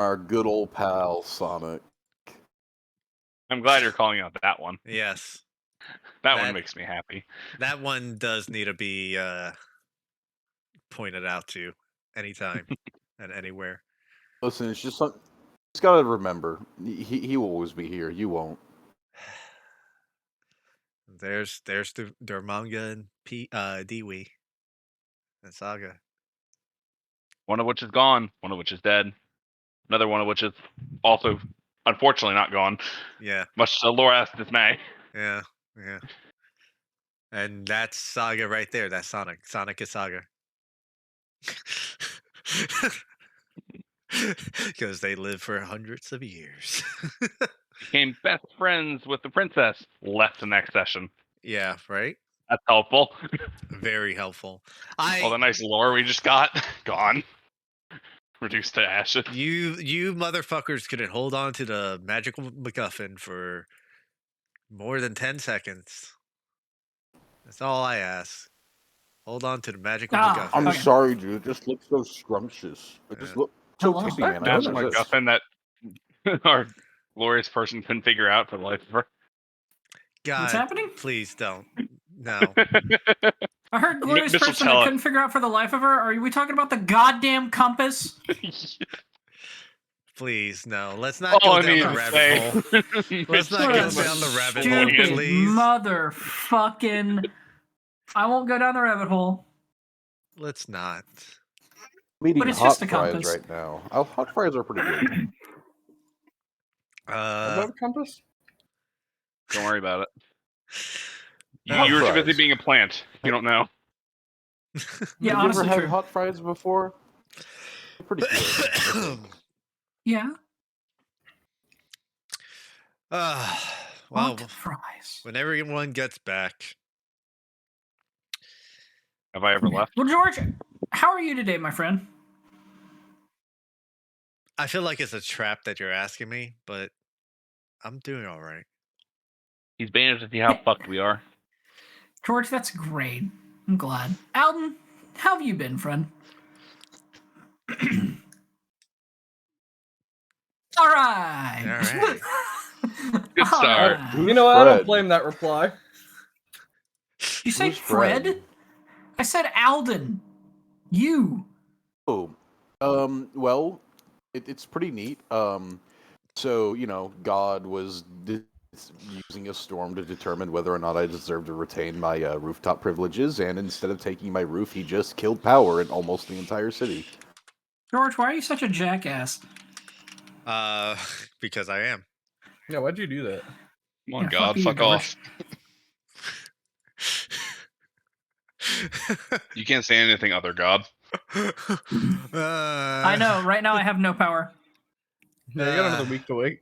Our good old pal Sonic. I'm glad you're calling out that one. Yes. That one makes me happy. That one does need to be pointed out to anytime and anywhere. Listen, it's just something. Just gotta remember, he will always be here. You won't. There's their manga and Dewey and Saga. One of which is gone. One of which is dead. Another one of which is also, unfortunately, not gone. Yeah. Much to Laura's dismay. Yeah. And that's Saga right there. That's Sonic. Sonic is Saga. Because they live for hundreds of years. Became best friends with the princess. Left the next session. Yeah, right? That's helpful. Very helpful. All the nice lore we just got, gone. Reduced to ashes. You motherfuckers couldn't hold on to the magical MacGuffin for more than 10 seconds. That's all I ask. Hold on to the magical MacGuffin. I'm sorry, dude. It just looks so scrumptious. It just looks so tasty, man. Magical MacGuffin that our glorious person couldn't figure out for the life of her. God, what's happening? Please don't. No. I heard glorious person I couldn't figure out for the life of her. Are we talking about the goddamn compass? Please, no. Let's not go down the rabbit hole. Let's not go down the rabbit hole, please. Motherfucking... I won't go down the rabbit hole. Let's not. I'm eating But it's hot just a fries compass. right now. Hot fries are pretty good. Is that a compass? Don't worry about it. You were too busy being a plant. You don't know. Yeah, Have honestly, you ever had true. hot fries before? They're pretty good. Yeah. Well, Hot fries. When everyone gets back. Have I ever left? Well, George, how are you today, my friend? I feel like it's a trap that you're asking me, but I'm doing all right. He's bandaged to see how fucked we are. George, that's great. I'm glad. Alden, how have you been, friend? All right. Good start. Right. You know what? I don't blame that reply. You say Fred? I said Alden. You. Oh, well, it's pretty neat. So, you know, God was using a storm to determine whether or not I deserve to retain my rooftop privileges, and instead of taking my roof, he just killed power in almost the entire city. George, why are you such a jackass? Because I am. Yeah, why'd you do that? Come on, God, fuck off. You can't say anything other, God. I know. Right now, I have no power. Yeah, you got another week to wait.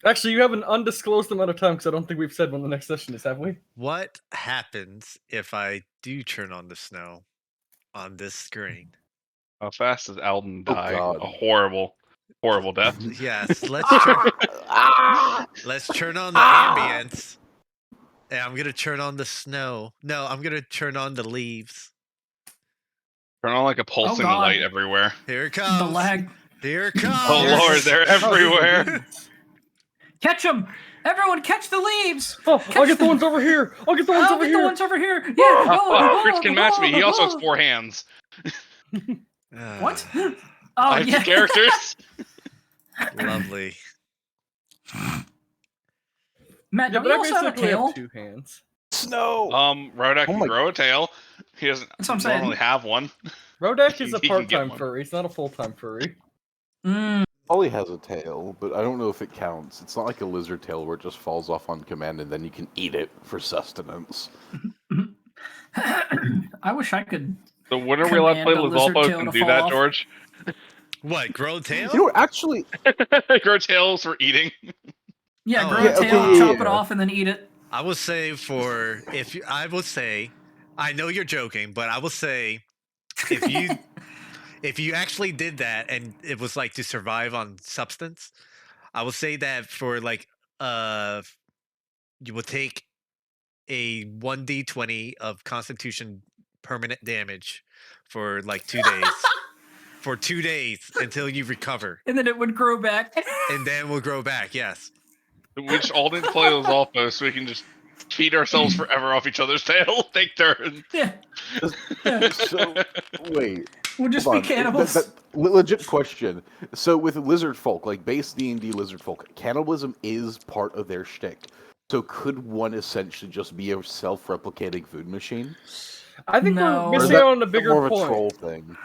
Actually, you have an undisclosed amount of time because I don't think we've said when the next session is, have we? What happens if I do turn on the snow on this screen? How fast does Alden die? God. A horrible, horrible death. Yes, let's turn on the ambience. And I'm gonna turn on the snow. No, I'm gonna turn on the leaves. Turn on like a pulsing light everywhere. Here it comes. The lag. Here it comes. Oh Lord, they're everywhere. Catch them! Everyone, catch the leaves! Oh, I'll get the ones over here. I'll get the ones over here. the ones over here. Yeah. Chris can match me. He also has 4 hands. What? Oh, I have 2 characters. Lovely. Matt, Yeah, don't but you I also have a basically tail? have 2 hands. Snow. Rodak can grow a tail. He doesn't That's what I'm saying. normally have one. Rodak is a He can get part-time one. furry. He's not a full-time furry. Ollie has a tail, but I don't know if it counts. It's not like a lizard tail where it just falls off on command and then you can eat it for sustenance. I wish I could. So when are we allowed to play command a lizard Lizalpo tail and to do fall that, off. George? What, grow tail? You know, actually, Grow tails for eating. Yeah, Oh. grow Yeah, a tail, okay, chop yeah. it off, and then eat it. I will say I know you're joking, but I will say if you actually did that and it was like to survive on substance, I will say that for like you would take a 1d20 of constitution permanent damage for like 2 days. for 2 days until you recover, And then it would grow back. and then we'll grow back. Yes. We just all need to play those also, so we can just feed ourselves forever off each other's tail. Take turns. Yeah. Yeah. So wait, We'll just hold be on. cannibals. Legit question. So with lizard folk, like base D&D lizard folk, cannibalism is part of their shtick. So could one essentially just be a self-replicating food machine? I think No. we're Or is missing that out on a bigger more of a point. troll thing?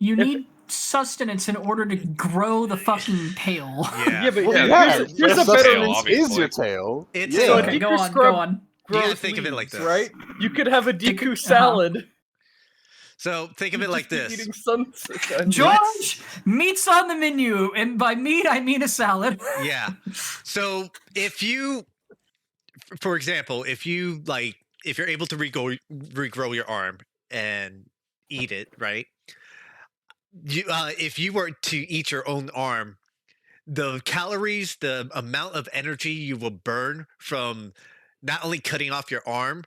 You If need sustenance in order to grow the fucking tail. Yeah, but Well, here's a the better tail, ins- obviously. Is your tail? It's yeah. So a Okay, go Deku on, scrub go on. You gotta grows think of it like leaves, this. right? You could have a Deku- Deku uh-huh. salad. So think of it like this. Eating sunset. George, meat's on the menu, and by meat I mean a salad. Yeah. So if you, for example, if you're able to regrow your arm and eat it, right? If you were to eat your own arm, the calories, the amount of energy you will burn from not only cutting off your arm,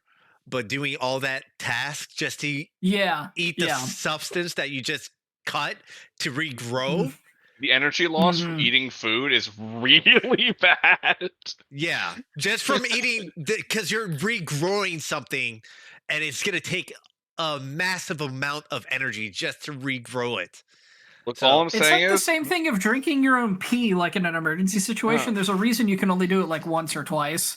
but doing all that task just to Yeah. eat the yeah. substance that you just cut to regrow. The energy loss from Mhm. eating food is really bad. Yeah, just from eating, because you're regrowing something, and it's gonna take a massive amount of energy just to regrow it. Look, So- all I'm It's saying like the is, same thing of drinking your own pee, like in an emergency situation. There's a reason you can only do it like once or twice.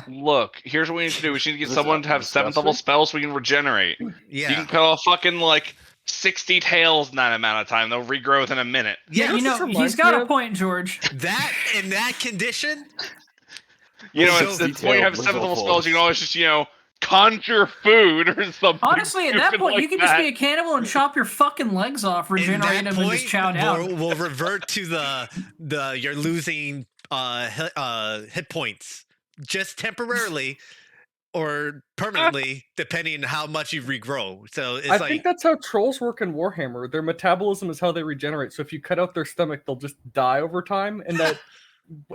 look, here's what we need to do. We need to get Is this someone to have 7th level disgusting? spells so we can regenerate. You Yeah, can cut off fucking like 60 tails in that amount of time. They'll regrow within a minute. yeah. You know, this he's reminds got me a of? point, George. That in that condition, You know, So it's when you have detailed 7th level visual spells, you can always force. just, conjure food or something. Honestly, at that stupid point, like you can just that. be a cannibal and chop your fucking legs off, in regenerate that them, and just point, chow down. we'll revert to the you're losing hit points just temporarily or permanently, depending on how much you regrow. So it's I like think that's how trolls work in Warhammer. Their metabolism is how they regenerate. So if you cut out their stomach, they'll just die over time, and that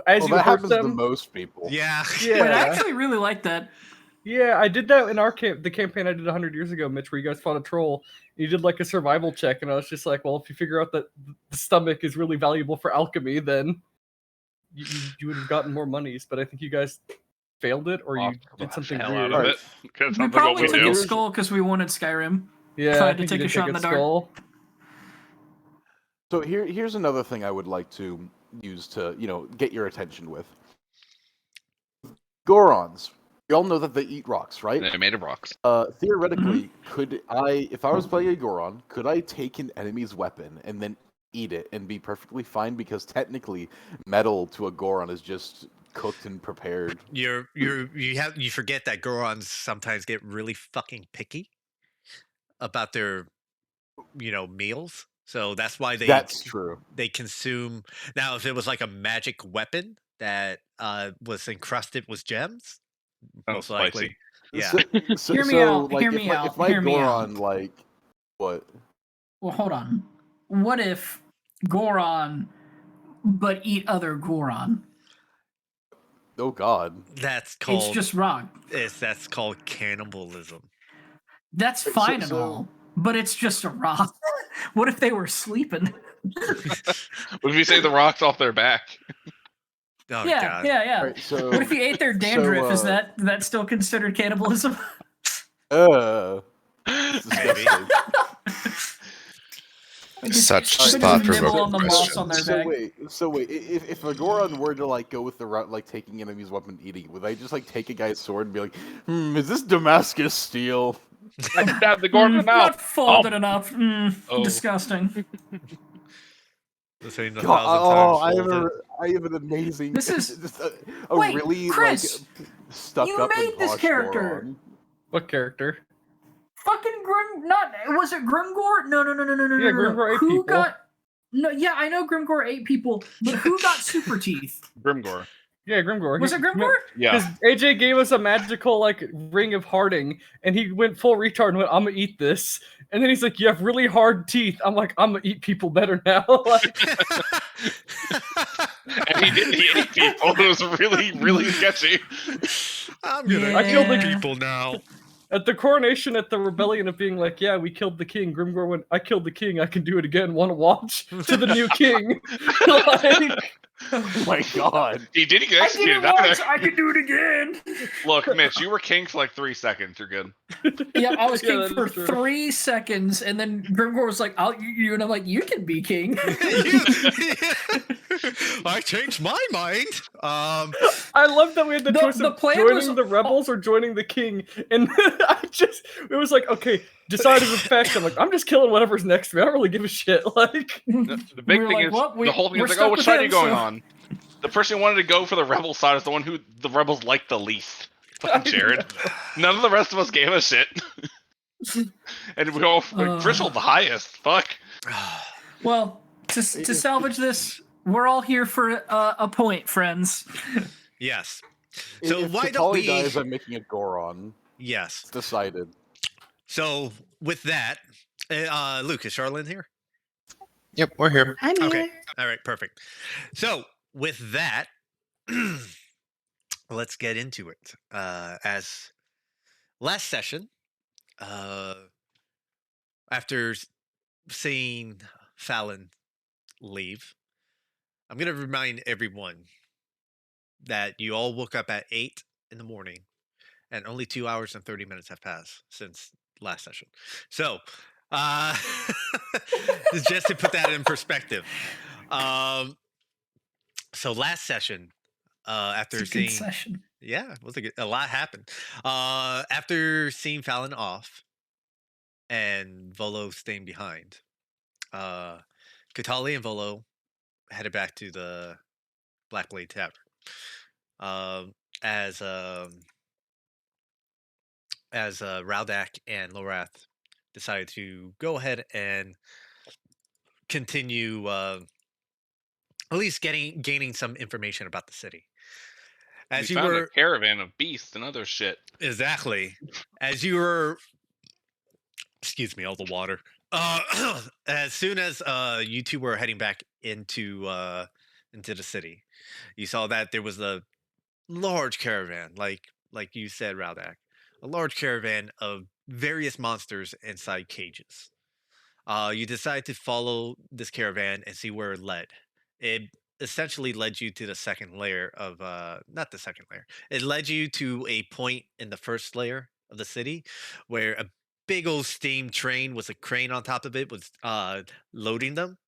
as Well, you that hurt happens to them. most people. yeah. Yeah. Wait, I actually really like that. Yeah, I did that in our the campaign I did 100 years ago, Mitch, where you guys fought a troll. You did like a survival check, and I was just like, well, if you figure out that the stomach is really valuable for alchemy, then you would have gotten more monies. But I think you guys failed it, or you did something hell weird. out of it. Because We something what probably we took do. his skull because we wanted Skyrim. Yeah, Tried I to think take you a did shot in its the dark. skull. So here's another thing I would like to use to, get your attention with. Gorons. You all know that they eat rocks, right? They're made of rocks. Theoretically, if I was playing a Goron, could I take an enemy's weapon and then eat it and be perfectly fine? Because technically, metal to a Goron is just cooked and prepared. You forget that Gorons sometimes get really fucking picky about their meals. So that's why That's true. they consume. Now, if it was like a magic weapon that was encrusted with gems, most likely. Yeah. So, Hear me out, like, hear if me my, out, if my hear me Goron, out. like, what? Well, hold on. What if Goron, but eat other Goron? Oh God. That's called It's just rock. that's called cannibalism. That's So- fine and so- all, but it's just a rock. What if they were sleeping? What if you say the rocks off their back? Oh yeah, god. yeah. Right, so, What if you ate their dandruff? Is that still considered cannibalism? It's Maybe. disgusting. Such Just thought-provoking nibble on the moss on their So back. wait, if a Goron were to go with the route taking enemy's weapon and eating it, would they just take a guy's sword and be like, is this Damascus steel? I stabbed the Goron in the mouth. Not folded enough. Oh. Disgusting. This ain't a God, thousand times folded. I have an amazing. This is- just a Wait, really Chris, stuck you up made and this posh character. Goron. What character? Fucking was it Grimgor? No. Yeah, Grimgor ate Who people. got? No, yeah, I know Grimgor ate people, but who got super teeth? Grimgor. Yeah, Grimgor. Was it Grimgor? Yeah. Because AJ gave us a magical ring of hearting, and he went full retard and went, "I'm gonna eat this." And then he's like, "You have really hard teeth." I'm like, "I'm gonna eat people better now." And he ate people. It was really, really sketchy. I'm gonna Yeah. kill the people now. At the coronation, at the rebellion of being like, yeah, we killed the king. Grimgor went, I killed the king. I can do it again. Want to watch? To the new king. Like, Oh my god. He did get I did executed. it once. I can do it again. Look, Mitch, you were king for like 3 seconds. You're good. Yeah, I was king that for is true. 3 seconds, and then Grimgor was like, "I'll you," and I'm like, "You can be king." I changed my mind. I love that we had the choice the of plan joining was- the rebels or joining the king, and it was like, okay, decided with faction. I'm like, I'm just killing whatever's next to me. I don't really give a shit. Like, The We big were thing like, is "Well, the whole thing we're is like, stuck oh, which with side are you him, going so-" on? The person who wanted to go for the rebel side is the one who the rebels liked the least. Fucking Jared. None of the rest of us gave a shit. And we all Frizzled the highest. Fuck. Well, to salvage this, we're all here for a point, friends. Yes. So If why don't Katali we? dies, I'm making a Goron. Yes. It's decided. So with that, Luke, is Charlene here? Yep, we're here. I'm here. Okay. All right. Perfect. So with that, let's get into it. As last session, after seeing Fallon leave, I'm gonna remind everyone that you all woke up at 8 in the morning, and only 2 hours and 30 minutes have passed since last session. So, just to put that in perspective. So last session, after It's a good seeing, session. yeah, it was a lot happened. After seeing Fallon off and Volo staying behind, Katali and Volo headed back to the Black Blade Tavern. As Raudak and Lorath decided to go ahead and continue, at least gaining some information about the city. As We you found were a caravan of beasts and other shit. exactly, as you were, excuse me, all the water. As soon as you two were heading back into the city, you saw that there was a large caravan, like you said, Raudak, a large caravan of various monsters inside cages. You decide to follow this caravan and see where it led. It essentially led you to the second layer of not the second layer. It led you to a point in the first layer of the city where a big old steam train with a crane on top of it was loading them.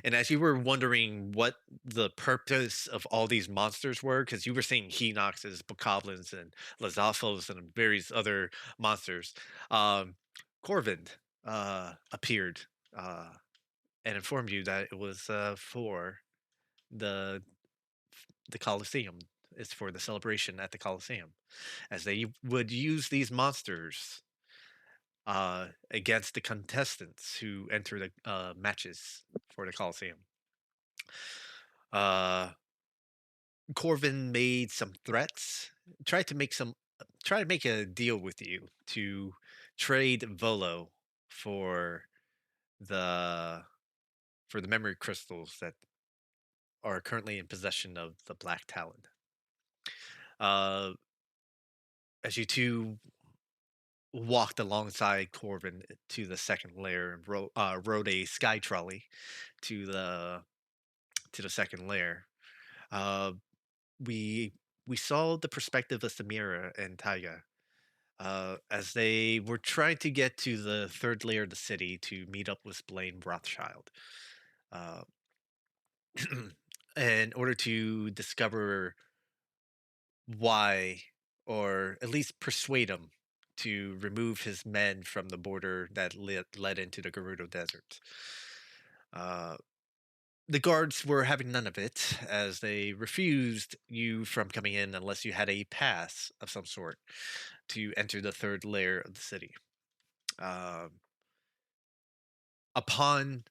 And as you were wondering what the purpose of all these monsters were, because you were seeing Henoxes, Bokoblins, and Lazaphos, and various other monsters, Corvind appeared and informed you that it was for the Colosseum. It's for the celebration at the Colosseum, as they would use these monsters against the contestants who enter the matches for the Colosseum. Corvin made some threats, tried to make a deal with you to trade Volo for the memory crystals that are currently in possession of the Black Talon. As you two walked alongside Corvin to the second layer and rode a sky trolley to the second layer, we saw the perspective of Samira and Taiga as they were trying to get to the third layer of the city to meet up with Blaine Rothschild in order to discover why, or at least persuade him to remove his men from the border that led into the Gerudo Desert. The guards were having none of it, as they refused you from coming in unless you had a pass of some sort to enter the third layer of the city. Upon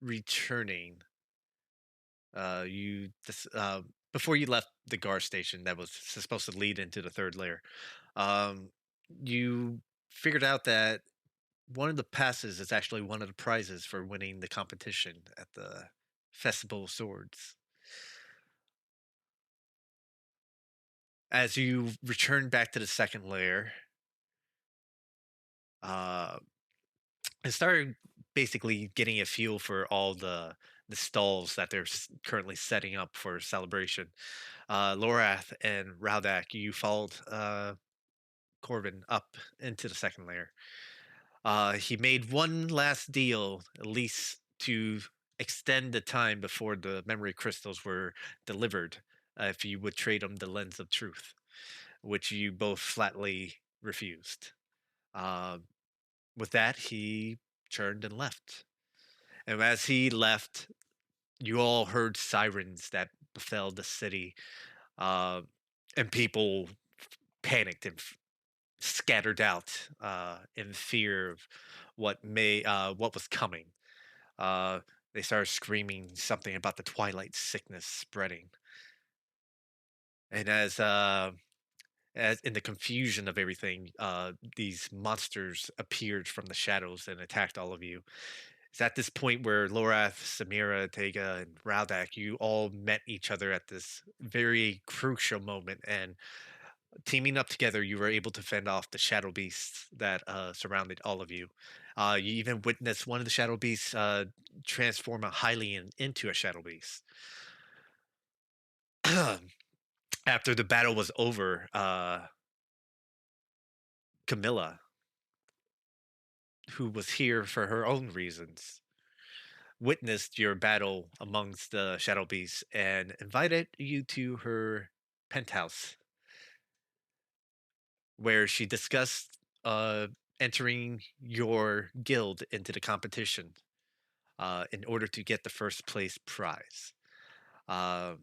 returning, before you left the guard station that was supposed to lead into the third layer, you figured out that one of the passes is actually one of the prizes for winning the competition at the Festival of Swords. As you return back to the second layer, and started basically getting a feel for all the stalls that they're currently setting up for celebration. Lorath and Raudak, you followed Corbin up into the second layer. He made one last deal, at least to extend the time before the memory crystals were delivered, if you would trade him the lens of truth, which you both flatly refused. Uh, with that, he turned and left. And as he left, you all heard sirens that befell the city, uh, and people panicked and scattered out in fear of what was coming. Uh, they started screaming something about the twilight sickness spreading, and as in the confusion of everything, these monsters appeared from the shadows and attacked all of you. It's at this point where Lorath, Samira, Tega, and Raudak, you all met each other at this very crucial moment, and teaming up together, you were able to fend off the shadow beasts that surrounded all of you. You even witnessed one of the shadow beasts transform a Hylian into a shadow beast. After the battle was over, Camilla, who was here for her own reasons, witnessed your battle amongst the shadow beasts and invited you to her penthouse, where she discussed entering your guild into the competition in order to get the first place prize. Uh,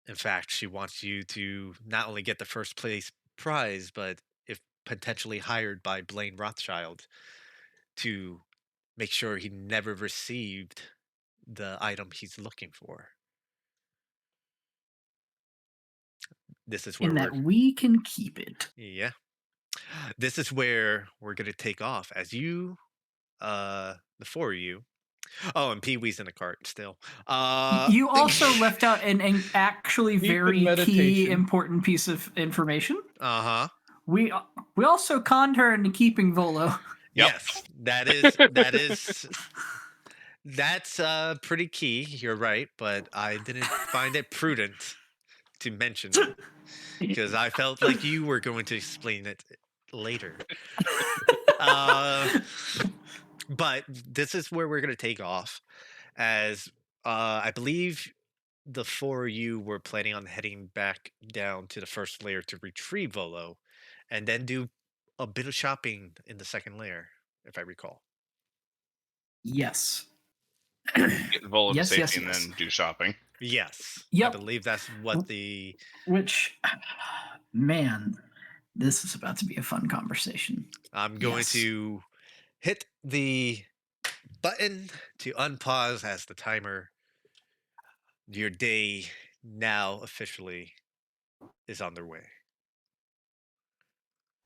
in fact, she wants you to not only get the first place prize, but if potentially hired by Blaine Rothschild to make sure he never received the item he's looking for. This is where In that we can keep it. yeah. This is where we're gonna take off as you, the four of you. Oh, and Pee Wee's in the cart still. You also left out an actually Deep in very key, meditation. important piece of information. Uh-huh. We also conned her into keeping Volo. Yep. Yes, that's pretty key. You're right, but I didn't find it prudent to mention it because I felt like you were going to explain it later. But this is where we're going to take off, as I believe the four of you were planning on heading back down to the first layer to retrieve Volo, and then do a bit of shopping in the second layer, if I recall. Yes. Get Volo to Yes, safety yes, and then do shopping. Yes. Yep. I believe that's what the... Which, man, this is about to be a fun conversation. I'm going Yes. to hit the button to unpause as the timer. Your day now officially is on their way.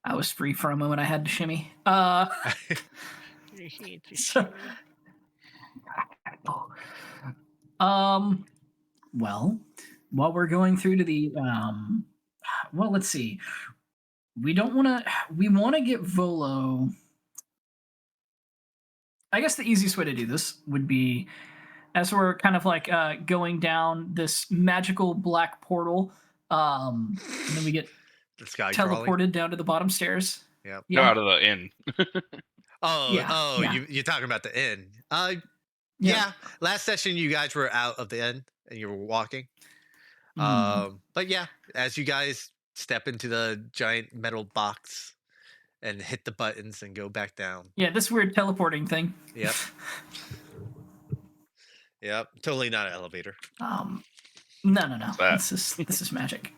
I was free for a moment. I had to shimmy. So, well, while we're going through to the well, let's see. We want to get Volo. I guess the easiest way to do this would be as we're kind of like going down this magical black portal, and then we get The sky teleported crawling. down to the bottom stairs. Yep. Go out of the inn. Oh, Yeah. you're talking about the inn. Yeah. Last session, you guys were out of the inn and you were walking. But yeah, as you guys step into the giant metal box and hit the buttons and go back down. Yeah, this weird teleporting thing. Yep. Yep. Totally not an elevator. No. that? This is magic.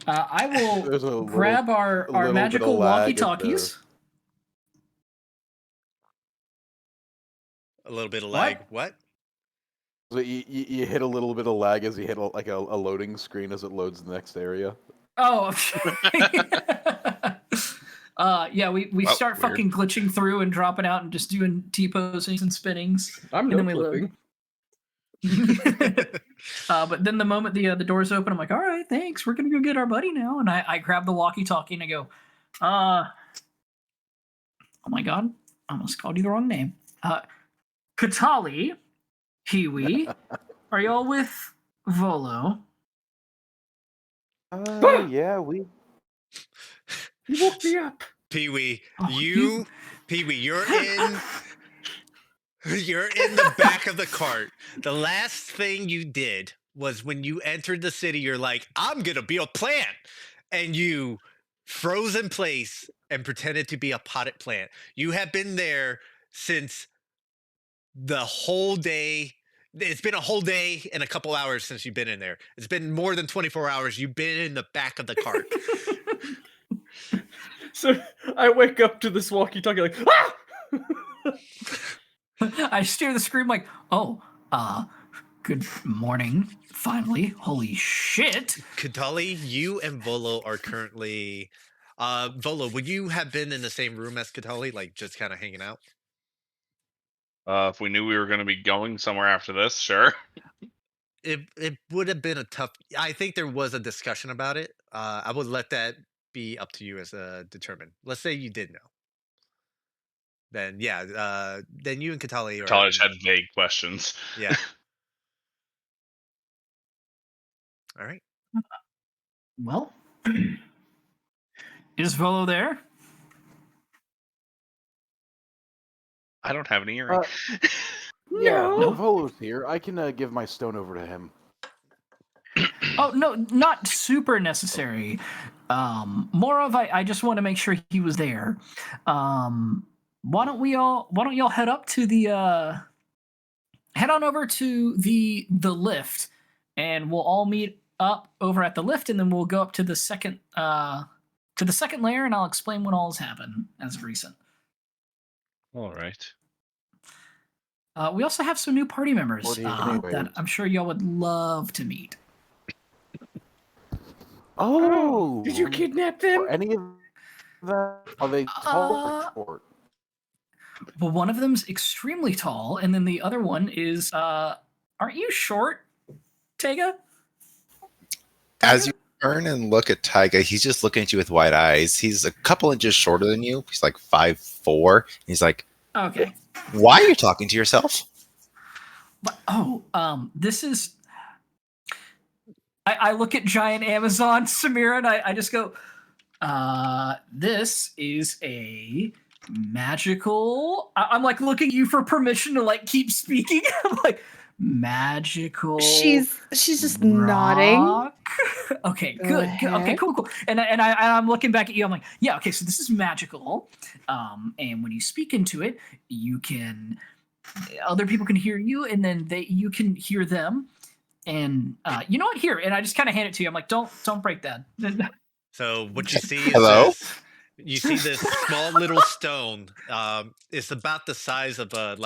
I will There's a grab our little bit magical of lag in walkie-talkies. A little bit of What? lag. What? So you hit a little bit of lag as you hit like a loading screen as it loads the next area. Oh. Yeah, we start weird. fucking glitching through and dropping out and just doing T-posings and spinnings. I'm And no then we load. clipping. But then the moment the doors open, I'm like, all right, thanks. We're gonna go get our buddy now. And I grab the walkie-talkie and I go, Oh my god, I almost called you the wrong name. Katali, Kiwi, are y'all with Volo? Yeah, we. You woke me up. Pee-wee, Oh, Pee-wee, you're in the back of the cart. The last thing you did was when you entered the city, you're like, I'm gonna be a plant. And you froze in place and pretended to be a potted plant. You have been there since the whole day. It's been a whole day and a couple hours since you've been in there. It's been more than 24 hours. You've been in the back of the cart. So I wake up to this walkie-talkie like, ah! I steer the screen like, oh, good morning. Finally, holy shit! Kadali, you and Volo are currently. Volo, would you have been in the same room as Kadali, like just kind of hanging out? If we knew we were going to be going somewhere after this, sure. It would have been a tough. I think there was a discussion about it. I would let that be up to you as determined. Let's say you did know. Then yeah, then you and Katali are. College had vague questions. Yeah. All right. Well, is Volo there? I don't have an earring. Yeah, No. Volo's here. I can give my stone over to him. Oh no, not super necessary. More of I just want to make sure he was there. Why don't y'all head up to the head on over to the lift, and we'll all meet up over at the lift, and then we'll go up to the second layer, and I'll explain what all has happened as of recent. All right. We also have some new party members What do you think? that I'm sure y'all would love to meet. Oh, Did you kidnap them? Are any of them? Are they tall or short? Well, one of them's extremely tall, and then the other one is aren't you short, Tega? As you turn and look at Taiga, he's just looking at you with wide eyes. He's a couple inches shorter than you. He's like 5'4". He's like, Okay. why are you talking to yourself? But, this is. I look at giant Amazon Samira, and I just go, this is a magical. I'm like looking at you for permission to like keep speaking. I'm like, magical. She's just nodding. rock. Okay, Go good. Okay, ahead. cool. And I'm looking back at you. I'm like, yeah, okay. So this is magical. And when you speak into it, you can. Other people can hear you, and then you can hear them. And you know what? Here, and I just kind of hand it to you. I'm like, don't break that. So what you see is Hello? you see this small little stone. It's about the size of a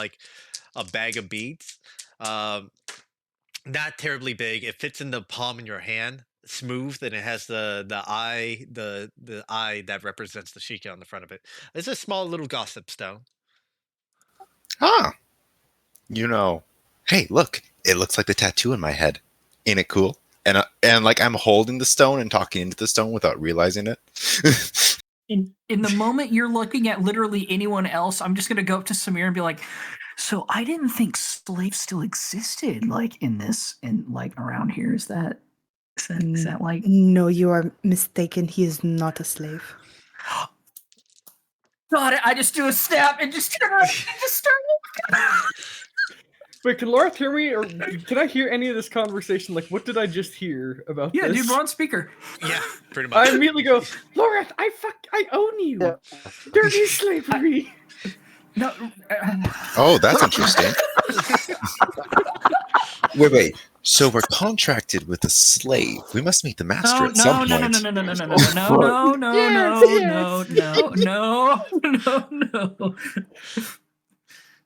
bag of beads. Not terribly big. It fits in the palm in your hand, smooth, and it has the eye that represents the Sheikah on the front of it. It's a small little gossip stone. Ah, hey, look, it looks like the tattoo in my head. Ain't it cool? And like I'm holding the stone and talking into the stone without realizing it. In the moment you're looking at literally anyone else, I'm just gonna go up to Samir and be like, so I didn't think slaves still existed, like in this and like around here. Is that like No, you are mistaken. He is not a slave. God, I just do a snap and just turn around and just start walking. Wait, can Laura hear me, or can I hear any of this conversation? Like, what did I just hear about Yeah, this? dude, we're on speaker. Yeah, pretty much. I immediately go, Laura, I own you. Yeah. Dirty slavery. No, Oh, that's interesting. Wait. So we're contracted with a slave. We must meet the master at some point.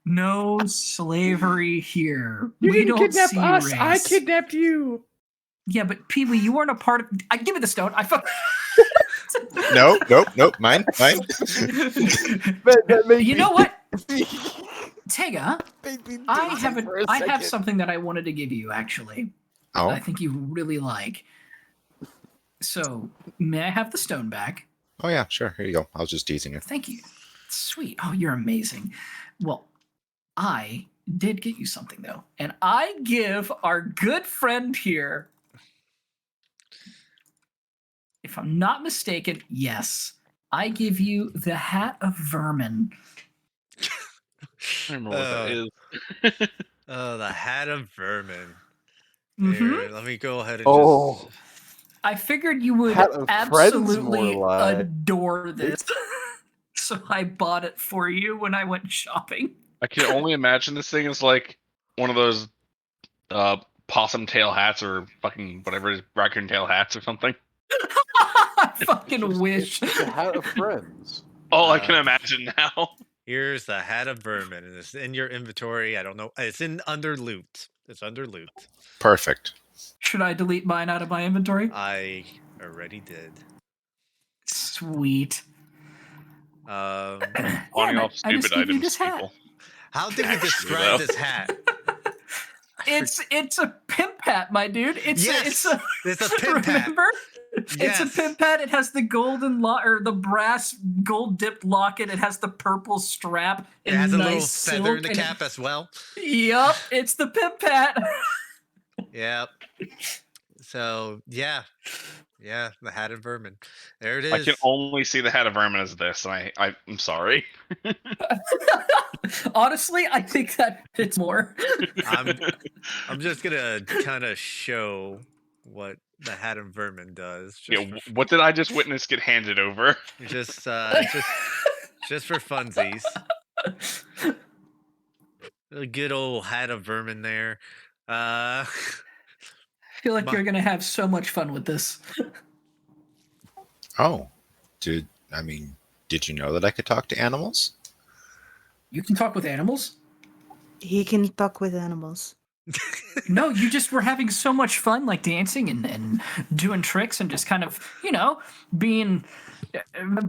No slavery here. You We didn't don't kidnap see us. race. I kidnapped you. Yeah, but Pee-wee, you weren't a part of. I give me the stone. I fuck. Nope. Mine. You know what, Tega? I have something that I wanted to give you actually. Oh, I think you really like. So may I have the stone back? oh yeah, sure. Here you go. I was just teasing you. Thank you. Sweet. Oh, you're amazing. Well, I did get you something though, and I give our good friend here, if I'm not mistaken, yes, I give you the Hat of Vermin. I don't remember what that is. The Hat of Vermin. Mhm. Here, let me go ahead and Oh. just. I figured you would Hat of Friends, absolutely more like. adore this. So I bought it for you when I went shopping. I can only imagine this thing is like one of those possum tail hats or fucking whatever it is, raccoon tail hats or something. I fucking wish. It's the Hat of Friends. All I can imagine now. Here's the Hat of Vermin, and it's in your inventory. I don't know. It's under loot. It's under loot. Perfect. Should I delete mine out of my inventory? I already did. Sweet. Spawning I off just stupid gave you items, this hat. people. How did we Actually, describe though. this hat? It's a pimp hat, my dude. It's a pimp hat. remember? It's Yes. a pimp hat. It has the golden or the brass gold dipped locket. It has the purple strap. It and has a nice little silk, feather in the and cap as well. Yup, it's the pimp hat. Yep. So yeah, the Hat of Vermin. There it is. I can only see the Hat of Vermin as this, and I'm sorry. Honestly, I think that fits more. I'm just gonna kind of show what the Hat of Vermin does. Yeah, what did I just witness get handed over? Just for funsies. A good old Hat of Vermin there. I feel like you're gonna have so much fun with this. Oh, did you know that I could talk to animals? You can talk with animals? He can talk with animals. No, you just were having so much fun, like dancing and doing tricks and just kind of, being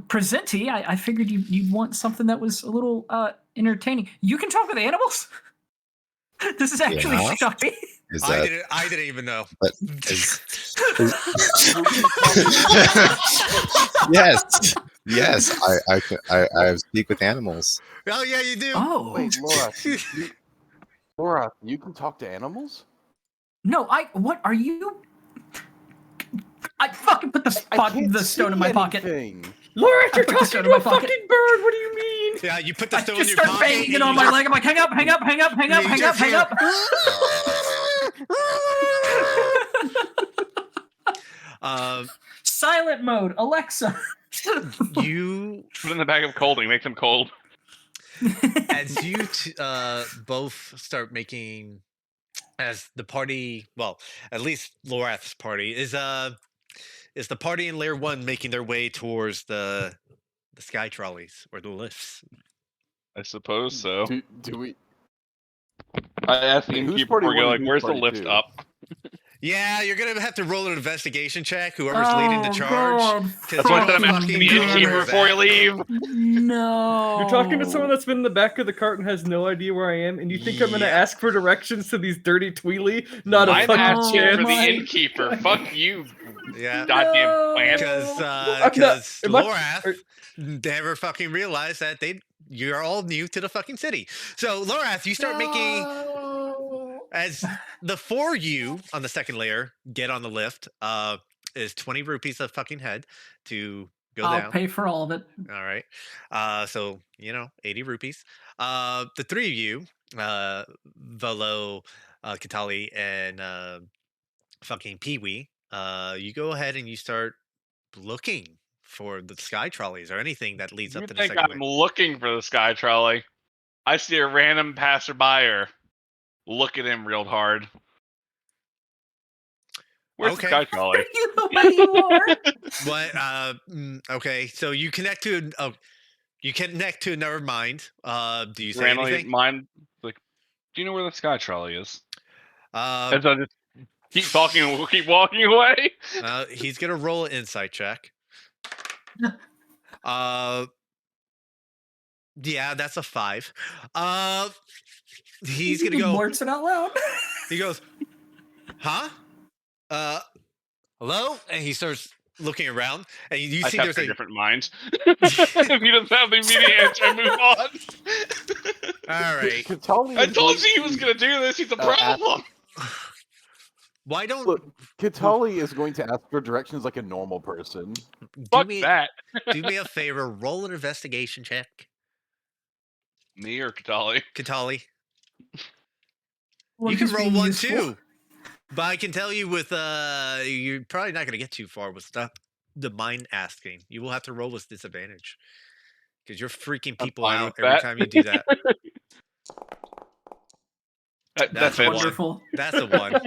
presenty. I figured you'd want something that was a little entertaining. You can talk with animals? This is actually Yeah. shocking. Is that I didn't even know. but yes, I speak with animals. Oh yeah, you do. Oh. Wait, Laura, you can talk to animals? No, what are you? I fucking put the stone in my pocket. Laura, I you're put the talking stone in to my a pocket. fucking bird. What do you mean? Yeah, you put the I stone in just your start pocket. banging it and on you my just- leg. I'm like, hang up. You just hear- Silent mode, Alexa. You Put it in the bag of colding, make them cold. as you both start making, as the party, well, at least Lorath's party is the party in Layer 1 making their way towards the sky trolleys or the lifts. I suppose so. Do we? I asked the Wait, who's innkeeper party before, one like, and where's who's the party lift two? up? Yeah, you're gonna have to roll an investigation check. Whoever's leading the charge. God, 'cause That's why I said I'm you're asking fucking the innkeeper knows before you that. leave. No. You're talking to someone that's been in the back of the cart and has no idea where I am, and you think I'm gonna Yeah. ask for directions to these dirty Tweely? Not a I'm fucking asking for the my innkeeper. God. Fuck you, Yeah. goddamn No. plant. Because am I- Lorath never fucking realized that you're all new to the fucking city. So Lorath, you start making, as the 4 you on the second layer get on the lift, is 20 rupees a fucking head to go I'll down. pay for all of it. All right. So 80 rupees. The 3 of you, Velo, Katali, and fucking Pee-wee, you go ahead and you start looking for the sky trolleys or anything that leads You up to the think second I'm layer. looking for the sky trolley? I see a random passerby look at him real hard. Where's Okay. the sky trolley? You know where you are. What? Okay. So you connect to another mind. Do you say Randomly, anything? mine like, do you know where the sky trolley is? Uh, And so I just keep talking and we'll keep walking away. he's gonna roll an insight check. Yeah, that's a 5. He's gonna go. Blurts it out loud. He goes, huh? Hello? And he starts looking around, and you I see have there's two a different minds. If he doesn't have the immediate answer, I move on. all right. Katali I is told going you he was to, gonna do this. He's a ask- problem. Why don't Look, Katali is going to ask for directions like a normal person. do Fuck me that. do me a favor? Roll an investigation check, Me or Katali? Katali. Well, You can he's roll being one useful. too. But I can tell you with you're probably not gonna get too far with stuff the mind asking. You will have to roll with disadvantage. Because you're freaking I'm people fine out with every that. time you do that. That That's fits. one. Wonderful. That's a one.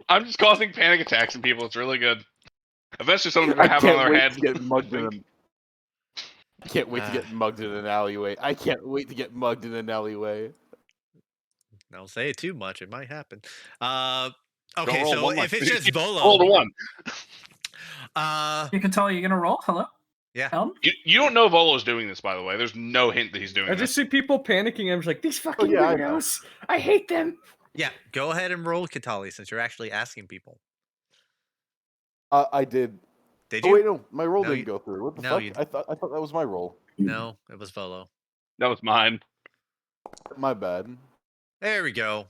I'm just causing panic attacks in people. It's really good. Eventually, someone's I gonna have it on can't their wait head. to get mugged in an. Can't wait to Ah. get mugged in an alleyway. I can't wait to get mugged in an alleyway. Don't say it too much. It might happen. Don't Okay, roll so one if like it's just roll Volo, to one. You can tell you're gonna roll. Hello. Yeah. Elm? You don't know Volo's doing this, by the way. There's no hint that he's doing I this. just see people panicking. I'm just like, these fucking yeah, I know. weirdos. I hate them. yeah, go ahead and roll Katali since you're actually asking people. I did. Did Oh you? wait, no, my roll No, didn't you- go through. What the no, fuck? you- I thought that was my roll. No, it was Volo. That was mine. My bad. There we go.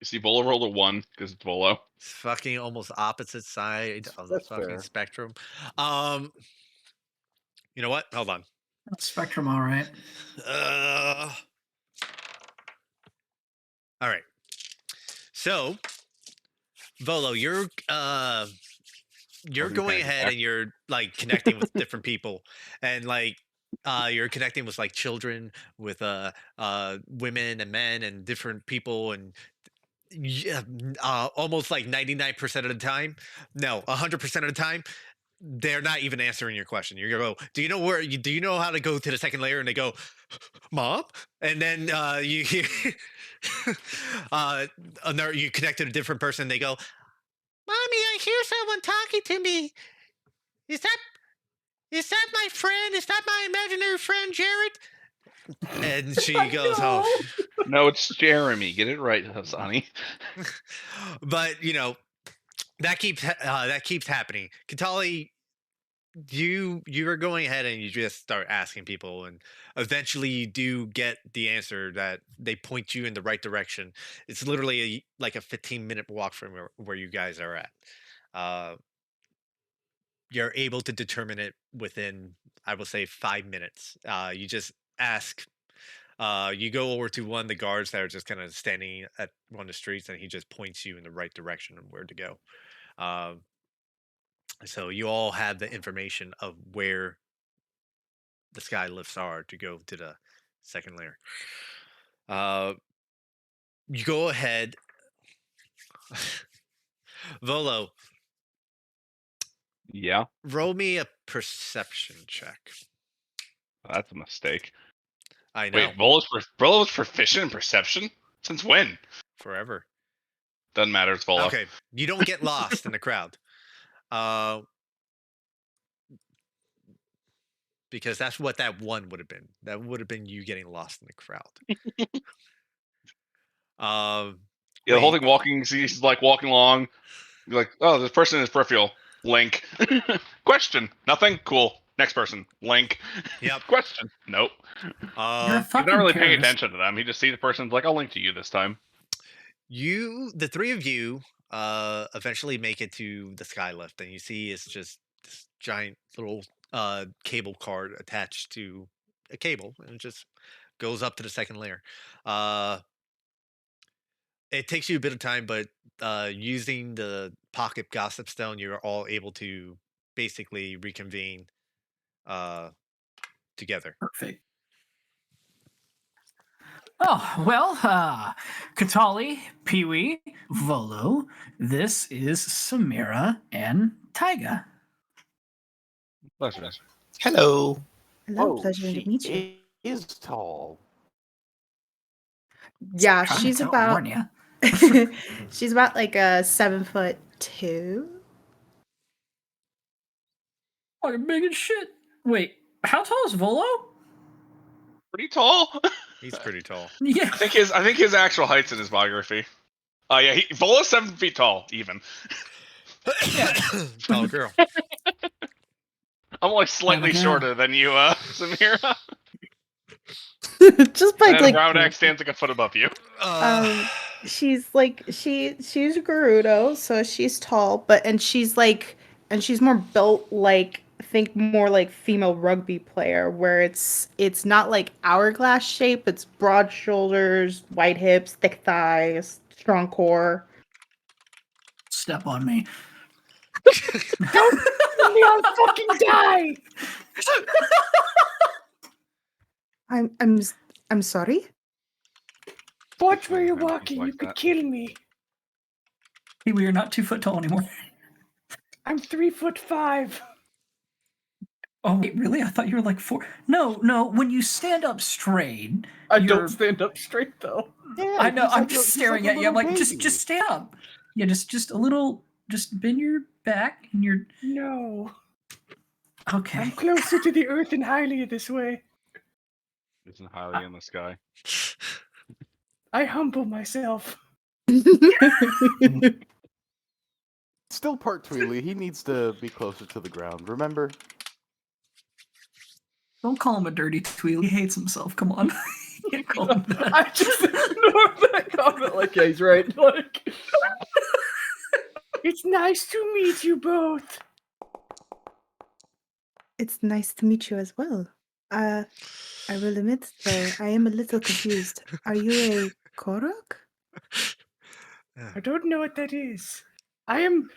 You see, Volo rolled a 1 because it's Volo. It's fucking almost opposite side of the That's fucking fair. spectrum. You know what? Hold on. Spectrum, all right. All right. So, Volo, you're Holding going panic ahead attack. and you're like connecting with different people, and like you're connecting with like children, with women and men and different people, and yeah, almost like 99% of the time, no, 100% of the time, they're not even answering your question. You go, do you know how to go to the second layer? And they go, Mom, and then you hear you connect to a different person. They go, Mommy, I hear someone talking to me. Is that my friend? Is that my imaginary friend, Jared? And she goes, oh. No, it's Jeremy. Get it right, Sonny. But you know, that keeps happening. Katali, you're going ahead and you just start asking people, and eventually you do get the answer that they point you in the right direction. It's literally like a 15-minute walk from where you guys are at. You're able to determine it within, I will say, 5 minutes. You just ask. You go over to one of the guards that are just kind of standing at one of the streets, and he just points you in the right direction of where to go. So you all have the information of where the sky lifts are to go to the second layer. You go ahead. Volo, Yeah, roll me a perception check. that's a mistake. I know. Wait, Volo's proficient in perception? Since when? Forever. Doesn't matter, it's Volo. Okay, you don't get lost in the crowd. Because that's what that one would have been. That would have been you getting lost in the crowd. Yeah, the whole wait. thing walking, he's like walking along. You're like, oh, this person is peripheral. Link. Question. Nothing? Cool. Next person. Link. Yep. Question. Nope. You're a Uh, He's fucking not really paying Paris. attention to them. He just sees the person's like, I'll link to you this time. the three of you, eventually make it to the skylift, and you see it's just this giant little cable card attached to a cable, and it just goes up to the second layer. It takes you a bit of time, but using the pocket gossip stone, you're all able to basically reconvene together. Perfect. Oh, well, Katali, Pee-wee, Volo, this is Samira and Taiga. Pleasure. Hello. Hello, Oh, pleasure she to meet you. is tall. Yeah, Trying she's to about warn ya. she's about like a 7'2". Fucking big as shit. Wait, how tall is Volo? Pretty tall. He's pretty tall. Yeah. I think his actual height's in his biography. Yeah, Volo's 7 feet tall, even. Tall girl. I'm like slightly Yeah. shorter than you, Samira. Just by And like Round X stands like a foot above you. she's like she's Gerudo, so she's tall, and she's more built like think more like female rugby player, where it's not like hourglass shape, it's broad shoulders, wide hips, thick thighs, strong core. Step on me. Don't let me all fucking die. I'm sorry. Watch where you're Things walking. like You could that. kill me. Hey, we are not 2 foot tall anymore. I'm 3'5". Oh wait, really? I thought you were like 4. No. When you stand up straight, I you're- don't stand up straight though. Yeah, I know. he's I'm like just he's staring like a at you. I'm little like, baby. just stand up. Yeah, just a little. Just bend your back and you're No, I'm okay. closer to the earth and Hylia this way. Isn't highly in the sky. I humble myself. Still part Tweely. He needs to be closer to the ground. Remember? Don't call him a dirty tweel. He hates himself. Come on. You can't call him that. I just ignored that comment. Like, yeah, he's right. Like, it's nice to meet you both. It's nice to meet you as well. I will admit, though, I am a little confused. Are you a Korok? I don't know what that is. I am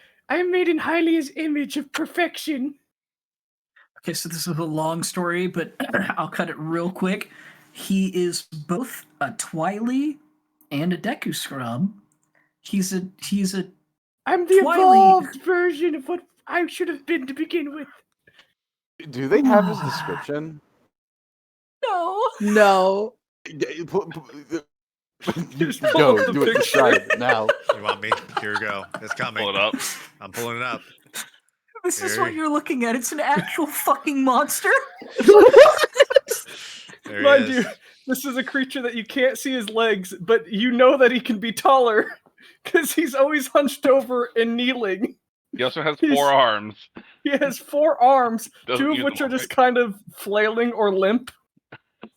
made in Hylia's image of perfection. Okay, so this is a long story, but I'll cut it real quick. He is both a Twily and a Deku scrub. He's a I'm the Twilight. evolved version of what I should have been to begin with. Do they have his description? no. No. Just pull Go, up the do it. Describe it now. You want me? Here we go. It's coming. Pull it up. I'm pulling it up. This is There. what you're looking at. It's an actual fucking monster. There Mind he you, is. this is a creature that you can't see his legs, but you know that he can be taller because he's always hunched over and kneeling. He also has He's- 4 arms. He has 4 arms, Doesn't 2 of use which them are all, just kind of flailing or limp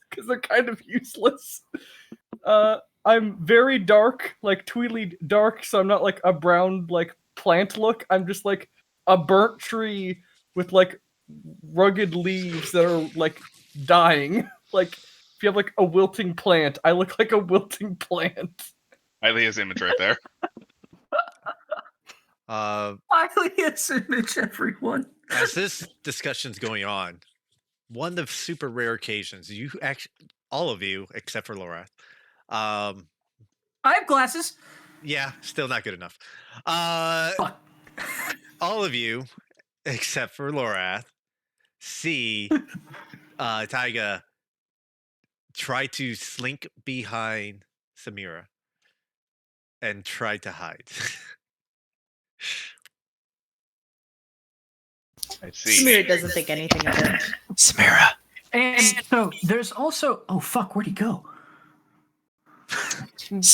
because they're kind of useless. I'm very dark, like Tweely dark, so I'm not like a brown like plant look. I'm just like a burnt tree with like rugged leaves that are like dying. Like if you have like a wilting plant, I look like a wilting plant. Hylia's image right there. Hylia's image, everyone. As this discussion's going on, one of the super rare occasions you actually, all of you except for Laura, I have glasses. yeah, still not good enough. Fuck. All of you except for Lorath see Taiga try to slink behind Samira and try to hide. I see. Samira doesn't think anything of it. Samira. And so there's also fuck, where'd he go?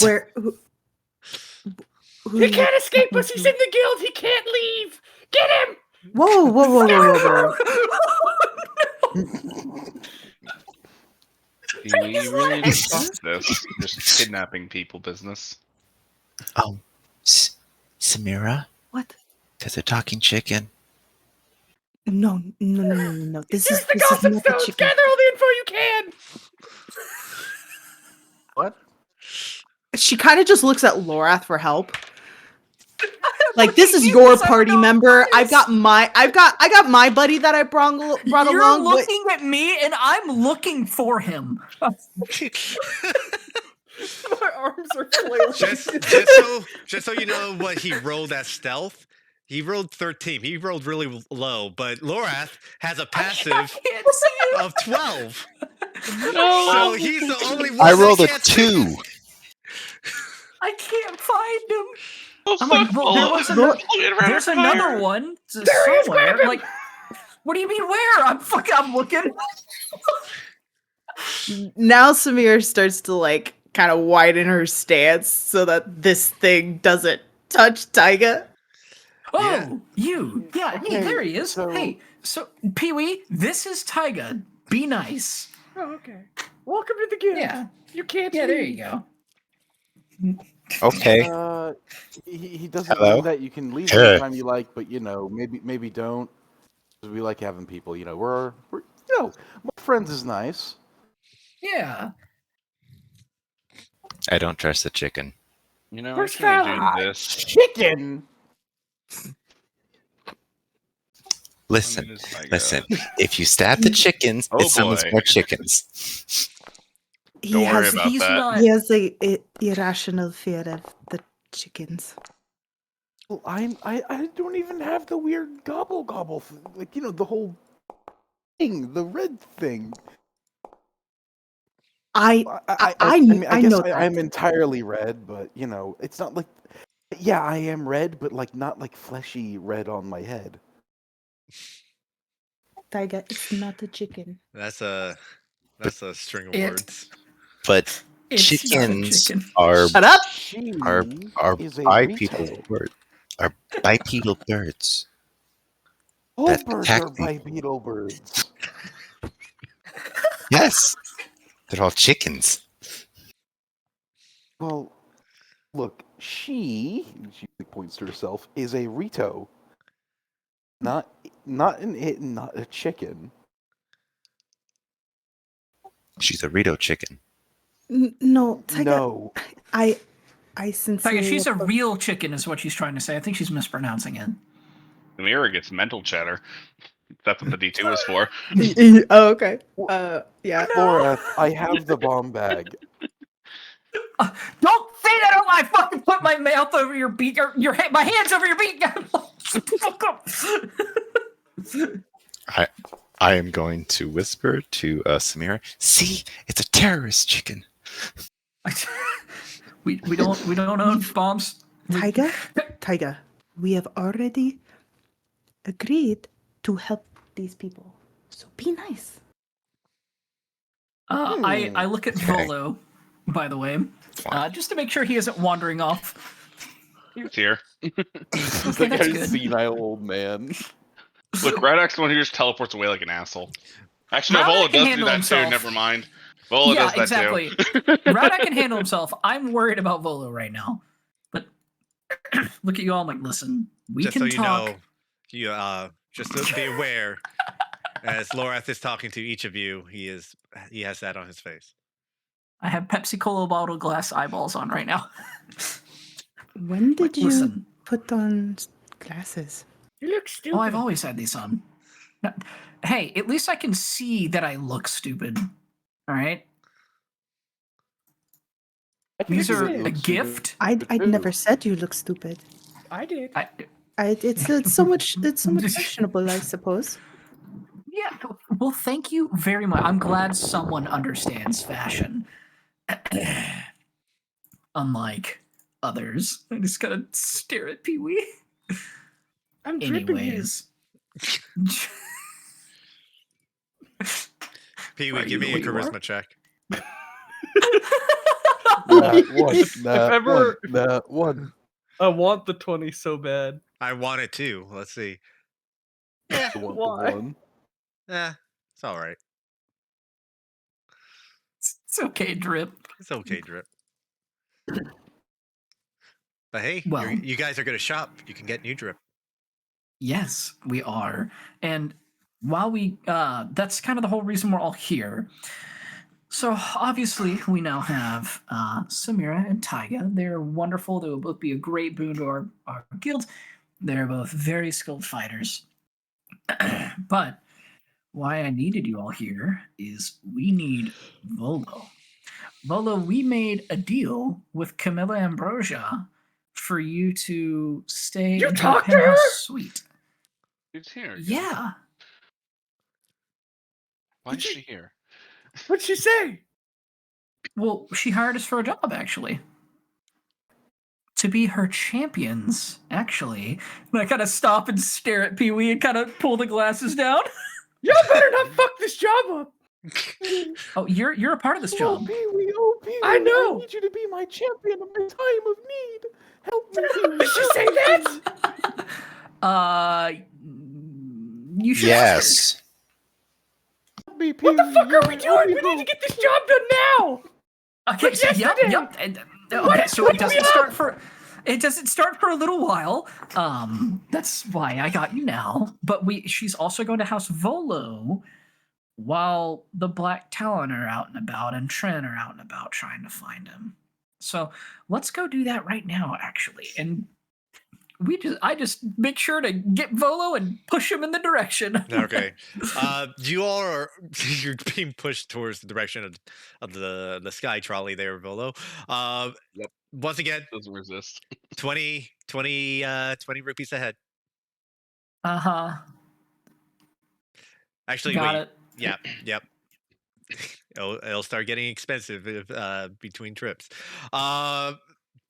Where? He can't escape us. He's in the guild. He can't leave. Get him. Whoa. We really don't stop this. Just kidnapping people business. Oh, Samira? What? There's a talking chicken. No. This Use is the this is gossip not the stones. chicken. Gather all the info you can. What? She kind of just looks at Lorath for help. Like, this is your party member. I got my buddy that I brought You're along. looking at me, and I'm looking for him. My arms are flailing. just so you know what he rolled as stealth. He rolled 13. He rolled really low, but Lorath has a I passive can't see him. of 12. No. So he's the only one. I that rolled a can't see. 2. I can't find him. Oh, I'm like, well, there's another one. one There he is, somewhere. grab him. Like, what do you mean where? I'm looking. Now Samir starts to like kind of widen her stance so that this thing doesn't touch Taiga. Oh, Yeah. you. Yeah, hey, Okay, there he is. so- Hey, so Pee-wee, this is Tyga. Be nice. Oh, okay. Welcome to the guild. Yeah. You can't Yeah, there leave. you go. Okay. He doesn't Hello? mean that. You can leave Hey. anytime you like, but maybe don't. 'Cause we like having people. We're my friends is nice. Yeah. I don't trust the chicken. Where's I'm gonna Fallon? do this. Chicken. Listen, What is Tyga? listen. If you stab the chickens, Oh, it summons boy. more chickens. Don't worry about he's that. not. He has a irrational fear of the chickens. Well, I don't even have the weird gobble gobble like the whole thing, the red thing. I I mean, I guess know that. I'm entirely red, but it's not like. Yeah, I am red, but not like fleshy red on my head. Tiger, it's not a chicken. That's a string of It- words. But It's not a chickens chicken. are Shut up! She are is a bipedal Rito. birds. Are bipedal birds. All that birds attack are me. bipedal birds. Yes, they're all chickens. Well, look, she points to herself, is a Rito. Not a chicken. She's a Rito chicken. No, Tiger. No. I sincerely. Tyga, she's a real chicken, is what she's trying to say. I think she's mispronouncing it. Mira gets mental chatter. That's what the D2 is for. Oh, okay. Yeah. Laura, I have the bomb bag. Don't say that out loud! I fucking put my mouth over your beak, or my hands over your beak. Fuck up. I am going to whisper to Samira. See, it's a terrorist chicken. we don't own bombs. Tiger, we have already agreed to help these people. So be nice. I look at Okay. Volo, by the way, Fine. just to make sure he isn't wandering off. He's here. It's like that's a good. senile old man. Look, Radak's the one who just teleports away like an asshole. Actually, no, Radak Vola can does do handle that himself. too. Never mind. Vola Yeah, does that exactly. too. Radak can handle himself. I'm worried about Volo right now. But look at you all, I'm like, listen, we Just can so you talk. know, you just to be aware, as Lorath is talking to each of you, he has that on his face. I have Pepsi Cola bottle glass eyeballs on right now. When did you Listen, put on glasses? You look stupid. oh, I've always had these on. No, hey, at least I can see that I look stupid. All right? These are a gift. I never said you look stupid. I did. It's so much questionable, I suppose. Yeah, well, thank you very much. I'm glad someone understands fashion. Unlike others. I just gotta stare at Pee Wee. I'm dripping here. Anyways. Pee Are Wee, give me a you what you charisma check. One. I want the 20 so bad. I want it too. Let's see. I want the Why? one. It's all right. It's okay, Drip. It's okay, Drip. But hey, Well- you guys are going to shop. You can get new Drip. Yes, we are. And while that's kind of the whole reason we're all here. So obviously we now have Samira and Tyga. They're wonderful. They will both be a great boon to our guild. They're both very skilled fighters. But why I needed you all here is we need Volo. Volo, we made a deal with Camilla Ambrosia for you to stay You in her talked to her? penthouse suite. She's here. Yeah. Why is she here? What'd she say? Well, she hired us for a job, actually. To be her champions, actually. And I kind of stop and stare at Pee Wee and kind of pull the glasses down. Y'all better not fuck this job up. Oh, you're a part of this job. Pee-wee, Pee-wee, I know. I need you to be my champion in my time of need. Help me, Pee-wee. Did she say that? You should Yes. What the fuck are we doing? We need to get this job done now. Okay, But so yesterday- yep. Okay, so it doesn't start for a little while. That's why I got you now. But she's also going to House Volo while the Black Talon are out and about and Tren are out and about trying to find him. So let's go do that right now, actually. And I just make sure to get Volo and push him in the direction. Okay. You all you're being pushed towards the direction of the sky trolley there, Volo. Yep. Once again, Doesn't resist. 20 rupees ahead. Uh-huh. Actually, Got wait. it. Yep. It'll start getting expensive between trips.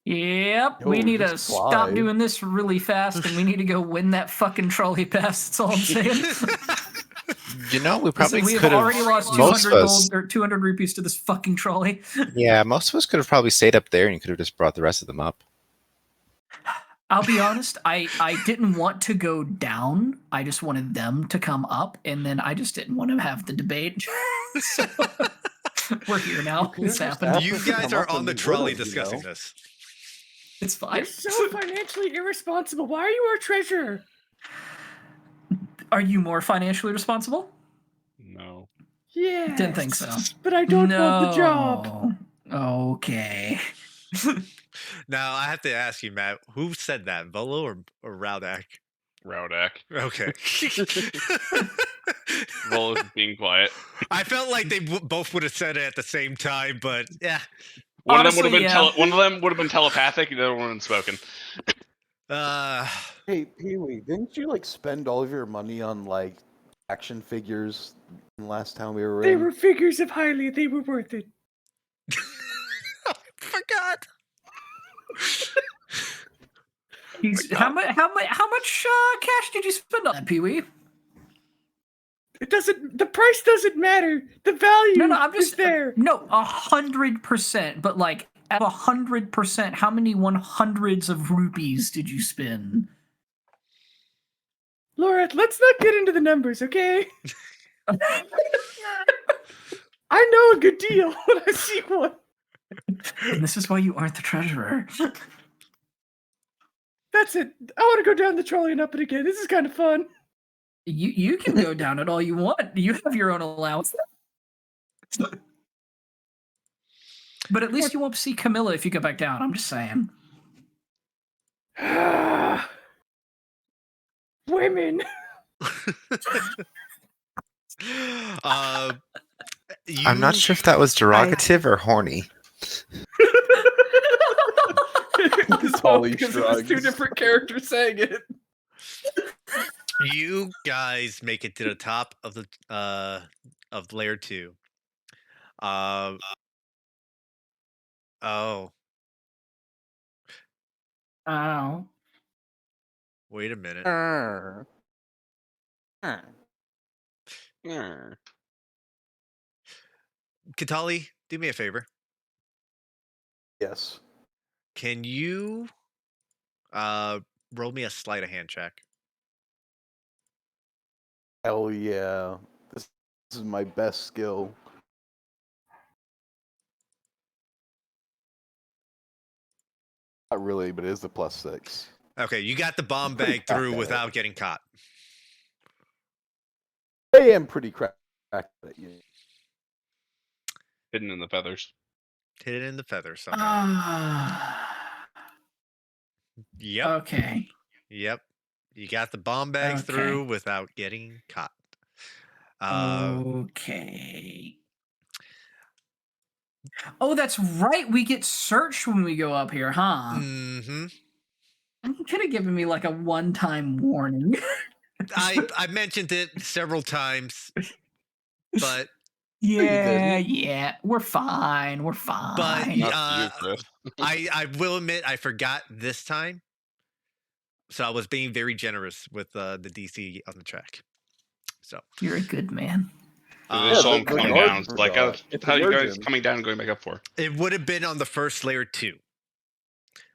Yep, Yo, we need to just stop fly. doing this really fast, and we need to go win that fucking trolley pass. That's all I'm saying. You know, we probably we have could have. already lost Most 200 of us, gold or 200 rupees to this fucking trolley. yeah, most of us could have probably stayed up there, and you could have just brought the rest of them up. I'll be honest, I didn't want to go down. I just wanted them to come up, and then I just didn't want to have the debate. So we're here now. You It's just happened. asked You us to guys come are up on and the we trolley would've, discussing this. It's fine. You're so financially irresponsible. Why are you our treasurer? Are you more financially responsible? No. Yeah. Didn't think so. But I don't want the job. Okay. Now I have to ask you, Matt, who said that, Volo or Raudak? Raudak. Okay. Volo being quiet. I felt like they both would have said it at the same time, but yeah. One Honestly, of them would have been yeah. one of them would have been telepathic, and the other one unspoken. Hey, Pee-wee, didn't you like spend all of your money on like action figures last time we were They in? were figures of highly. They were worth it. forgot. How much cash did you spend on that, Pee-wee? It doesn't. The price doesn't matter. The value No, I'm just is there. No, 100%. But like at 100%, how many 100s of rupees did you spend? Laura, let's not get into the numbers, okay? I know a good deal when I see one. And this is why you aren't the treasurer. That's it. I want to go down the trolley and up it again. This is kind of fun. You can go down it all you want. You have your own allowance. But at least you won't see Camilla if you go back down. I'm just saying. Women. I'm not sure if that was derogative or horny. Holly Because shrugs. it's two different characters saying it. You guys make it to the top of the of layer 2. Oh. Oh. Wait a minute. Katali, do me a favor. Yes. Can you roll me a sleight of hand check? Hell yeah. This is my best skill. Not really, but it is the +6. Okay, you got the bomb bag through without getting caught. I am pretty cracked at you. Hidden in the feathers. Hit it in the feather somehow. Yep. Okay. Yep. You got the bomb bags Okay. through without getting caught. Okay. Oh, that's right. We get searched when we go up here, huh? Mm-hmm. You could have given me like a one-time warning. I mentioned it several times, but Yeah. We're fine. We're fine. But Not for you, Chris. I will admit I forgot this time, so I was being very generous with the DC on the track. So You're a good man. They saw him the coming guard down. It's like, forgot. It's how are you guys emergent. coming down and going back up for? it would have been on the first layer 2.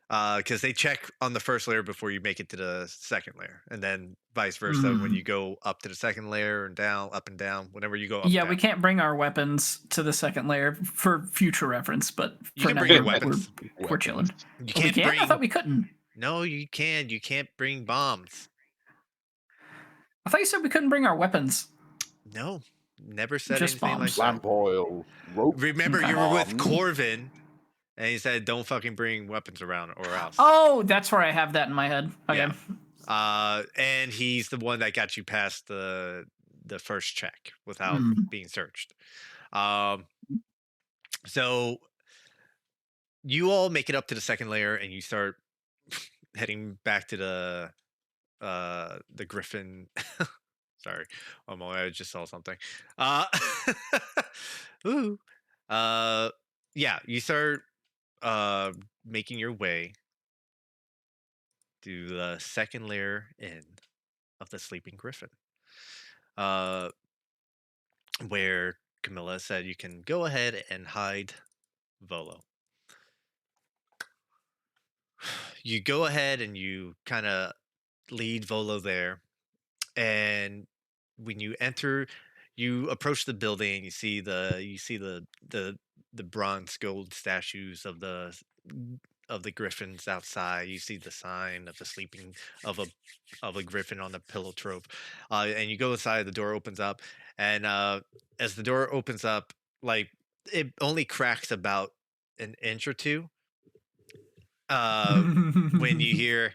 Because they check on the first layer before you make it to the second layer, and then vice versa when you go up to the second layer and down, up and down. Whenever you go up, Yeah, down. we can't bring our weapons to the second layer for future reference, but You for can now bring your we're, weapons. we're chilling. You Oh, we can't can? bring. I thought we couldn't. No, you can. You can't bring bombs. I thought you said we couldn't bring our weapons. No, never said Just anything bombs. like Lamp oil, rope. that. Remember, Okay. you were with Bombs. Corvin, and he said, "Don't fucking bring weapons around, or else." Oh, that's where I have that in my head. Okay. Yeah. And he's the one that got you past the first check without being searched. So you all make it up to the second layer, and you start heading back to the Griffin. Sorry, I just saw something. Ooh. Yeah, you start making your way to the second layer in of the Sleeping Griffin, where Camilla said you can go ahead and hide Volo. You go ahead and you kind of lead Volo there, and when you enter, you approach the building. You see the bronze gold statues of the griffins outside. You see the sign of the sleeping of a griffin on the pillow trope, and you go inside. The door opens up, and as the door opens up, like it only cracks about an inch or two. When you hear,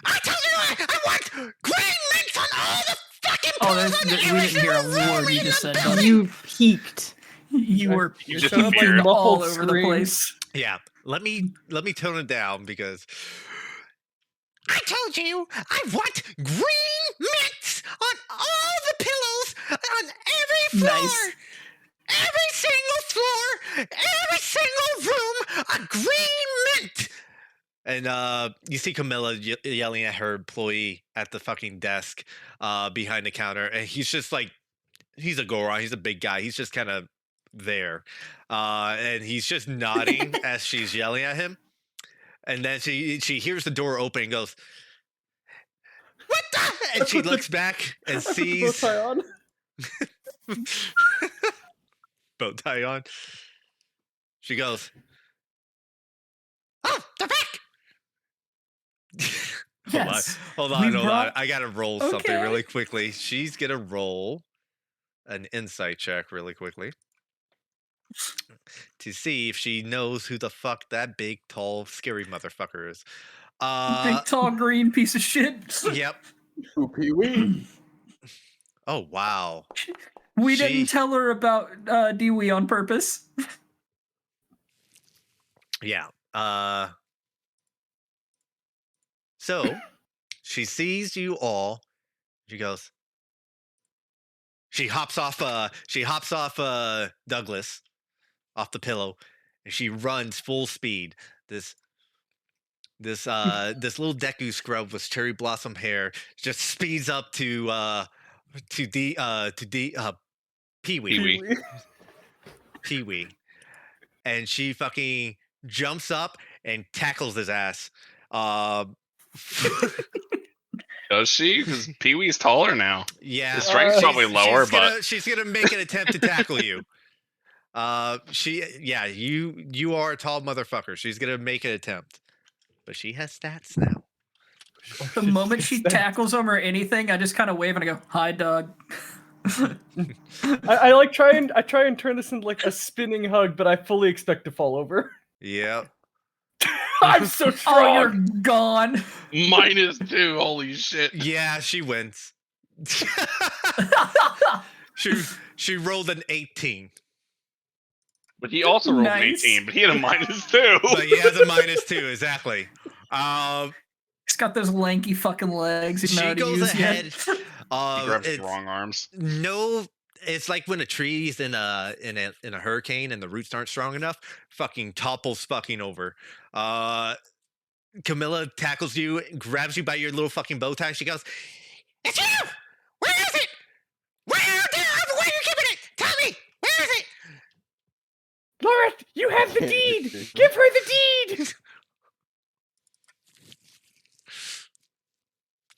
I told you I want green mints on all the fucking pillows on we every didn't hear a single room word you in just the said. building. You peaked. You were You It just sounded like appeared. all muffled over the place. screams. Yeah, let me tone it down because I told you I want green mints on all the pillows on every floor. Nice. Every single floor, every single room, a green mint. And you see Camilla yelling at her employee at the fucking desk behind the counter, and he's just like, he's a Goron, he's a big guy, he's just kind of there, and he's just nodding as she's yelling at him. And then she hears the door open and goes, "What the?" And she looks back and Put the bow sees tie on. bow tie on. She goes, "Oh, they're back." Yes. Hold We on. brought- I gotta roll something Okay. really quickly. She's gonna roll an insight check really quickly to see if she knows who the fuck that big, tall, scary motherfucker is. Big, tall, green piece of shit. Yep. Ooh, Pee-wee. Oh wow. We She- didn't tell her about Dewey on purpose. Yeah. So she sees you all. She goes. She hops off Douglas off the pillow, and she runs full speed. This little Deku scrub with cherry blossom hair just speeds up to Pee-wee. Pee-wee. And she fucking jumps up and tackles his ass. Does she? Because Pee Wee's taller now. Yeah, His strength's probably lower, but she's gonna make an attempt to tackle you. You are a tall motherfucker. She's gonna make an attempt, but she has stats now. The moment she tackles him or anything, I just kind of wave and I go, "Hi, Doug." I like try and turn this into like a spinning hug, but I fully expect to fall over. Yep. I'm so Oh, strong. you're gone. -2. Holy shit. Yeah, she wins. She rolled an 18, But he also rolled an Nice. 18, but he had a -2. but he has a -2 exactly. He's got those lanky fucking legs. He's She not goes used yet. ahead. He grabs It's- strong arms. No, it's like when a tree's in a hurricane and the roots aren't strong enough, fucking topples fucking over. Camilla tackles you, grabs you by your little fucking bow tie. She goes, "It's you! Where is it? Where are you keeping it? Tell me, where is it?" Loreth, you have the deed. Give her the deed.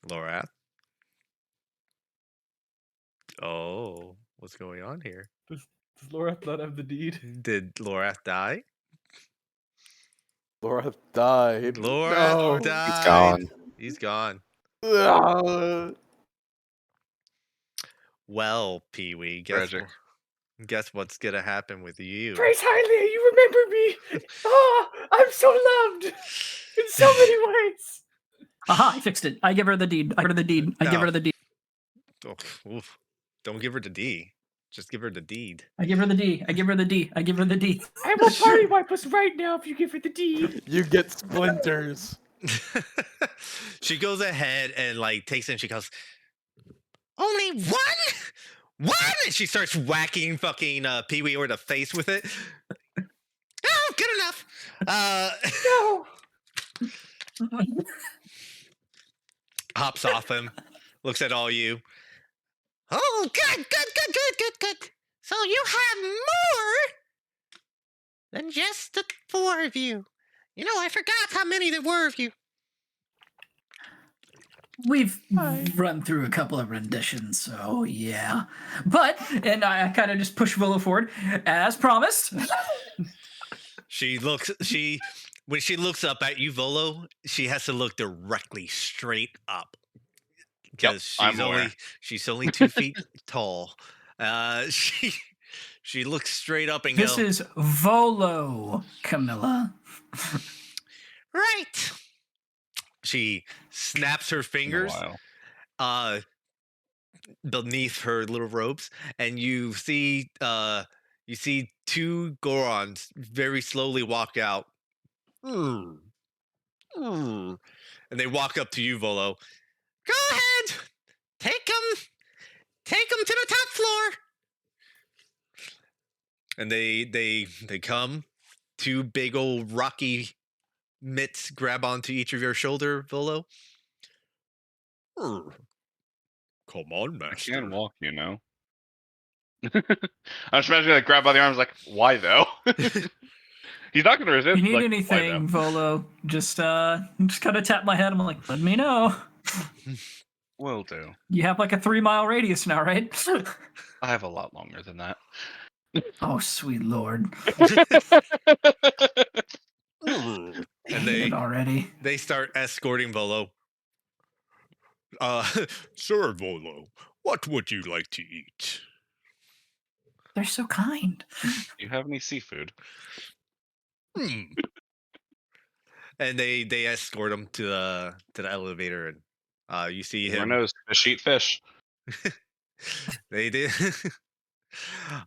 Lorath. Oh, what's going on here? Does Loreth not have the deed? Did Lorath die? Laura died. Lorath No. died. It's gone. He's gone. Ah. Well, Pee-wee, Tragic. guess what's gonna happen with you? Praise Hylia, you remember me. Oh, I'm so loved in so many ways. Aha, I fixed it. I give her the deed. I give her the deed. I give No. her the deed. Oh, oof. Don't give her the D. Just give her the deed. I give her the D. I give her the D. I give her the D. I will party wipe us right now if you give her the deed. You get splinters. She goes ahead and like takes it and she goes, only one? And she starts whacking fucking Pee-wee over the face with it. Oh, good enough. No. Hops off him, looks at all you. Oh, good. So you have more than just the 4 of you. You know, I forgot how many there were of you. We've run through a couple of renditions, so yeah. But, and I kind of just push Volo forward, as promised. When she looks up at you, Volo, she has to look directly straight up. Because she's only 2 feet tall. She looks straight up and This goes, is Volo, Camilla. right. She snaps her fingers beneath her little robes, and you see 2 Gorons very slowly walk out. And they walk up to you, Volo. Go ahead, take them to the top floor. And they come. 2 big old rocky mitts grab onto each of your shoulder, Volo. Come on, I master. can walk, you know. I'm just imagining like grab by the arms, like, why though? He's not gonna resist. If you need like, anything, Volo, just kind of tap my head. I'm like, let me know. Will do. You have like a 3-mile radius now, right? I have a lot longer than that. Oh, sweet lord. And It already. they start escorting Volo. Sir Volo, what would you like to eat? They're so kind. Do you have any seafood? And they escort him to the elevator, and you see Everyone him. knows fish eat fish. They did.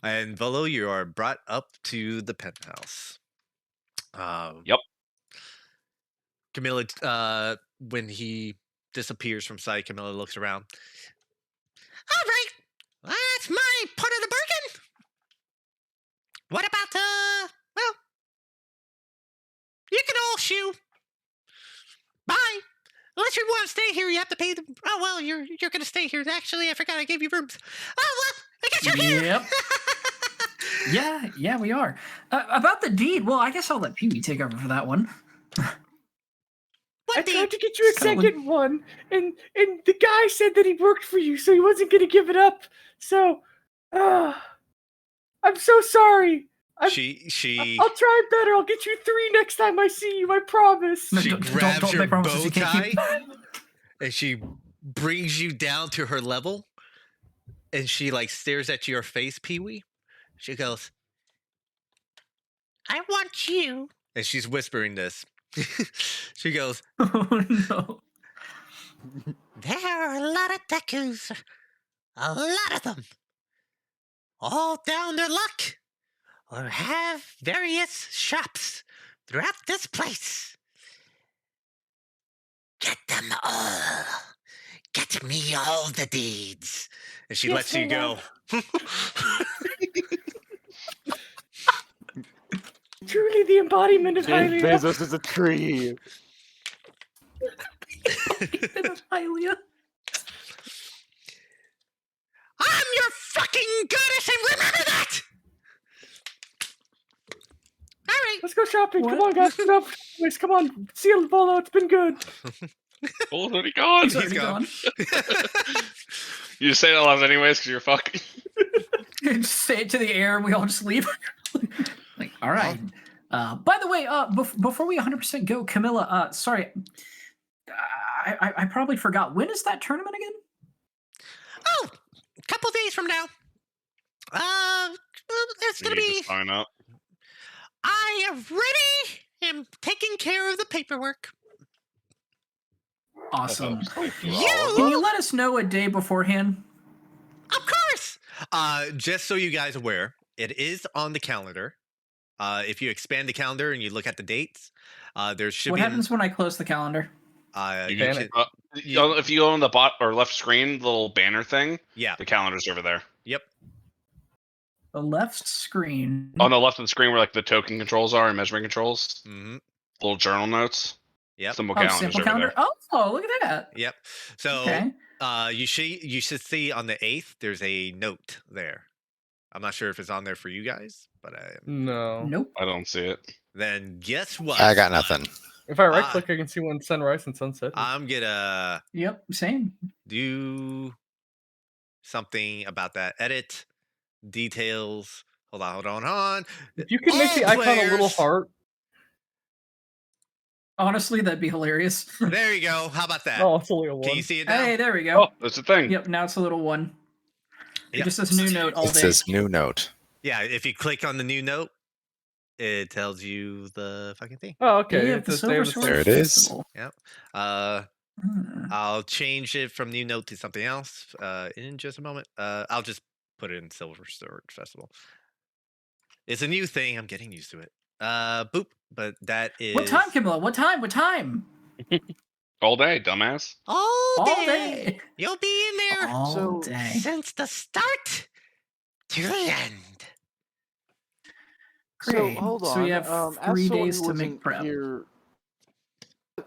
And Volo, you are brought up to the penthouse. Yep. Camilla, when he disappears from sight, Camilla looks around. All right, that's my part of the bargain. What about well, you can all shoo. Bye. Unless you want to stay here, you have to pay the. Oh well, you're gonna stay here. Actually, I forgot I gave you rooms. Oh well, I guess you're here. Yep. Yeah, we are. About the deed, well, I guess I'll let Pee-wee take over for that one. I tried to get you a second one, and the guy said that he worked for you, so he wasn't going to give it up. So, I'm so sorry. I'll try better. I'll get you 3 next time I see you. I promise. She grabs don't your make promises bow you can't keep. tie, and she brings you down to her level, and she like stares at your face, Pee-wee. She goes, "I want you," and she's whispering this. She goes, Oh no. "There are a lot of Dekus, a lot of them, all down their luck, or have various shops throughout this place. Get them all. Get me all the deeds." And she lets you go. Truly the embodiment of Jeff Hylia. Bezos is a tree. Hylia. I'm your fucking goddess, and remember that! Let's go shopping. Come What? on, guys. Please, come on. See you, Polo. It's been good. Bull's already gone. He's He's already gone. You just say it aloud anyways because you're fucking. Just say it to the air and we all just leave. Like, all right. By the way, before we 100% go, Camilla, sorry, I probably forgot. When is that tournament again? Oh, a couple days from now. It's You gonna need to be. sign up. I already am taking care of the paperwork. Awesome. You, Can you let us know a day beforehand? of course. Just so you guys are aware, it is on the calendar. If you expand the calendar and you look at the dates, there should What be. happens when I close the calendar? You Ban can, it. if you go on the bot or left screen, the little banner thing, Yeah. the calendar's over there. Yep. The left screen. On the left of the screen where like the token controls are and measuring controls, Mm-hmm. little journal notes. Yep. Simple Oh, calendar's sample over calendar. there. Oh, look at that. Yep. So Okay. you should see on the 8th. There's a note there. I'm not sure if it's on there for you guys, but No. Nope. I don't see it. then guess what? I got nothing. If I right click, I can see when sunrise and sunset. I'm gonna Yep. Same. do something about that. Edit details. Hold on. If you can make the all icon a little players- heart. Honestly, that'd be hilarious. There you go. How about that? Oh, it's only a Can one. you see it now? Hey, there we go. Oh, that's the thing. Yep. Now it's a little one. It Yep. just says new note all It day. says new note. Yeah, if you click on the new note, it tells you the fucking thing. Oh, okay. Day It of the says Day Silver of the Sword There it is. Festival. Yep. Hmm. I'll change it from new note to something else in just a moment. I'll just put it in Silver Sword Festival. It's a new thing. I'm getting used to it. Boop. But that is What time, Camilla? What time? What time? All day, dumbass. all day. All day. You'll be in there All So- day. since the start to the end. Great. So hold on. So we have as 3 someone days who to make wasn't prep. Here,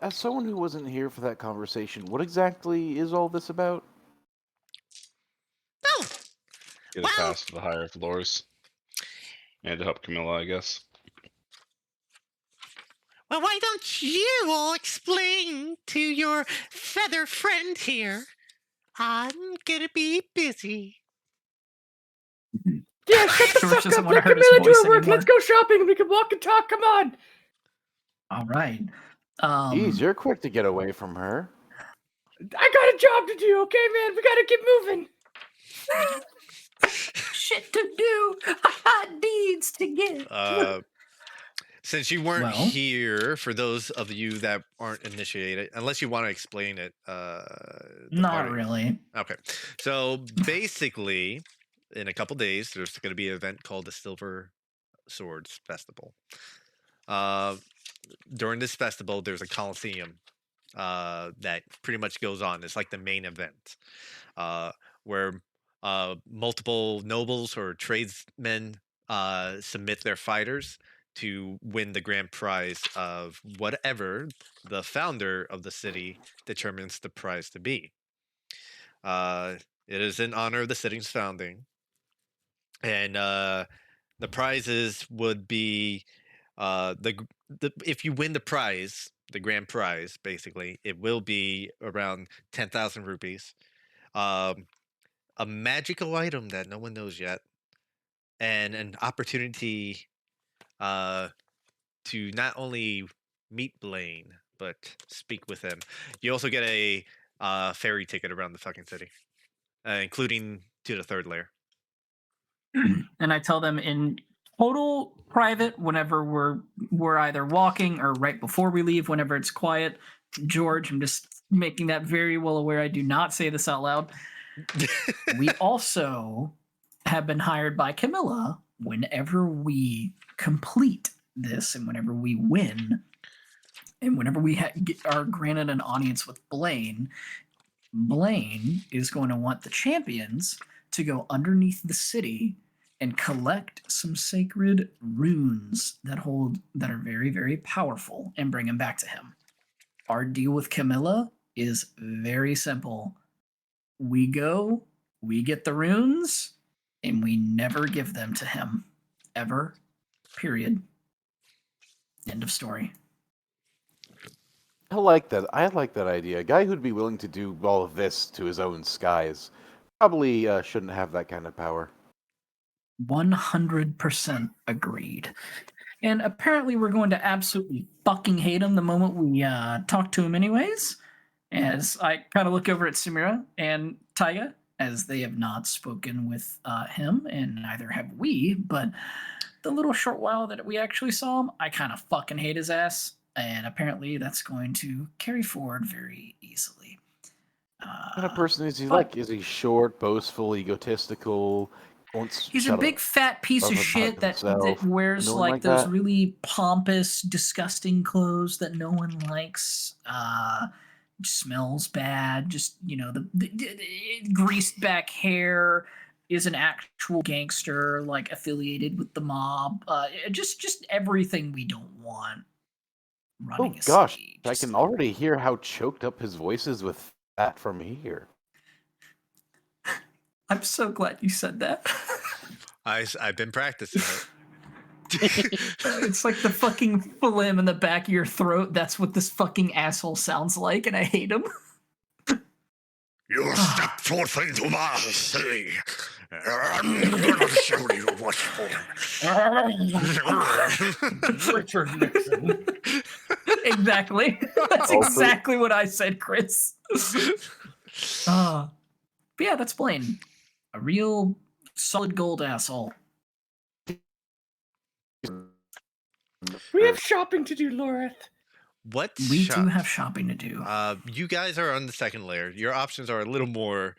as someone who wasn't here for that conversation, what exactly is all this about? Oh, Get a Well- pass to the higher floors. And to help Camilla, I guess. well, why don't you all explain to your feather friend here? I'm gonna be busy. Yeah, shut the George fuck doesn't up. wanna Let hurt his Camilla do voice her work. anymore. Let's go shopping. We can walk and talk. Come on. All right. Jeez, you're quick to get away from her. I got a job to do. Okay, man. We gotta keep moving. shit to do. Deeds to get. Since you weren't Well- here, for those of you that aren't initiated, unless you want to explain it, the Not party- really. Okay, so basically, in a couple days, there's going to be an event called the Silver Swords Festival. During this festival, there's a coliseum that pretty much goes on. It's like the main event, where multiple nobles or tradesmen submit their fighters to win the grand prize of whatever the founder of the city determines the prize to be. It is in honor of the city's founding, and the prizes would be the if you win the prize, the grand prize, basically, it will be around 10,000 rupees, a magical item that no one knows yet, and an opportunity to not only meet Blaine but speak with him. You also get a ferry ticket around the fucking city, including to the third layer. And I tell them in total private whenever we're either walking or right before we leave whenever it's quiet. George, I'm just making that very well aware I do not say this out loud. We also have been hired by Camilla whenever we complete this and whenever we win and whenever we are granted an audience with Blaine is going to want the champions to go underneath the city and collect some sacred runes that are very, very powerful and bring them back to him. Our deal with Camilla is very simple. We go, we get the runes, and we never give them to him. Ever. Period. End of story. I like that. I like that idea. A guy who'd be willing to do all of this to his own skies probably shouldn't have that kind of power. 100% agreed. And apparently we're going to absolutely fucking hate him the moment we talk to him anyways. As I kind of look over at Samira and Taiga, as they have not spoken with him, and neither have we, but the little short while that we actually saw him, I kind of fucking hate his ass. And apparently that's going to carry forward very easily. What kind of person is he but- like? Is he short, boastful, egotistical? He's a big fat piece of about shit that himself, wears annoying like like those that? really pompous, disgusting clothes that no one likes. Smells bad. Just the greased back hair. Is an actual gangster, like affiliated with the mob. Just everything we don't want. Oh Running a gosh, city, I just can like- already hear how choked up his voice is with that from here. I'm so glad you said that. I've been practicing it. It's like the fucking phlegm in the back of your throat. That's what this fucking asshole sounds like, and I hate him. You step forth into my city. I'm gonna show you what's for. Richard Nixon. Exactly. That's Also- exactly what I said, Chris. But yeah, that's Blaine. A real solid gold asshole. We have shopping to do, Loreth. What? We do have shopping to do. You guys are on the second layer. Your options are a little more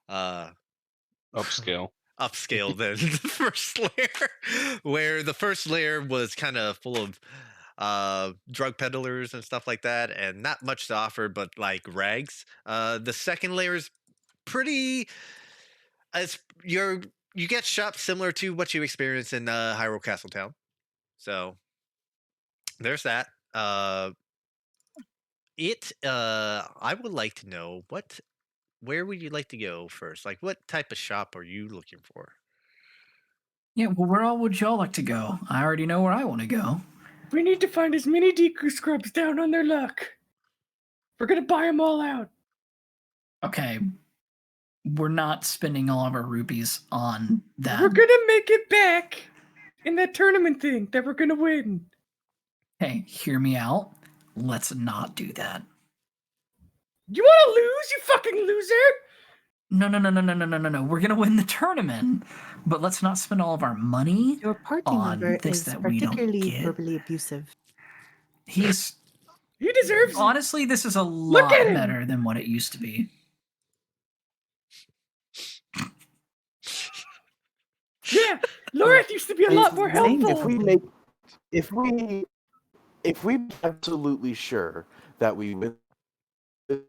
Upscale. upscale than the first layer, where the first layer was kind of full of drug peddlers and stuff like that, and not much to offer but like rags. The second layer is pretty. You get shops similar to what you experience in Hyrule Castletown. So there's that. I would like to know where would you like to go first? Like, what type of shop are you looking for? Yeah, well, where all would y'all like to go? I already know where I want to go. We need to find as many Deku scrubs down on their luck. We're gonna buy them all out. Okay. We're not spending all of our rupees on that. We're gonna make it back in that tournament thing that we're gonna win. Hey, hear me out. Let's not do that. You wanna lose, you fucking loser? No. We're gonna win the tournament, but let's not spend all of our money. Your party on member this is that we don't particularly get. verbally abusive. He deserves it. honestly, this is a Look lot at him. better than what it used to be. Yeah, Loreth used to be a lot more helpful. If we make absolutely sure that we win the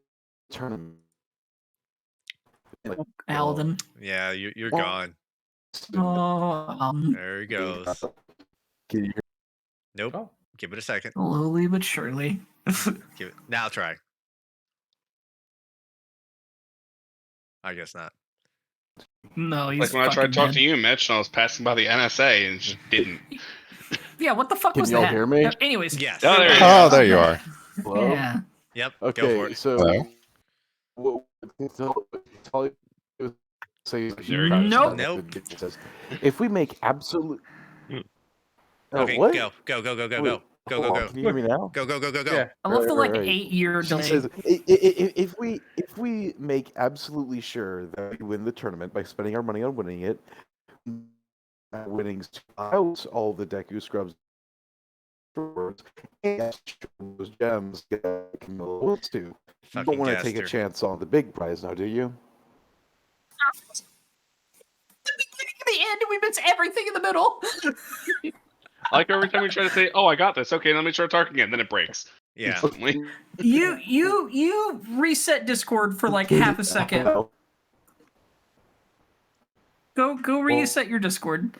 tournament, like, Alden. Yeah, you're Well- gone. Oh, There he goes. can you Nope. Oh. Give it a second. slowly but surely. Now try. I guess not. No, he's Like when I tried fucking to talk dead. to you, Mitch, and I was passing by the NSA and it just didn't. Yeah, what the fuck Can was y'all that? hear me? Anyways. Yes. Oh, there you go. Oh, there you are. Hello? Yeah. Yep. Go for Okay, it. so Hello? Nope. Nope. If we make absolute, Okay, what? go. Go. Wait, Go. hold on, Can you hear me now? Go. Yeah. I love the like Right. 8-year She delay. says, if we make absolutely sure that we win the tournament by spending our money on winning it, winnings out all the Deku scrubs afterwards, and those gems get Camilla wants to. You Fucking don't want to take a Gaster. chance on the big prize now, do you? In the end, we miss everything in the middle. Like every time we try to say, "Oh, I got this," okay, let me try to talk again. Then it breaks. Yeah. Instantly. You reset Discord for like half a second. Go reset your Discord.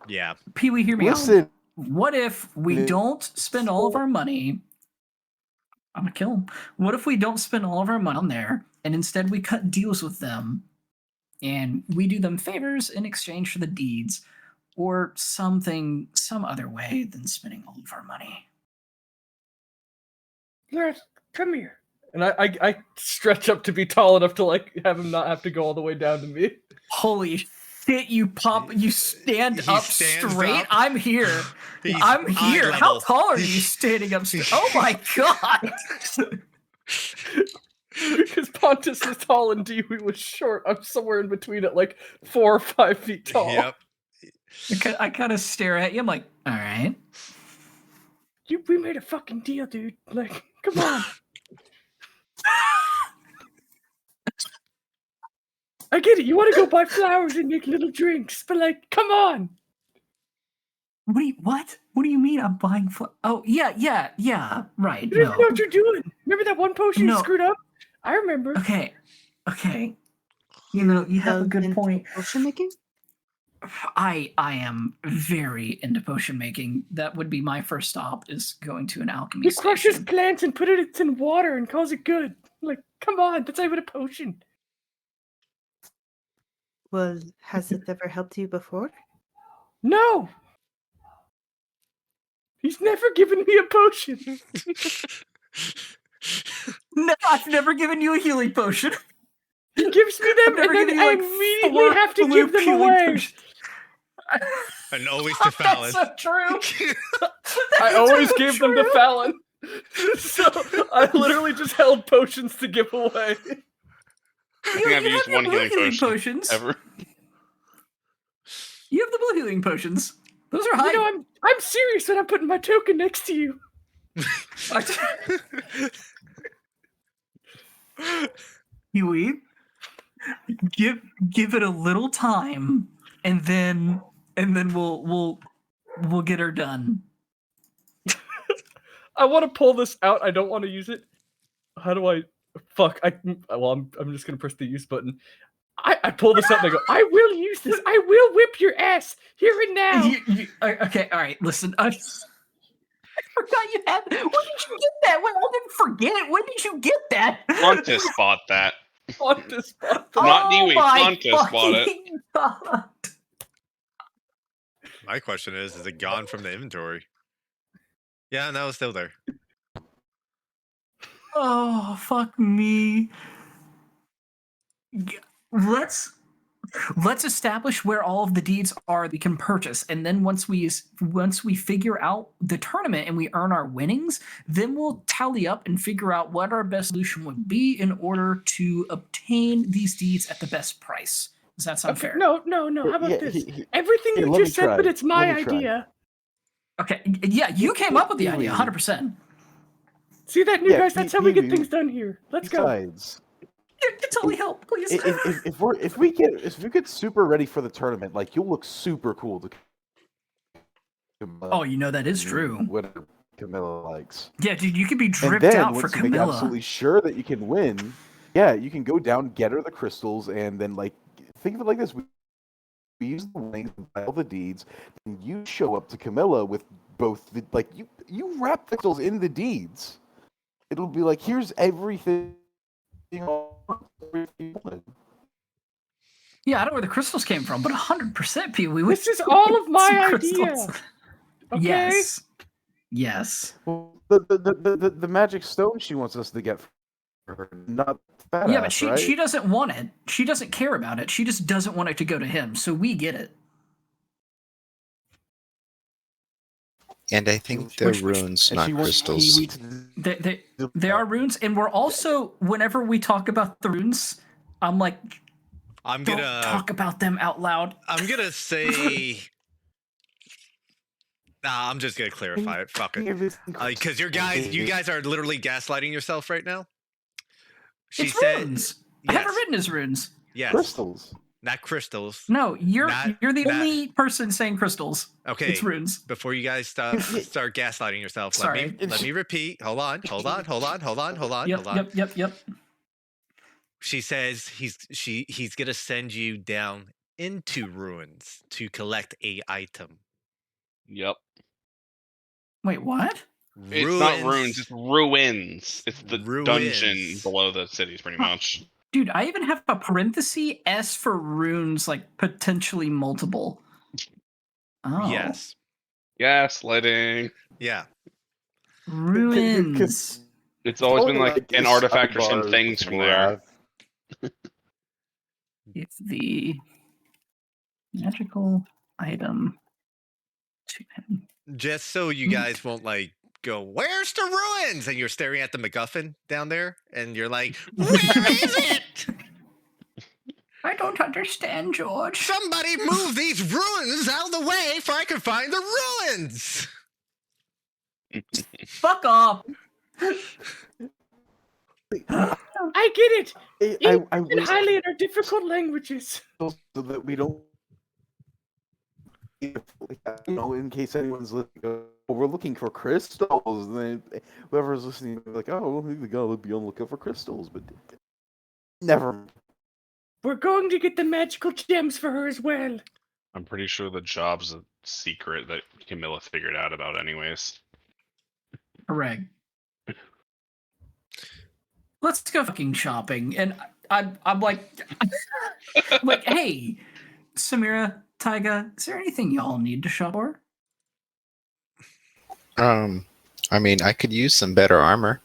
Yeah. Pee Wee, hear me out. Listen, What if we don't spend all of our money? I'm gonna kill him. What if we don't spend all of our money on there and instead we cut deals with them and we do them favors in exchange for the deeds? or something, some other way than spending all of our money. Laris, come here. And I stretch up to be tall enough to like have him not have to go all the way down to me. Holy shit! You stand He up stands straight. up. I'm here. He's I'm eye here. How level. tall are you standing up straight? Oh my god! Because Pontus was tall and Dewey was short. I'm somewhere in between at like 4 or 5 feet tall. Yep. I kind of stare at you. I'm like, all right. We made a fucking deal, dude. Like, come on. I get it. You want to go buy flowers and make little drinks, but like, come on. What? What do you mean I'm buying Oh, yeah, right. You don't even know what you're doing. Remember that one potion you No. screwed up? I remember. Okay. You have a good point. Potion making? I am very into potion making. That would be my first stop, is going to an alchemy He crushes station. plants and put it in water and calls it good. Like, come on, that's not even a potion. Well, has it ever helped you before? No. He's never given me a potion. No, I've never given you a healing potion. He gives me them, and then I immediately have to give them away. And always to Fallon. That's so true. I always gave them to Fallon. So I literally just held potions to give away. I think I've used one healing potion potions ever. You have the blue healing potions. Those are high. You know, I'm serious when I'm putting my token next to you. Huey, give it a little time, and then we'll get her done. I want to pull this out. I don't want to use it. How do I? Fuck. I'm just gonna press the use button. I pull this up and I go, I will use this. I will whip your ass here and now. Okay, all right. Listen, I forgot you had. When did you get that? Well, I didn't forget it. When did you get that? Pontus bought that. Pontus bought that. Not Dewey, my Pontus bought it. fucking God. My question is it gone from the inventory? Yeah, no, it's still there. Oh, fuck me. Let's establish where all of the deeds are we can purchase, and then once we figure out the tournament and we earn our winnings, then we'll tally up and figure out what our best solution would be in order to obtain these deeds at the best price. Does that sound fair? No. How about Yeah, this? Everything you let me just said, try. but it's my Let me try. idea. Okay. Yeah, you came up with the idea, 100%. See that, new Yeah, guys? That's how we get Phoebe, things done here. Let's go. Besides, You can totally help, please. if we get super ready for the tournament, like you'll look super cool to. Oh, you know that is true. Whatever Camilla likes. Yeah, dude, you could be And dripped then out for once you make Camilla. absolutely sure that you can win, yeah, you can go down, get her the crystals, and then like think of it like this: we use the winnings and buy all the deeds, and you show up to Camilla with both the you wrap the crystals in the deeds. It'll be like, here's everything. Yeah, I don't know where the crystals came from, but 100% Pee-wee. This is all of my idea. Okay? Yes. Well, the magic stone she wants us to get for her, not that. Yeah, but she right? doesn't want it. She doesn't care about it. She just doesn't want it to go to him. So we get it. And I think they're Which- runes, And not she wants crystals. Kiwi to They are runes, and we're also, whenever we talk about the runes, I'm like, I'm don't gonna talk about them out loud. I'm gonna say Nah, I'm just gonna clarify it. Fuck it. Because you guys are literally gaslighting yourself right now. She It's said runes. I have it yes. written as runes. Yes. crystals. Not crystals. No, you're the Not- only person saying crystals. Okay. It's runes. Before you guys start gaslighting yourself, Sorry. let me repeat. Hold on. Yep. She says he's gonna send you down into ruins to collect a item. Yep. Wait, what? It's not ruins, it's ruins. It's the dungeon Ruins. below the cities, pretty much. Dude, I even have a parenthesis S for runes, like potentially multiple. Oh. Yes. Gaslighting. Yeah. Ruins. It's always been Only, like an it's artifact or some sidebars things from there. before It's the magical item to him. Just so you guys won't like go, where's the ruins? And you're staring at the MacGuffin down there, and you're like, where is it? I don't understand, George. Somebody move these ruins out of the way for I can find the ruins. Fuck off. I get it. I English and wish Highland are difficult languages. so that we don't, you know, in case anyone's listening, we're looking for crystals. And then whoever's listening will be like, oh, we gotta be on the lookout for crystals, but never. We're going to get the magical gems for her as well. I'm pretty sure the job's a secret that Camilla figured out about anyways. Correct. Let's go fucking shopping. And I'm like, like, hey, Samira, Taiga, is there anything y'all need to shop for? I mean, I could use some better armor.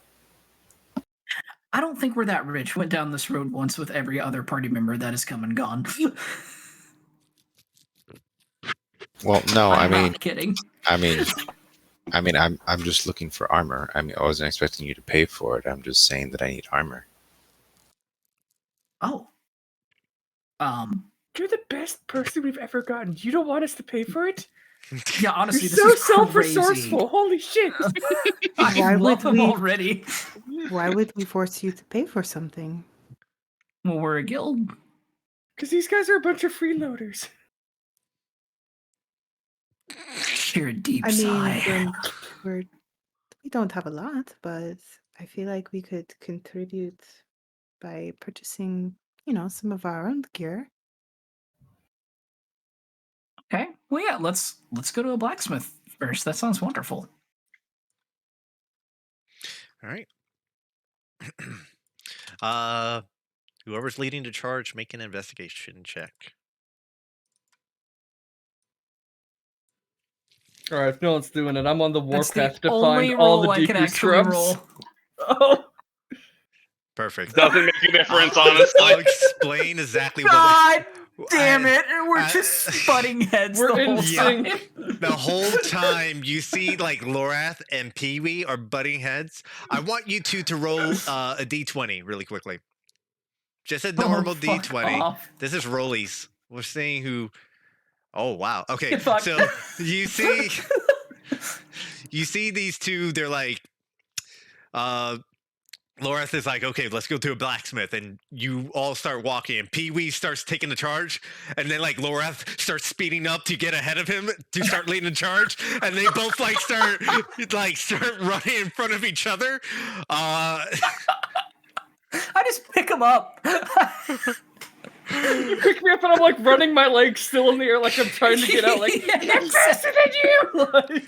I don't think we're that rich. Went down this road once with every other party member that has come and gone. Well, no, I I'm mean, not kidding. I'm just looking for armor. I mean, I wasn't expecting you to pay for it. I'm just saying that I need armor. Oh. You're the best person we've ever gotten. You don't want us to pay for it? Yeah, honestly, You're this so is crazy. self-resourced. Holy shit. I Why love would him we- already. Why would we force you to pay for something? Well, we're a guild. Because these guys are a bunch of freeloaders. You're a deep I mean, sigh. we don't have a lot, but I feel like we could contribute by purchasing, some of our own gear. Okay. Well, yeah. Let's go to a blacksmith first. That sounds wonderful. All right. Whoever's leading the charge, make an investigation check. All right, if no one's doing it, I'm on the That's warpath the to only find all roll the I can Deku actually scrubs. roll. Oh, Perfect. Doesn't make a difference, I'll honestly. explain exactly what. God damn I- it! We're just butting heads We're the in whole sync. time. The whole time you see like Lorath and Pee-wee are butting heads. I want you two to roll a d20 really quickly. Just a normal fuck d20. off. This is rollies. We're seeing who. Oh wow. Okay. Fuck. So you see these two. They're like, Lorath is like, okay, let's go to a blacksmith, and you all start walking, and Pee-wee starts taking the charge, and then like Lorath starts speeding up to get ahead of him to start leading the charge, and they both start running in front of each other. I just pick him up. you pick me up and I'm like running my legs still in the air like I'm trying to get out. Like, I'm faster than you! Like,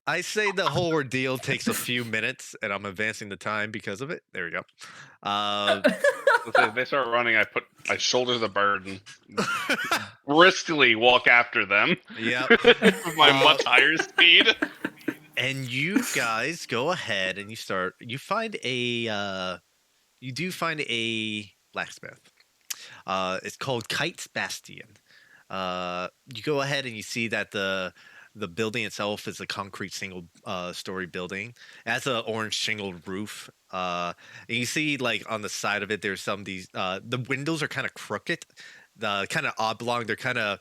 I say the whole ordeal takes a few minutes, and I'm advancing the time because of it. There we go. If they start running, I put my shoulder the burden, briskly walk after them. Yep. With my much higher speed. And you guys go ahead and you find a blacksmith. It's called Kite's Bastion. You go ahead and you see that the building itself is a concrete single story building. It has an orange shingled roof. And you see like on the side of it, there's the windows are kind of crooked, kind of oblong. They're kind of,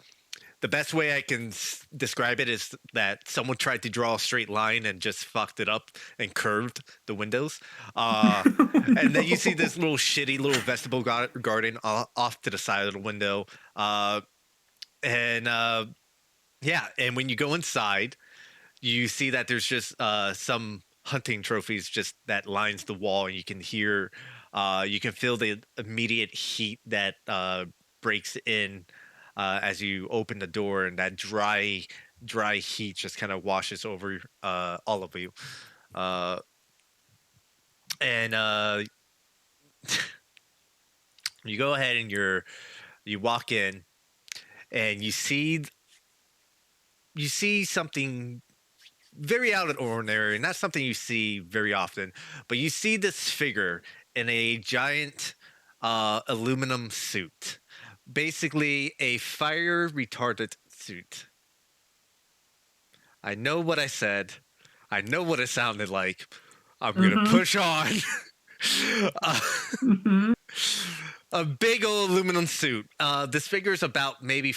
the best way I can describe it is that someone tried to draw a straight line and just fucked it up and curved the windows. And then you see this little shitty little vegetable garden off to the side of the window. Yeah, and when you go inside, you see that there's just some hunting trophies just that lines the wall, and you can hear, you can feel the immediate heat that breaks in as you open the door, and that dry heat just kind of washes over all of you. And you go ahead and you walk in, and you see you see something very out of the ordinary, not something you see very often, but you see this figure in a giant aluminum suit, basically a fire retardant suit. I know what I said. I know what it sounded like. I'm gonna Mhm. push on. Mhm. A big old aluminum suit. This figure is about maybe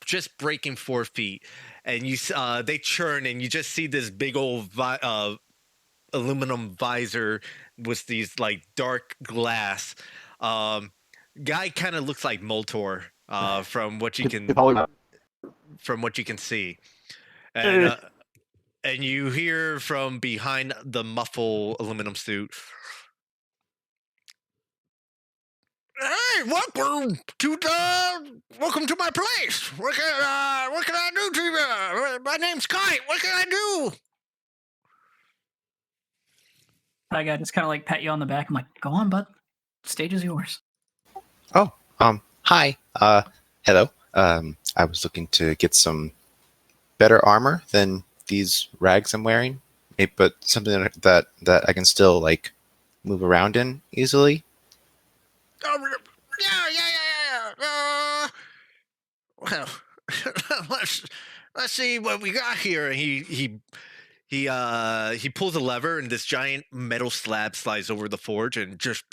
just breaking 4 feet, and they churn, and you just see this big old aluminum visor with these like dark glass. Guy kind of looks like Moltor from what you can see, and you hear from behind the muffle aluminum suit. Hey, welcome to my place. What can I do to you? My name's Kite. What can I do? I got just kind of like pat you on the back. I'm like, go on, bud. Stage is yours. Oh, hi. Hello. I was looking to get some better armor than these rags I'm wearing, but something that I can still like move around in easily. Oh, yeah. Well, let's see what we got here. He pulls a lever, and this giant metal slab slides over the forge and just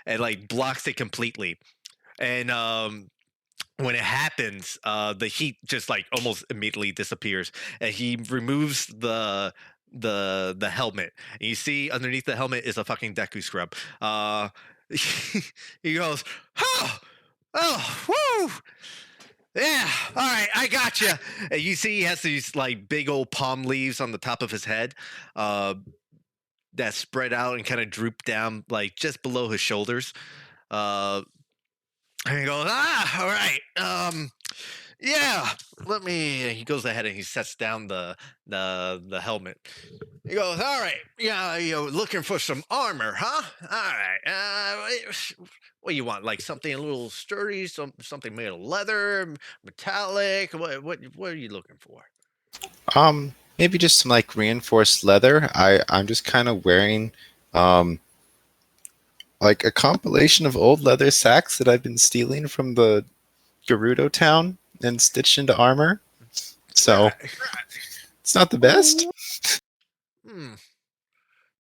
and like blocks it completely. And when it happens, the heat just like almost immediately disappears, and he removes the helmet. And you see underneath the helmet is a fucking Deku scrub. He goes, oh, woo. Yeah, all right, I got you. And you see he has these like big old palm leaves on the top of his head that spread out and kind of droop down like just below his shoulders. And he goes, all right. Yeah, let me. He goes ahead and he sets down the helmet. He goes, all right. Yeah, you're looking for some armor, huh? All right. What do you want? Like something a little sturdy, something made of leather, metallic. What are you looking for? Maybe just some like reinforced leather. I'm just kind of wearing like a compilation of old leather sacks that I've been stealing from the Gerudo town and stitched into armor. So it's not the best.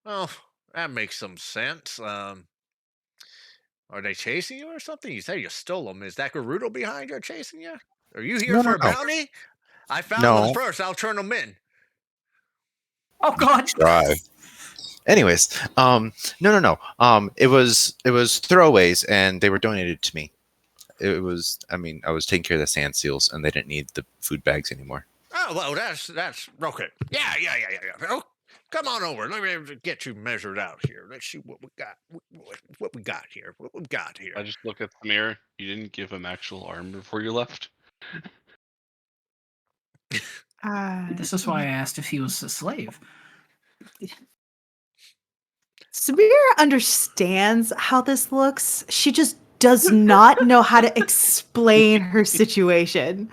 Well, that makes some sense. Are they chasing you or something? You say you stole them. Is that Gerudo behind you chasing you? Are you here for a bounty? I found them first. I'll turn them in. Oh God! Try. Anyways, no. It was throwaways, and they were donated to me. It was. I mean, I was taking care of the sand seals, and they didn't need the food bags anymore. Oh well, that's okay. Yeah. Oh, come on over. Let me get you measured out here. Let's see what we got. What we got here. What we got here. I just look at the mirror. You didn't give him actual armor before you left. This is why I asked if he was a slave. Samira understands how this looks. She just does not know how to explain her situation.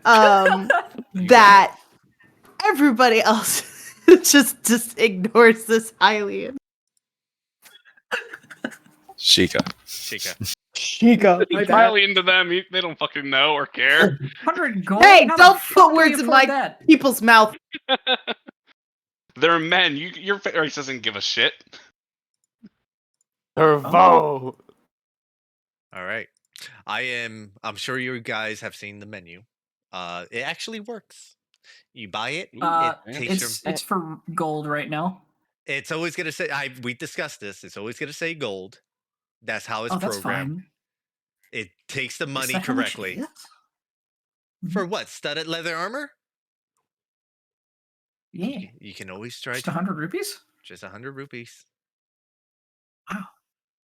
That everybody else just ignores this highly. Shika. He's highly into them. They don't fucking know or care. 100 gold. Hey, How the don't fuck put do words you in afford my that? people's mouth. They're men. Your face doesn't give a shit. Turvo. All right. I'm sure you guys have seen the menu. It actually works. You buy it. It's for gold right now. It's always gonna say. We discussed this. It's always gonna say gold. That's how it's That's programmed. fine. It takes the Is money that how much it correctly. is? For what? Studded leather armor? Yeah. You can always try Just to 100 rupees? just 100 rupees. Wow.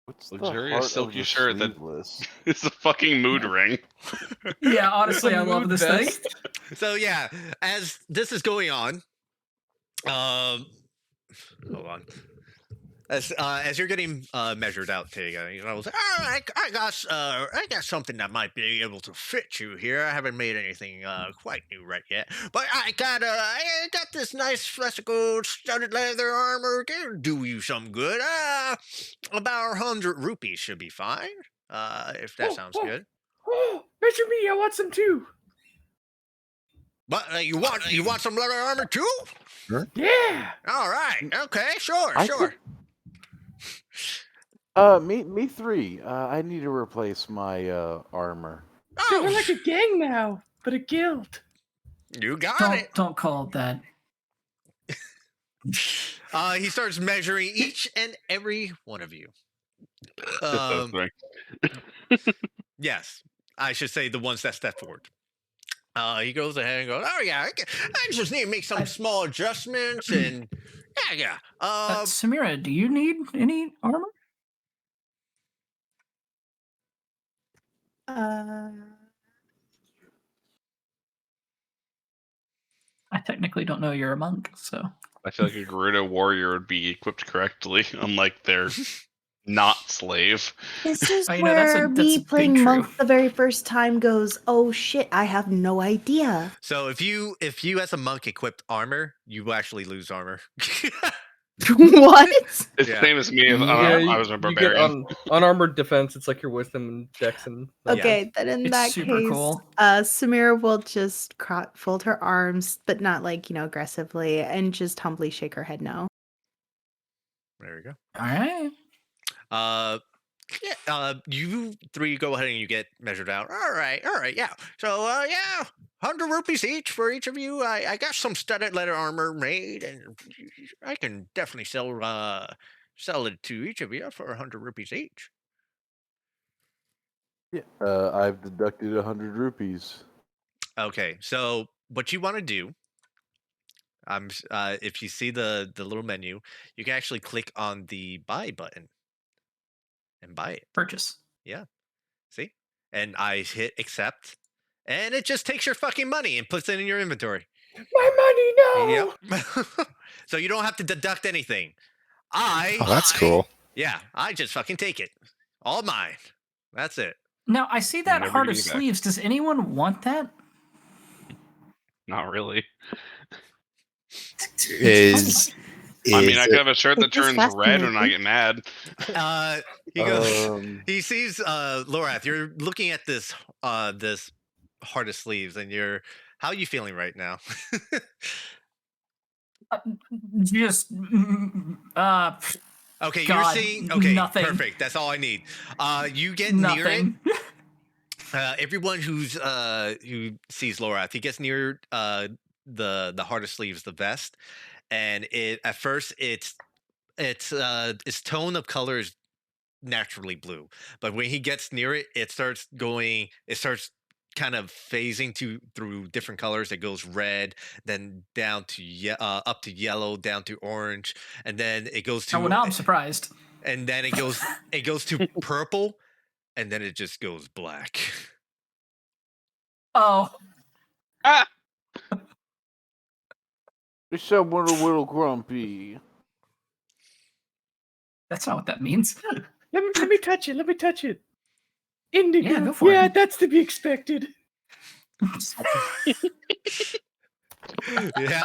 What's Luxurious silky the shirt that sleeveless? it's a fucking mood ring. Yeah, honestly, It's a I love mood this vest. thing. So yeah, as this is going on, hold on. As you're getting measured out, Tega, all right, I got something that might be able to fit you here. I haven't made anything quite new right yet, but I got this nice flexible studded leather armor. It'll do you some good. About 100 rupees should be fine. If that sounds good. Oh, measure me! I want some too. But you want some leather armor too? Sure. Yeah. All right. Okay. Sure. I Sure. Me three. I need to replace my armor. So we're like a gang now, but a guild. You got it. Don't call it that. He starts measuring each and every one of you. Yes, I should say the ones that step forward. He goes ahead and goes, oh yeah, I just need to make some small adjustments and yeah. Samira, do you need any armor? I technically don't know you're a monk, so. I feel like a Gerudo warrior would be equipped correctly, unlike their not slave. This is Oh, you know, that's a where big me playing true. monk the very first time goes, oh shit, I have no idea. So if you as a monk equipped armor, you actually lose armor. What? It's Yeah. the same as me if I was a You get barbarian. unarmored defense. It's like your wisdom and dex and. Okay, then in It's that super case, cool. Samira will just fold her arms, but not like, aggressively, and just humbly shake her head no. There we go. All right. You three go ahead and you get measured out. All right, yeah. So, 100 rupees each for each of you. I got some studded leather armor made, and I can definitely sell it to each of you for 100 rupees each. Yeah. I've deducted 100 rupees. Okay, so what you want to do? If you see the little menu, you can actually click on the buy button and buy it. Purchase. Yeah. See? And I hit accept, and it just takes your fucking money and puts it in your inventory. My money, no. Yep. So you don't have to deduct anything. Oh, that's cool. Yeah, I just fucking take it. All mine. That's it. Now, I see that Never heart of getting back. sleeves. Does anyone want that? Not really. Is I mean, I it- could have a shirt that It's just turns red when I fascinating. get mad. He goes. Um, He sees Lorath. You're looking at this this heart of sleeves, and how are you feeling right now? Just Okay, God, you're seeing. Okay, nothing. perfect. That's all I need. You get near it. nothing. Everyone who sees Lorath, he gets near the heart of sleeves, the vest, and at first its tone of color is naturally blue, but when he gets near it, it starts kind of phasing through different colors. It goes red, then down to up to yellow, down to orange, and then it goes to Oh, well, now I'm surprised. and then it goes to purple, and then it just goes black. Oh, Ah! someone a little grumpy. that's not what that means. Let me touch it. Let me touch it. Indigo. Yeah, go for it. Yeah, that's to be expected. Yeah.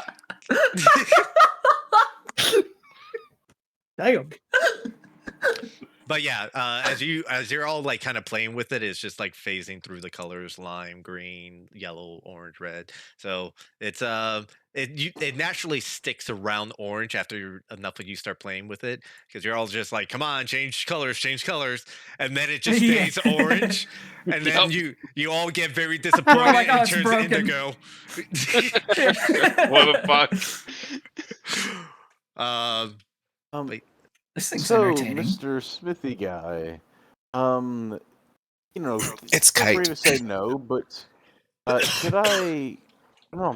Damn. But yeah, as you're all like kind of playing with it, it's just like phasing through the colors: lime, green, yellow, orange, red. So it's it naturally sticks around orange after enough of you start playing with it, because you're all just like, come on, change colors, and then it just Yeah. stays orange, and then Yep. you all get very disappointed like, oh, and it's turns broken. indigo. What the fuck? Um, This thing's so, entertaining. Mr. Smithy guy, It's feel free Kite. to say no, but could I? No,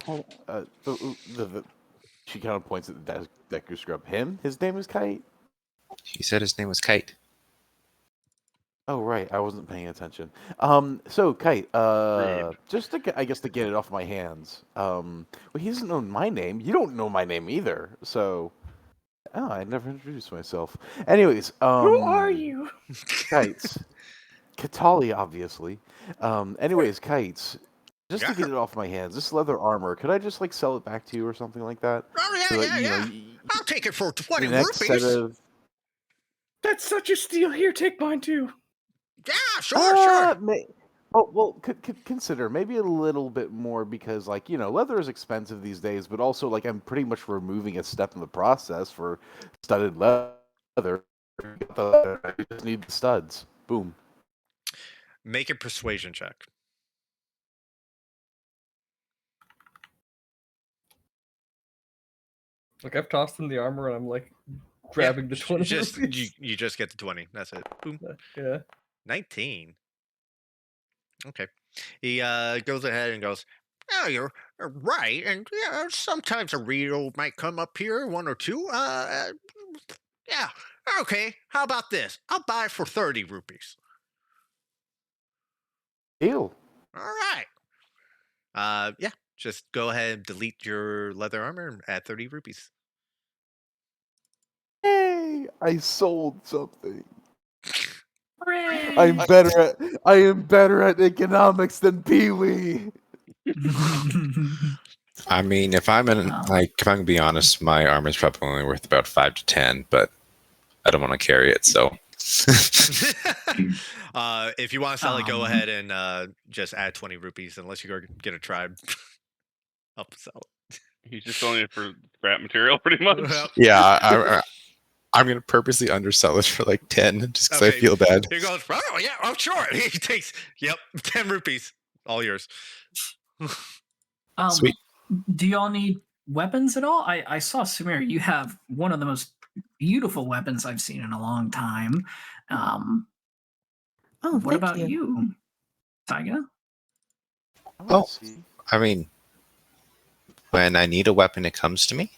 she kind of points at the Deku Scrub. His name is Kite. He said his name was Kite. Oh right, I wasn't paying attention. So Kite, just to get it off my hands. Well, he doesn't know my name. You don't know my name either. So, Oh, I never introduced myself. Anyways, Who are you? Kites. Katali, obviously. Anyways, Kites. Just to Yeah. get it off my hands, this leather armor, could I just like sell it back to you or something like that? Oh So that, yeah. you know, I'll take it for 20 the next rupees. set of That's such a steal. Here, take mine too. Yeah, sure. Oh, well, could consider maybe a little bit more because, like, you know, leather is expensive these days, but also, like, I'm pretty much removing a step in the process for studded leather. I just need the studs. Boom. Make a persuasion check. Like I've tossed him the armor and I'm like grabbing the 20 Just rupees. you just get the 20. That's it. Boom. Yeah. 19. Okay. He goes ahead and goes, "Oh, you're right. And yeah, sometimes a reader might come up here, one or two. Yeah. Okay. How about this? I'll buy it for 30 rupees. Deal. All right. Yeah. Just go ahead and delete your leather armor and add 30 rupees. Hey, I sold something. Hooray! I am better at economics than Pee-wee. I mean, if I'm Wow. if I'm gonna be honest, my armor is probably only worth about 5 to 10, but I don't want to carry it, so. If you want to sell it, go ahead and just add 20 rupees, unless you go get a tribe. I'll sell it. He's just selling it for scrap material, pretty much. Well, Yeah, I'm gonna purposely undersell it for like 10, just because I Okay. feel bad. He goes, oh yeah, oh sure. He takes 10 rupees, all yours. Sweet. Do y'all need weapons at all? I saw Samir, you have one of the most beautiful weapons I've seen in a long time. Oh, What thank about you. you, Taiga? Oh. I mean, when I need a weapon, it comes to me.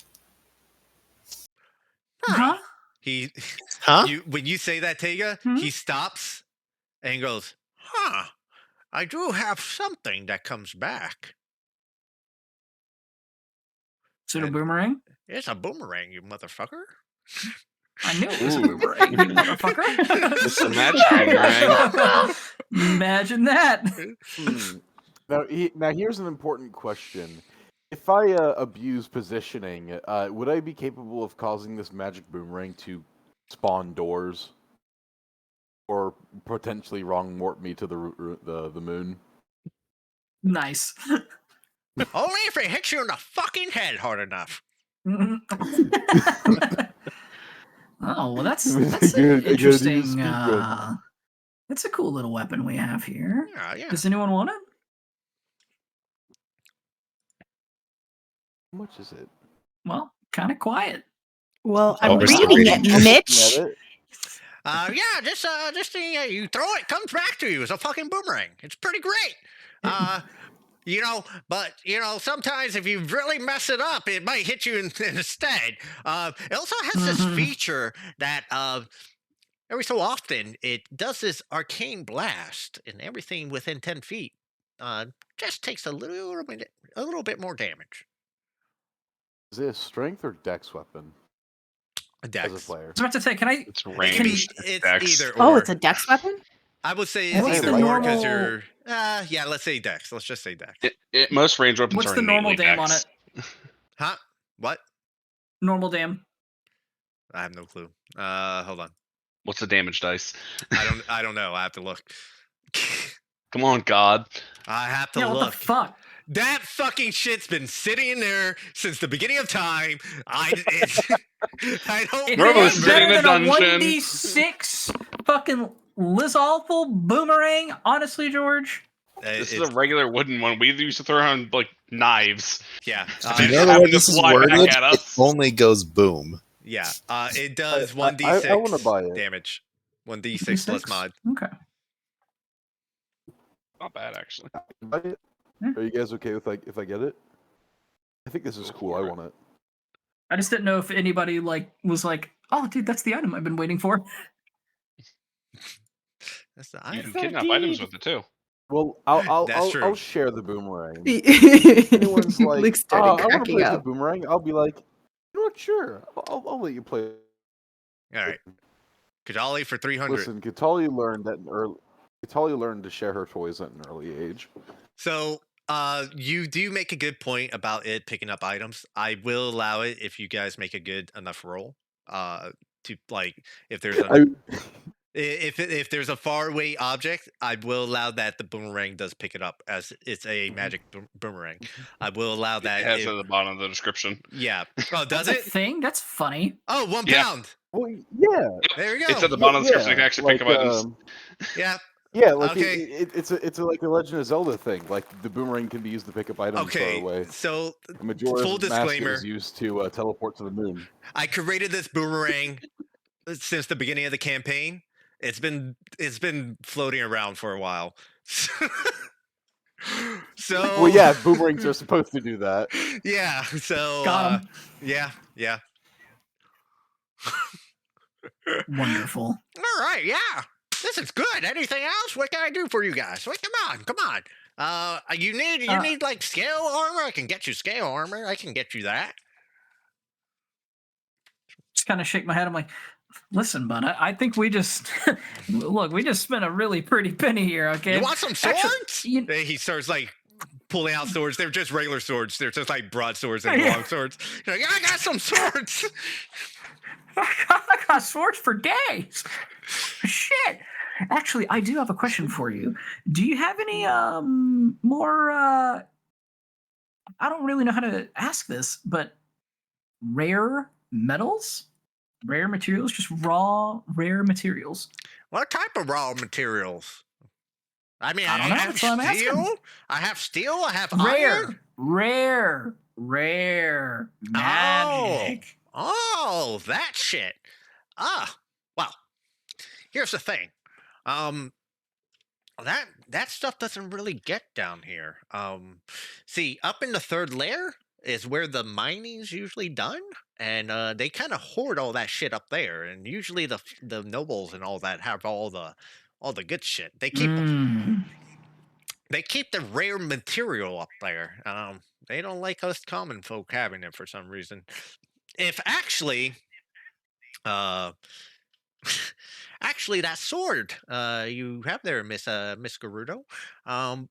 Huh? He, Huh? when you say that, Tega, Hmm? he stops and goes, huh? I do have something that comes back. Is it a And- boomerang? It's a boomerang, you motherfucker. I knew it was a Ooh. boomerang, you motherfucker. It's a magic boomerang. Imagine that. Now here's an important question. If I abuse positioning, would I be capable of causing this magic boomerang to spawn doors, or potentially wrong warp me to the moon? Nice. Only if it hits you in the fucking head hard enough. Oh well, that's I an gotta do the interesting. speedrun. It's a cool little weapon we have here. Yeah. Does anyone want it? How much is it? Well, kind of quiet. Well, I'm Over reading some it, Mitch. Yeah, just you throw it, comes back to you as a fucking boomerang. It's pretty great. But sometimes if you really mess it up, it might hit you instead. It also has this feature that every so often it does this arcane blast, and everything within 10 feet just takes a little bit more damage. Is it a strength or dex weapon as a Dex. player? I was about to say, can I? It's Maybe ranged. it's Dex. either or. Oh, it's a dex weapon? I would say What's it's the either or because normal- you're. Yeah, let's say dex. Let's just say dex. Most range weapons What's are the normal innately dam on dex. it? Huh? What? Normal dam. I have no clue. Hold on. What's the damage dice? I don't know. I have to look. Come on, God. I have to Yeah, what the look. fuck? That fucking shit's been sitting in there since the beginning of time. I don't It Normally ain't sitting better in a than dungeon. 1d6 fucking Lizawful boomerang. Honestly, George. This is a regular wooden one. We used to throw around like knives. Yeah. You It know the way happened to this is fly back worded, at it us. only goes boom. Yeah. It does I 1d6 wanna buy it. damage. 1d6 plus 1d6? mod. Okay. Not bad, actually. Buy it? Yeah. Are you guys okay with if I get it? I think this is Go cool. for I it. want it. I just didn't know if anybody was like, "Oh, dude, that's the item I've been waiting for." That's the You item. can kidnap items with it too. Well, I'll That's true. I'll share the boomerang. Anyone's like, Luke oh, started I want to cracking play the up. boomerang. I'll be like, You know what? Sure, I'll let you play. All right. Kajali for 300. Listen, Katali learned to share her toys at an early age. So, you do make a good point about it picking up items. I will allow it if you guys make a good enough roll. To like, if there's a if there's a far away object, I will allow that the boomerang does pick it up as it's a magic boomerang. I will allow that. It has it at the bottom of the description. Yeah. Oh, does That's a it? thing? That's funny. Oh, 1 Yeah. pound. Well, yeah, There you go. It's at the bottom of the description. You can actually pick up items. Yeah. Yeah, like Okay. it's like a Legend of Zelda thing. Like the boomerang can be used to pick up items far Okay. away. So, The Majora's full Mask disclaimer. is used to teleport to the moon. I created this boomerang since the beginning of the campaign. It's been floating around for a while. So Well, yeah, boomerangs are supposed to do that. yeah. So Got him. yeah. Wonderful. All right, yeah. This is good. Anything else? What can I do for you guys? Wait, come on. You need like scale armor? I can get you scale armor. I can get you that. Just kind of shake my head. I'm like, listen, bud, I think we just look. We just spent a really pretty penny here. Okay. You want some swords? Actually, He starts like pulling out swords. They're just regular swords. They're just like broadswords and long swords. You're like, I got some swords. I got swords for days. Shit. Actually, I do have a question for you. Do you have any more I don't really know how to ask this, but rare metals? Rare materials? Just raw rare materials. What type of raw materials? I mean, I don't know, have that's what I'm asking. steel. I have steel. I have iron. Rare magic. Oh, that shit. Well, here's the thing. That stuff doesn't really get down here. See, up in the third layer is where the mining's usually done, and they kind of hoard all that shit up there. And usually the nobles and all that have all the good shit. They keep the rare material up there. They don't like us common folk having it for some reason. If actually, actually, that sword you have there, Miss Gerudo, that's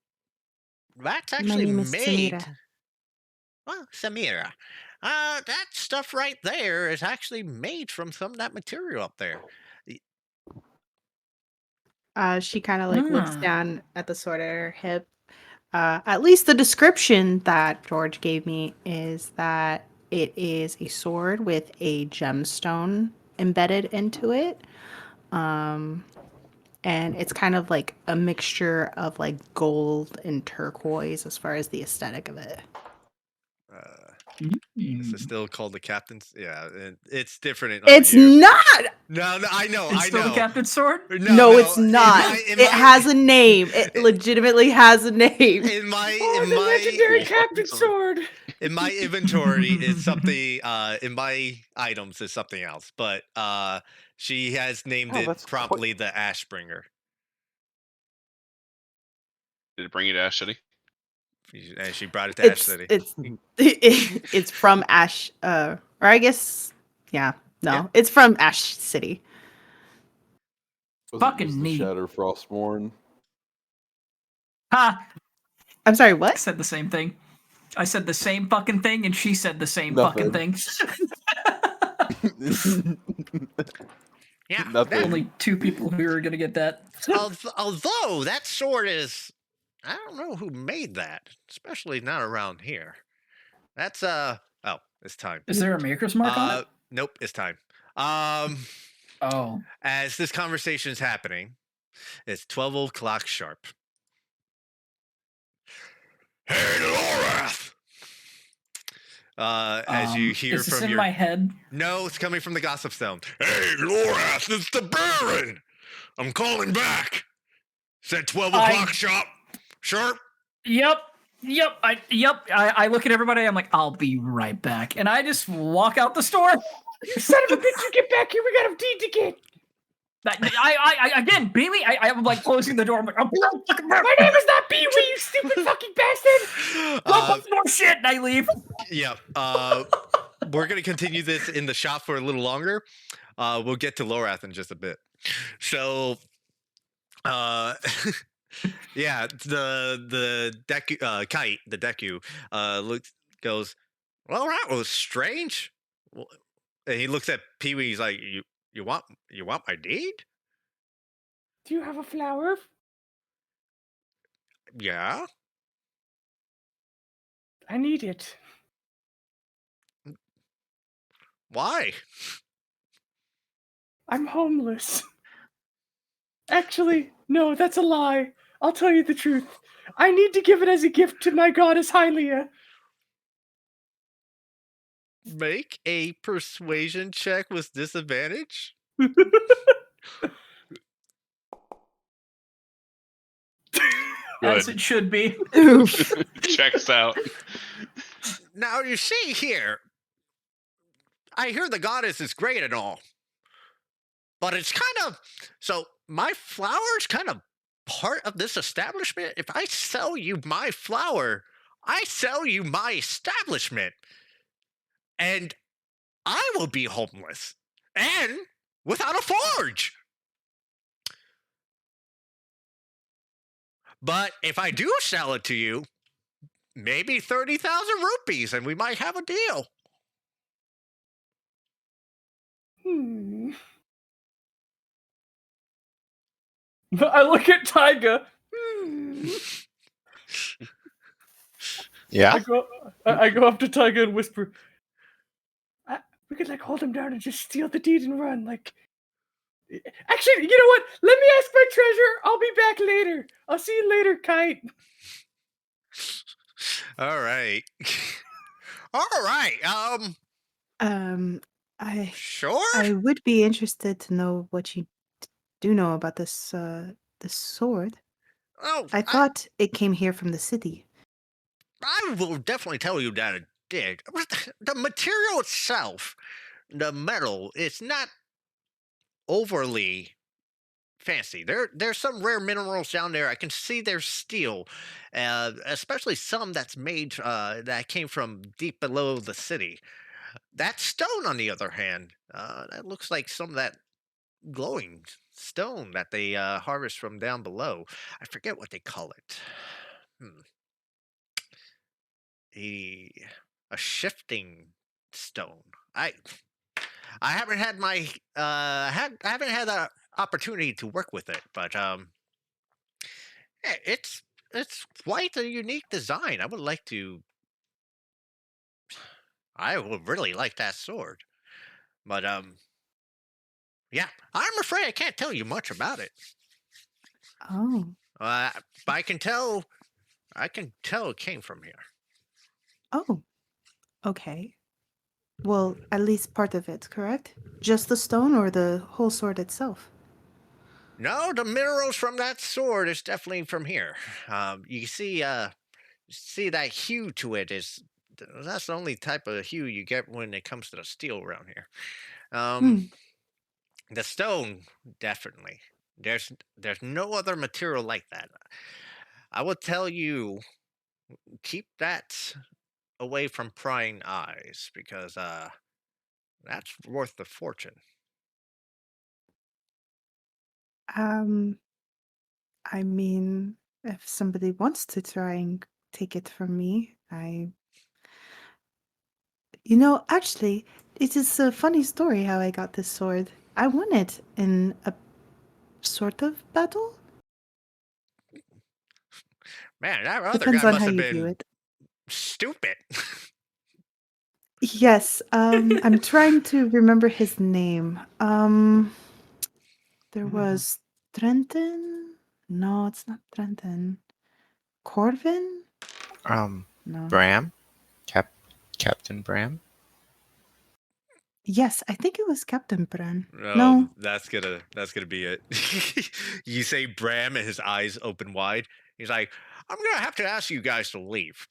My actually name is made. Samira. Well, Samira, that stuff right there is actually made from some of that material up there. She kind of like looks down at the sword at her hip. At least the description that George gave me is that it is a sword with a gemstone embedded into it. And it's kind of like a mixture of like gold and turquoise as far as the aesthetic of it. This is still called the captain's. Yeah, it's different. It's not. No, I know. It's still the captain's sword? No, it's not. It has a name. It legitimately has a name. In my legendary captain's sword. In my inventory is something. In my items is something else, but she has named it promptly the Ashbringer. Did it bring you to Ash City? And she brought it to Ash City. It's from Ash, or I guess, it's from Ash City. Fucking neat. Shatter Frostborn. Ha! I'm sorry, I what? said the same thing. I said the same fucking thing, and she said the same Nothing. fucking thing. Yeah, Nothing. Only two people who are gonna get that. Although that sword is, I don't know who made that, especially not around here. That's it's time. Is there a maker's mark on it? Nope, it's time. Oh. As this conversation is happening, it's 12 o'clock sharp. Hey, Lorath! As you hear is this from in my head? No, it's coming from the Gossip Stone. Hey, Lorath, it's the Baron! I'm calling back! Said 12 o'clock sharp? Yep. I look at everybody. I'm like, I'll be right back, and I just walk out the store. You son of a bitch! You get back here. We got a deed to get. I again, Bailey. I'm like closing the door. I'm like, my name is not Pee Wee, you stupid fucking bastard. Go put more shit, and I leave. Yeah. we're gonna continue this in the shop for a little longer. We'll get to Lorath in just a bit. So, yeah, the kite, the Deku, goes. Well, that was strange. Well, and he looks at Pee Wee. He's like, you want my deed? Do you have a flower? Yeah. I need it. Why? I'm homeless. Actually, no, that's a lie. I'll tell you the truth. I need to give it as a gift to my goddess Hylia. Make a persuasion check with disadvantage. As it should be. Oof. Checks out. Now you see here, I hear the goddess is great and all, but it's kind of so my flower's kind of part of this establishment. If I sell you my flower, I sell you my establishment, and I will be homeless and without a forge. But if I do sell it to you, maybe 30,000 rupees, and we might have a deal. I look at Taiga. Yeah. I go up to Taiga and whisper, we could like hold him down and just steal the deed and run. Like, actually, you know what? Let me ask my treasurer. I'll be back later. I'll see you later, Kite. All right. All right. Sure. I would be interested to know what you do know about this sword. Oh, I thought it came here from the city. I will definitely tell you that it did. The material itself, the metal, it's not overly fancy. There's some rare minerals down there. I can see there's steel, especially some that's made that came from deep below the city. That stone, on the other hand, that looks like some of that glowing stone that they harvest from down below. I forget what they call it. A shifting stone. I haven't had my I haven't had the opportunity to work with it, but it's quite a unique design. I would really like that sword, but yeah, I'm afraid I can't tell you much about it. Oh. But I can tell it came from here. Oh. Okay. Well, at least part of it, correct? Just the stone or the whole sword itself? No, the minerals from that sword is definitely from here. You see that hue to it is that's the only type of hue you get when it comes to the steel around here. The stone, definitely. There's no other material like that. I will tell you, keep that away from prying eyes because that's worth a fortune. I mean, if somebody wants to try and take it from me, actually, it is a funny story how I got this sword. I won it in a sort of battle. Man, that other Depends guy on must how have you view been it. stupid. Yes, I'm trying to remember his name. There was Trenton. No, it's not Trenton. Corvin? No. Bram, Captain Bram. Yes, I think it was Captain Bran. No, No. that's gonna be it. You say Bram and his eyes open wide. He's like, I'm gonna have to ask you guys to leave.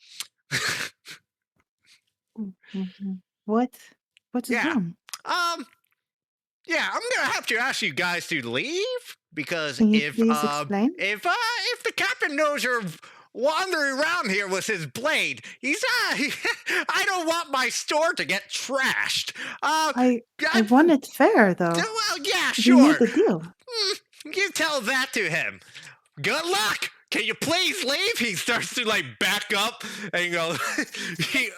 What? What is Yeah. wrong? Yeah, I'm gonna have to ask you guys to leave because Can you if please explain? if the captain knows you're wandering around here with his blade. I don't want my store to get trashed. I want it fair though. Well, yeah, We sure. made the deal. You tell that to him. Good luck. Can you please leave? He starts to like back up and he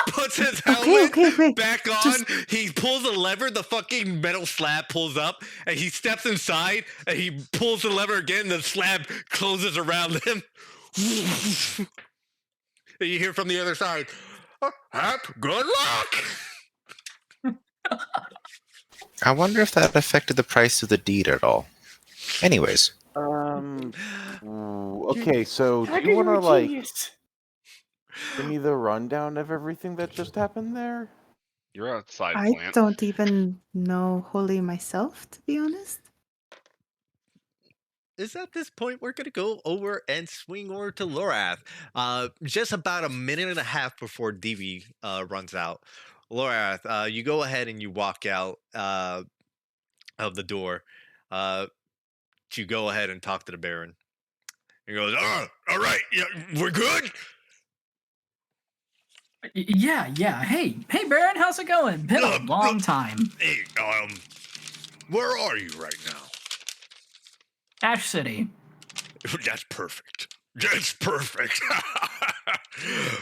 puts his helmet Okay. back on. He pulls a lever, the fucking metal slab pulls up, and he steps inside and he pulls the lever again, and the slab closes around him. And you hear from the other side, good luck. I wonder if that affected the price of the deed at all. Anyways. Okay, so do you want to like give me the rundown of everything that just happened there? You're outside I plant. don't even know Holy myself, to be honest. Is at this point we're gonna go over and swing over to Lorath. Just about a minute and a half before DV runs out. Lorath, you go ahead and you walk out of the door. To go ahead and talk to the Baron. He goes, all right, yeah, we're good. Yeah. Hey, Baron, how's it going? Been a long time. Hey, where are you right now? Ash City. That's perfect. That's perfect.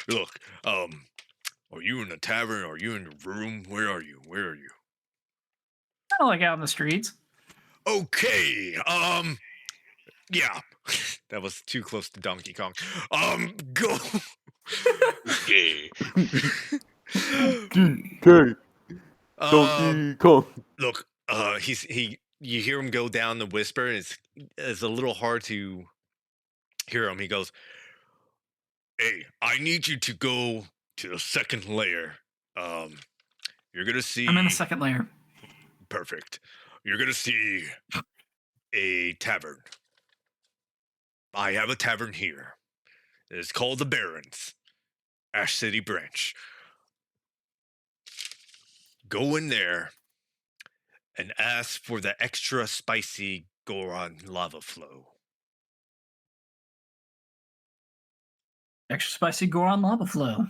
Look, are you in the tavern? Are you in the room? Where are you? Kind of like out in the streets. Okay, yeah. That was too close to Donkey Kong. Go. Okay. Donkey Kong. Look, you hear him go down the whisper, and it's a little hard to hear him. He goes, hey, I need you to go to the second layer. You're gonna see. I'm in the second layer. Perfect. You're gonna see a tavern. I have a tavern here. It's called the Barons, Ash City branch. Go in there and ask for the extra spicy Goron lava flow. Extra spicy Goron lava flow.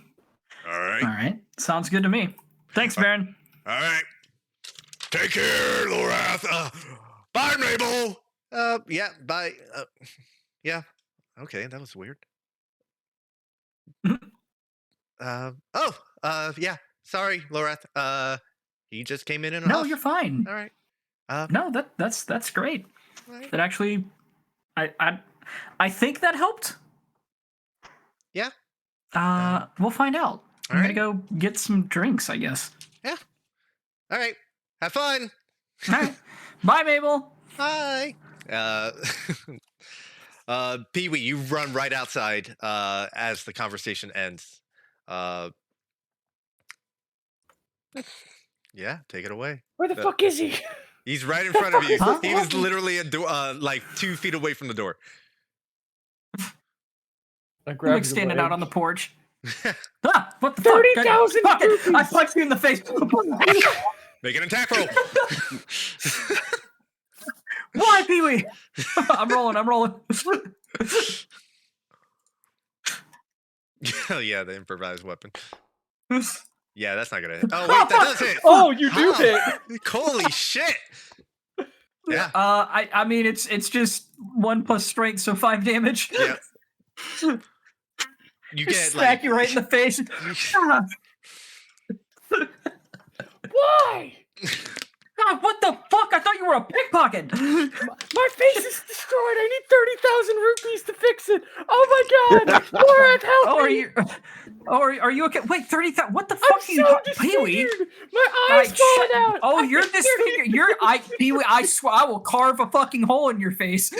All right. All right. Sounds good to me. Thanks, Baron. All right. Take care, Lorath. Bye, Mabel. Yeah, bye. Yeah. Okay, that was weird. Yeah. Sorry, Lorath. He just came in a No, huff. you're fine. All right. No, that's great. Right. That actually, I think that helped. Yeah. We'll find out. I'm right. gonna go get some drinks, I guess. Yeah. All right. Have fun. All right. Bye, Mabel. Hi. Pee-wee, you run right outside as the conversation ends. Yeah, take it away. Where the fuck is he? He's right in front of you. Huh? He was literally like 2 feet away from the door. I'm standing out on the porch. What the 30,000 fuck? rupees. I punched you in the face. Make an attack roll. Why, Pee-wee? I'm rolling. Oh yeah, the improvised weapon. Yeah, that's not gonna hit. Oh wait, that does hit. Oh, you do hit. Holy shit. Yeah. I mean it's just 1 plus strength, so 5 damage. Yeah. You Just get smack like you right in the face. Why? God, what the fuck? I thought you were a pickpocket. My face is destroyed. I need 30,000 rupees to fix it. Oh my god. Lorath, help me. Are you okay? Wait, 30,000. What the fuck I'm are you so Pee-wee? disfigured. My eyes falling out. Oh, you're disfigured. Pee-wee, I swear I will carve a fucking hole in your face.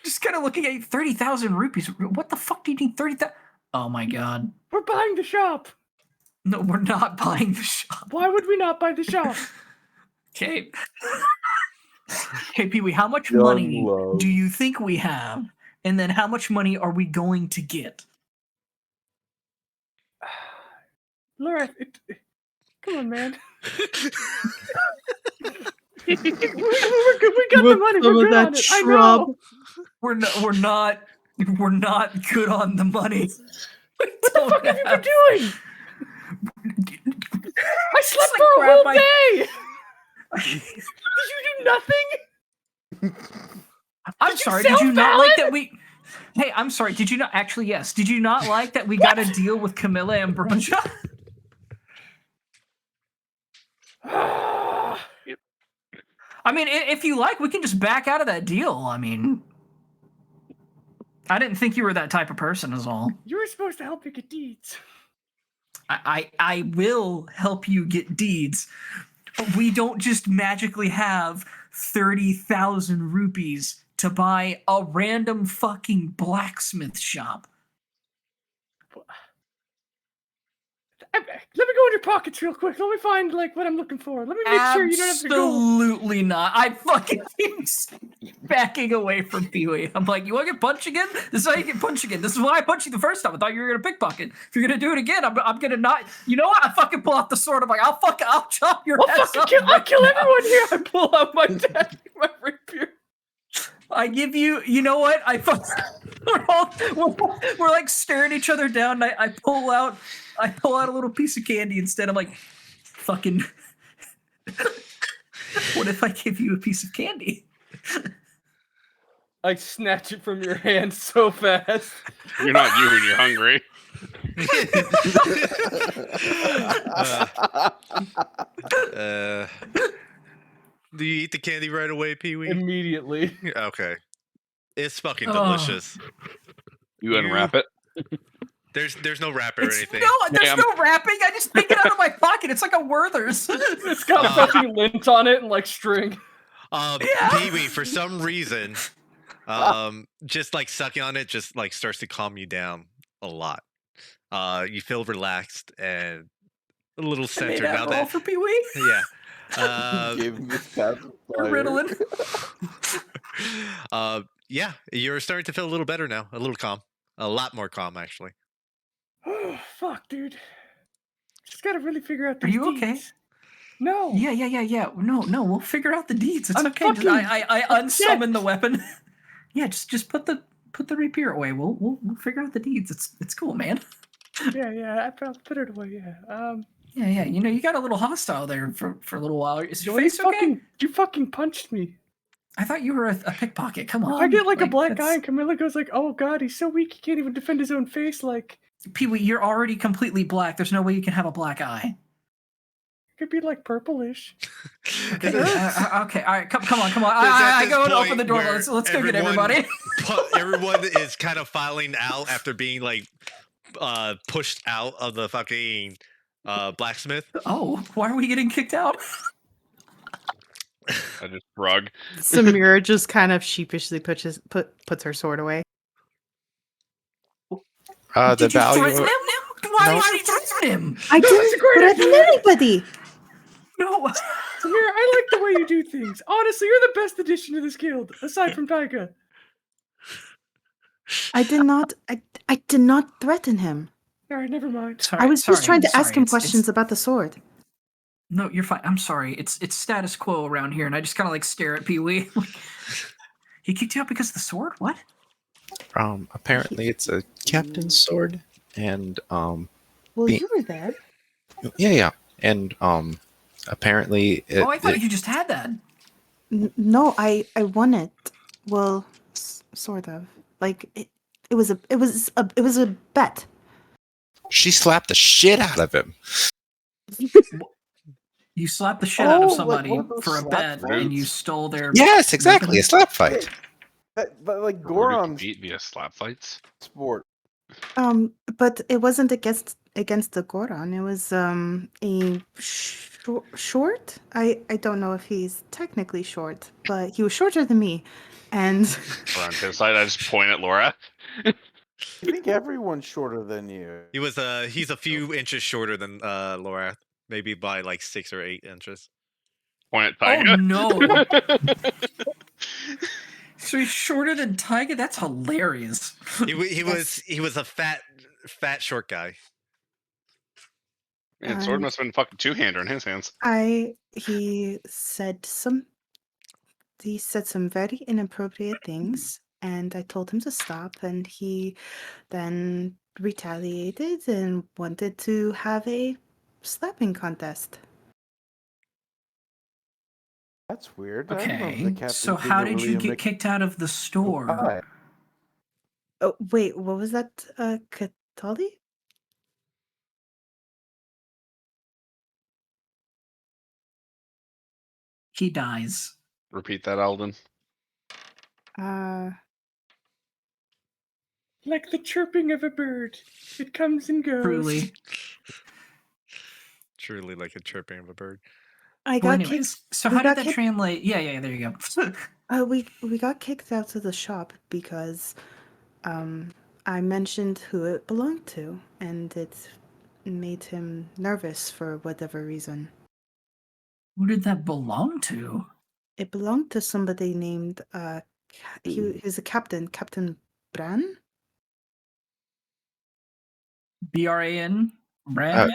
Just kind of looking at you, 30,000 rupees. What the fuck do you need 30,000? Oh my god. We're buying the shop. No, we're not buying the shop. Why would we not buy the shop? Okay. Okay, Pee-wee, how much money do you think we have? And then how much money are we going to get? Lorath, come on, man. We're good. We got the money. We're good on it. I know. we're not good on the money. What the fuck have you been doing? I slept like for a crap whole I- day. Did you do nothing? I'm Did you sorry. Did you not self-ballot? like that we? Hey, I'm sorry. Did you not actually? Yes. Did you not like that we got a deal with Camilla and Brunja? I mean, if you like, we can just back out of that deal. I mean, I didn't think you were that type of person, is all. You were supposed to help me get deeds. I will help you get deeds. But we don't just magically have 30,000 rupees to buy a random fucking blacksmith shop. Let me go in your pockets real quick. Let me find like what I'm looking for. Let me make sure you don't have to go. Absolutely not. I fucking keep backing away from Pee-wee. I'm like, you want to get punched again? This is how you get punched again. This is why I punched you the first time. I thought you were gonna pickpocket. If you're gonna do it again, I'm gonna not. You know what? I fucking pull out the sword. I'm like, I'll chop your I'll ass fucking up kill. I right kill now. everyone here. I pull out my dad, my rapier. I give you. You know what? We're like staring each other down. And I pull out a little piece of candy instead. I'm like, fucking. What if I give you a piece of candy? I snatch it from your hand so fast. You're not you when you're hungry. Do you eat the candy right away, Pee-wee? Immediately. Okay. It's fucking Oh. delicious. You unwrap it. There's no wrapper or anything. No, there's Damn. no wrapping. I just pick it out of my pocket. It's like a Werther's. It's got fucking lint on it and like string. Yeah. Pee-wee, for some reason, just like sucking on it just like starts to calm you down a lot. You feel relaxed and a little I made centered that now roll that for Pee-wee. yeah. Gave him this pacifier. Ritalin. Yeah, you're starting to feel a little better now, a little calm, a lot more calm actually. Oh fuck, dude. Just gotta really figure out Are these you okay? deeds. No. Yeah. No, we'll figure out the deeds. It's I'm okay. Just, fucking I upset. unsummon the weapon. Yeah, just put the rapier away. We'll figure out the deeds. It's cool, man. Yeah. I put it away. Yeah. Yeah. You know, you got a little hostile there for a little while. Is your Joey, face okay? you fucking punched me. I thought you were a pickpocket. Come on. If I get like a black that's- eye and Camilla goes like, oh god, he's so weak he can't even defend his own face, like Pee-wee, you're already completely black. There's no way you can have a black eye. it could be like purplish. Okay, okay, all right, come on. I go and open the door. Let's go get everybody. Everyone is kind of filing out after being like pushed out of the fucking blacksmith. Oh, why are we getting kicked out? I just shrug. Samira just kind of sheepishly puts her sword away. The Did you value. threaten him? Why did you threaten him? I didn't threaten anybody. Samira, No. I like the way you do things. Honestly, you're the best addition to this guild, aside from Taiga. I did not. I did not threaten him. Alright, never mind. Sorry, I was just trying to ask him It's- questions about the sword. No, you're fine. I'm sorry. It's status quo around here, and I just kind of like stare at Pee-wee. He kicked you out because of the sword? What? Apparently it's a captain's sword, and Well, Be- you were there. yeah, and apparently Oh, I thought you just had that. No, I won it. Well, sort of. Like it was a bet. she slapped the shit out of him. You slapped the shit out of Oh, like somebody one of those for a slap bet, fights? and you stole their. Yes, exactly, a slap fight. But like Who do Goron's beat via slap fights. sport. But it wasn't against the Goron. It was a short. I don't know if he's technically short, but he was shorter than me, and Around his side, I just point at Laura. I think everyone's shorter than you. He's a few inches shorter than Laura, maybe by like 6 or 8 inches. Point at Oh Taiga. no! So he's shorter than Taiga? That's hilarious. He was a fat short guy. Man, sword must have been fucking two-hander in his hands. he said some very inappropriate things, and I told him to stop, and he then retaliated and wanted to have a slapping contest. That's weird. I remember the Okay. captain So being how a did really you get kicked out of the store? guy. Oh, wait, what was that, Katali? He dies. Repeat that, Alden. Like the chirping of a bird. It comes and goes. Truly. Truly like a chirping of a bird. I Well, got kicked. anyways, so we how did got that kicked- translate? Yeah, there you go. We got kicked out of the shop because I mentioned who it belonged to, and it made him nervous for whatever reason. Who did that belong to? It belonged to somebody named he was a captain, Captain Bran. BRAN? Bran?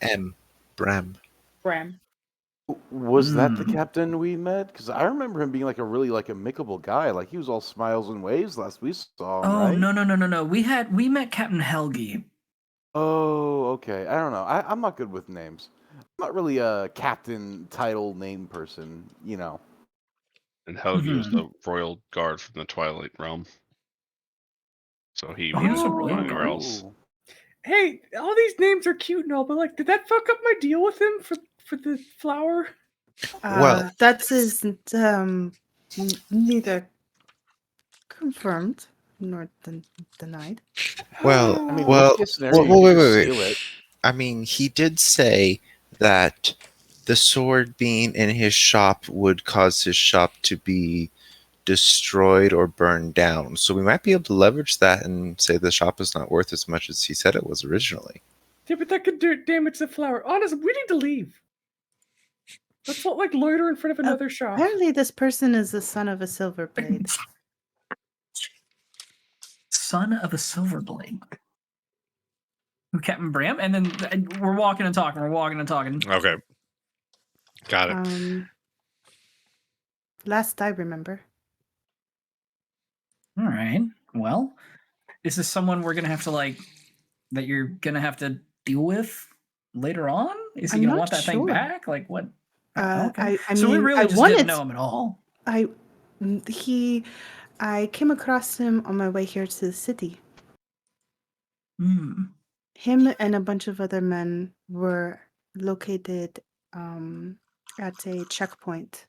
M. Bram. Bram. Was that the Hmm. captain we met? Because I remember him being like a really like amicable guy. Like he was all smiles and waves last we saw him, Oh, right? no. We met Captain Helgi. Oh, okay. I don't know. I'm not good with names. I'm not really a captain title name person, you know. And Helgi was Mhm. the royal guard from the Twilight Realm. So he Oh, he was a was royal anywhere guard? else. Hey, all these names are cute and all, but like, did that fuck up my deal with him for the flower? Well- That is neither confirmed nor denied. Well, I mean, well, worst case scenario, you wait, could just wait. steal it. I mean, he did say that the sword being in his shop would cause his shop to be destroyed or burned down. So we might be able to leverage that and say the shop is not worth as much as he said it was originally. Yeah, but that could damage the flower. Honestly, we need to leave. Let's not like loiter in front of another shop. Apparently, this person is the son of a silver blade. Son of a Silverblade. Who, Captain Bram? And then we're walking and talking. Okay. Got it. Last I remember. All right. Well, is this someone we're gonna have to that you're gonna have to deal with later on? Is he I'm gonna not want that thing sure. back? Like what? Okay. I So we mean, really I just wanted didn't know him at all. I came across him on my way here to the city. Hmm. Him and a bunch of other men were located at a checkpoint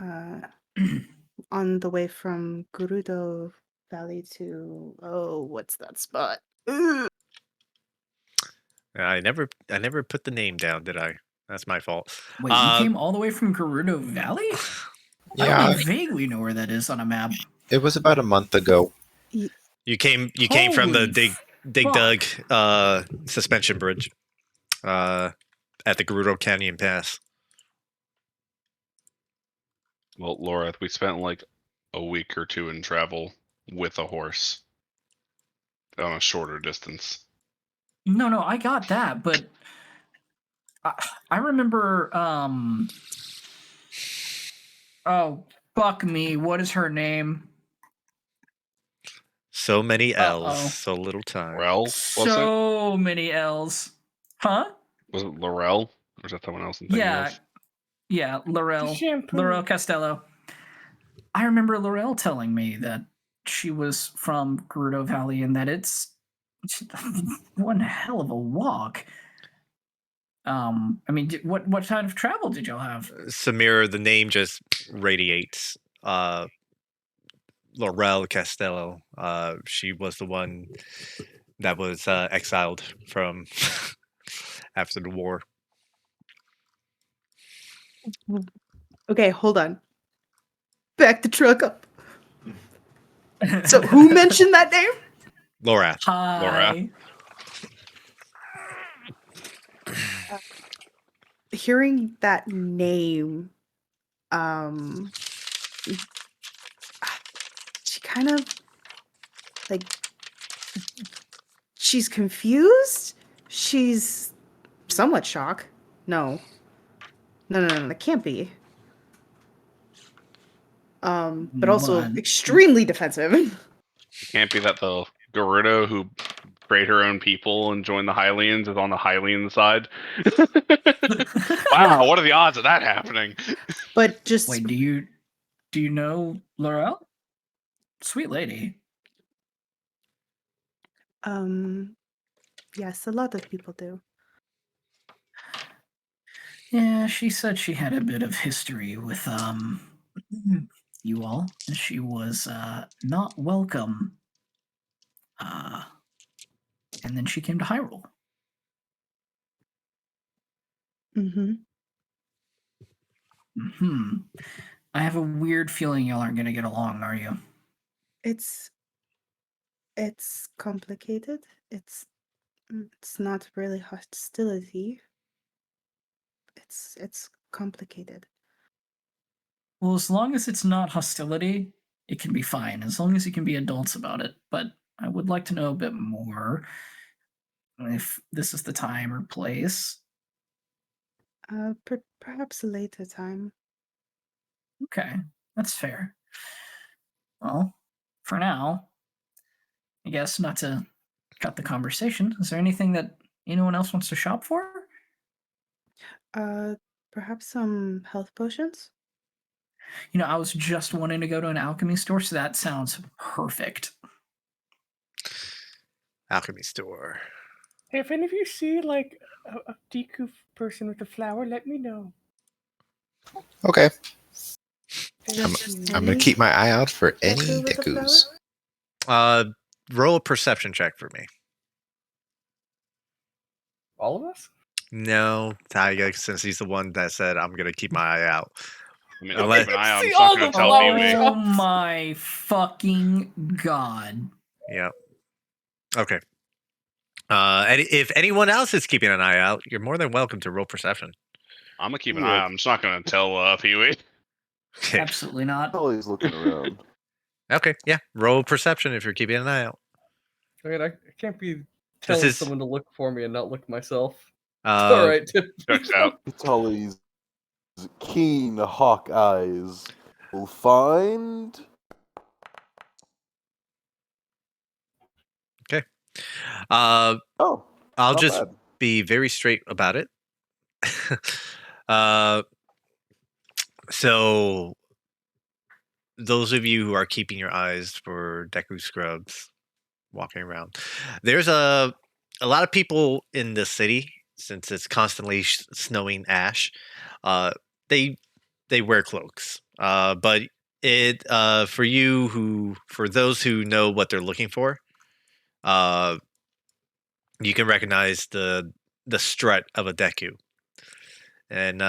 on the way from Gerudo Valley to what's that spot? Ugh. I never put the name down, did I? That's my fault. Wait, you came all the way from Gerudo Valley? I Yeah, only vaguely know where that is on a map. it was about a month ago. You came from the Holy Dig Dug fuck. suspension bridge at the Gerudo Canyon Pass. Well, Laura, we spent like a week or two in travel with a horse on a shorter distance. No, I got that, but I remember. Oh, fuck me! What is her name? So many L's, Uh-oh. so little time. Laurel, was So many L's, huh? Was it Laurel? Or is that someone else I'm thinking of? Yeah, Laurel shampoo. Costello. I remember Laurel telling me that she was from Gerudo Valley and that it's one hell of a walk. I mean, what kind of travel did y'all have? Samira, the name just radiates. Laurel Castello. She was the one that was exiled from after the war. Okay, hold on. Back the truck up. So who mentioned that name? Laura. Hi. Hearing that name, she kind of like she's confused. She's somewhat shocked. No, that can't be. but also But- extremely defensive. It can't be that the Gerudo who create her own people and join the Hylians is on the Hylian side. Wow, what are the odds of that happening? But just Wait, do you know Laurel? Sweet lady. yes, a lot of people do. Yeah, she said she had a bit of history with you all, and she was not welcome. And then she came to Hyrule. Mm-hmm. I have a weird feeling y'all aren't gonna get along, are you? It's complicated. It's not really hostility. It's complicated. Well, as long as it's not hostility, it can be fine. As long as you can be adults about it. But I would like to know a bit more. If this is the time or place. Perhaps a later time. Okay, that's fair. Well, for now, I guess not to cut the conversation. Is there anything that anyone else wants to shop for? Perhaps some health potions. You know, I was just wanting to go to an alchemy store, so that sounds perfect. Alchemy store. Hey, if any of you see like a Deku person with a flower, let me know. Okay. Just I'm gonna any keep my eye out for any Deku with a Dekus. Roll a perception check for me. All of us? No, Taiga, since he's the one that said I'm gonna keep my eye out. I mean, I'll Unless- keep an eye out. See It's not all going the to tell flowers. me. Oh my fucking god. Yeah. Okay. If anyone else is keeping an eye out, you're more than welcome to roll perception. I'm going to keep an Yeah. eye out. I'm just not going to tell Pee-wee. Okay. Absolutely not. Always looking around. Okay. Yeah. Roll perception if you're keeping an eye out. I mean, I can't be telling is- someone to look for me and not look myself. All right. Checks out. Tully's keen hawk eyes will find. Oh, Oh, I'll not just bad. be very straight about it. So those of you who are keeping your eyes for Deku scrubs walking around, there's a lot of people in the city since it's constantly snowing ash. They wear cloaks, but it for those who know what they're looking for, you can recognize the strut of a Deku and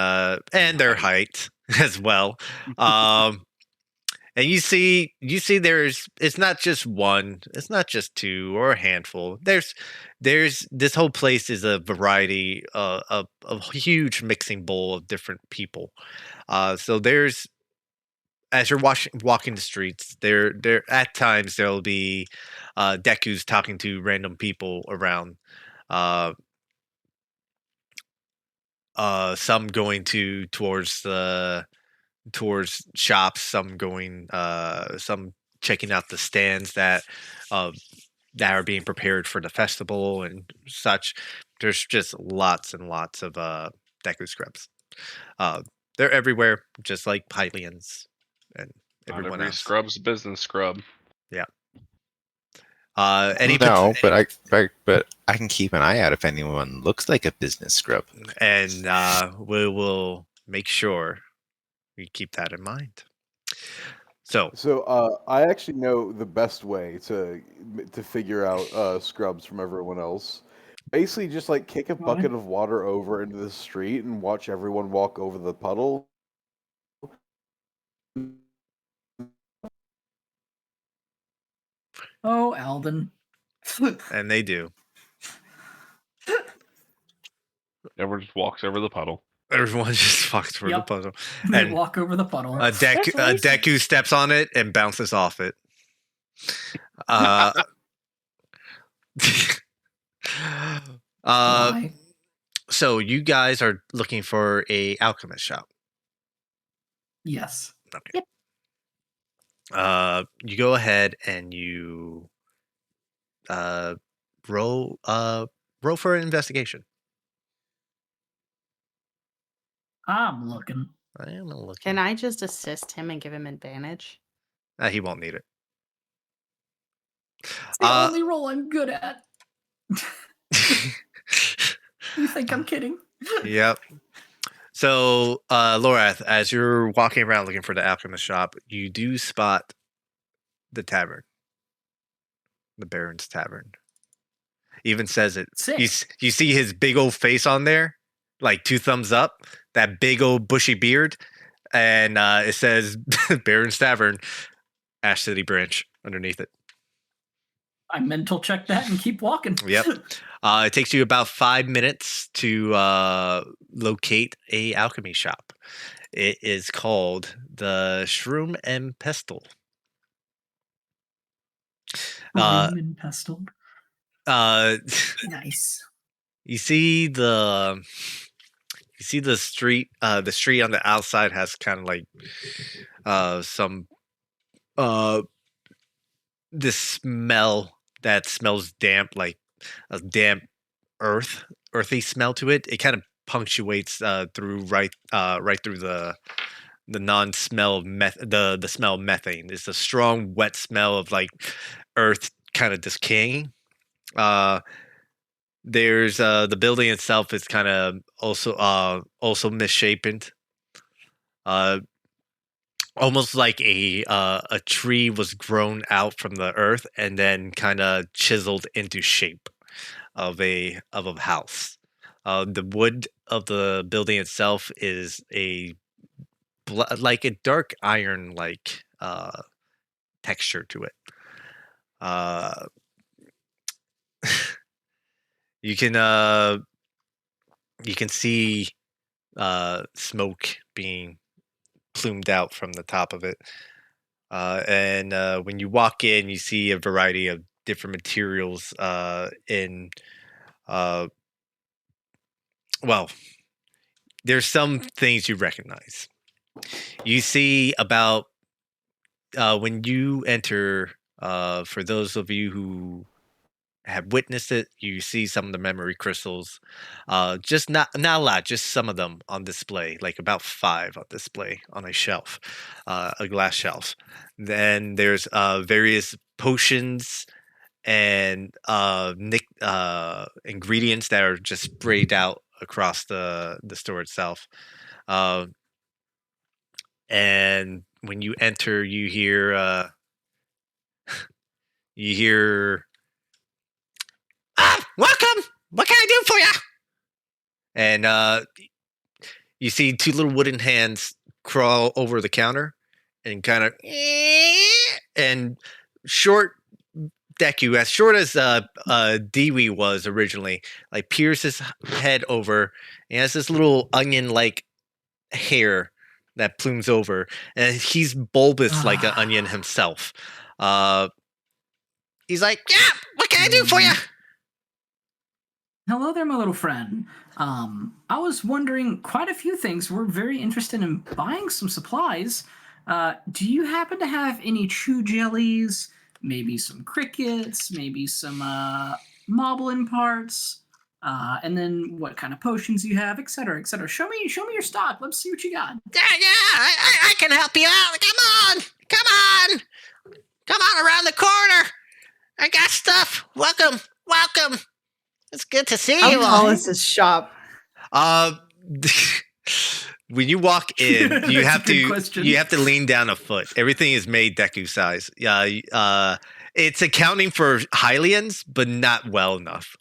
their height as well. And you see it's not just one, it's not just two or a handful. There's this whole place is a variety of a huge mixing bowl of different people. So there's as you're walking the streets, there at times there'll be Deku's talking to random people around. Some going towards shops, some going some checking out the stands that are being prepared for the festival and such. There's just lots and lots of Deku scrubs. They're everywhere, just like Hylians and Not everyone every else. scrub's a business scrub. Yeah. No, but I can keep an eye out if anyone looks like a business scrub. And we will make sure we keep that in mind. So I actually know the best way to figure out scrubs from everyone else. Basically, just like kick a bucket of water over into the street and watch everyone walk over the puddle. Oh, Alden. and they do. Everyone just walks over the puddle. Everyone just walks through Yep. the puzzle. They And walk over the puddle. Deku steps on it and bounces off it. Why? So you guys are looking for a alchemist shop. Yes. Okay. Yep. You go ahead and you roll for an investigation. I'm looking. I am looking. Can I just assist him and give him advantage? He won't need it. It's the only roll I'm good at. You think I'm kidding? Yep. So, Lorath, as you're walking around looking for the alchemist shop, you do spot the tavern, the Baron's Tavern. Even says it. Sick. You see his big old face on there, like 2 thumbs up, that big old bushy beard, and it says Baron's Tavern, Ash City Branch underneath it. I mental check that and keep walking. Yep. It takes you about 5 minutes to locate a alchemy shop. It is called the Shroom and Pestle. Room and pestle. Nice. You see the street. The street on the outside has kind of like some this smell that smells damp, like a damp earthy smell to it. It kind of punctuates through right through the non-smell the smell of methane. It's a strong wet smell of like earth kind of decaying. There's the building itself is kind of also misshapen. Almost like a tree was grown out from the earth and then kind of chiseled into shape of a house. The wood of the building itself is like a dark iron like texture to it. You can see smoke being plumed out from the top of it. And when you walk in, you see a variety of different materials in well, there's some things you recognize. You see about when you enter, for those of you who have witnessed it, you see some of the memory crystals, just not a lot, just some of them on display, like about 5 on display on a shelf, a glass shelf. Then there's various potions and ingredients that are just sprayed out across the store itself. And when you enter, you hear welcome. What can I do for you? And you see 2 little wooden hands crawl over the counter and kind of and short Deku, as short as Dewey was originally, like peers his head over and has this little onion-like hair that plumes over, and he's bulbous like an onion himself. He's like, yeah, what can I do for you? Hello there, my little friend. I was wondering quite a few things. We're very interested in buying some supplies. Do you happen to have any chew jellies? Maybe some crickets? Maybe some moblin parts? And then what kind of potions you have, etc., etc. Show me your stock. Let's see what you got. Yeah, I can help you out. Come on around the corner. I got stuff. Welcome. It's good to see you How tall all. is this shop? When you walk in, you That's have a good to question. you have to lean down a foot. Everything is made Deku size. Yeah, it's accounting for Hylians, but not well enough.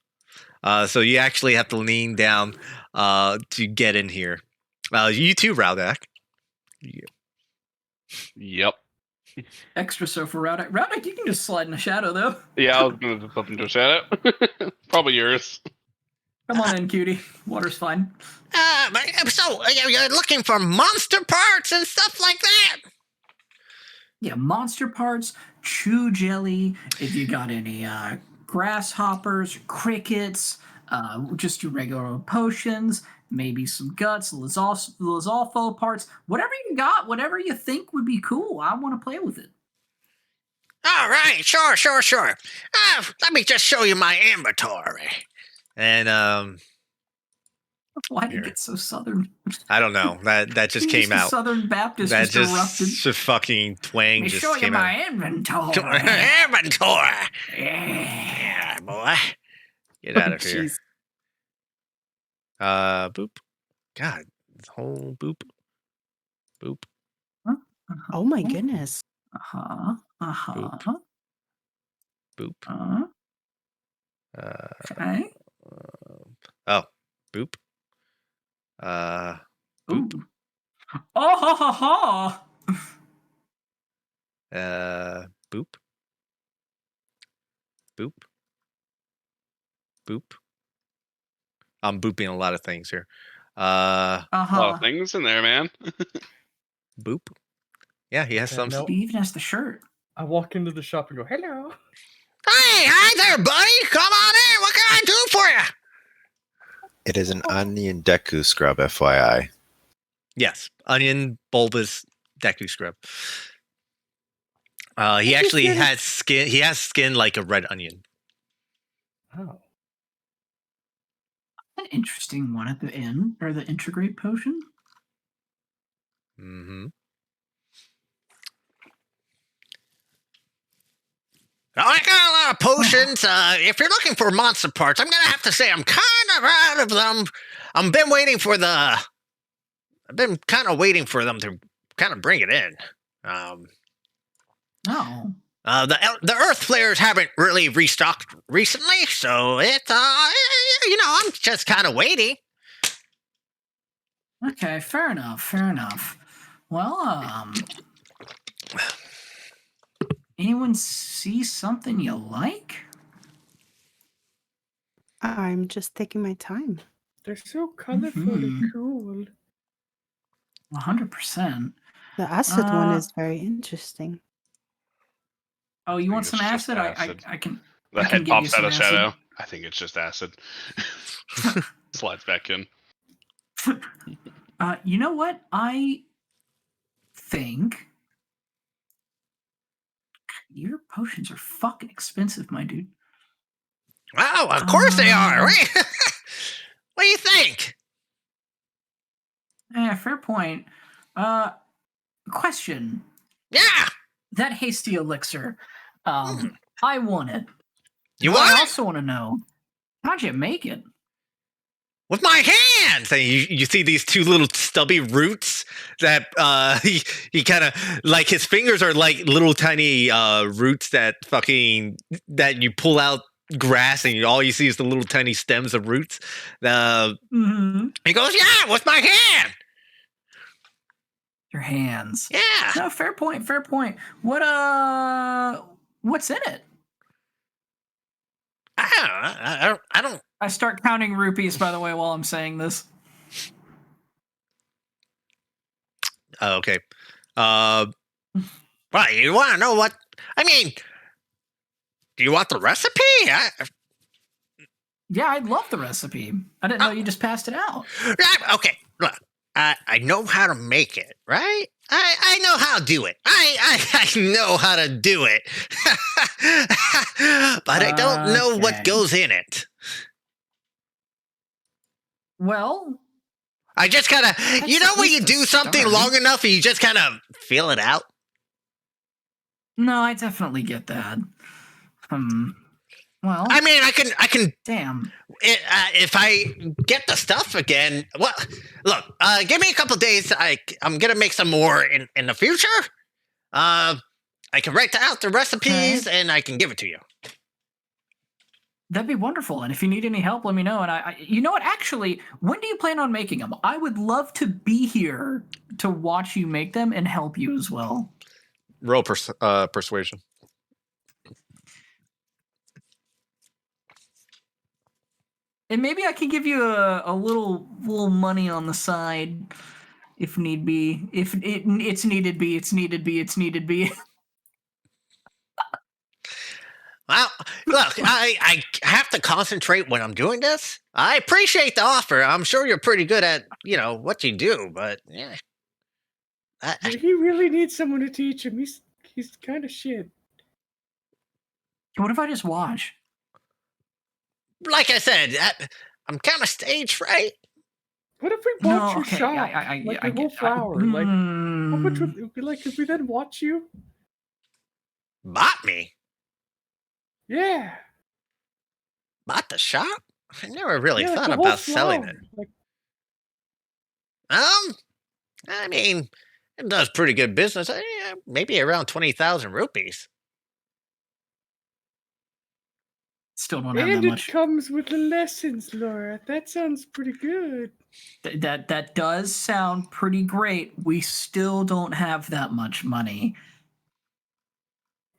So you actually have to lean down to get in here. You too, Raudak. Yep. Extra so for Raudak. Raudak, you can just slide in the shadow, though. Yeah, I was gonna just up into a shadow. Probably yours. Come on in, cutie. Water's fine. So you're looking for monster parts and stuff like that? Yeah, monster parts, chew jelly, if you got any grasshoppers, crickets, just your regular potions, maybe some guts, Lizolfo parts, whatever you got, whatever you think would be cool. I want to play with it. All right, sure. Let me just show you my inventory. And Why did Here. it get so southern? I don't know. That just came out. Southern Baptist That just erupted. just fucking twang Let me just show you came out. my inventory. Inventory. Yeah. Yeah, boy. Get out of here. Jeez. Boop. God, this whole boop. Boop. Oh my goodness. Uh-huh. Uh-huh. Boop. Okay. Oh, boop. Boop. Ooh. Oh ha ha ha. Boop. Boop. Boop. I'm booping a lot of things here. A lot Uh-huh. of things in there, man. Boop. Yeah, he has some. no. He even has the shirt. I walk into the shop and go, hello. Hey, hi there, buddy. Come on in. What can I do for you? It is an onion deku scrub, FYI. Yes, onion bulbous deku scrub. He actually has skin. He has skin like a red onion. Oh. An interesting one at the end, or the integrate potion. Mm-hmm. I got a lot of potions. If you're looking for monster parts, I'm gonna have to say I'm kind of out of them. I've been kind of waiting for them to kind of bring it in. Oh. The Earth players haven't really restocked recently, so it's I'm just kind of waiting. Okay, fair enough. Well, anyone see something you like? I'm just taking my time. They're so colorful and cool. 100%. The acid one is very interesting. Oh, you want it's some just acid? acid. I can. The I can head give you pops out some of acid. shadow. I think it's just acid. Slides back in. You know what? I think your potions are fucking expensive, my dude. Oh, of course they are. What do you think? Fair point. Question. Yeah. That hasty elixir. I want it. You But want I it? also want to know, how'd you make it? With my hands. And you see these two little stubby roots that he kind of like his fingers are like little tiny roots that you pull out grass and all you see is the little tiny stems of roots. He goes, yeah, with my hand. Your hands. Yeah. No, fair point. What's in it? I don't. I start counting rupees, by the way, while I'm saying this. Okay. Right, you want to know what? I mean, do you want the recipe? Yeah, I'd love the recipe. I didn't know you just passed it out. Okay, look, I know how to make it, right? I know how to do it. I know how to do it. But I don't know what goes in it. Well, I just kind of, you know when you do something long enough and you just kind of feel it out? No, I definitely get that. Well, I mean, I can. Damn. If I get the stuff again, well, look, give me a couple days. I'm gonna make some more in the future. I can write out the recipes and I can give it to you. That'd be wonderful. And if you need any help, let me know. And I you know what? Actually, when do you plan on making them? I would love to be here to watch you make them and help you as well. Roll persuasion. And maybe I can give you a little money on the side if need be. If it's needed be. Well, look, I have to concentrate when I'm doing this. I appreciate the offer. I'm sure you're pretty good at, what you do, but yeah. He really needs someone to teach him. He's kind of shit. What if I just watch? Like I said, I'm kind of stage fright. What if we No, watch your okay, shop? I Like I your whole get- I- flower? Like, how much would Hmm. it be like if we then watch you? Bought me? Yeah. Bought the shop? I never really Yeah, like thought the whole about selling flower. it. Like, I mean, it does pretty good business. Maybe around 20,000 rupees. Still don't have that and it much. comes with the lessons, Laura. That sounds pretty good. That does sound pretty great. We still don't have that much money.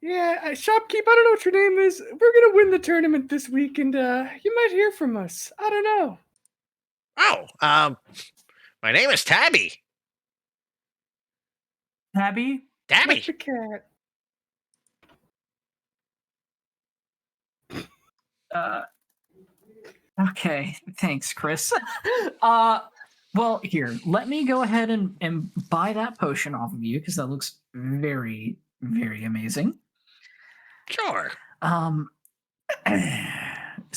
Yeah, shopkeep. I don't know what your name is. We're gonna win the tournament this week, and you might hear from us. I don't know. Oh, my name is Tabby. Tabby? Tabby. Like the cat. Okay, thanks, Chris. Well, here, let me go ahead and buy that potion off of you because that looks very, very amazing. Sure. Does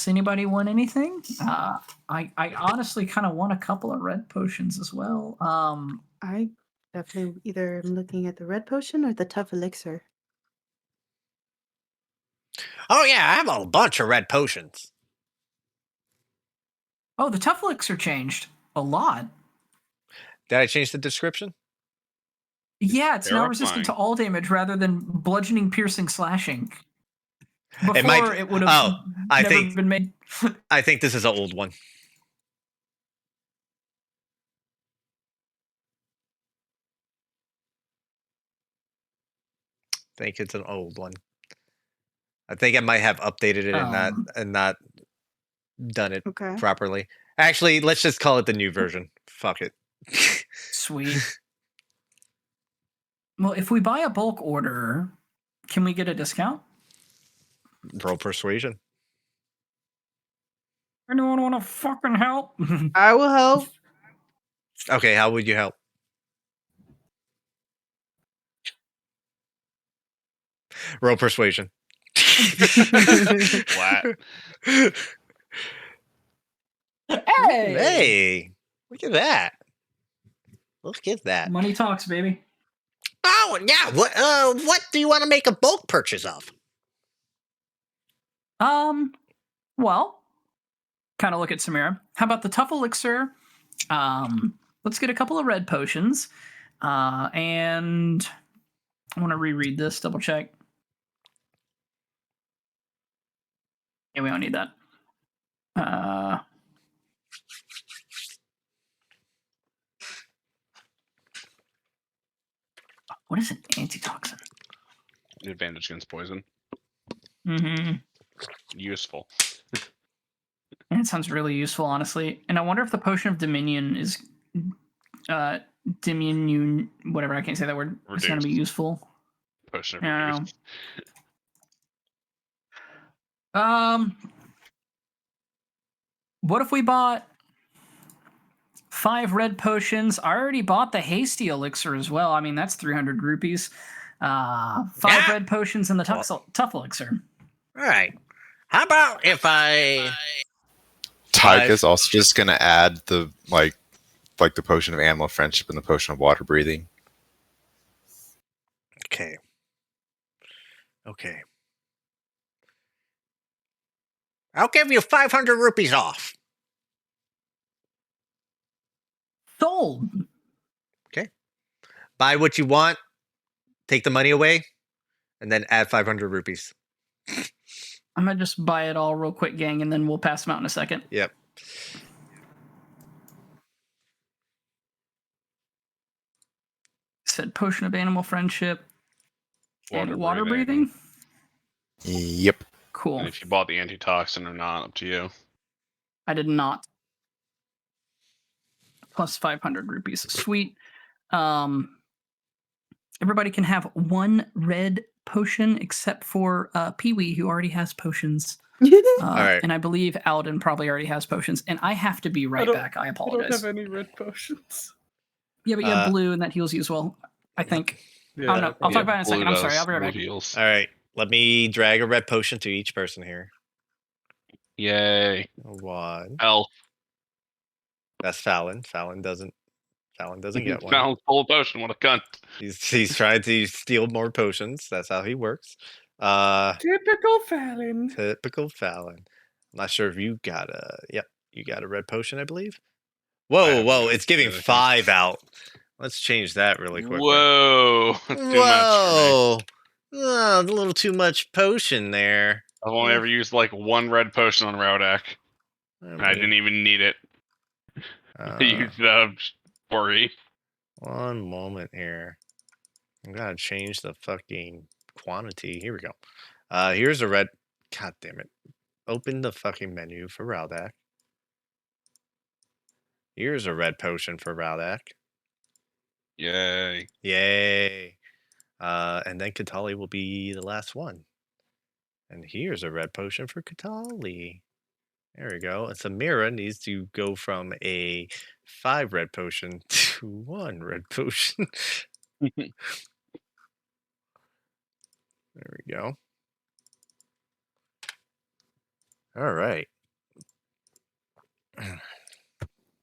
anybody want anything? I honestly kind of want a couple of red potions as well. I definitely either am looking at the red potion or the tough elixir. Oh yeah, I have a bunch of red potions. Oh, the tough elixir changed a lot. Did I change the description? Yeah, it's now resistant to Terrifying. all damage rather than bludgeoning, piercing, slashing. Before It might- it would have oh, I never think- been made. I think this is an old one. I think it's an old one. I think I might have updated it and not done it Okay. properly. Actually, let's just call it the new version. Fuck it. Sweet. Well, if we buy a bulk order, can we get a discount? Roll persuasion. Anyone want to fucking help? I will help. Okay, how would you help? Roll persuasion. Flat. Hey! Hey, look at that. Look at that. Money talks, baby. Oh yeah. What do you want to make a bulk purchase of? Well, kind of look at Samira. How about the tough elixir? Let's get a couple of red potions. And I want to reread this, double check. Yeah, we don't need that. What is an antitoxin? Advantage against poison. Mm-hmm. Useful. And it sounds really useful, honestly. And I wonder if the potion of dominion is dominion, whatever, I can't say that word. It's going to be Reduced. useful. Potion of Yeah. reduced. What if we bought 5 red potions? I already bought the hasty elixir as well. I mean, that's 300 rupees. 5 Yeah. red potions and the tough elixir. All right. How about if I? Tyga's also just gonna add the like the potion of animal friendship and the potion of water breathing. Okay. Okay. I'll give you 500 rupees off. Sold. Buy what you want, take the money away, and then add 500 rupees. I'm going to just buy it all real quick, gang, and then we'll pass them out in a second. Yep. Said potion of animal friendship and water breathing. breathing. Yep. Cool. And if you bought the antitoxin or not, up to you. I did not. Plus 500 rupees. Sweet. Everybody can have 1 red potion except for Pee-wee, who already has potions. right. And I believe Alden probably already has potions. And I have to be right don't- back. I I don't apologize. have any red potions. Yeah, but you have blue, and that heals you as well, I think. Yeah. Oh, no. I'll talk about it in a second. I'm Blue sorry. I'll be right does, back. blue heals. All right. let me drag a red potion to each person here. Yay. 1. Hell. That's Fallon. Fallon doesn't get one. Found full potion. What a cunt. He's trying to steal more potions. That's how he works. Typical Fallon. Typical Fallon. I'm not sure if you got a. Yep, you got a red potion, I believe. Whoa, whoa! It's giving 5 out. Let's change that really quickly. Whoa. That's too much for me. Whoa! Oh, a little too much potion there. I've only ever used like 1 red potion on Raudak. I didn't even need it. I used it out of worry. One moment here. I'm gonna change the fucking quantity. Here we go. Here's a red. God damn it! Open the fucking menu for Raudak. Here's a red potion for Raudak. Yay. Yay! And then Katali will be the last one. And here's a red potion for Katali. There we go. And Samira needs to go from a 5 red potion to 1 red potion. There we go. All right.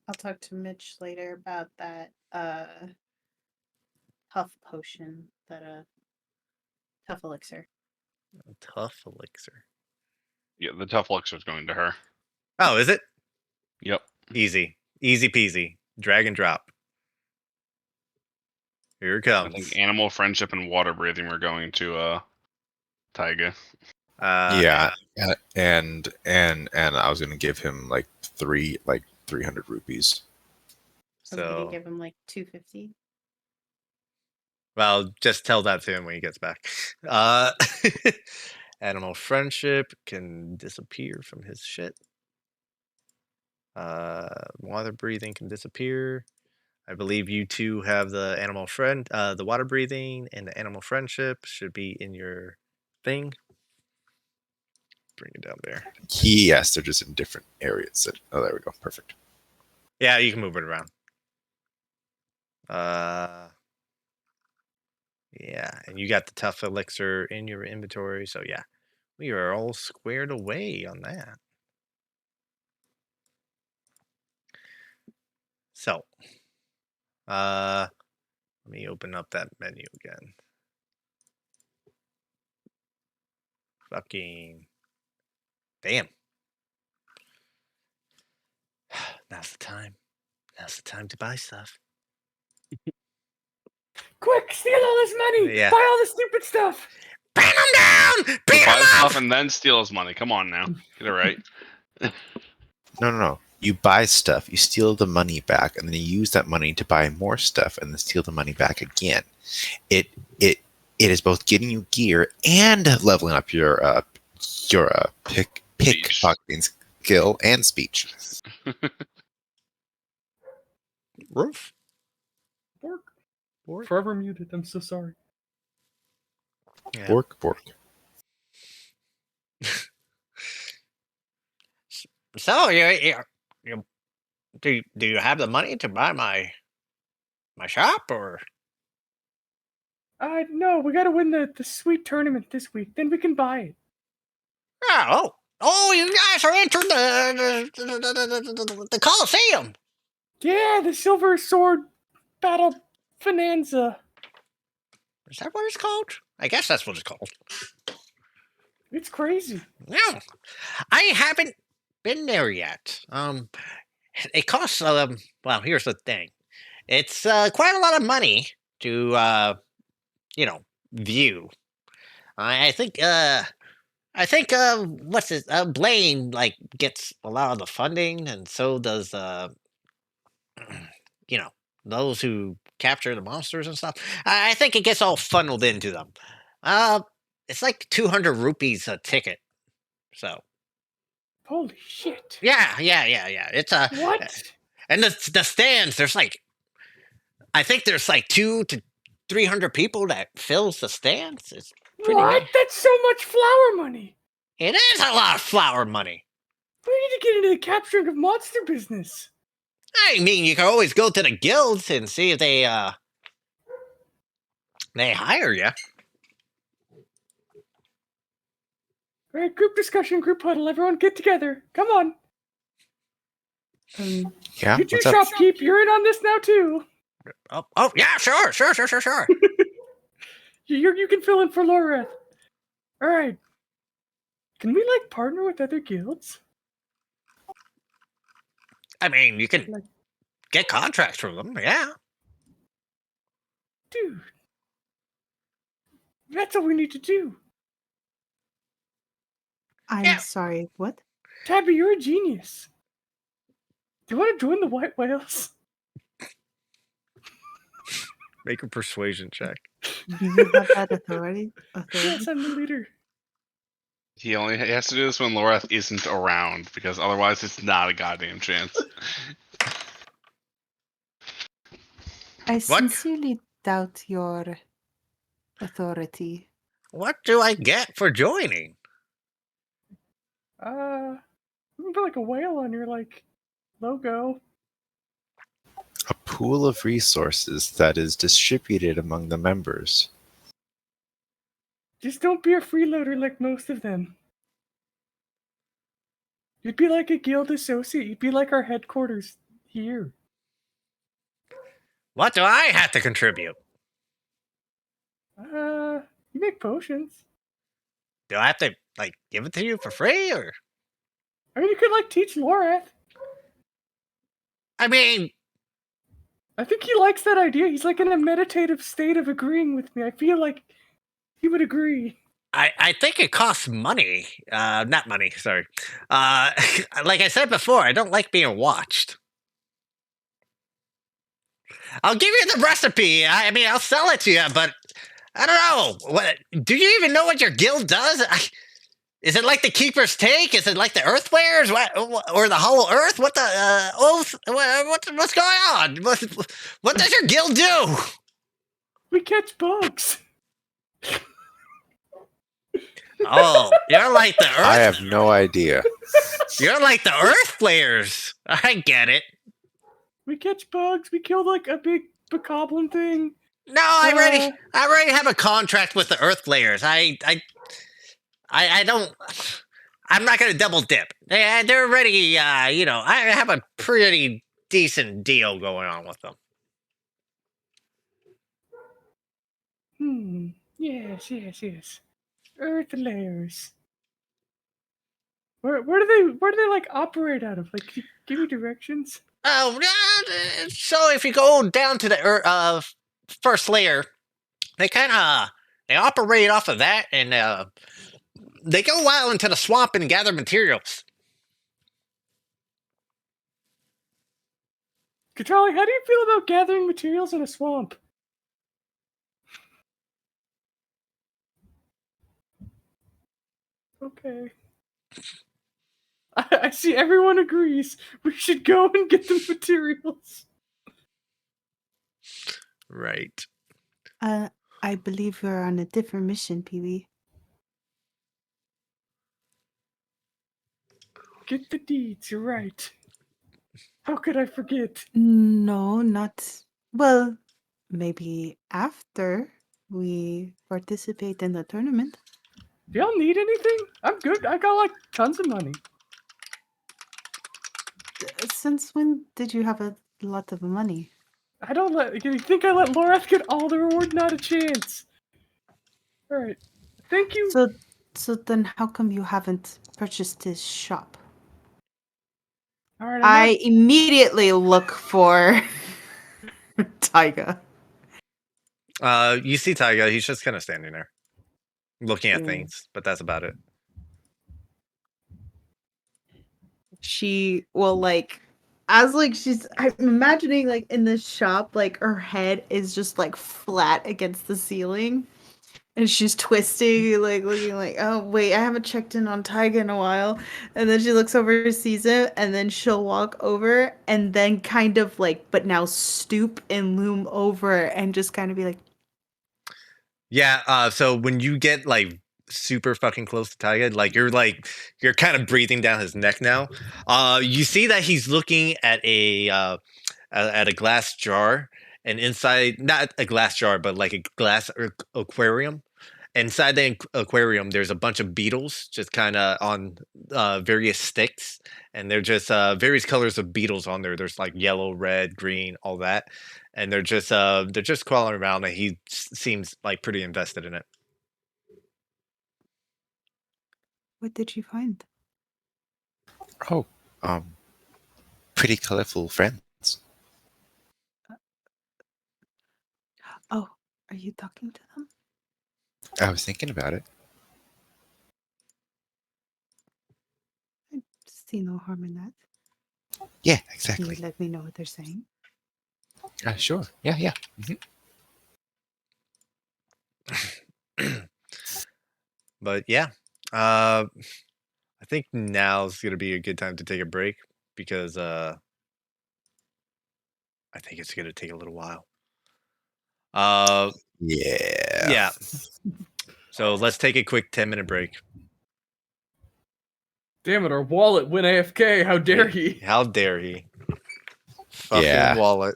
I'll talk to Mitch later about that tough potion, that tough elixir. A tough elixir. Yeah, the tough elixir is going to her. Oh, is it? Yep. Easy. Easy peasy. Drag and drop. Here it I comes. think animal friendship and water breathing were going to Taiga. Yeah, and I was gonna give him like 300 rupees. I was gonna So, give him like 250. well, just tell that to him when he gets back. Animal friendship can disappear from his shit. Water breathing can disappear. I believe you two have the animal friend, the water breathing and the animal friendship should be in your thing. Bring it down there. Yes, they're just in different areas. Oh, there we go. Perfect. Yeah, you can move it around. Yeah, and you got the tough elixir in your inventory, so yeah, we are all squared away on that. So, let me open up that menu again. Fucking damn. Now's the time. Now's the time to buy stuff. Quick, steal all this money. Yeah. Buy all the stupid stuff. Beat him down! Beat Buy him the stuff up! and then steal his money. Come on now. Get it right. No. You buy stuff, you steal the money back, and then you use that money to buy more stuff, and then steal the money back again. It is both getting you gear and leveling up your pickpocketing skill and speech. Roof. Bork. Forever muted. I'm so sorry. Yeah. Bork. So you do you have the money to buy my shop or? No, we gotta win the sweet tournament this week. Then we can buy it. Oh! You guys are entering the Coliseum. Yeah, the Silver Sword Battle Finanza. Is that what it's called? I guess that's what it's called. It's crazy. No, I haven't been there yet. It costs. Well, here's the thing. It's quite a lot of money to view. I think what's this? Blaine like gets a lot of the funding, and so does those who capture the monsters and stuff. I think it gets all funneled into them. It's like 200 rupees a ticket. So. Holy shit. Yeah. It's What? And the stands. There's like, I think there's like 200 to 300 people that fills the stands. It's pretty What? nice. That's so much flower money. It is a lot of flower money. We need to get into the capturing of monster business. I mean, you can always go to the guilds and see if they hire you. All right, group discussion, group huddle. Everyone get together. Come on. Yeah, You two what's up? shopkeep. You're in on this now too. Oh, yeah, sure. You can fill in for Loreth. All right. Can we like partner with other guilds? I mean, you can Like- get contracts from them, yeah. Dude, that's what we need to do. I'm Yeah. sorry, what? Tabby, you're a genius. Do you want to join the White Whales? Make a persuasion check. Do you have that authority? Yes, I'm the leader. He has to do this when Loreth isn't around, because otherwise it's not a goddamn chance. I sincerely doubt your authority. What do I get for joining? You can put like a whale on your like logo. A pool of resources that is distributed among the members. Just don't be a freeloader like most of them. You'd be like a guild associate. You'd be like our headquarters here. What do I have to contribute? You make potions. Do I have to, like, give it to you for free, or? I mean, you could like teach Loreth. I mean, I think he likes that idea. He's like in a meditative state of agreeing with me. I feel like he would agree. I think it costs money. Not money, sorry. Like I said before, I don't like being watched. I'll give you the recipe. I mean, I'll sell it to you, but I don't know. What do you even know what your guild does? Is it like the Keeper's Take? Is it like the Earthwares? Or the Hollow Earth? What the Oath? What's going on? What does your guild do? We catch bugs. Oh, you're like the Earth. I have no idea. You're like the Earth Players. I get it. We catch bugs. We killed like a big bokoblin thing. No, I already have a contract with the Earth Players. I don't. I'm not gonna double dip. They're already. You know, I have a pretty decent deal going on with them. Yes. Earth layers. Where do they like operate out of? Like, give me directions. Oh, so if you go down to the first layer, they operate off of that, and they go out into the swamp and gather materials. Katrali, how do you feel about gathering materials in a swamp? Okay. I see everyone agrees. We should go and get the materials. Right. I believe we're on a different mission, Pee-wee. Get the deeds, you're right. How could I forget? No, not... Well, maybe after we participate in the tournament. Do y'all need anything? I'm good. I got like tons of money. Since when did you have a lot of money? I don't let... You think I let Loreth get all the reward? Not a chance. Alright. Thank you. So then how come you haven't purchased his shop? Alright, I immediately look for Taiga. You see Taiga, he's just kind of standing there, looking at things, but that's about it. She will like, as like I'm imagining like in this shop, like her head is just like flat against the ceiling. And she's twisting, like looking like, oh wait, I haven't checked in on Taiga in a while. And then she looks over, sees him, and then she'll walk over and then kind of like, but now stoop and loom over and just kind of be like, yeah. So when you get like super fucking close to Taiga, like you're kind of breathing down his neck now. You see that he's looking at a glass jar, and inside, not a glass jar, but like a glass aquarium. inside the aquarium, there's a bunch of beetles just kind of on various sticks, and they're just various colors of beetles on there. There's like yellow, red, green, all that, and they're just crawling around, and he seems like pretty invested in it. What did you find? Oh, pretty colorful friends. Oh, are you talking to them? I was thinking about it. I see no harm in that. Yeah, Can exactly. you let me know what they're saying? Sure. Yeah. But yeah, I think now's gonna be a good time to take a break because I think it's gonna take a little while. Yeah. Yeah. So let's take a quick 10-minute break. Damn it, our wallet went AFK. How dare he? How dare he? Fucking Yeah. wallet.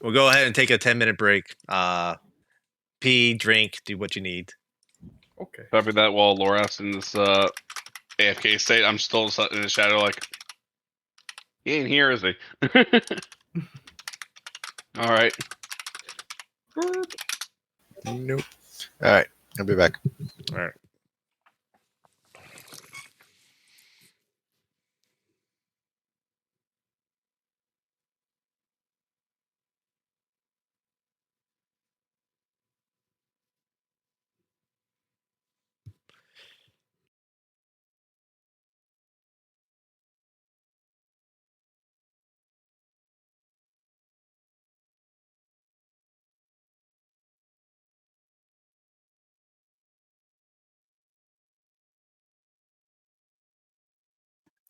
We'll go ahead and take a 10-minute break. Pee, drink, do what you need. Okay. Copy that while Loras in this AFK state. I'm still in the shadow, like, he ain't here, is he? All right. Nope. All right. I'll be back. All right.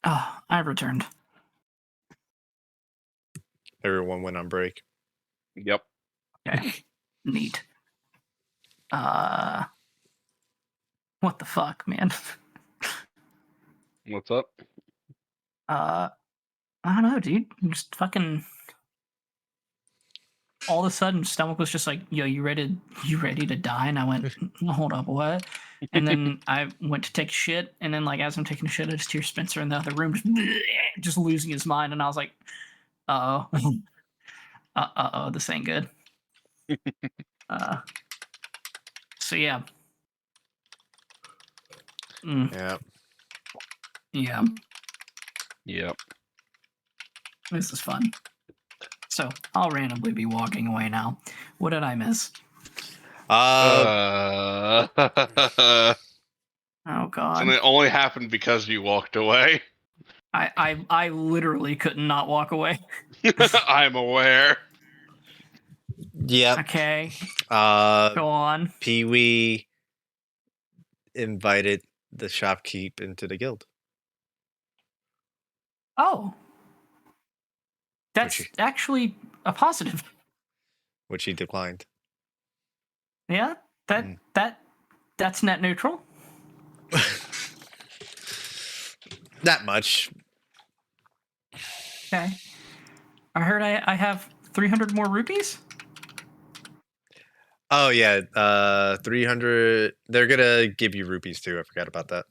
Oh, I've returned. Everyone went on break. Yep. Okay. Neat. What the fuck, man? What's up? I don't know, dude. Just fucking. All of a sudden, stomach was just like, "Yo, you ready to die?" And I went, "Hold up, what?" And then I went to take a shit, and then like as I'm taking a shit, I just hear Spencer in the other room just losing his mind, and I was like, "Uh oh, oh, this ain't good." So yeah. Yeah. Yeah, Yep. this is fun. So I'll randomly be walking away now. What did I miss? Uh, Oh God. Something that only happened because you walked away. I literally could not walk away. I'm aware. yep. Okay, Uh, go on. Pee Wee invited the shopkeep into the guild. Oh, that's Which actually a positive. he declined. Yeah, that's net neutral. Not much. Okay, I heard I have 300 more rupees. Oh yeah, 300. They're gonna give you rupees too. I forgot about that.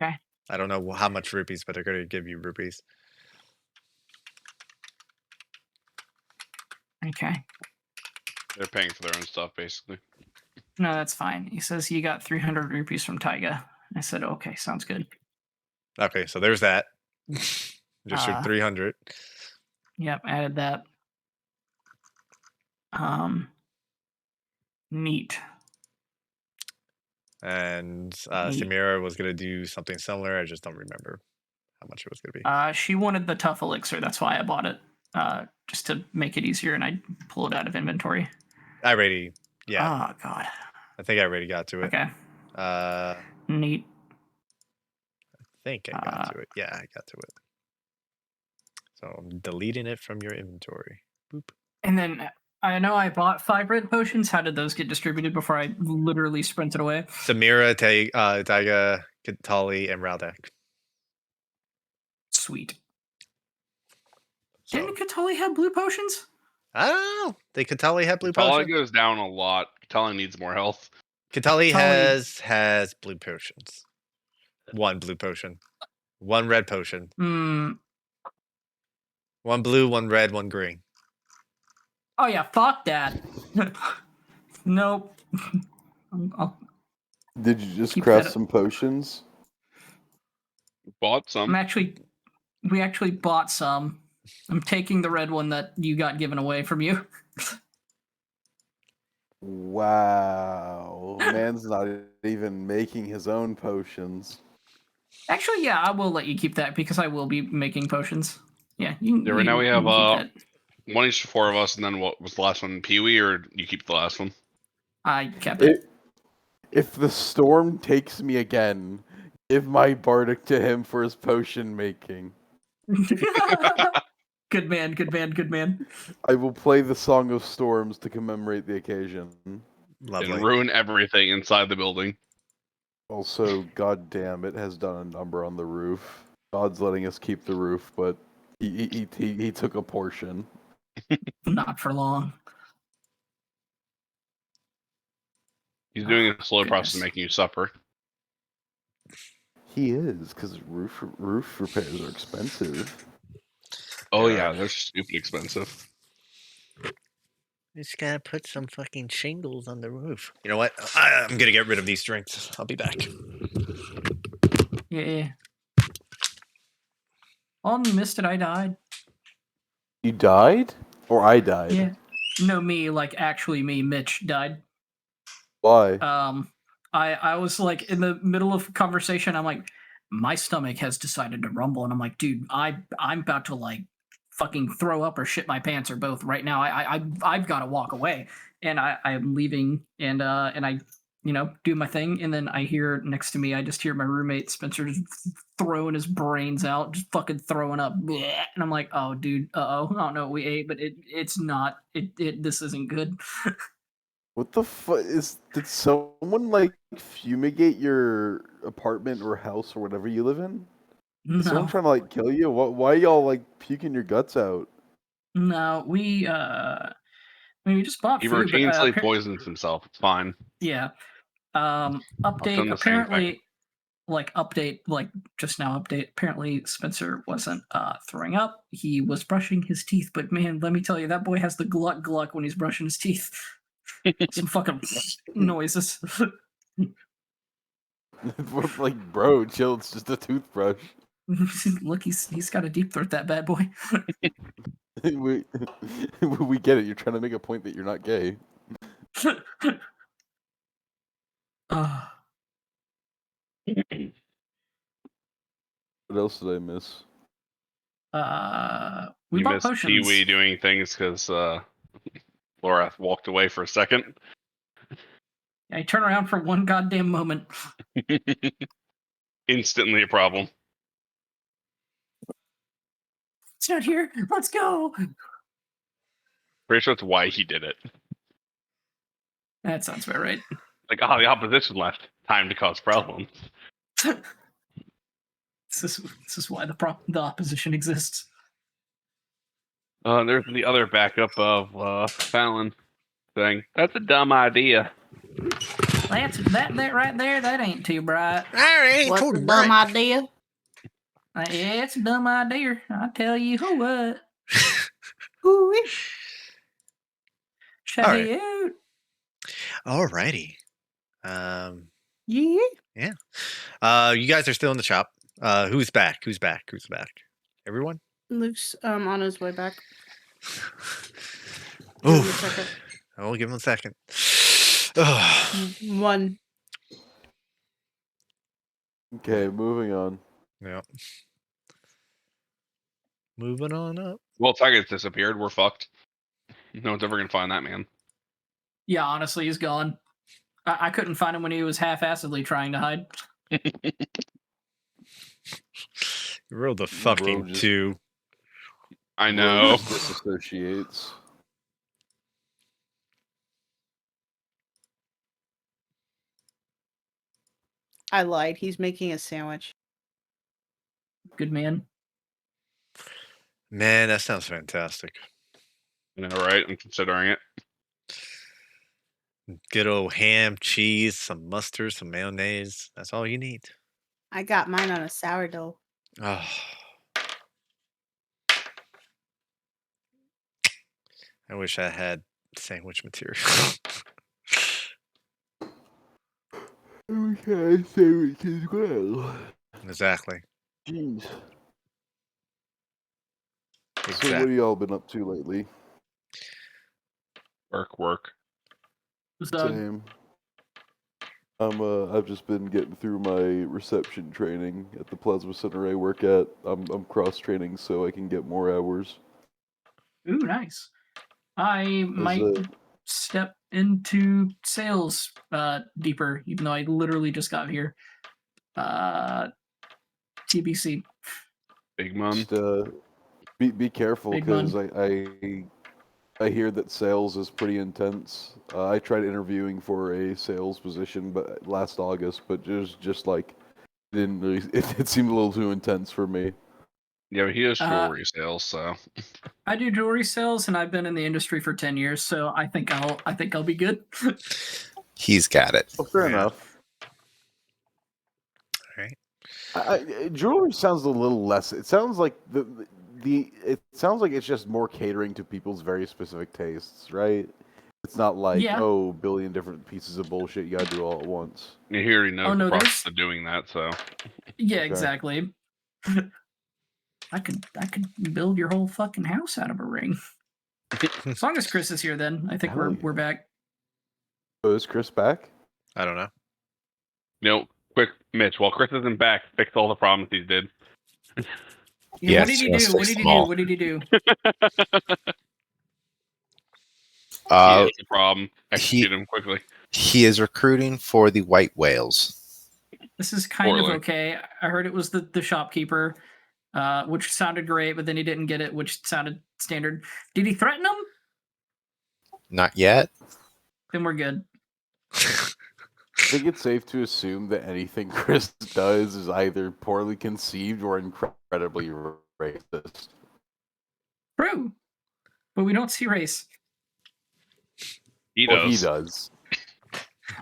Okay. I don't know how much rupees, but they're gonna give you rupees. Okay. They're paying for their own stuff, basically. No, that's fine. He says you got 300 rupees from Taiga. I said, okay, sounds good. Okay, so there's that. Just your 300. Yep, added that. Neat. And Neat. Samira was gonna do something similar. I just don't remember how much it was gonna be. She wanted the tough elixir. That's why I bought it. Just to make it easier, and I pull it out of inventory. I already, yeah. Oh God. I think I already got to it. Okay. Neat. I think I got to it. Yeah, I got to it. So I'm deleting it from your inventory. Boop. And then I know I bought 5 red potions. How did those get distributed before I literally sprinted away? Samira, Taiga, Katali, and Raldek. Sweet. So, Didn't Katali have blue potions? I don't know. They Katali had blue Katali potion. goes down a lot. Katali needs more health. Katali Katali- has blue potions. 1 blue potion. 1 red potion. Hmm. 1 blue, 1 red, 1 green. Oh yeah, fuck that. Nope. I'll Did you just keep craft that- some potions? Bought I'm some. actually. We actually bought some. I'm taking the red one that you got given away from you. Wow. Man's not even making his own potions. Actually, yeah, I will let you keep that because I will be making potions. Yeah, you. Yeah, right now we have you keep that. one each 4 of us, and then what was the last one? Pee-wee, or you keep the last one? I kept it. If the storm takes me again, give my bardic to him for his potion making. Good man, good man, good man. I will play the Song of Storms to commemorate the occasion. Lovely. And ruin everything inside the building. Also, goddamn, it has done a number on the roof. God's letting us keep the roof, but he took a portion. Not for long. He's doing Oh, a slow process of goodness. making you suffer. He is, because roof repairs are expensive. Oh Yeah. yeah, they're stupid expensive. Just gotta put some fucking shingles on the roof. You know what? I'm gonna get rid of these drinks. I'll be back. Yeah. Oh, you missed it. I died. You died? Or I died? Yeah. No, me, like actually me, Mitch, died. Why? I was like in the middle of conversation. I'm like, my stomach has decided to rumble, and I'm like, dude, I'm about to like fucking throw up or shit my pants or both right now. I've got to walk away, and I'm leaving, and I do my thing, and then I hear next to me, I just hear my roommate Spencer just throwing his brains out, just fucking throwing up, bleh. And I'm like, oh dude, I don't know what we ate, but it's not this isn't good. What the fuck did someone like fumigate your apartment or house or whatever you live in? Is someone No. trying to like kill you? Why y'all like puking your guts out? No, we we just bought He food, but routinely poisons himself. It's fine. yeah. I've Update done the same thing. apparently just now update. Apparently Spencer wasn't throwing up. He was brushing his teeth, but man, let me tell you, that boy has the gluck gluck when he's brushing his teeth. Some fucking noises. Like, bro, chill. It's just a toothbrush. Look, he's got a deep throat, that bad boy. we we get it. You're trying to make a point that you're not gay. Uh, What else did I miss? we You bought missed potions. Pee-wee doing things because Laura walked away for a second. I turn around for one goddamn moment. Instantly a problem. It's not here. Let's go. Pretty sure that's why he did it. That sounds about right. Like, the opposition left. Time to cause problems. This is why the opposition exists. There's the other backup of Fallon saying, that's a dumb idea. That's that right there. That ain't too bright. All right, What's cool, the dumb right. idea? Yeah, it's a dumb idea. I tell you who what. Ooh-wee. Check All right. it out. Alrighty. Yeah. You guys are still in the shop. Who's back? Who's back? Who's back? Everyone? Luke's on his way back. Give him a Oof. second. I'll give him a second. Ugh. One. Okay, moving on. Yeah. Moving on up. Well, Tiger's disappeared. We're fucked. No one's ever going to find that man. Yeah, honestly, he's gone. I couldn't find him when he was half-assedly trying to hide. You rolled a fucking just- 2. I Bro know. just disassociates. I lied. He's making a sandwich. Good man. Man, that sounds fantastic. You know, right? I'm considering it. Good old ham, cheese, some mustard, some mayonnaise. That's all you need. I got mine on a sourdough. Oh. I wish I had sandwich material. I wish I had sandwich as well. Exactly. Jeez. So what Exactly. have y'all been up to lately? Work. Same. I've just been getting through my reception training at the plasma center I work at. I'm cross training so I can get more hours. Ooh, nice. I might a- step into sales deeper, even though I literally just got here. TBC. Big Mun. Just be careful Big because Mun. I hear that sales is pretty intense. I tried interviewing for a sales position, but last August, but just like didn't really. It seemed a little too intense for me. Yeah, but he does jewelry sales, so I do jewelry sales, and I've been in the industry for 10 years, so I think I'll be good. He's got it. Oh, fair Yeah. enough. Right. Jewelry sounds a little less. It sounds like it sounds like it's just more catering to people's very specific tastes, right? It's not like Yeah. oh, billion different pieces of bullshit you gotta do all at once. he already knows Oh, the no, process there's- of doing that. So Yeah, Okay. exactly. I could build your whole fucking house out of a ring. As long as Chris is here, then I think Hell we're back. Oh, is Chris back? I don't know. quick, Mitch. While Chris isn't back, fix all the problems he did. Yes, what did he yes, do? What fix did he them all. do? What did he do? He is the problem. Execute him quickly. He is recruiting for the white whales. This is kind Poorly. of okay. I heard it was the shopkeeper, which sounded great, but then he didn't get it, which sounded standard. Did he threaten him? Not yet. Then we're good. I think it's safe to assume that anything Chris does is either poorly conceived or incredibly racist. True. But we don't see race. He Well, he does. does.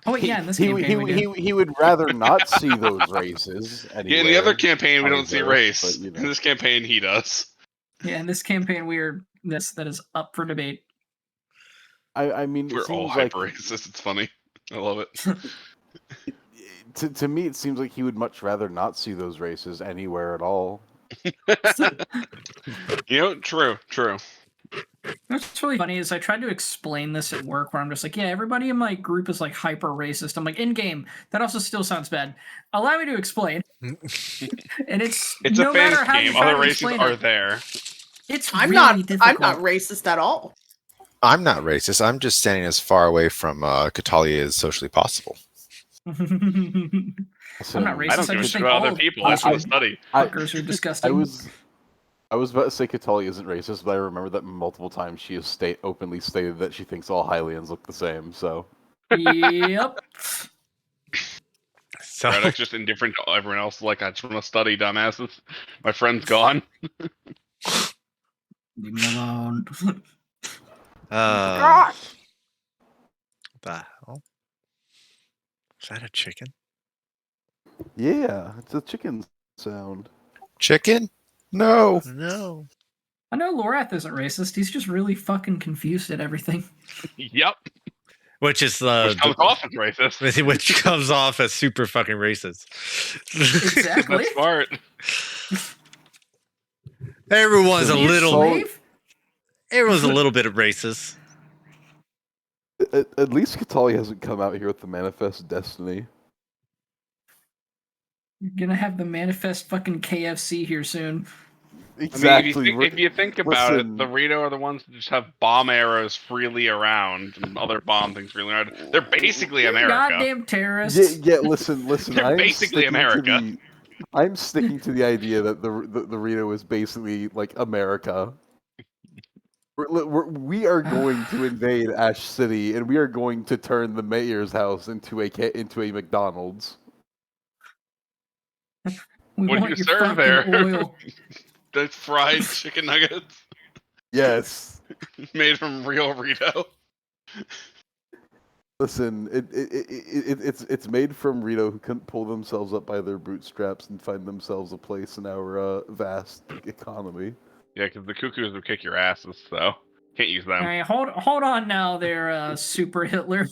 Oh wait, yeah, in this he, campaign we did. he would rather not see those races. Yeah, in the other anywhere campaign, we on don't his see Earth, race. but, you know. In this campaign, he does. Yeah, in this campaign that is up for debate. I mean, We're it all seems like hyper racist. It's funny. I love it. to me, it seems like he would much rather not see those races anywhere at all. True. What's really funny is I tried to explain this at work where I'm just like, yeah, everybody in my group is like hyper racist. I'm like, in game, that also still sounds bad. Allow me to explain. And it's It's no a matter fantasy how you game. try Other to races explain are it, there. it's I'm really difficult. not racist at all. I'm not racist. I'm just standing as far away from Catalia as socially possible. I'm not racist. I don't give a just shit think about all other of people. I just want to Asian study. fuckers are disgusting. I was about to say Catalia isn't racist, but I remember that multiple times she has openly stated that she thinks all Hylians look the same. So Yep. So Reddick's just indifferent to everyone else. Like, I just want to study, dumbasses. My friend's gone. Leave me alone. the hell? Is that a chicken? yeah, it's a chicken sound. Chicken? No. No. I know Lorath isn't racist. He's just really fucking confused at everything. Yep. Which is Which comes off as racist. which comes off as super fucking racist. Exactly. That's smart. Everyone's a So you little. saw- Slave? Everyone's a little bit of racist. At least Catalia hasn't come out here with the Manifest Destiny. You're gonna have the manifest fucking KFC here soon. Exactly. I mean, if you think about listen. it, the Rito are the ones that just have bomb arrows freely around and other bomb things freely around. They're basically America. Goddamn terrorists. Yeah, listen. They're I'm basically sticking to America. I'm sticking to the idea that the Rito is basically like America. We are going to invade Ash City, and we are going to turn the mayor's house into a McDonald's. We What do want you your serve fucking there? oil. The fried chicken nuggets. Yes. Made from real Rito. Listen, it's made from Rito who couldn't pull themselves up by their bootstraps and find themselves a place in our vast economy. Yeah, because the cuckoos will kick your asses, so can't use them. All right, hold on now, there, Super Hitler.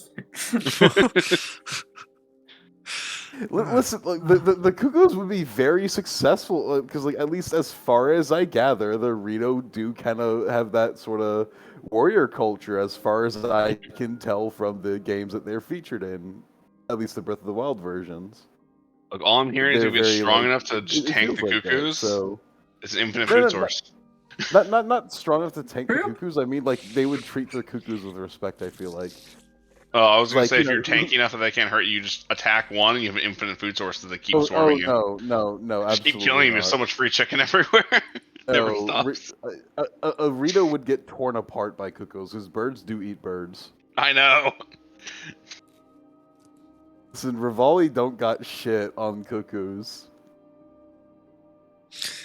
Listen, like, the cuckoos would be very successful because, like, at least as far as I gather, the Rito do kind of have that sort of warrior culture, as far as I can tell from the games that they're featured in, at least the Breath of the Wild versions. Look, all I'm hearing is They're you'll be very, strong like, enough to just it tank feels the like that, cuckoos. so It's an infinite No, food no, source. not strong enough to tank the cuckoos. I mean, like, they would treat the cuckoos with respect, I feel like. Oh, I was gonna Like, say, you if know, you're tanky enough that they can't hurt you, you just attack one and you have an infinite food source that they keep Oh, swarming you. no, Just keep absolutely killing you, not. there's so much free chicken everywhere. Never No, stops. a Rito would get torn apart by cuckoos, because birds do eat birds. I know. Listen, Rivali don't got shit on cuckoos.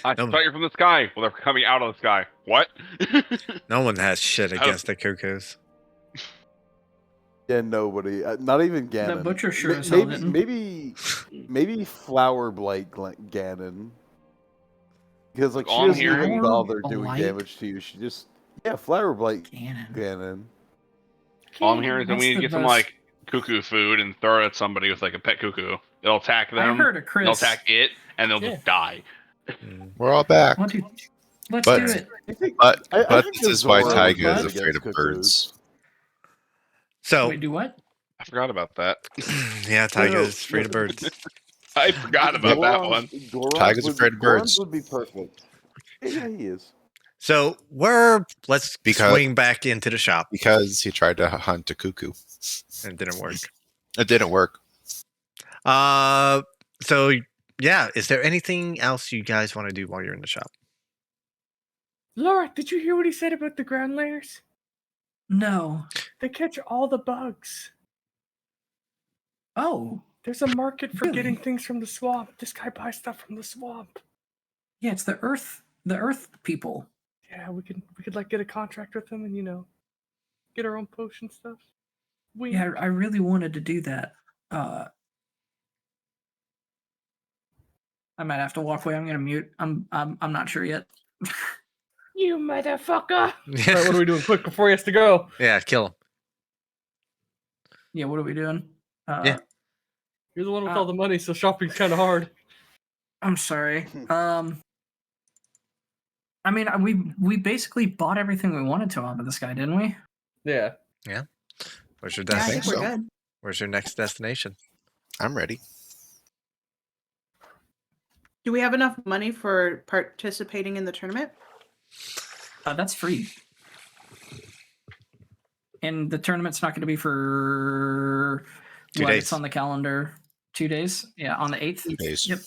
I No. thought you're from the sky. Well, they're coming out of the sky. What? No one has shit against the cuckoos. Yeah, nobody. Not even Ganon. The butcher sure as hell didn't. Maybe Flower Blight Ganon. Because, like, she All I'm doesn't even hearing- bother Flower doing Blight? damage to you. She just... Yeah, Flower Blight Ganon. Ganon. All I'm hearing is that we That's need to the get some, best. like, cuckoo food and throw it at somebody with, like, a pet cuckoo. It'll attack them. I heard of They'll Chris. attack it, and they'll Yeah. just die. We're all back. Let's do But- it. But I but think this is why Zora Taiga was is against afraid of cuckoos. birds. So Wait, do what? I forgot about that. yeah, Taiga's afraid of birds. I forgot about that one. Taiga's afraid of birds. Would be perfect. Yeah, he is. So let's Because- swing back into the shop. Because he tried to hunt a cuckoo. And it didn't work. It didn't work. So yeah, is there anything else you guys want to do while you're in the shop? Laura, did you hear what he said about the ground layers? No. They catch all the bugs. Oh, There's a market for Really? getting things from the swamp. This guy buys stuff from the swamp. yeah, it's the Earth people. Yeah, we could like get a contract with them and get our own potion stuff. Yeah, I really wanted to do that. I might have to walk away. I'm gonna mute. I'm not sure yet. You motherfucker! Yeah, Alright, what are we doing quick before he has to go? yeah, kill him. Yeah, what are we doing? Yeah. You're the one with all the money, so shopping's kind of hard. I'm sorry. I mean, we basically bought everything we wanted to off of this guy, didn't we? Yeah. Where's your Yeah, I destination? think we're so. good. Where's your next destination? I'm ready. Do we have enough money for participating in the tournament? That's free. And the tournament's not going to be for 2 what? days. It's on the calendar. 2 days. Yeah, on the 8th. 2 days. Yep.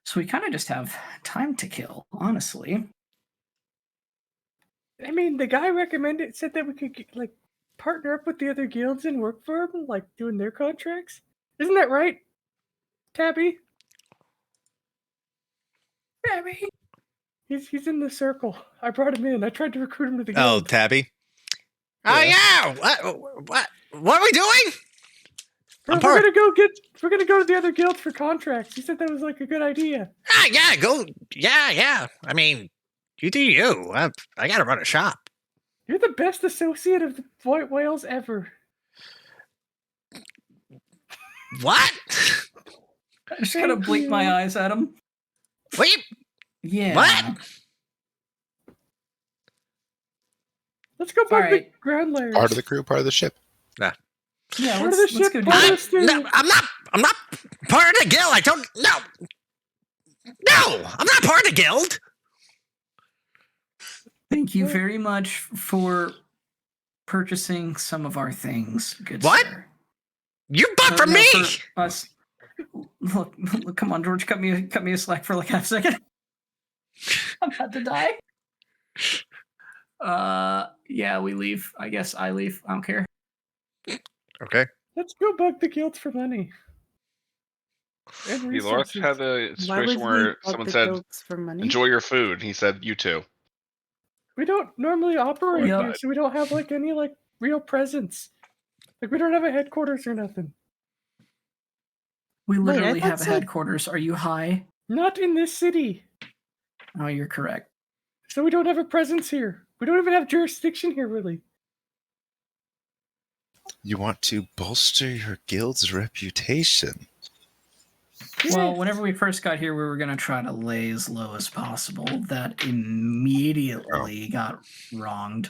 So we kind of just have time to kill, honestly. I mean, the guy said that we could partner up with the other guilds and work for them, like doing their contracts. Isn't that right, Tabby? Tabby. He's in the circle. I brought him in. I tried to recruit him to the Oh, guild. Tabby. Oh yeah. What are we doing? We're I'm part- gonna go to the other guild for contracts. He said that was like a good idea. Yeah, go. Yeah. I mean, you do you. I gotta run a shop. You're the best associate of the white whales ever. What? I'm just gonna Thank blink my you. eyes at him. Wait. Yeah. What? Let's go bug Alright. the ground layers. Part of the crew, part of the ship. Yeah, Part of let's the go ship, do part of that. the stew. No, I'm not part of the guild. I don't. No, I'm not part of the guild. Thank you very much for purchasing some of our things. Good What? sir. You bought from No, me. for us. Look, come on, George, cut me a slack for like half a second. I'm about to die. Yeah, we leave. I guess I leave. I don't care. Okay. Let's go bug the guilds for money. And Loris resources. had a Why would situation we where bug someone the said, guilds for money? "Enjoy your food." He said, "You too." We don't normally operate Yep. here, so we don't have like any like real presence. Like we don't have a headquarters or nothing. We Wait, I literally thought have a so- headquarters. Are you high? Not in this city. Oh, you're correct. So we don't have a presence here. We don't even have jurisdiction here, really. You want to bolster your guild's reputation. Well, whenever we first got here, we were going to try to lay as low as possible. That immediately got wronged.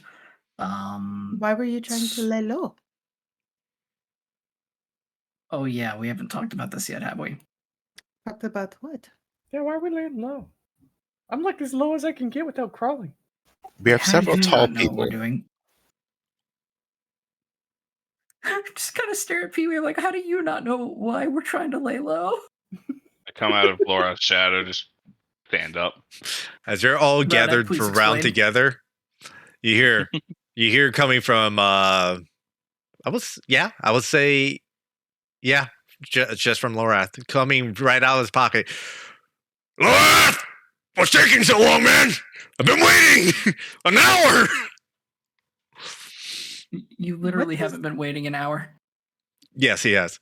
Why were you trying to lay low? Oh, yeah, we haven't talked about this yet, have we? Talked about what? Yeah, why are we laying low? I'm like as low as I can get without crawling. We have How several do you tall not know what we're people. doing? Just kind of stare at Pee Wee like, how do you not know why we're trying to lay low? I come out of Laura's shadow, just stand up. As you're all Radak, gathered please around explain. together, you hear coming from I would say just from Lorath, coming right out of his pocket. Lorath! What's taking so long, man? I've been waiting an hour. You literally is- haven't been waiting an hour. Yes, he has.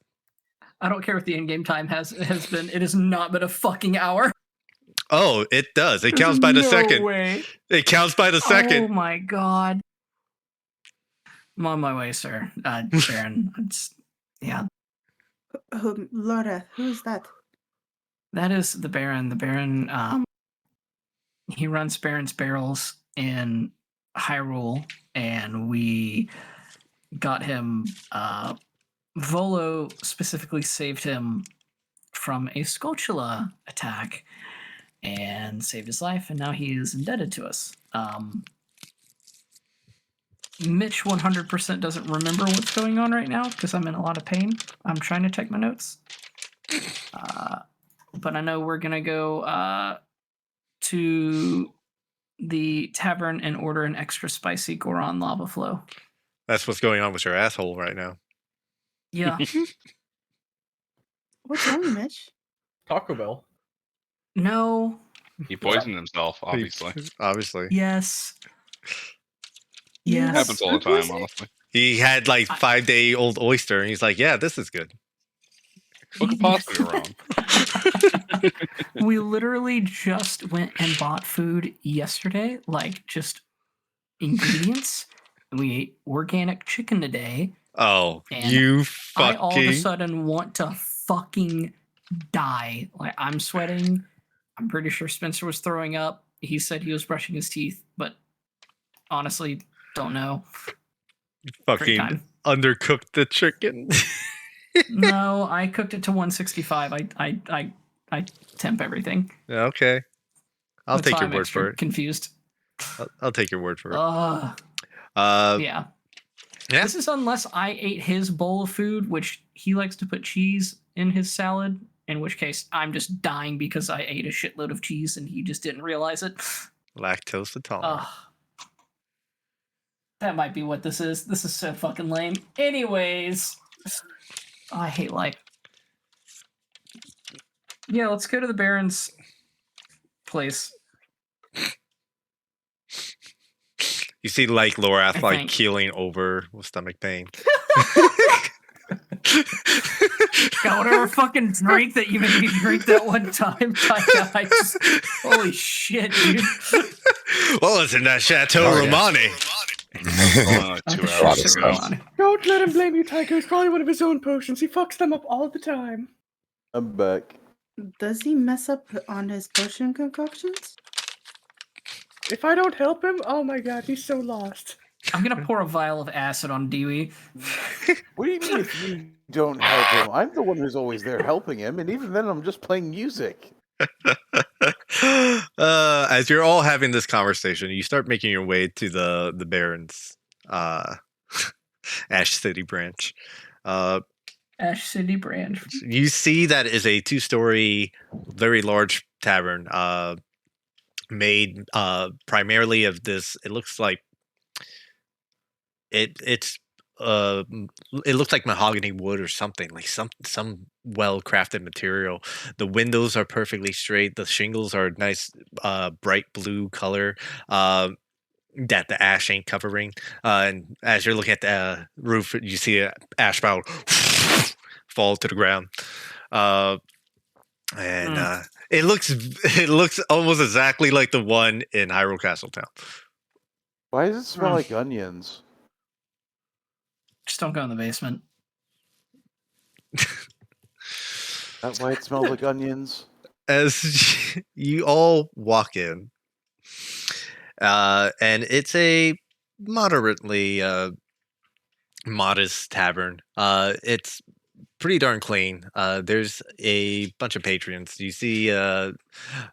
I don't care what the in-game time has been. It has not been a fucking hour. Oh, it does. It There's counts by the no second. way. It counts by the second. Oh my god. I'm on my way, sir. Baron. Yeah, Laura, who's that? that is the Baron. The Baron, he runs Baron's Barrels in Hyrule, and we got him. Volo specifically saved him from a Skulltula attack and saved his life, and now he is indebted to us. Mitch 100% doesn't remember what's going on right now because I'm in a lot of pain. I'm trying to check my notes. But I know we're going to go to the tavern and order an extra spicy Goron lava flow. That's what's going on with your asshole right now. Yeah. What's wrong, Mitch? Taco Bell. No. He poisoned himself, obviously. Obviously. Yes. Yes. Happens all the time, honestly. He had like 5-day-old oyster, and he's like, "Yeah, this is good." What could possibly go wrong? We literally just went and bought food yesterday, like just ingredients. We ate organic chicken today. Oh, And you I all of a fucking! sudden want to fucking die. Like I'm sweating. I'm pretty sure Spencer was throwing up. He said he was brushing his teeth, but honestly, don't know. Great Fucking time. undercooked the chicken. No, I cooked it to 165. I temp everything. Okay, I'll That's take why your I'm word extra for it. Confused. I'll take your word for it. Yeah. Yeah. This is unless I ate his bowl of food, which he likes to put cheese in his salad, in which case I'm just dying because I ate a shitload of cheese and he just didn't realize it. Lactose intolerant. That might be what this is. This is so fucking lame. Anyways, I hate life. Yeah, let's go to the Baron's place. You see, like Lorath, I like think. keeling over with stomach pain. Got whatever fucking drink that you made me drink that one time. I just, holy shit, dude. Well, it's in that Chateau Oh, yeah. Romani. Only like 2 Oh, hours shit, ago. come on. Don't let him blame you, Tycho. It's probably one of his own potions. He fucks them up all the time. I'm back. Does he mess up on his potion concoctions? If I don't help him, oh my god, he's so lost. I'm gonna pour a vial of acid on Dewey. What do you mean if you don't help him? I'm the one who's always there helping him, and even then I'm just playing music. As you're all having this conversation, you start making your way to the Baron's Ash City branch. Ash City brand. You see that is a 2-story, very large tavern, made primarily of this. It looks like it looks like mahogany wood or something, like some well crafted material. The windows are perfectly straight. The shingles are nice bright blue color. that the ash ain't covering. And as you're looking at the roof, you see an ash bowl fall to the ground. It looks almost exactly like the one in Hyrule Castle Town. Why does it smell like onions? Just don't go in the basement. That's why it smells like onions. As you all walk in, and it's a moderately modest tavern. It's pretty darn clean. There's a bunch of patrons. You see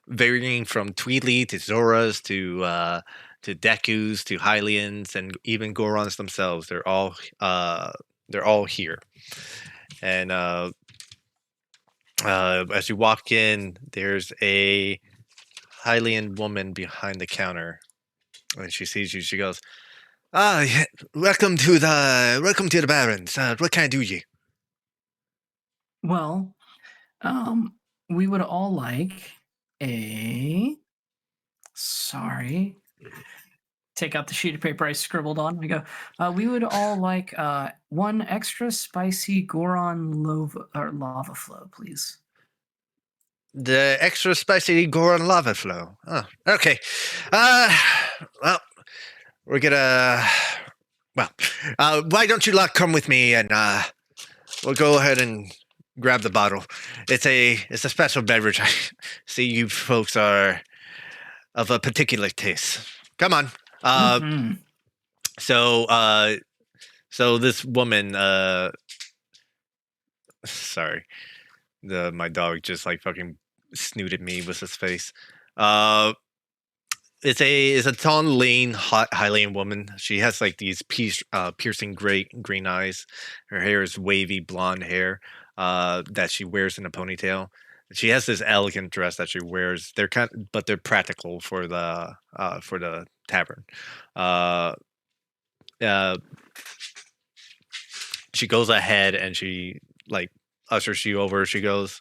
varying from Tweedly to Zoras to Dekus to Hylians and even Gorons themselves. They're all here. And as you walk in, there's a Hylian woman behind the counter. When she sees you, she goes, welcome to the Barons. What can I do you? Well, we would all like a. Sorry. Take out the sheet of paper I scribbled on. We go. We would all like one extra spicy Goron lava flow, please. The extra spicy Goron lava flow. Oh, okay. Well, we're gonna. Well, why don't you come with me and we'll go ahead and grab the bottle. It's a special beverage. I see you folks are of a particular taste. Come on. So this woman. Sorry, my dog just like fucking snooted me with his face. It's a tall, lean, hot Hylian woman. She has like these piercing green eyes. Her hair is wavy blonde hair that she wears in a ponytail. She has this elegant dress that she wears. But they're practical for the tavern. She goes ahead and she like ushers you over. She goes,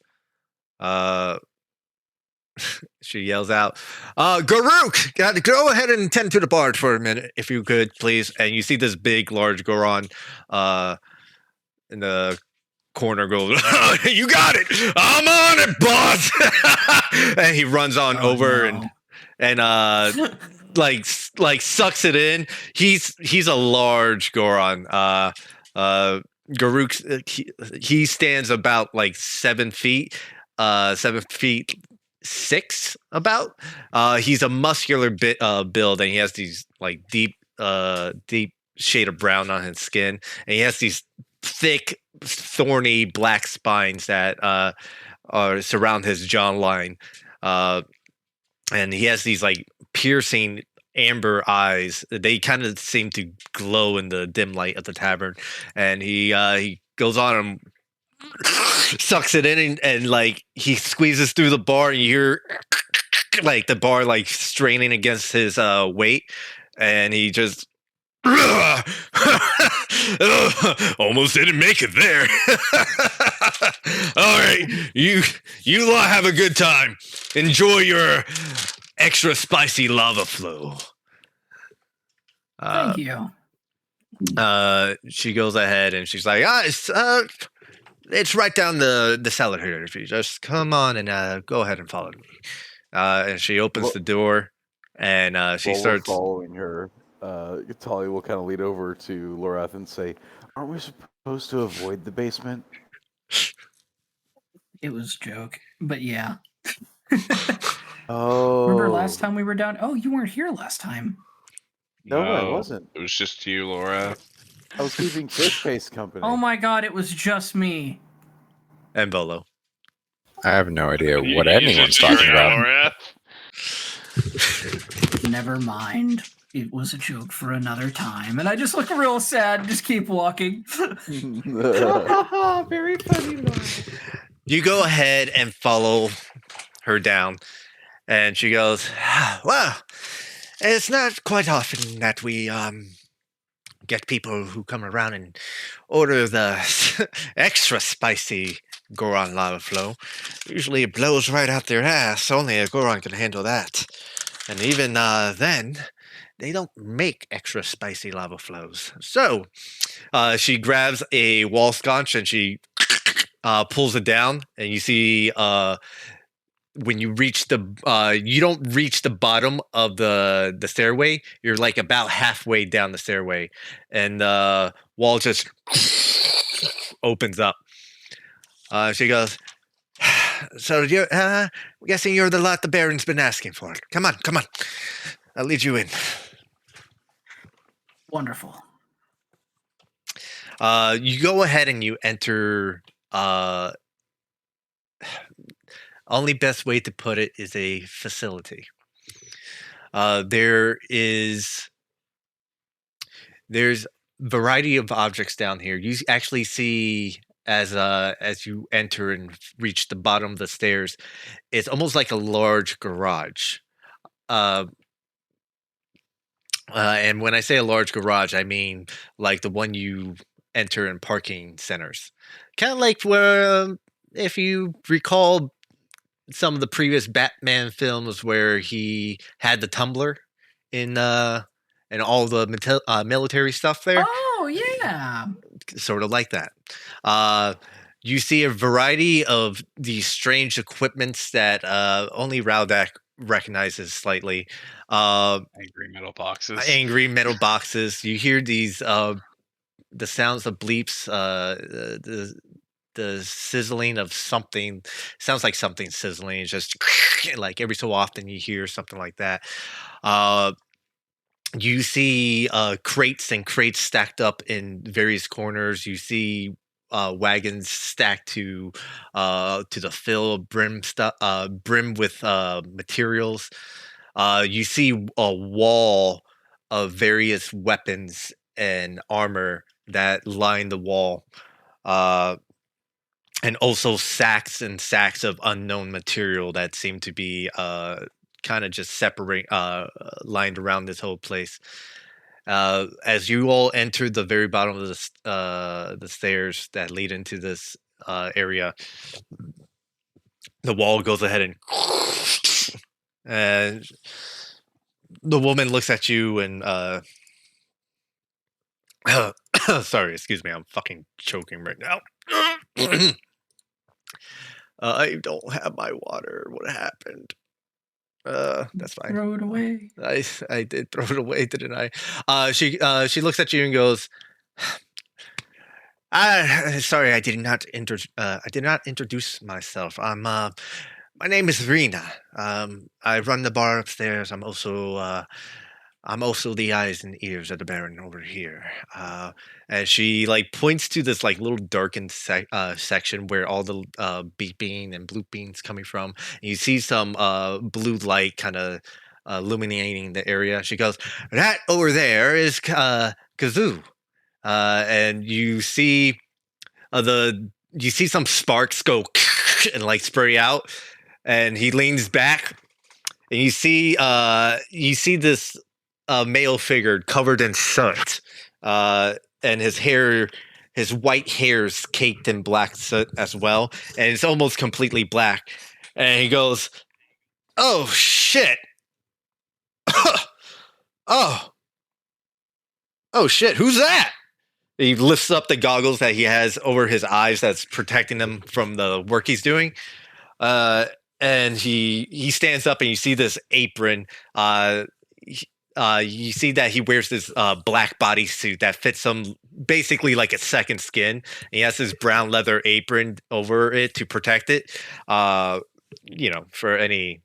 she yells out, Garuk, go ahead and tend to the bard for a minute, if you could, please. And you see this big, large Goron in the corner goes, you got it! I'm on it, boss! And he runs on over and like sucks it in. He's a large Goron. Garuk, he stands about like 7 feet. 7'6" about. He's a muscular build, and he has these like deep shade of brown on his skin, and he has these thick, thorny black spines that surround his jawline, and he has these like piercing amber eyes. They kind of seem to glow in the dim light of the tavern, and he goes on and sucks it in and like he squeezes through the bar, and you hear like the bar like straining against his weight, and he just almost didn't make it there. All right, you lot have a good time. Enjoy your extra spicy lava flow. Thank you. She goes ahead and she's like, it's right down the cellar here. If you just come on and go ahead and follow me. And she opens the door, and she starts following her. Tali will kind of lead over to Lorath and say, "Aren't we supposed to avoid the basement?" It was a joke, but yeah. Oh, remember last time we were down? Oh, you weren't here last time. No, I wasn't. It was just you, Laura. I was keeping Fish Face company. Oh my god, it was just me. and Bolo. I have no idea what anyone's talking about. Never mind. It was a joke for another time. And I just look real sad and just keep walking. Very funny, Laura. You go ahead and follow her down, and she goes, well, it's not quite often that we get people who come around and order the extra spicy Goron lava flow. Usually it blows right out their ass. Only a Goron can handle that. And even then, they don't make extra spicy lava flows. So she grabs a wall sconce and she pulls it down, and you see when you reach you don't reach the bottom of the stairway. You're like about halfway down the stairway, and the wall just opens up. She goes, so you're guessing you're the lot the Baron's been asking for. Come on, I'll lead you in. Wonderful. You go ahead and you enter. Only best way to put it is a facility. There's variety of objects down here. You actually see as you enter and reach the bottom of the stairs, it's almost like a large garage. And when I say a large garage, I mean like the one you enter in parking centers. Kind of like where, if you recall some of the previous Batman films where he had the tumbler in and all the military stuff there. Oh yeah, sort of like that. You see a variety of these strange equipments that only Raudak recognizes slightly. Angry metal boxes. Angry metal boxes. You hear these the sounds of bleeps, the sizzling of something. Sounds like something sizzling. It's just like every so often you hear something like that. You see crates and crates stacked up in various corners. You see wagons stacked to the fill, brim with materials. You see a wall of various weapons and armor that line the wall, and also sacks and sacks of unknown material that seem to be kind of just separate, lined around this whole place. As you all enter the very bottom of the stairs that lead into this area, the wall goes ahead and the woman looks at you and sorry, excuse me, I'm fucking choking right now. I don't have my water. What happened? That's fine. Throw it away. I did throw it away, didn't I? She looks at you and goes, sorry, I did not introduce myself. My name is Rena. I run the bar upstairs. I'm also the eyes and ears of the Baron over here. And she like points to this like little darkened section where all the beeping and blooping's coming from. And you see some blue light kind of illuminating the area. She goes, "That over there is Kazoo," and you see some sparks go and like spray out. And he leans back, and you see this male figure covered in soot, and his white hair's caked in black soot as well, and it's almost completely black. And he goes, "Oh shit! oh shit! Who's that?" He lifts up the goggles that he has over his eyes that's protecting him from the work he's doing. And he stands up, and you see this apron. You see that he wears this black bodysuit that fits him basically like a second skin. And he has this brown leather apron over it to protect it, for any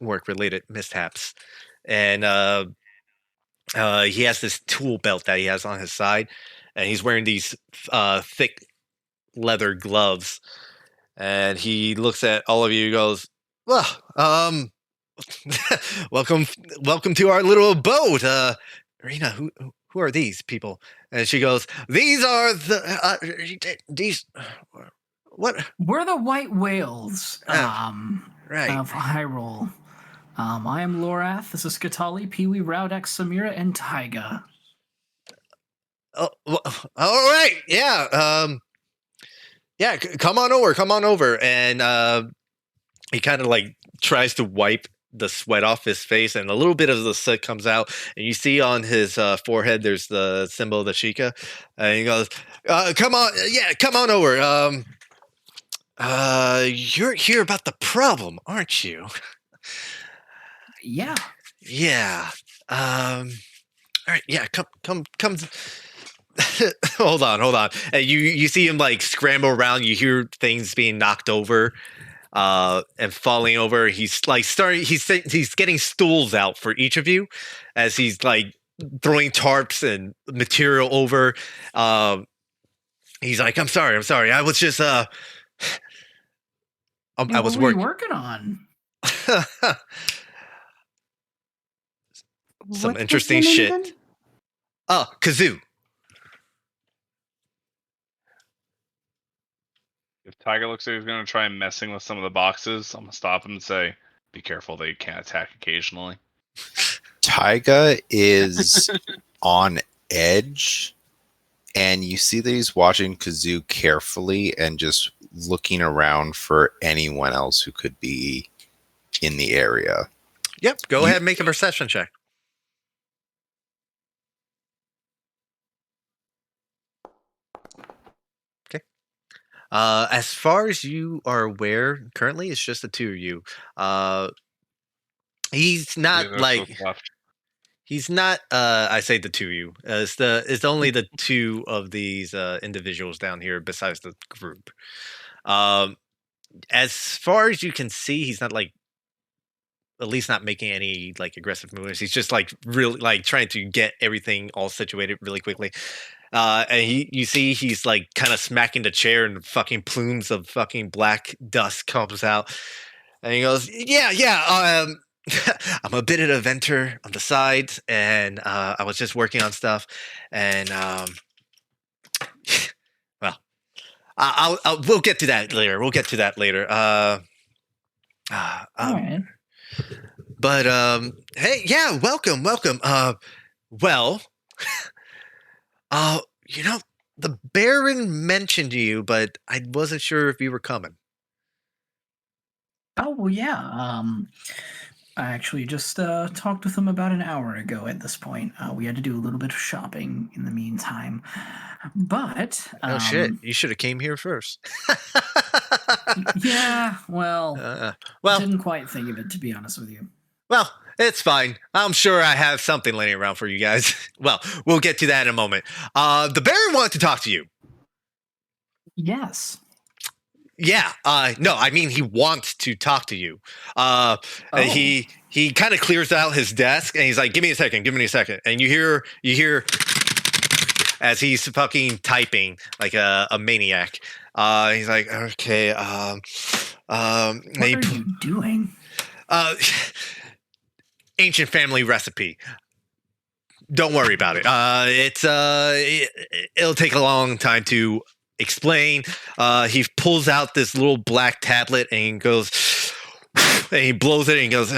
work-related mishaps. And he has this tool belt that he has on his side, and he's wearing these thick leather gloves. And he looks at all of you and goes, "Well, welcome to our little abode. Rena, who are these people?" And she goes, "These are these what? We're the white whales Right. of Hyrule. I am Lorath. This is Skatali, Peewee, Raudak, Samira, and Taiga." Oh, well, all right. Yeah. Yeah. Come on over. And he kind of like tries to wipe the sweat off his face, and a little bit of the soot comes out, and you see on his forehead there's the symbol of the Sheikah, and he goes, "Come on, yeah, come on over. You're here about the problem, aren't you?" Yeah. Yeah. All right. Yeah. Come. hold on. And you see him like scramble around. You hear things being knocked over, and falling over. He's like he's getting stools out for each of you, as he's like throwing tarps and material over. He's like, I'm sorry. I was just I Yeah, was what were you working. working on? Some What was interesting your name shit. again? Oh, Kazoo. If Tiger looks like he's gonna try messing with some of the boxes, I'm gonna stop him and say, "Be careful, they can attack occasionally." Taiga is on edge, and you see that he's watching Kazoo carefully and just looking around for anyone else who could be in the area. Yep. Go ahead and make a perception check. Okay. As far as you are aware, currently it's just the two of you. He's not Yeah, that's like what's left. he's not. I say the two of you. It's only the two of these individuals down here besides the group. As far as you can see, he's not like, at least not making any like aggressive moves. He's just like really like trying to get everything all situated really quickly. And you see he's like kind of smacking the chair, and fucking plumes of fucking black dust comes out. And he goes, yeah. I'm a bit of an inventor on the side, and I was just working on stuff, and well, we'll get to that later. All right. But hey, yeah, welcome. Well, you know, the Baron mentioned you, but I wasn't sure if you were coming. Oh well, yeah. I actually just talked with him about an hour ago. At this point, we had to do a little bit of shopping in the meantime. But Oh shit! You should have came here first. yeah. Well, well, didn't quite think of it, to be honest with you. Well, it's fine. I'm sure I have something laying around for you guys. Well, we'll get to that in a moment. The Baron wanted to talk to you. Yes. Yeah. No, I mean he wants to talk to you. Oh. He kind of clears out his desk, and he's like, "Give me a second. And you hear as he's fucking typing like a maniac. He's like, "Okay. What are you doing? Ancient family recipe. Don't worry about it. It'll take a long time to explain." He pulls out this little black tablet and goes, and he blows it and he goes,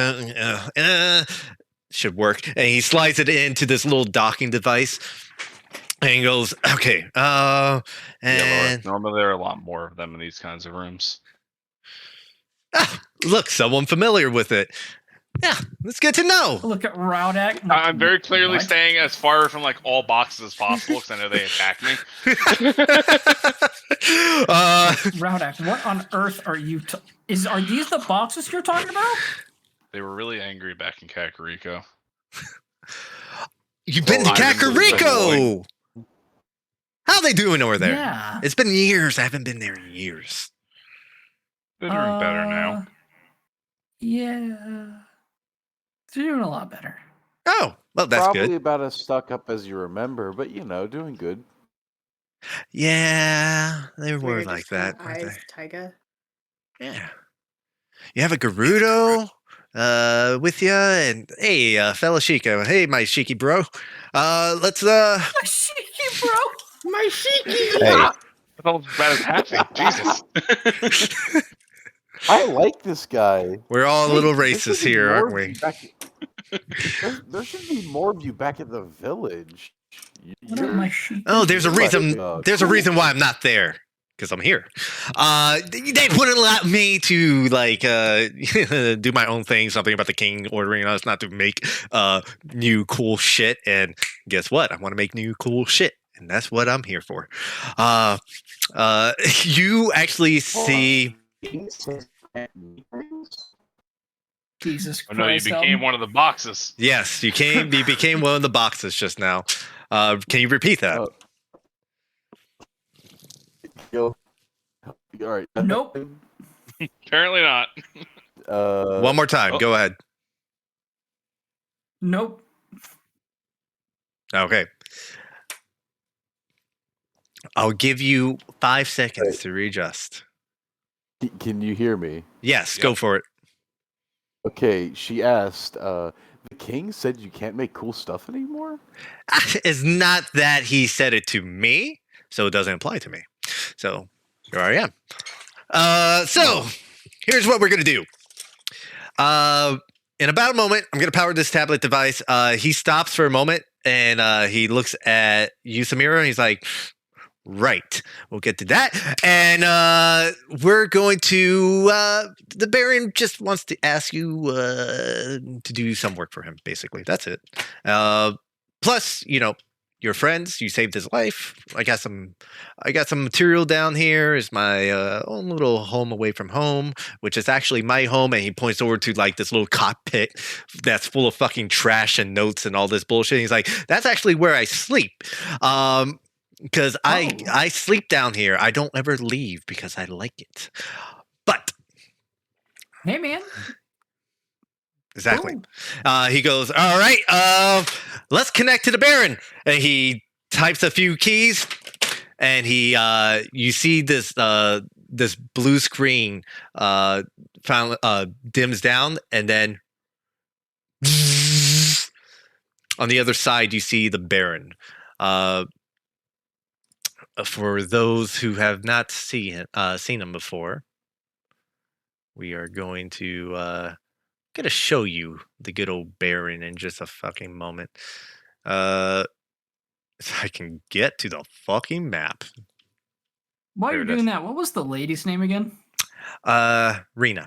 should work. And he slides it into this little docking device. And he goes, okay. Yeah, And normally there are a lot more of them in these kinds of rooms. Look, someone familiar with it. Yeah, that's good to know. Look at Raudak. I'm very clearly What? staying as far from like all boxes as possible because I know they attack me. Raudak, what on earth are you? Are these the boxes you're talking about? They were really angry back in Kakariko. You've been to Kakariko. How they doing over there? Yeah. It's been years. I haven't been there in years. They're doing better now. Yeah. They're doing a lot better. Oh, well, that's Probably good. about as stuck up as you remember, but doing good. Yeah, they were Weird, like just kinda that. weren't eyes, Taiga. they? Yeah. You have a Gerudo with you, and hey, fellow Shika. Hey, my Shiki bro. Let's My Shiki, bro. My Shiki! Hey, That's all bad as happening. Jesus. I like this guy. We're all a Hey, little there racist should be here, more aren't of we? you there should be more of you back at the village. What up, my Shiki? Oh, there's a reason. Like, There's a cool. reason why I'm not there. because I'm here. They wouldn't allow me to like do my own thing. Something about the king ordering us not to make new cool shit. And guess what? I want to make new cool shit, and that's what I'm here for. You actually see. Jesus Christ! Oh no, you became one of the boxes. Yes, you became one of the boxes just now. Can you repeat that? All right. Nope. Apparently not. One more time. Go ahead. Nope. Okay. I'll give you 5 seconds to readjust. Can you hear me? Yes, go for it. Okay, she asked, the king said you can't make cool stuff anymore? It's not that he said it to me, so it doesn't apply to me. So here I am. So here's what we're going to do. In about a moment, I'm going to power this tablet device. He stops for a moment, and he looks at you, Samira, and he's like, right, we'll get to that. And we're going to, the Baron just wants to ask you to do some work for him, basically. That's it. Plus, you know, your friends, you saved his life. I got some material down here. Is my own little home away from home, which is actually my home. And he points over to like this little cockpit that's full of fucking trash and notes and all this bullshit. He's like, that's actually where I sleep. Because I sleep down here. I don't ever leave because I like it. But Hey, man. exactly. He goes, all right, let's connect to the Baron. And he types a few keys, and he you see this this blue screen dims down, and then on the other side you see the Baron. For those who have not seen him before, we are going to show you the good old Baron in just a fucking moment. If I can get to the fucking map. While There you're it is. doing that, what was the lady's name again? Rena.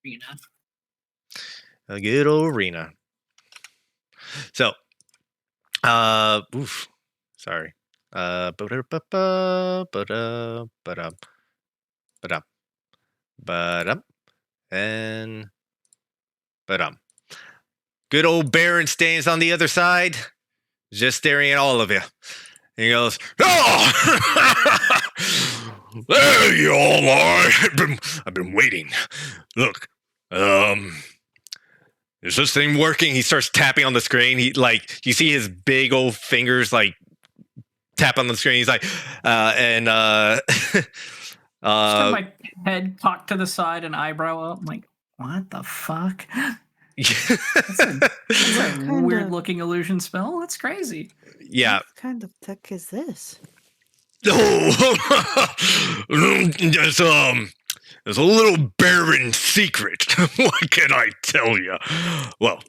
Rena. A good old Rena. So, sorry. And good old Baron stands on the other side, just staring at all of you. He goes, "Oh, there you all are. I've been waiting. Look, is this thing working?" He starts tapping on the screen. He you see his big old fingers tap on the screen. He's like, Just got my head cocked to the side and eyebrow up. I'm like, what the fuck? That's a weird looking illusion spell. That's crazy. yeah. What kind of tech is this? Oh, there's a little Baron secret. What can I tell you? Well,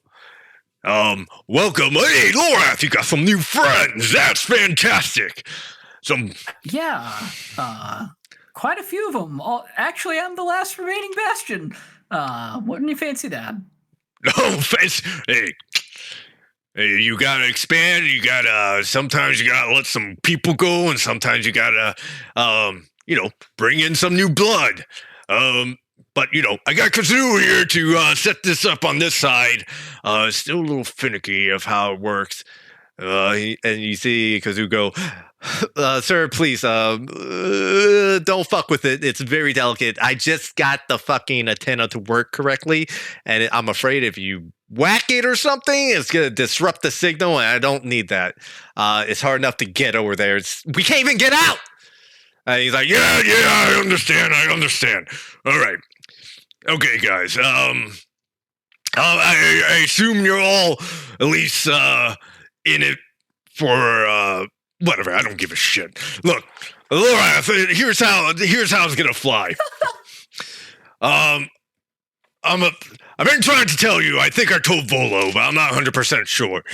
welcome. Hey, Lorath, you got some new friends. That's fantastic. Yeah, quite a few of them. Actually, I'm the last remaining bastion. Wouldn't you fancy that? Oh, hey, you gotta expand. You gotta. Sometimes you gotta let some people go, and sometimes you gotta, bring in some new blood. But I got Kazoo here to set this up on this side. Still a little finicky of how it works. And you see Kazoo go, sir, please, don't fuck with it. It's very delicate. I just got the fucking antenna to work correctly, and I'm afraid if you whack it or something, it's gonna disrupt the signal, and I don't need that. It's hard enough to get over there. We can't even get out. He's like, yeah, I understand. All right. Okay, guys. I assume you're all at least in it for whatever. I don't give a shit. Look, Laura, here's how it's gonna fly. I've been trying to tell you. I think I told Volo, but I'm not 100% sure.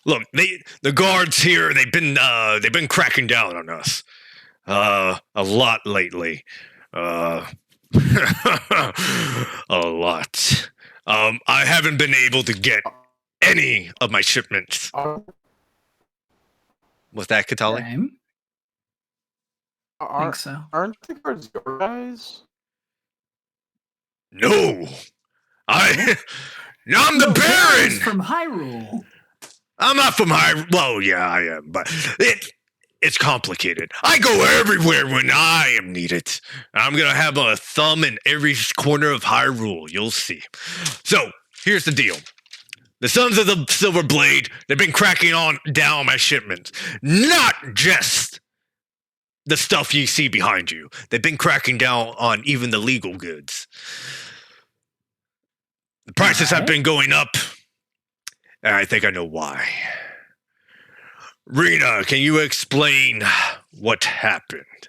Look, the guards here, they've been cracking down on us. A lot lately. A lot. I haven't been able to get any of my shipments. Was that Katali? Same. I think Aren't, so. aren't the guards your guys? No. I'm the No, Baron! Baron's from Hyrule. I'm not from Hyrule. Well, yeah, I am, but it's complicated. I go everywhere when I am needed. I'm gonna have a thumb in every corner of Hyrule. You'll see. So, here's the deal. The Sons of the Silver Blade, they've been cracking down on my shipments. Not just the stuff you see behind you. They've been cracking down on even the legal goods. The prices have been going up, and I think I know why. Rena, can you explain what happened?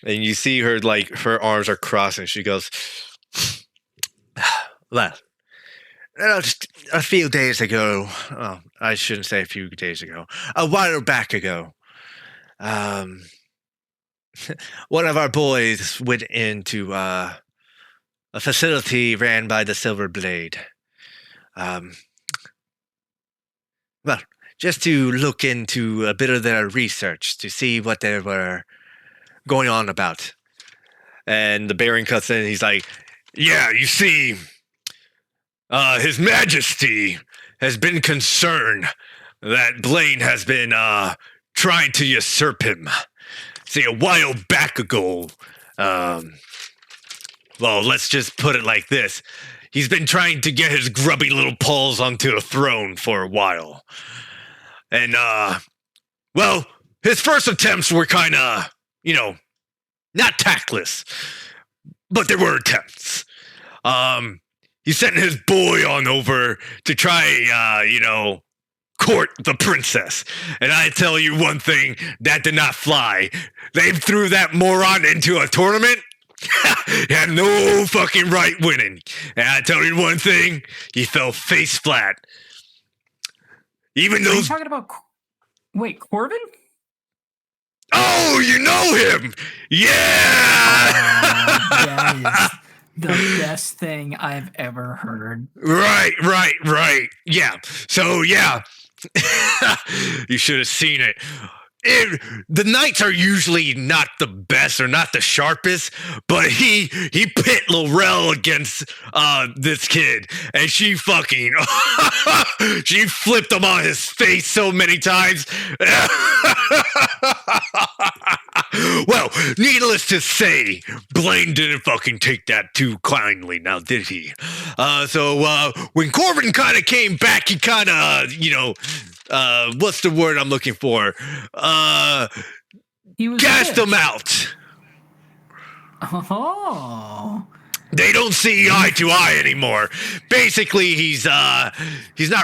And you see her, like, her arms are crossed, and she goes, well, just a few days ago, I shouldn't say a few days ago, a while back ago, one of our boys went into a facility ran by the Silver Blade. Well, just to look into a bit of their research to see what they were going on about. And the Baron cuts in and he's like, yeah, you see, His Majesty has been concerned that Blaine has been trying to usurp him. See, a while back ago, well, let's just put it like this. He's been trying to get his grubby little paws onto the throne for a while. And, well, his first attempts were kind of, not tactless, but there were attempts. He sent his boy on over to try, court the princess. And I tell you one thing, that did not fly. They threw that moron into a tournament. He had no fucking right winning. And I tell you one thing, he fell face flat. Even Are you those... talking about... Wait, Corbin? Oh, you know him! Yeah! That is the best thing I've ever heard. Right. Yeah. So, yeah. You should have seen it. The knights are usually not the best or not the sharpest, but he pit Laurel against this kid, and she fucking she flipped him on his face so many times. Well, needless to say, Blaine didn't fucking take that too kindly, now did he? So when Corbin kind of came back, he kind of, what's the word I'm looking for? He was Cast rich. him out. Oh. They don't see eye to eye anymore. Basically, he's not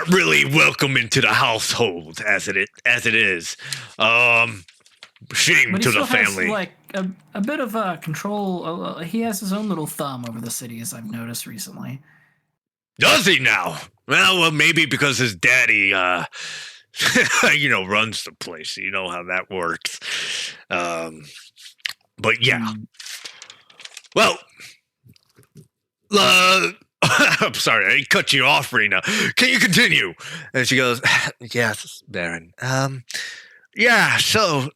really welcome into the household as it is. Shame But to he the still family. has, like, a bit of control. He has his own little thumb over the city, as I've noticed recently. Does he now? Well, maybe because his daddy, runs the place. You know how that works. But yeah. Well, I'm sorry, I cut you off, Rena. Can you continue? And she goes, yes, Baron. Yeah, so,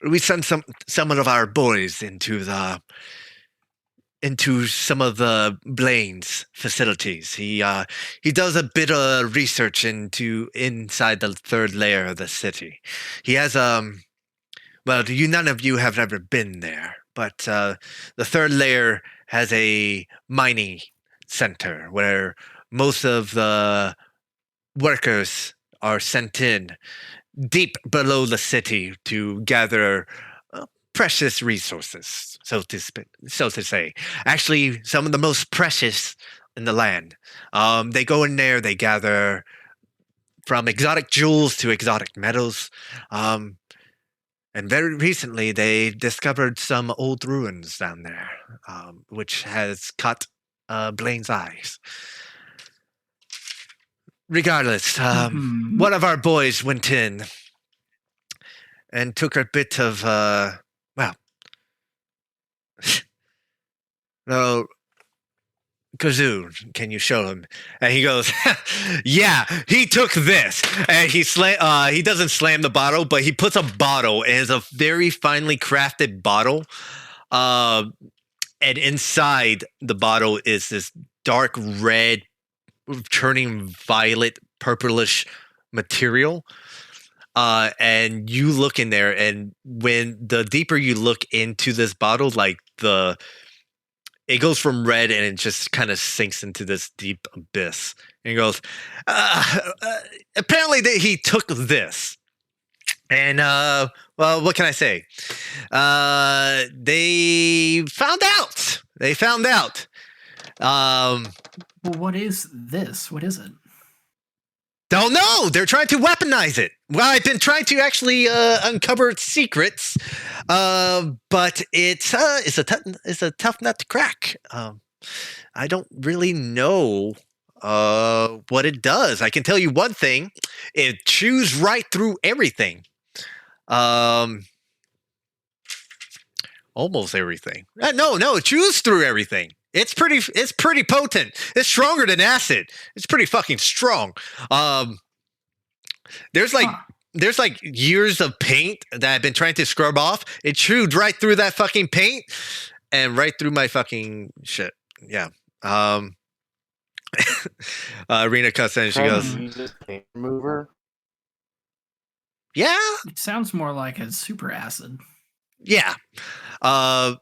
we sent some of our boys into some of the Blaine's facilities. He does a bit of research inside the third layer of the city. He has well, none of you have ever been there, but the third layer has a mining center where most of the workers are sent in deep below the city to gather precious resources, so to say. Actually, some of the most precious in the land. They go in there, they gather from exotic jewels to exotic metals. And very recently, they discovered some old ruins down there, which has caught Blaine's eyes. Regardless, one of our boys went in, and took a bit of well, no. Kazoo, can you show him? And he goes, yeah, he took this. And he doesn't slam the bottle, but he puts a bottle, and it's a very finely crafted bottle. And inside the bottle is this dark red, turning violet, purplish material. And you look in there, and when the deeper you look into this bottle, like it goes from red and it just kind of sinks into this deep abyss. And he goes, apparently he took this. And, well, what can I say? They found out. Well, what is this? What is it? Don't know. They're trying to weaponize it. Well, I've been trying to actually uncover its secrets, but it's a tough nut to crack. I don't really know what it does. I can tell you one thing: it chews right through everything. Almost everything. No, it chews through everything. It's pretty potent. It's stronger than acid. It's pretty fucking strong. There's like years of paint that I've been trying to scrub off. It chewed right through that fucking paint and right through my fucking shit. Yeah. Rena cuts in and she goes, Use this paint remover. yeah. It sounds more like a super acid. Yeah. I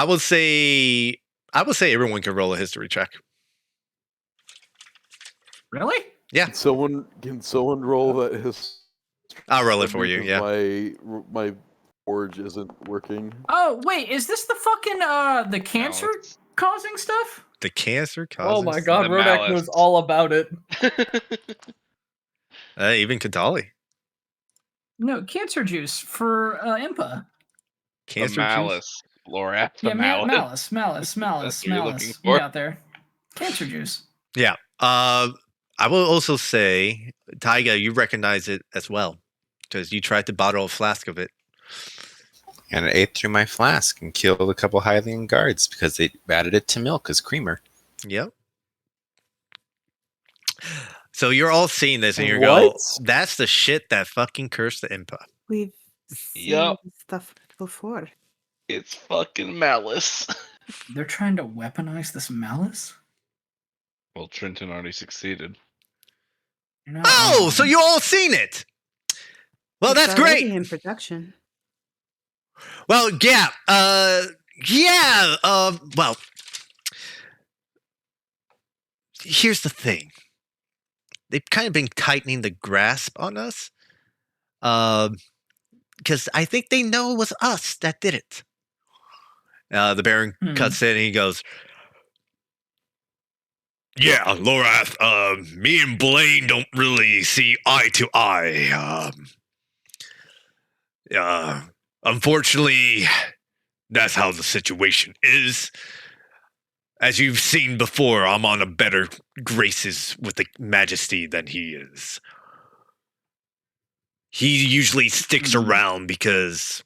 would say everyone can roll a history check. Really? Yeah. Can someone roll that? I'll roll it for you. Because Yeah. My forge isn't working. Oh wait, is this the fucking the cancer it's- causing stuff? The cancer causes. Oh my god, The Rodak malice. knows all about it. Even Katali. No, cancer juice for Impa. The Cancer juice. malice, Laura. The Yeah, malice. malice. That's what you're looking We for. out there. Cancer juice. Yeah. I will also say, Taiga, you recognize it as well because you tried to bottle a flask of it. And it ate through my flask and killed a couple Hylian guards because they added it to milk as creamer. Yep. So you're all seeing this and you What? go, that's the shit that fucking cursed the Impa. We've seen Yup. this stuff before. It's fucking malice. They're trying to weaponize this malice. Well, Trenton already succeeded. You know, Oh, so you all seen it. Well, It's that's already great. in production. Well, yeah. Well, here's the thing. They've kind of been tightening the grasp on us. Because I think they know it was us that did it. The Baron cuts in and he goes, yeah, Lorath, me and Blaine don't really see eye to eye. Unfortunately, that's how the situation is. As you've seen before, I'm on a better graces with the Majesty than he is. He usually sticks around because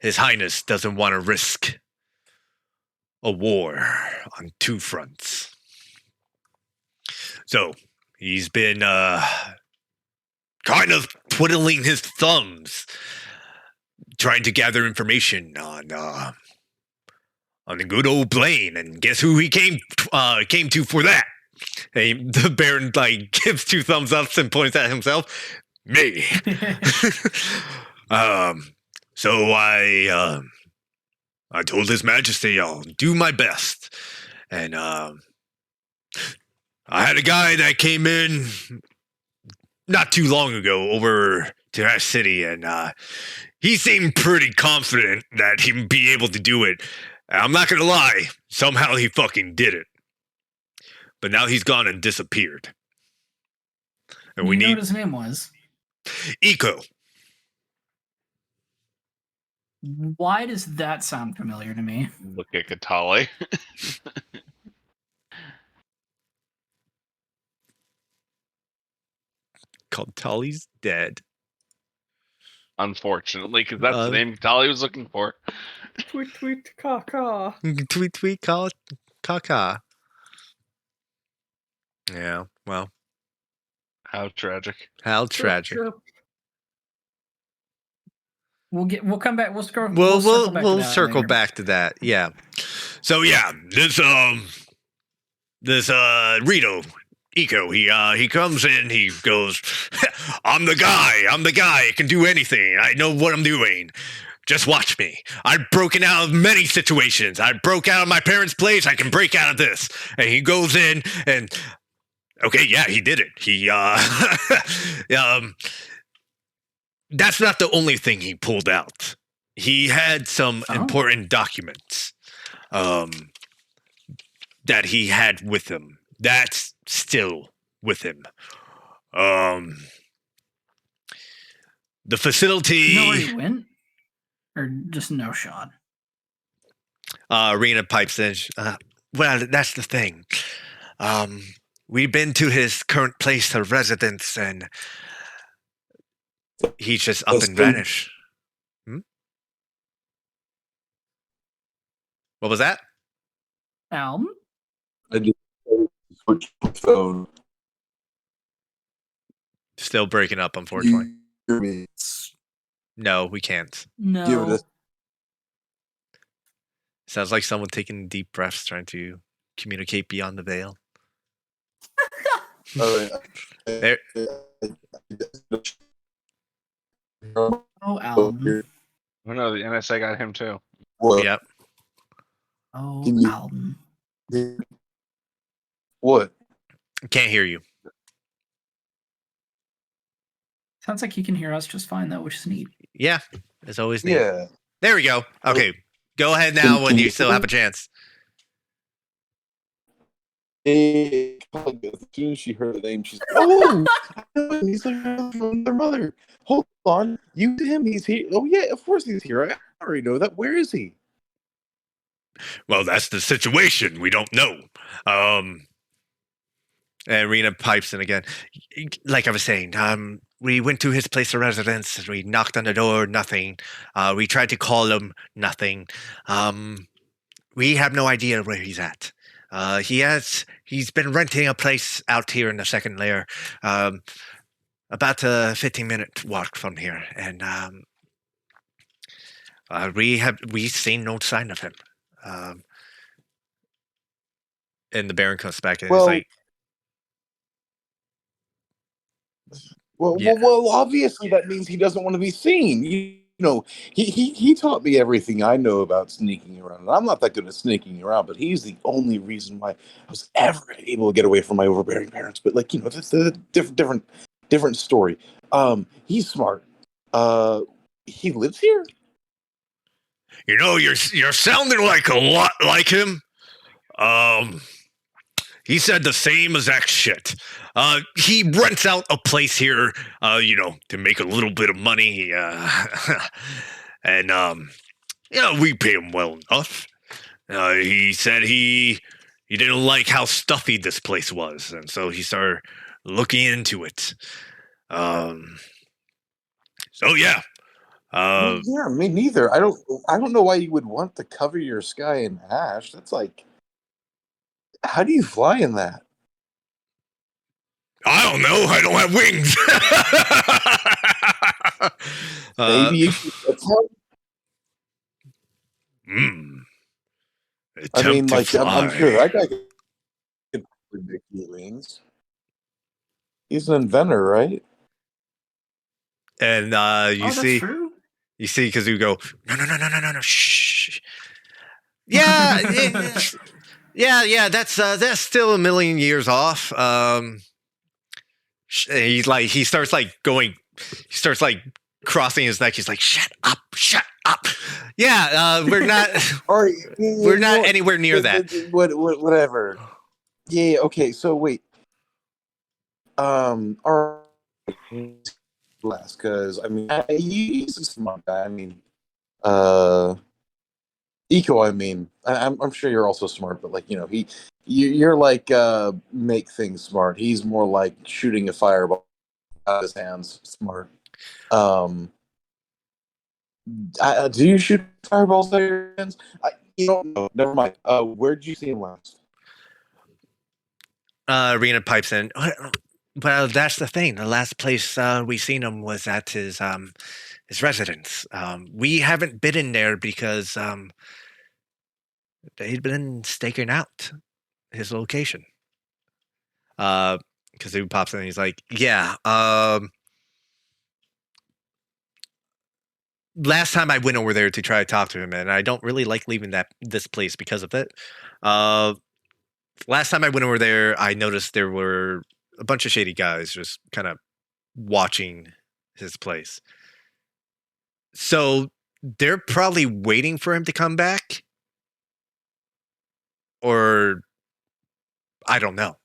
His Highness doesn't want to risk a war on two fronts. So he's been kind of twiddling his thumbs, trying to gather information on the good old Blaine, and guess who he came to for that? And the Baron gives two thumbs ups and points at himself. Me. So I told His Majesty I'll do my best, and I had a guy that came in not too long ago over to our city, and he seemed pretty confident that he'd be able to do it. I'm not gonna lie, somehow he fucking did it. But now he's gone and disappeared. And you we know need what his name was? Eco. Why does that sound familiar to me? Look at Katali. called Tolly's dead. Unfortunately, because that's the name Dolly was looking for. Tweet, tweet, caw. Tweet, tweet, call, caca. Yeah, well, How tragic. how tragic. We'll come back. We'll circle back. We'll to that circle later. back to that. Yeah. So yeah, this Rito Eco, he comes in, he goes, I'm the guy, I can do anything, I know what I'm doing. Just watch me. I've broken out of many situations. I broke out of my parents' place, I can break out of this. And he goes in and okay, yeah, he did it. He that's not the only thing he pulled out. He had some important documents that he had with him. That's still with him. The facility. You know where he went? Or just no shot? Arena pipes in. Well, that's the thing. We've been to his current place of residence, and he just up and vanished. What was that? Alm? I just switched my phone. Still breaking up, unfortunately. You hear me? No, we can't. No. Give it a Sounds like someone taking deep breaths, trying to communicate beyond the veil. There. Oh, Alm. Oh no, the NSA got him too. What? Yep. Oh, Can you- Alm. What? Can't hear you. Sounds like he can hear us just fine, though, which is neat. Yeah, it's always neat. Yeah. There we go. Okay, go ahead now when you still have a chance. As soon as she heard the name, she's oh, I know him. He's like from their mother. Hold on, you him? He's here. Oh yeah, of course he's here. I already know that. Where is he? Well, that's the situation. We don't know. And Rena pipes in again. Like I was saying, we went to his place of residence. We knocked on the door, nothing. We tried to call him, nothing. We have no idea where he's at. He's been renting a place out here in the second layer, about a 15-minute walk from here, and we've seen no sign of him. And the Baron comes back and Well, he's like, Yeah. well, obviously that means he doesn't want to be seen. You know, he taught me everything I know about sneaking around. And I'm not that good at sneaking around, but he's the only reason why I was ever able to get away from my overbearing parents. But like, you know, it's a different story. He's smart. He lives here. you know, you're sounding like a lot like him. He said the same exact shit. He rents out a place here, you know, to make a little bit of money. And, you know, we pay him well enough. He said he didn't like how stuffy this place was, and so he started looking into it. So yeah. Yeah, me neither. I don't know why you would want to cover your sky in ash. That's like, how do you fly in that? I don't know. I don't have wings. Maybe you could I mean, like, I'm sure that guy could predict wings. He's an inventor, right? And you that's see, true. because you go, no, shh. Yeah, yeah. That's still a million years off. He's like, he starts like crossing his neck. He's like, shut up. Yeah, we're not, we're not anywhere near that. Whatever. Yeah. Okay. So wait. All right. Because I mean, he's a smart guy. I mean, Eco. I mean, I'm sure you're also smart, but like, you know, you're like make things smart. He's more like shooting a fireball out of his hands. Smart. Do you shoot fireballs out of your hands? No, never mind. Where'd you see him last? Rena pipes in. Well, that's the thing. The last place we seen him was at his residence. We haven't been in there because they'd been staking out his location. Kazoo pops in and he's like, yeah, last time I went over there to try to talk to him, and I don't really like leaving this place because of it. Last time I went over there, I noticed there were a bunch of shady guys just kind of watching his place. So they're probably waiting for him to come back, or I don't know.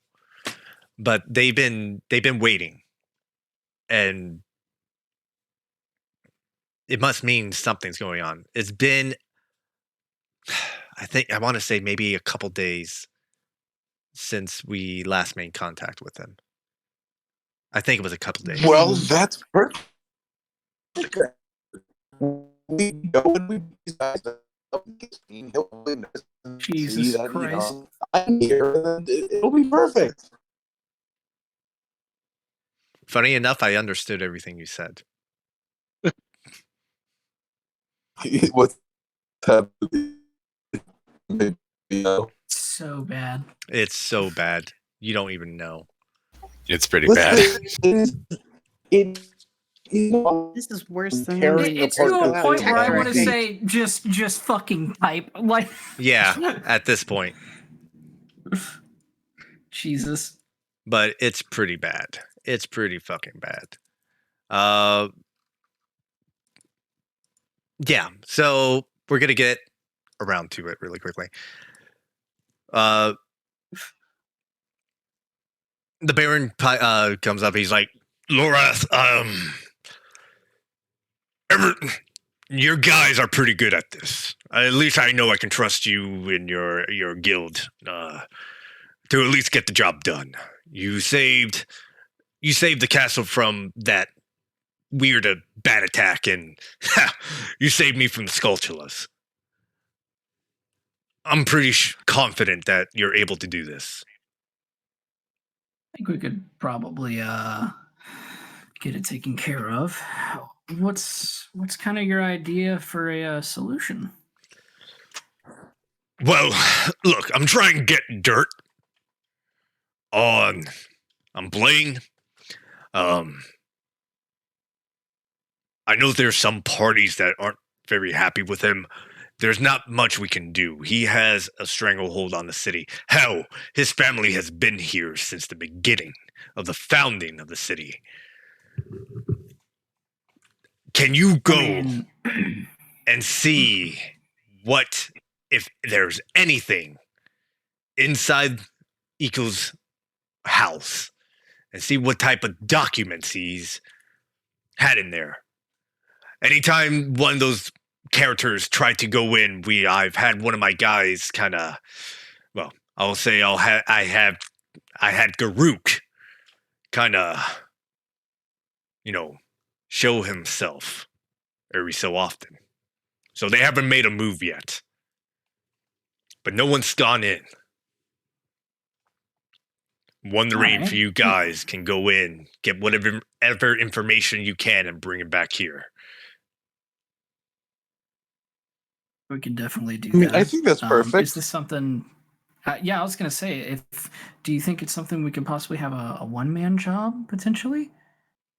But they've been waiting, and it must mean something's going on. It's been, I want to say maybe a couple days since we last made contact with him. I think it was a couple days. Well, that's perfect. We go and we Jesus Christ. I'm here, and it'll be perfect. Funny enough, I understood everything you said. What's So bad. It's so bad. You don't even know. It's pretty bad. This is worse than It's to a point where I want to Technically. say just fucking type. Like Yeah, at this point. Jesus. But it's pretty bad. It's pretty fucking bad. Yeah, so we're gonna get around to it really quickly. The Baron comes up. He's like, Lorath, your guys are pretty good at this. At least I know I can trust you in your guild to at least get the job done. You saved the castle from that weird bat attack, and you saved me from the Skulltulas. I'm pretty confident that you're able to do this. I think we could probably get it taken care of. What's kind of your idea for a solution? Well, look, I'm trying to get dirt on Blaine. I know there's some parties that aren't very happy with him. There's not much we can do. He has a stranglehold on the city. Hell, his family has been here since the beginning of the founding of the city. Can you go and see what, if there's anything inside Eco's house, and see what type of documents he's had in there? Anytime one of those characters tried to go in, I've had one of my guys kind of, well, I'll say I had Garuk kind of, show himself every so often. So they haven't made a move yet, but no one's gone in. Wondering if you guys can go in, get whatever information you can, and bring it back here. We can definitely do I mean, that. I think that's perfect. Is this something? Yeah, I was gonna say, do you think it's something we can possibly have a one-man job potentially?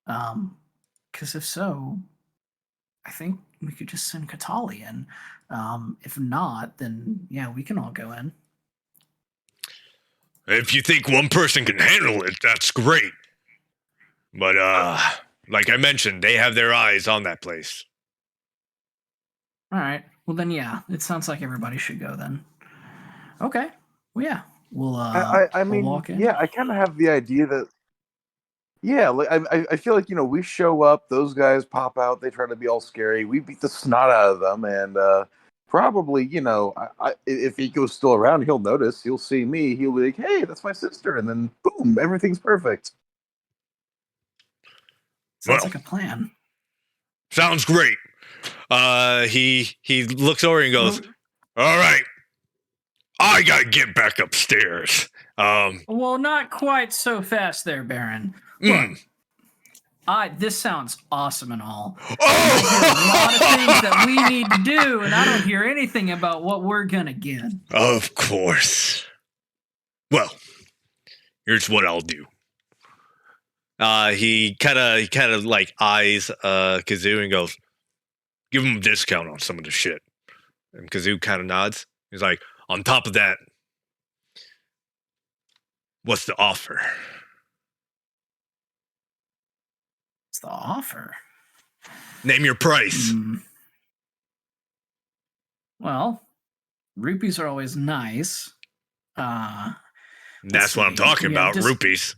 Because if so, I think we could just send Katali in. If not, then yeah, we can all go in. If you think one person can handle it, that's great. But like I mentioned, they have their eyes on that place. All right. Well then, yeah, it sounds like everybody should go then. Okay. Well, yeah, we'll. I we'll mean, walk in. yeah, I kind of have the idea that, yeah, like I feel like we show up, those guys pop out, they try to be all scary, we beat the snot out of them, and probably, if Eco's still around, he'll notice, he'll see me, he'll be like, hey, that's my sister, and then boom, everything's perfect. Sounds Well. like a plan. Sounds great. He looks over and goes, "All right, I gotta get back upstairs." Well, not quite so fast there, Baron. Look, this sounds awesome and all. And I hear a lot of things that we need to do, and I don't hear anything about what we're gonna get. Of course. Well, here's what I'll do. He kind of like eyes Kazoo and goes, "Give him a discount on some of the shit." And Kazoo kind of nods. He's like, "On top of that, what's the offer?" What's the offer? Name your price. Well, rupees are always nice. That's what I'm talking about, rupees.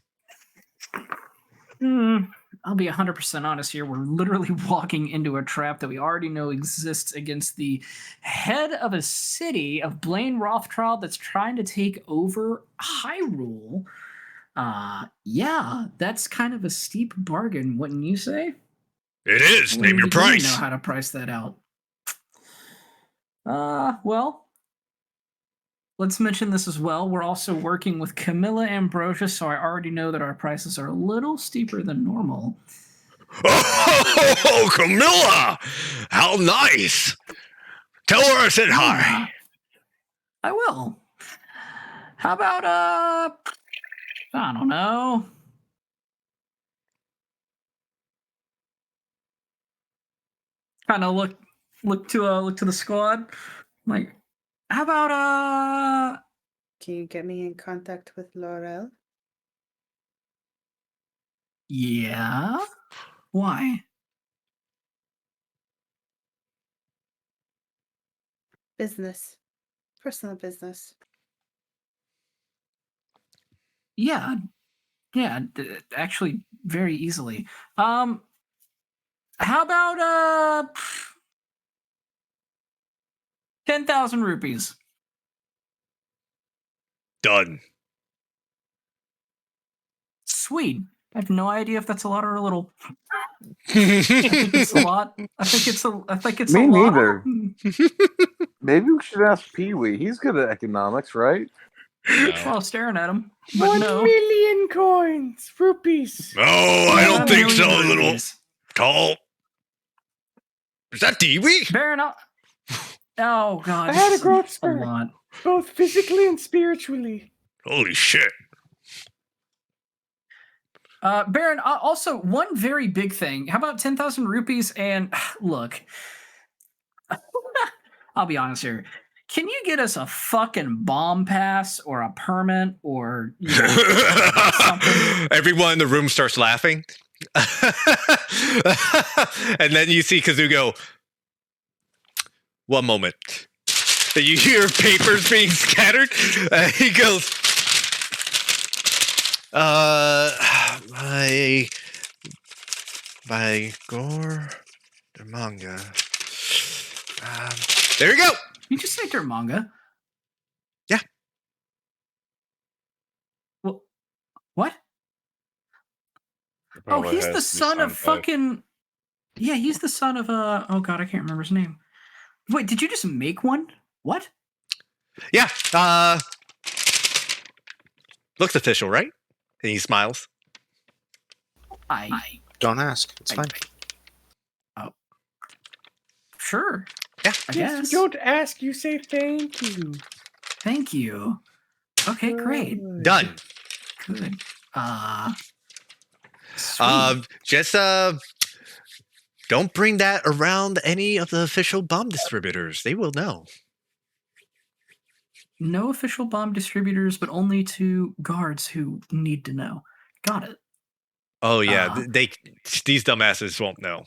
I'll be 100% honest here. We're literally walking into a trap that we already know exists against the head of a city of Blaine Rothschild that's trying to take over Hyrule. Yeah, that's kind of a steep bargain, wouldn't you say? It is. Name your We price. know how to price that out. Well, let's mention this as well. We're also working with Camilla Ambrosia, so I already know that our prices are a little steeper than normal. Oh, Camilla! How nice! Tell her I said hi. I will. How about, I don't know. Kind of look to the squad. Like, how about, Can you get me in contact with Laurel? yeah? Why? Business. Personal business. Yeah, actually, very easily. How about 10,000 rupees? Done. Sweet. I have no idea if that's a lot or a little. I think it's a lot. I think it's Me a lot. neither. Maybe we should ask Pee Wee. He's good at economics, right? Well, staring at him, but 1 no. million coins, rupees. Oh, I don't 1 think so, million little rupees. tall. Is that Dewey? Baron, oh god, I had a this is growth a spurt, lot. both physically and spiritually. Holy shit. Baron, also one very big thing. How about 10,000 rupees? And look, I'll be honest here. Can you get us a fucking bomb pass or a permit or something? Everyone in the room starts laughing. And then you see Kazoo go, "One moment." And you hear papers being scattered. He goes, by Gore the manga. There you go. You just say manga. Yeah. Well, what? Oh, he's the son of fucking. Yeah, he's the son of oh god, I can't remember his name. Wait, did you just make one? What? Yeah. Looks official, right? And he smiles. I Don't ask. It's fine. sure. Yeah. I Yes, guess. you don't ask, you say thank you. Thank you. Okay, great. Done. Good. Sweet. Just don't bring that around any of the official bomb distributors. They will know. No official bomb distributors, but only to guards who need to know. Got it. Oh yeah, these dumbasses won't know.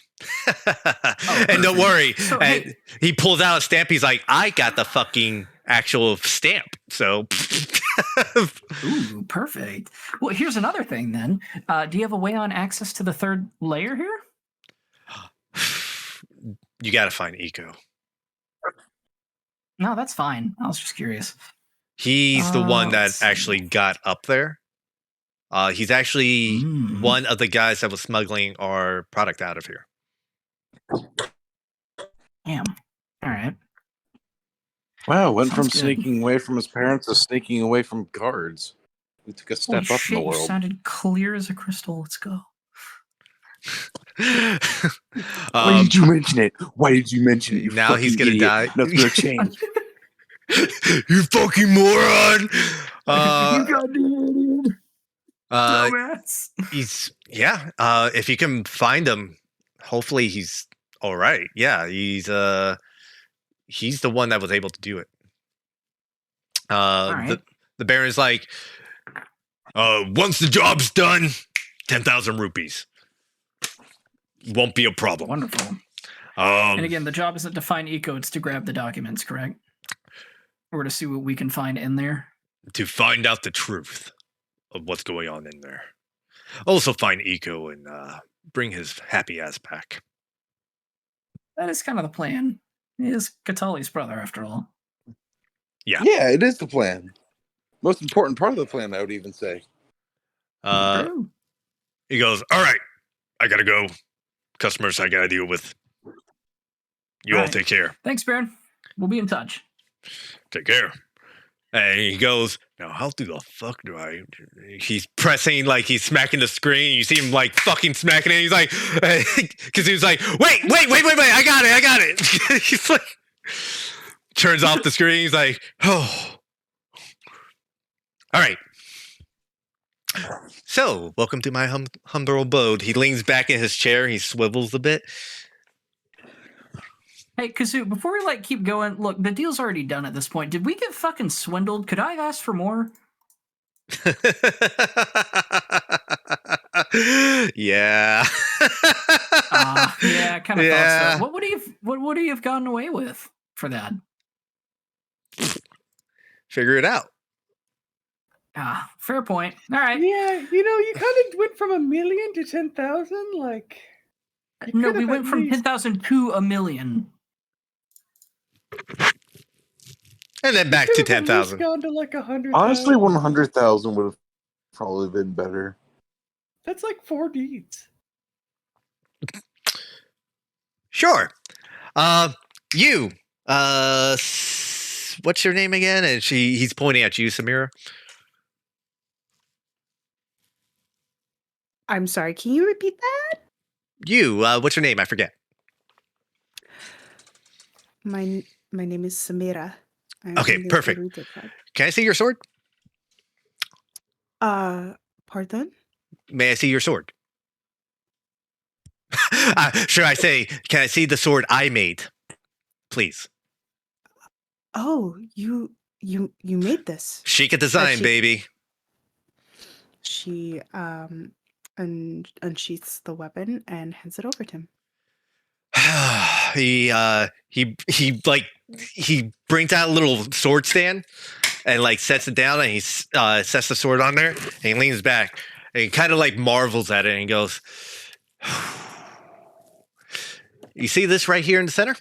Oh, and don't worry, So, and he pulls out a stamp. He's like, "I got the fucking actual stamp." So, ooh, perfect. Well, here's another thing then. Do you have a way on access to the third layer here? you got to find Eco. No, that's fine. I was just curious. He's the one that let's see. actually got up there. He's actually Mm. one of the guys that was smuggling our product out of here. Damn. All right. Wow, went from Sounds good. sneaking away from his parents to sneaking away from guards. We took a Holy step up in shit! the You world. sounded clear as a crystal. Let's go. Why did you mention it? Why did you mention it? You now fucking he's gonna idiot. die. Nothing's gonna change. You fucking moron! you goddamn idiot. Uh, Dumbass. if you can find him, hopefully he's all right. Yeah, he's the one that was able to do it. right. The Baron's like, once the job's done, 10,000 rupees. Won't be a problem. Wonderful. And again, the job isn't to find Eco, it's to grab the documents, correct? Or to see what we can find in there. To find out the truth of what's going on in there. Also find Eco and bring his happy ass back. That is kind of the plan. He is Katali's brother, after all. Yeah. Yeah, it is the plan. Most important part of the plan, I would even say. True. He goes, all right, I gotta go. Customers I gotta deal with. You all Right. take care. Thanks, Baron. We'll be in touch. Take care. And he goes, now how the fuck do I... He's pressing, like he's smacking the screen. You see him like fucking smacking it. He's like, because he was like, wait, I got it. He's like, turns off the screen. He's like, oh. All right. So, welcome to my humble abode. He leans back in his chair. He swivels a bit. Hey, Kazoo, before we keep going, look, the deal's already done at this point. Did we get fucking swindled? Could I ask for more? Yeah. Yeah, I kind of thought so. What would he have gotten away with for that? Figure it out. Fair point. All right. Yeah, you kind of went from 1 million to 10,000. Like, no, we went from 10,000 to 1 million. And then back to 10,000. Gone to like 100. Honestly, 100,000 would have probably been better. That's like 4 deeds. Sure. You. What's your name again? And he's pointing at you, Samira. I'm sorry, can you repeat that? You. What's your name? I forget. My name is Samira. Okay, perfect. Can I see your sword? Pardon? May I see your sword? Should I say, can I see the sword I made? Please. Oh, you made this. Chic design, baby. She unsheaths the weapon and hands it over to him. He brings out a little sword stand and sets it down, and he sets the sword on there, and he leans back and he kind of marvels at it, and he goes, you see this right here in the center?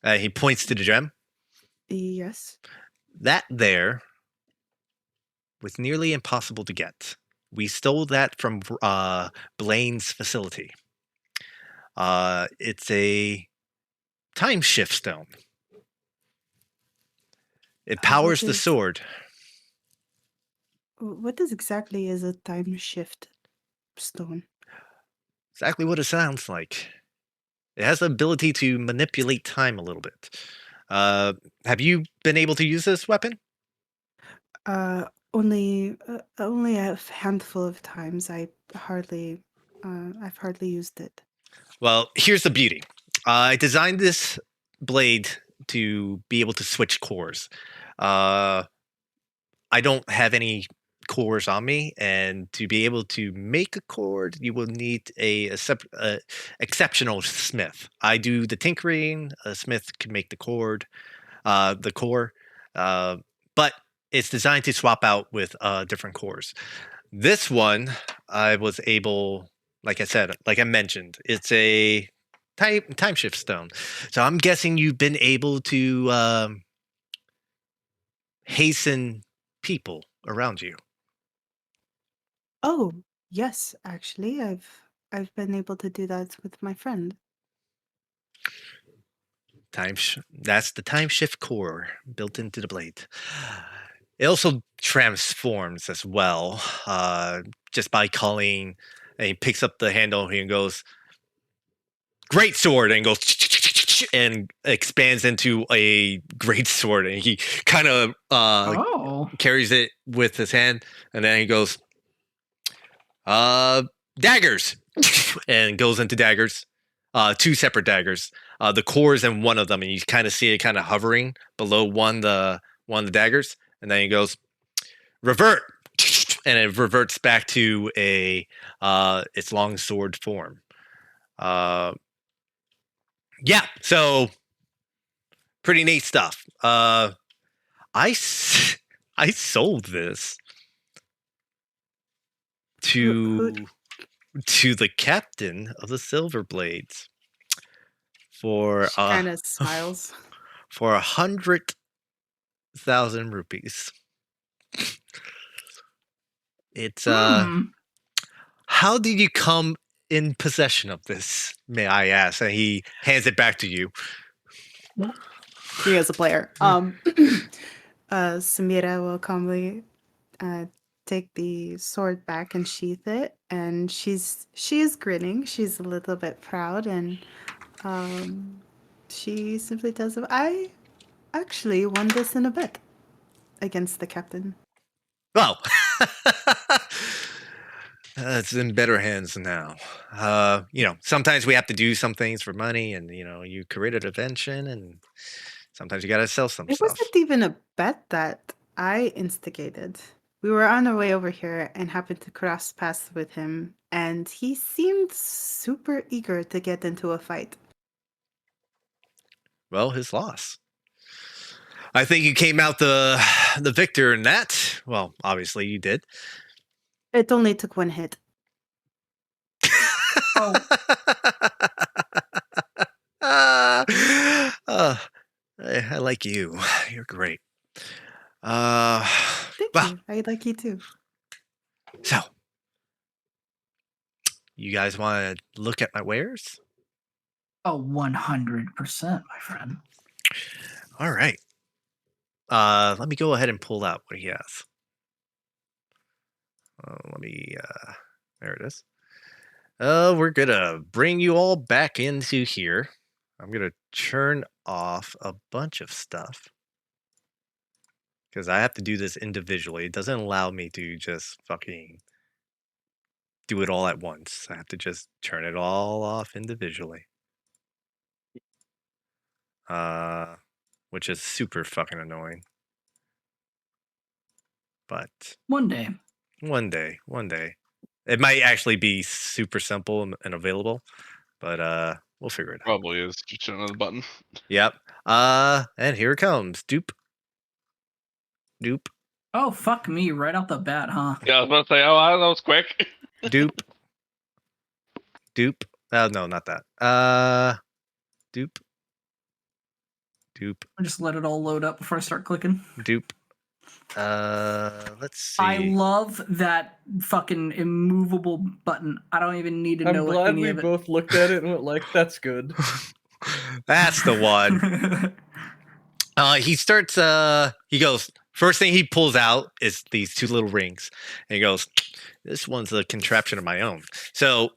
He points to the gem. Yes. That there was nearly impossible to get. We stole that from Blaine's facility. It's a time shift stone. It powers the sword. What exactly is a time shift stone? Exactly what it sounds like. It has the ability to manipulate time a little bit. Have you been able to use this weapon? Only a handful of times. I've hardly used it. Well, here's the beauty. I designed this blade to be able to switch cores. I don't have any cores on me, and to be able to make a cord, you will need a exceptional smith. I do the tinkering. A smith can make the core, but it's designed to swap out with different cores. This one, I was able, like I mentioned, it's a time shift stone. So I'm guessing you've been able to hasten people around you. Oh, yes, actually, I've been able to do that with my friend. That's the time shift core built into the blade. It also transforms as well, just by calling. And he picks up the handle and goes, "Great sword," and goes and expands into a great sword. And he kind of Oh. carries it with his hand, and then he goes, daggers, and goes into daggers, two separate daggers. The core's in one of them, and you kind of see it kind of hovering below one of the daggers, and then he goes, revert, and it reverts back to its long sword form. Yeah, so pretty neat stuff. I sold this to the captain of the Silver Blades for She kind of smiles. for 100,000 rupees. It's how did you come in possession of this, may I ask? And he hands it back to you. Me as a player. Samira will calmly take the sword back and sheath it, and she is grinning. She's a little bit proud, and she simply tells him, "I actually won this in a bet against the captain." Well, it's in better hands now. Sometimes we have to do some things for money, and you created a invention, and sometimes you got to sell some It stuff. wasn't even a bet that I instigated. We were on our way over here and happened to cross paths with him, and he seemed super eager to get into a fight. Well, his loss. I think you came out the victor in that. Well, obviously you did. It only took one hit. Oh. I like you. You're great. Thank you. I like you too. So, you guys want to look at my wares? Oh, 100%, my friend. All right. Let me go ahead and pull out what he has. There it is. We're gonna bring you all back into here. I'm gonna turn off a bunch of stuff because I have to do this individually. It doesn't allow me to just fucking do it all at once. I have to just turn it all off individually. Which is super fucking annoying. But One day. one day. It might actually be super simple and available, but we'll figure it out. Probably is. Just another button. Yep. And here it comes. Doop. Oh, fuck me, right out the bat, huh? Yeah, I was about to say, that was quick. Doop. No, not that. Doop. I'll just let it all load up before I start clicking. Doop. Let's see. I love that fucking immovable button. I don't even need to I'm know glad any we of it. both looked at it and went like, "That's good." That's the one. He starts. He goes. First thing he pulls out is these two little rings, and he goes, "This one's a contraption of my own." So,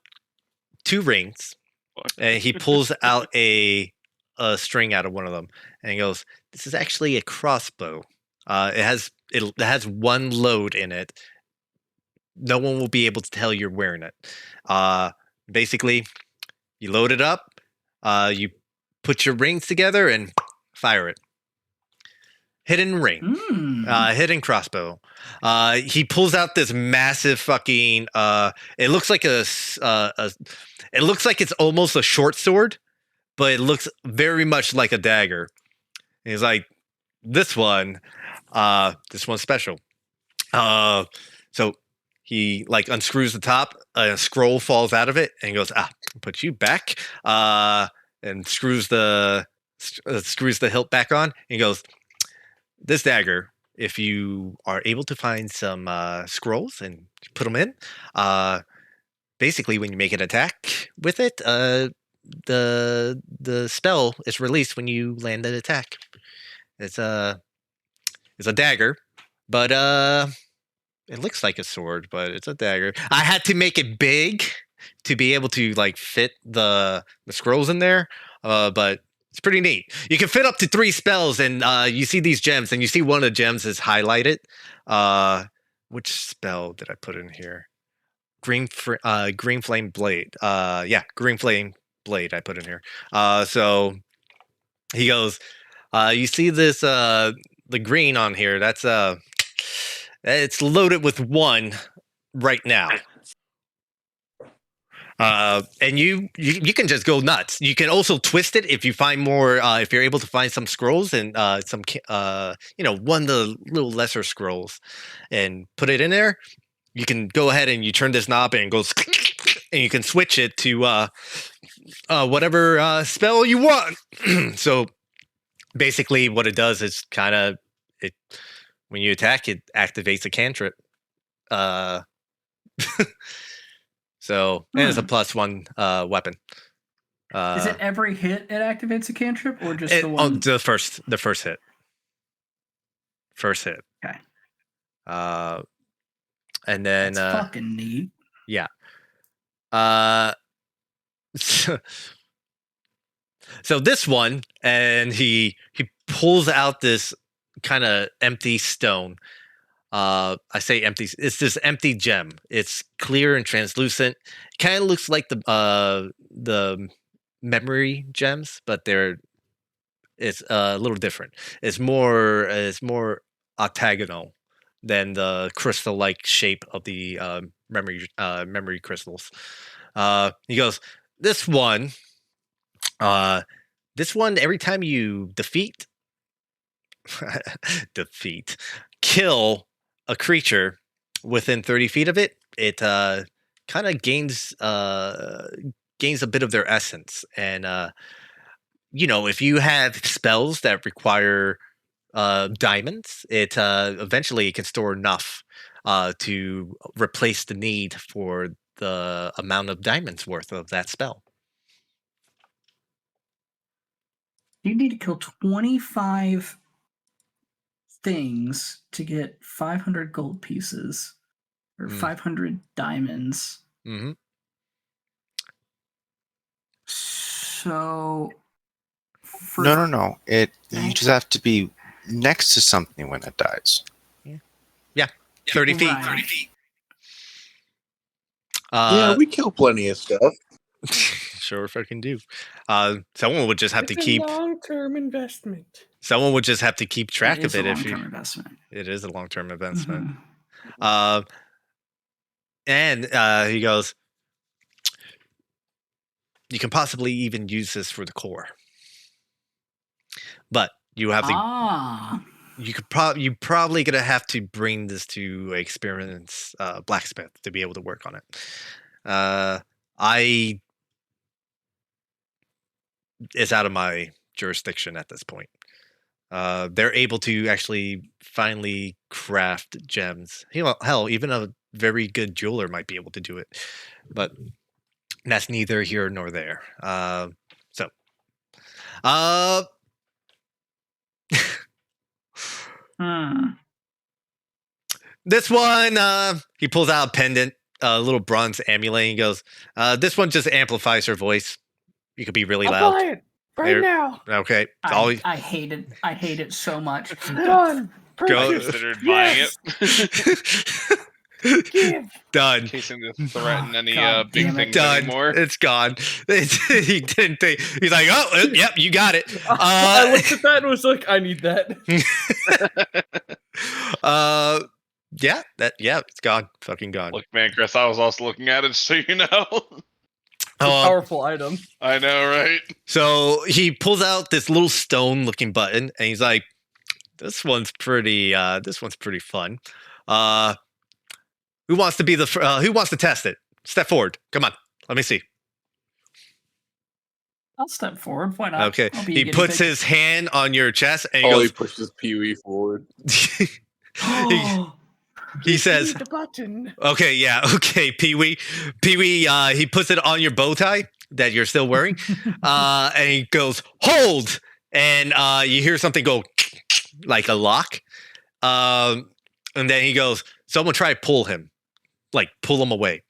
2 rings, and he pulls out a string out of one of them, and he goes, "This is actually a crossbow. It has one load in it. No one will be able to tell you're wearing it. Basically, you load it up, you put your rings together, and fire it. Hidden ring, hidden crossbow. He pulls out this massive fucking. It looks like it looks like it's almost a short sword, but it looks very much like a dagger. And he's like, this one's special. So he like unscrews the top, a scroll falls out of it, and he goes, put you back, and screws the hilt back on. And he goes, this dagger if you are able to find some scrolls and put them in, basically when you make an attack with it, the spell is released when you land an attack. It's a dagger, but it looks like a sword, but it's a dagger. I had to make it big to be able to like fit the scrolls in there, but it's pretty neat. You can fit up to 3 spells, and you see these gems, and you see one of the gems is highlighted. Which spell did I put in here? Green flame blade. Yeah, green flame blade I put in here. So he goes, you see this the green on here, that's it's loaded with 1 right now. And you can just go nuts. You can also twist it if you find more. If you're able to find some scrolls and some, one of the little lesser scrolls, and put it in there. You can go ahead and you turn this knob and it goes, and you can switch it to whatever spell you want. So basically, what it does is kind of when you attack, it activates a cantrip. So, and it's a +1 weapon. Is it every hit it activates a cantrip, or just the one? Oh, the first hit. First hit. Okay. And then That's fucking neat. Yeah. So this one, and he pulls out this kind of empty stone. I say empty. It's this empty gem. It's clear and translucent. Kind of looks like the memory gems, but it's a little different. It's more octagonal than the crystal-like shape of the memory crystals. He goes, this one. Every time you kill a creature within 30 feet of it, it kind of gains a bit of their essence. And if you have spells that require diamonds, it eventually can store enough to replace the need for the amount of diamonds worth of that spell. You need to kill 25 things to get 500 gold pieces or 500 diamonds. Mm-hmm. So No. You just have to be next to something when it dies. Yeah. 30 feet. Right. 30 feet. Yeah, we kill plenty of stuff. Sure fucking do. Someone would just have to keep long-term investment. Someone would just have to keep track of it. Investment. It is a long-term investment. Mm-hmm. And he goes, you can possibly even use this for the core, but you have to. You probably gonna have to bring this to experienced blacksmith to be able to work on it. It's out of my jurisdiction at this point. They're able to actually finally craft gems. Hell, even a very good jeweler might be able to do it, but that's neither here nor there. This one, he pulls out a pendant, a little bronze amulet, and he goes, this one just amplifies her voice. You could be really loud. Buy it right now. Okay. I hate it. I hate it so much. Done. I considered buying it. Give. Done. In case him to threaten any big things Done. anymore. It's gone. He didn't think. He's like, oh, yep, you got it. I looked at that and was like, I need that. Yeah, it's gone. Fucking gone. Look, man, Chris, I was also looking at it, so you know. It's a powerful item. I know, right? So he pulls out this little stone-looking button, and he's like, "This one's pretty. This one's pretty fun. Who wants to be the? Who wants to test it? Step forward. Come on. Let me see." I'll step forward. Why not? Okay. He puts his hand on your chest, and he He goes, pushes Pee-wee forward. He says, the button. okay, yeah, okay, Pee-wee. Pee-wee, he puts it on your bow tie that you're still wearing, and he goes, hold! And you hear something go like a lock. And then he goes, someone try to pull him. Like, pull him away.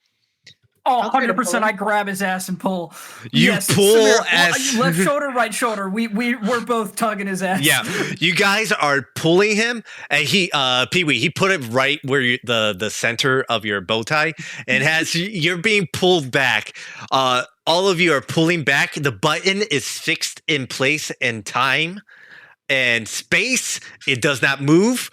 Oh, I'll try to 100%. pull I grab his ass and pull. You yes, pull Samir, as- left shoulder, right shoulder. We're both tugging his ass. Yeah, you guys are pulling him, and he, Pee-wee, he put it right where the center of your bow tie, and as you're being pulled back, all of you are pulling back. The button is fixed in place in time and space. It does not move.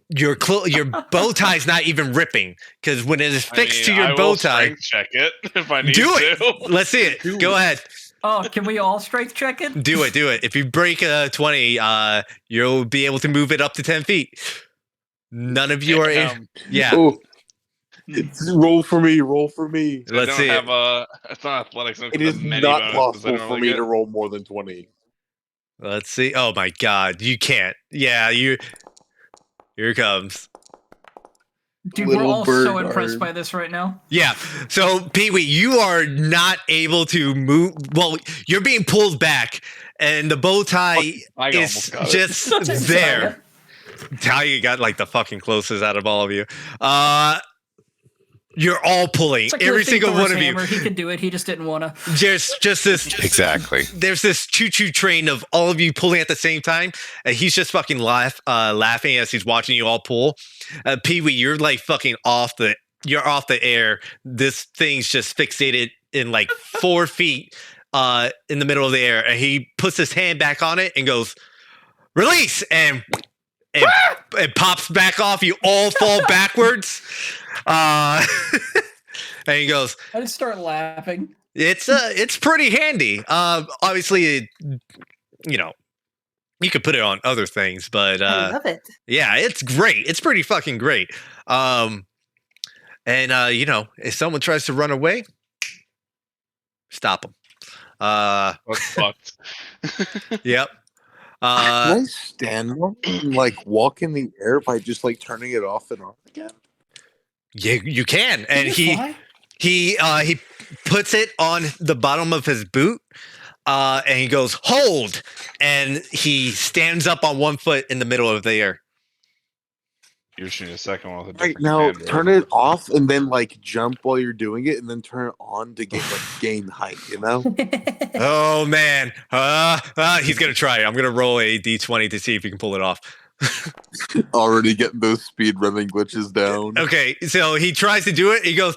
Your bow tie is not even ripping because when it is fixed to I your will bow tie, strength check it if I need do to. it. Let's see it. Go ahead. Oh, can we all strength check it? Do it. If you break a 20, you'll be able to move it up to 10 feet. None of you are in. Yeah. Oh, roll for me. Roll for me. Let's I see don't it. have it's not athletics. It is not possible for me to roll. roll more than 20. Let's see. Oh my God. You can't. Yeah. Here it comes. Dude, Little we're all bird so impressed arm. by this right now. Yeah. So, Pee-wee, you are not able to move. Well, you're being pulled back, and the bow tie I is almost got it. just there. Talia got like the fucking closest out of all of you. You're all pulling. It's like Every lifting single Thor's one of you. hammer. He could do it. He just didn't want to. Just this. Exactly. There's this choo-choo train of all of you pulling at the same time, and he's just fucking laughing as he's watching you all pull. Pee-wee, you're like fucking you're off the air. This thing's just fixated in like 4 feet in the middle of the air, and he puts his hand back on it and goes, release, and it pops back off. You all fall backwards. And he goes, I just start laughing. it's pretty handy. Obviously, you could put it on other things, but I love it. yeah, it's great. It's pretty fucking great. And if someone tries to run away, stop them. That's fucked. Yep. Can I stand one and like walk in the air by just like turning it off and on again? Yeah, you can. And Fly? he puts it on the bottom of his boot, and he goes, hold, and he stands up on 1 foot in the middle of the air. You're shooting a second one with a Right different now, command turn word. it off and then like jump while you're doing it, and then turn it on to gain height. You know? Oh man, he's gonna try it. I'm gonna roll a d20 to see if he can pull it off. Already getting those speed running glitches down. Okay, so he tries to do it. He goes,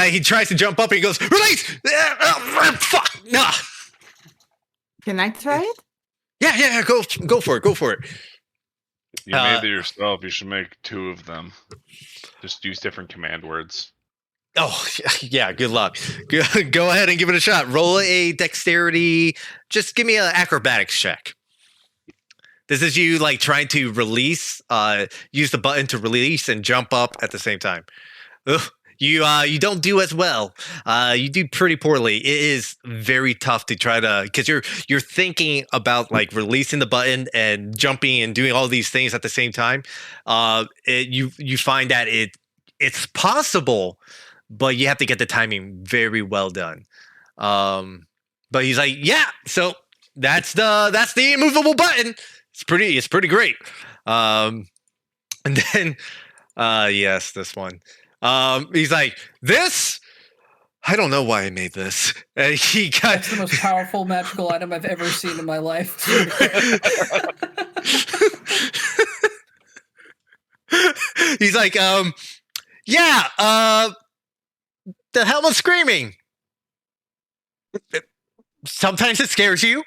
he tries to jump up. And he goes, release! Fuck! Nah. Can I try it? Yeah. Go for it. You made it yourself. You should make 2 of them. Just use different command words. Oh yeah. Good luck. Go ahead and give it a shot. Roll a dexterity. Just give me an acrobatics check. This is you like trying to release. Use the button to release and jump up at the same time. Ugh. You don't do as well. You do pretty poorly. It is very tough to try to, because you're thinking about like releasing the button and jumping and doing all these things at the same time. You find that it's possible, but you have to get the timing very well done. But he's like, yeah. So that's the immovable button. It's pretty great. And then yes, this one. He's like, this? I don't know why I made this. And he got That's the most powerful magical item I've ever seen in my life. He's like, yeah, the helmet's screaming. Sometimes it scares you,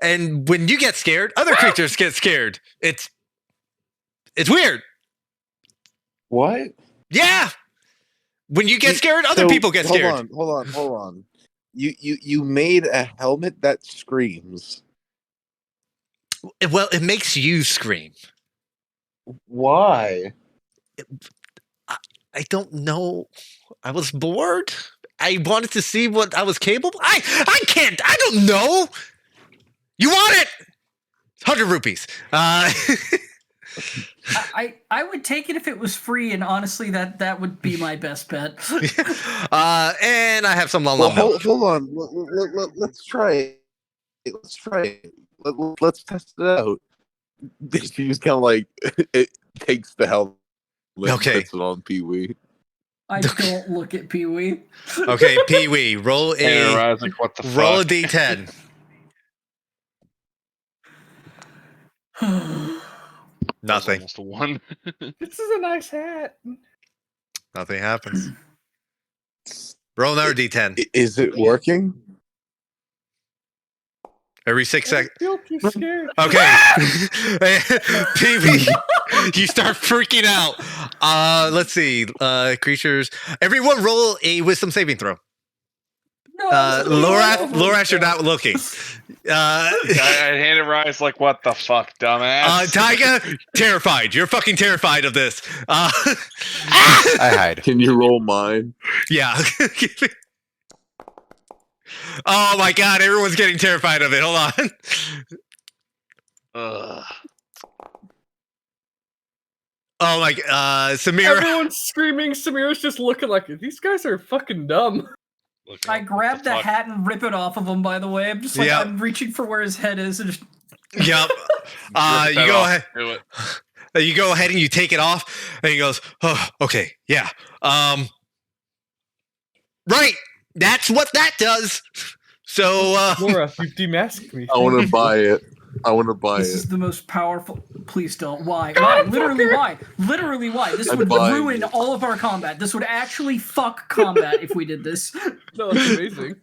and when you get scared, other creatures get scared. It's weird. What? Yeah. When you get scared, other people get scared. Hold on. You made a helmet that screams. Well, it makes you scream. Why? I don't know. I was bored. I wanted to see what I was capable. I don't know. You want it? 100 rupees. I would take it if it was free, and honestly, that would be my best bet. And I have some long Well, milk. hold on. Let's try it. Let's try it. Let's test it out. She just kind of like it takes the helmet, Okay. puts it on Pee Wee. I don't look at Pee Wee. Okay, Pee Wee, roll And a Rise, like, what the roll a fuck? d10. That's Nothing. almost a 1. This is a nice hat. Nothing happens. Roll another d10 Is it working? every 6 I seconds. feel too scared. Okay, Pee Wee, you start freaking out. Let's see. Creatures. Everyone, roll a wisdom saving throw. No, Lorath, you're not looking. I handed Rise like, what the fuck, dumbass? Taiga, terrified. You're fucking terrified of this. I hide. Can you roll mine? Yeah. Oh my god, everyone's getting terrified of it. Hold on. Ugh. Oh my Samira. Everyone's screaming. Samira's just looking like these guys are fucking dumb. Look, I what grab the fuck? hat and rip it off of him. By the way, I'm just like Yeah. I'm reaching for where his head is, and just Yep. Rip You that go off. ahead. Do it. You go ahead and you take it off, and he goes, "Oh, okay, yeah. Right. That's what that does." So, Laura, you've demasked me. I want to buy it. I want to buy this it. is the most powerful. Please don't. Why? Why? Literally, why? Literally, why? This I'm would buying ruin it. all of our combat. This would actually fuck combat if we did this. No, it's amazing.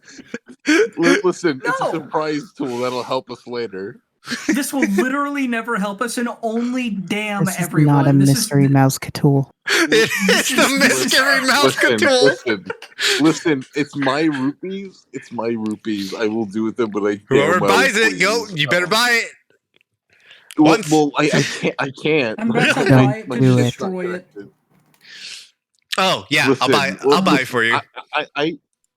Listen, it's a No. surprise tool that'll help us later. This will literally never help us, and only damn This is everyone. not a This mystery is, mouse tool. it's the mystery mouse tool. Listen, it's my rupees. It's my rupees. I will do with them, but I Whoever damn well buys it, please. you better buy it. Well, once- well, I can't. I can't. I'm about to Don't buy it My to do it. shit's not destroy it. connected. Oh yeah, Listen, I'll buy it for you.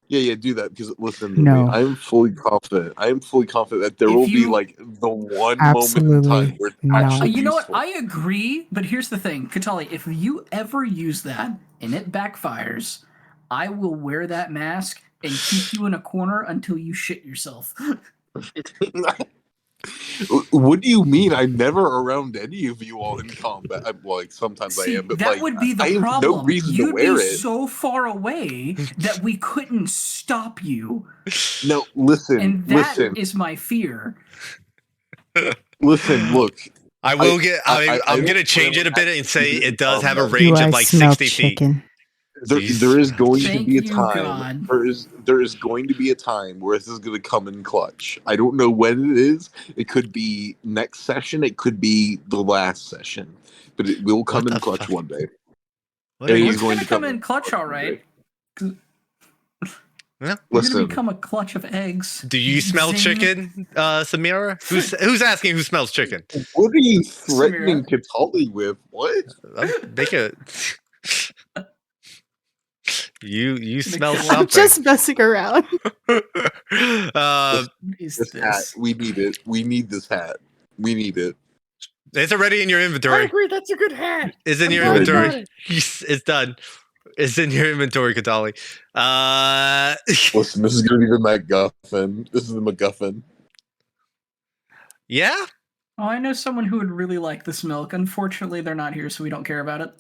Yeah, do that because listen to No. me. I'm fully confident. I am fully confident that there If will be you- like the one moment in Absolutely time where it's not. actually You know what? useful. I agree, but here's the thing, Katali. If you ever use that and it backfires, I will wear that mask and keep you in a corner until you shit yourself. What do you mean? I'm never around any of you all in combat. I'm like sometimes See, I am, but that like would be the I have problem. no reason You'd to wear be it. so far away that we couldn't stop you, No, listen, and that is listen, my fear. listen. Look, I will get. I'm I gonna change it a bit and say it does have a Do range Do of I like smell 60 feet. chicken? Jeez. there is going to Thank be a you, time. God. There is going to be a time where this is going to come in clutch. I don't know when it is. It could be next session. It could be the last session, but it will come What in the clutch fuck? one day. What It are you- is It's going gonna to come come in clutch, all right. Yeah. We're gonna Listen, become a clutch of eggs. Do you smell Zing. chicken, Samira? Who's asking who smells chicken? what are you threatening Katali with? What? Make a. You smell I'm I'm something. just messing around. What is This hat. We need it. We need this hat. We need it. It's already in your I inventory. agree. That's a good hat. It's in I'm your glad you inventory. got it. It's done. It's in your inventory, Katali. Listen, this is going to be the MacGuffin. This is the MacGuffin. Yeah. Oh, I know someone who would really like this milk. Unfortunately, they're not here, so we don't care about it.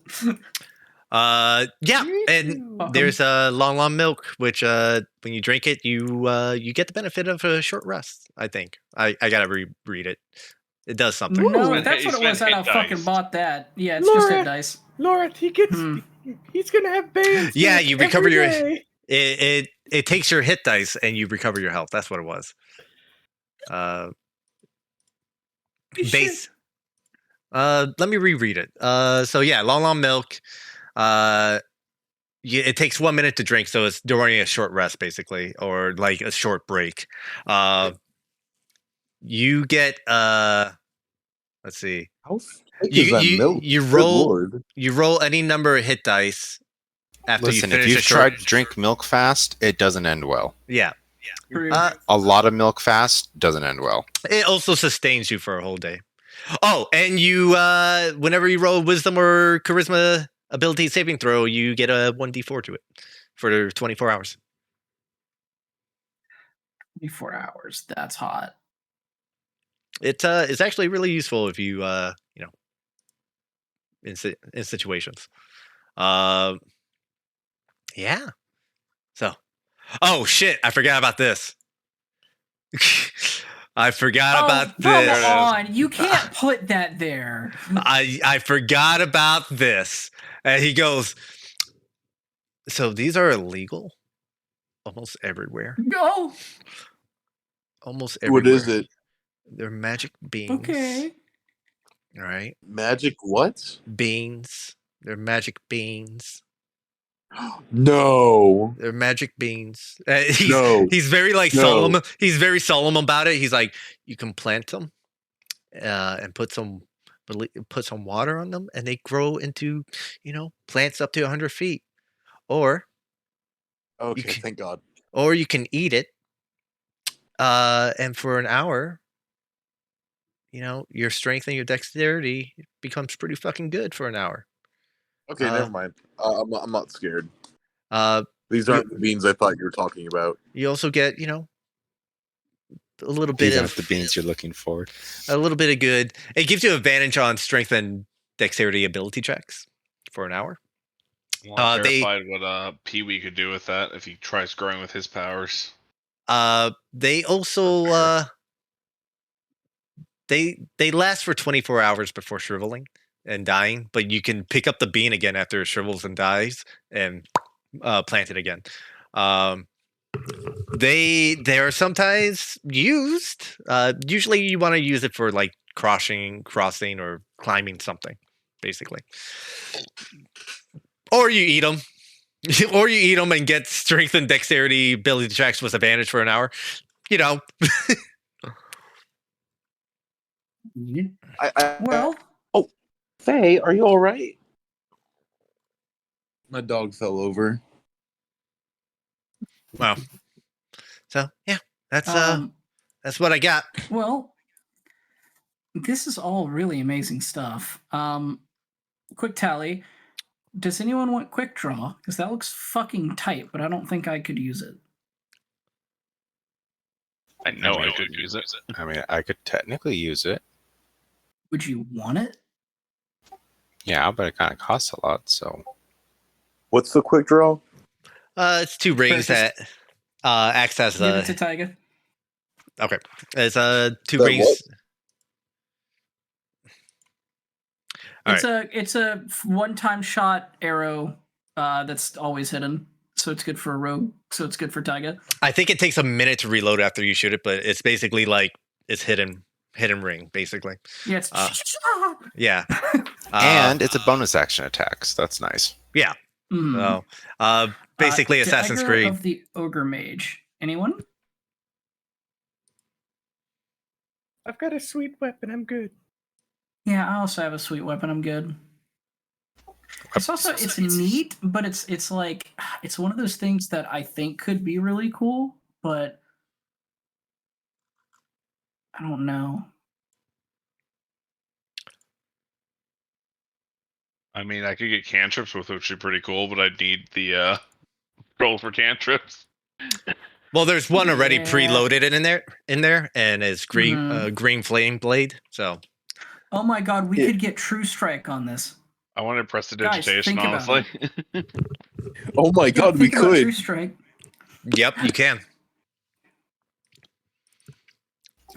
Yeah, Me and too. there's long milk, which when you drink it, you get the benefit of a short rest. I think I gotta reread it. It does something. No, Ooh. if that's what it He's was, been I'd have hit fucking dice. bought that. Yeah, it's just Laura. hit dice. Laura, he gets. Hmm. He's gonna have bands. Yeah, like, you recover every your- day. It takes your hit dice and you recover your health. That's what it was. Base. Let me reread it. So yeah, long milk. It takes 1 minute to drink, so it's during a short rest, basically, or like a short break. You get let's see. How thick is that milk? You Good roll Lord. you roll any number of hit dice after Listen, you if finish you've a short. tried to drink milk fast, it doesn't end well. Yeah. True. A lot of milk fast doesn't end well. It also sustains you for a whole day. Oh, and you whenever you roll wisdom or charisma ability saving throw, you get a 1d4 to it for 24 hours. 24 hours. That's hot. It's actually really useful if you in situations. Yeah. So, oh shit, I forgot about this. I forgot about come this. on. You can't put that there. I forgot about this. And he goes, so these are illegal almost everywhere. Go. Almost everywhere. What is it? They're magic beans. Okay. All right. Magic what? Beans. They're magic beans. No. They're magic beans. No. He's very like No. solemn. He's very solemn about it. He's like, you can plant them and put some water on them, and they grow into, plants up to 100 feet. Or Okay, thank God. Or you can eat it. And for an hour, your strength and your dexterity becomes pretty fucking good for an hour. Okay, never mind. I'm not scared. Uh, These aren't the beans I thought you were talking about. You also get, a little bit These of aren't the beans you're looking for. a little bit of good. It gives you advantage on strength and dexterity ability checks for an hour. Well, I'm terrified what Pee Wee could do with that if he tries growing with his powers. They also they last for 24 hours before shriveling and dying, but you can pick up the bean again after it shrivels and dies and plant it again. They are sometimes used. Usually, you want to use it for like crossing, or climbing something, basically. Or you eat them, or you eat them and get strength and dexterity ability checks with advantage for an hour. Well, oh, Faye, are you all right? My dog fell over. Wow. So yeah, that's what I got. Well, this is all really amazing stuff. Quick tally. Does anyone want quick draw? Because that looks fucking tight, but I don't think I could use it. I know I could use it. I mean, I could technically use it. Would you want it? Yeah, but it kind of costs a lot, so. What's the quick draw? It's 2 rings that acts as Give it to Tyga. Okay. It's 2 That rings. what? It's a one-time shot arrow that's always hidden. So it's good for a rogue. So it's good for Tyga. I think it takes a minute to reload after you shoot it, but it's basically like it's hidden ring, basically. Yeah, it's yeah. And it's a bonus action attack, so that's nice. Yeah. So basically Assassin's Dagger Creed. of the Ogre Mage. Anyone? I've got a sweet weapon. I'm good. Yeah, I also have a sweet weapon. I'm good. It's neat, but it's like it's one of those things that I think could be really cool, but I don't know. I mean, I could get cantrips with, which would be pretty cool, but I'd need the roll for cantrips. Well, there's one already preloaded in there, and it's green flame blade. So. Oh my god, we could get True Strike on this. I wanted prestidigitation, Guys, honestly. Oh my god, we could. True Strike. Yep, you can.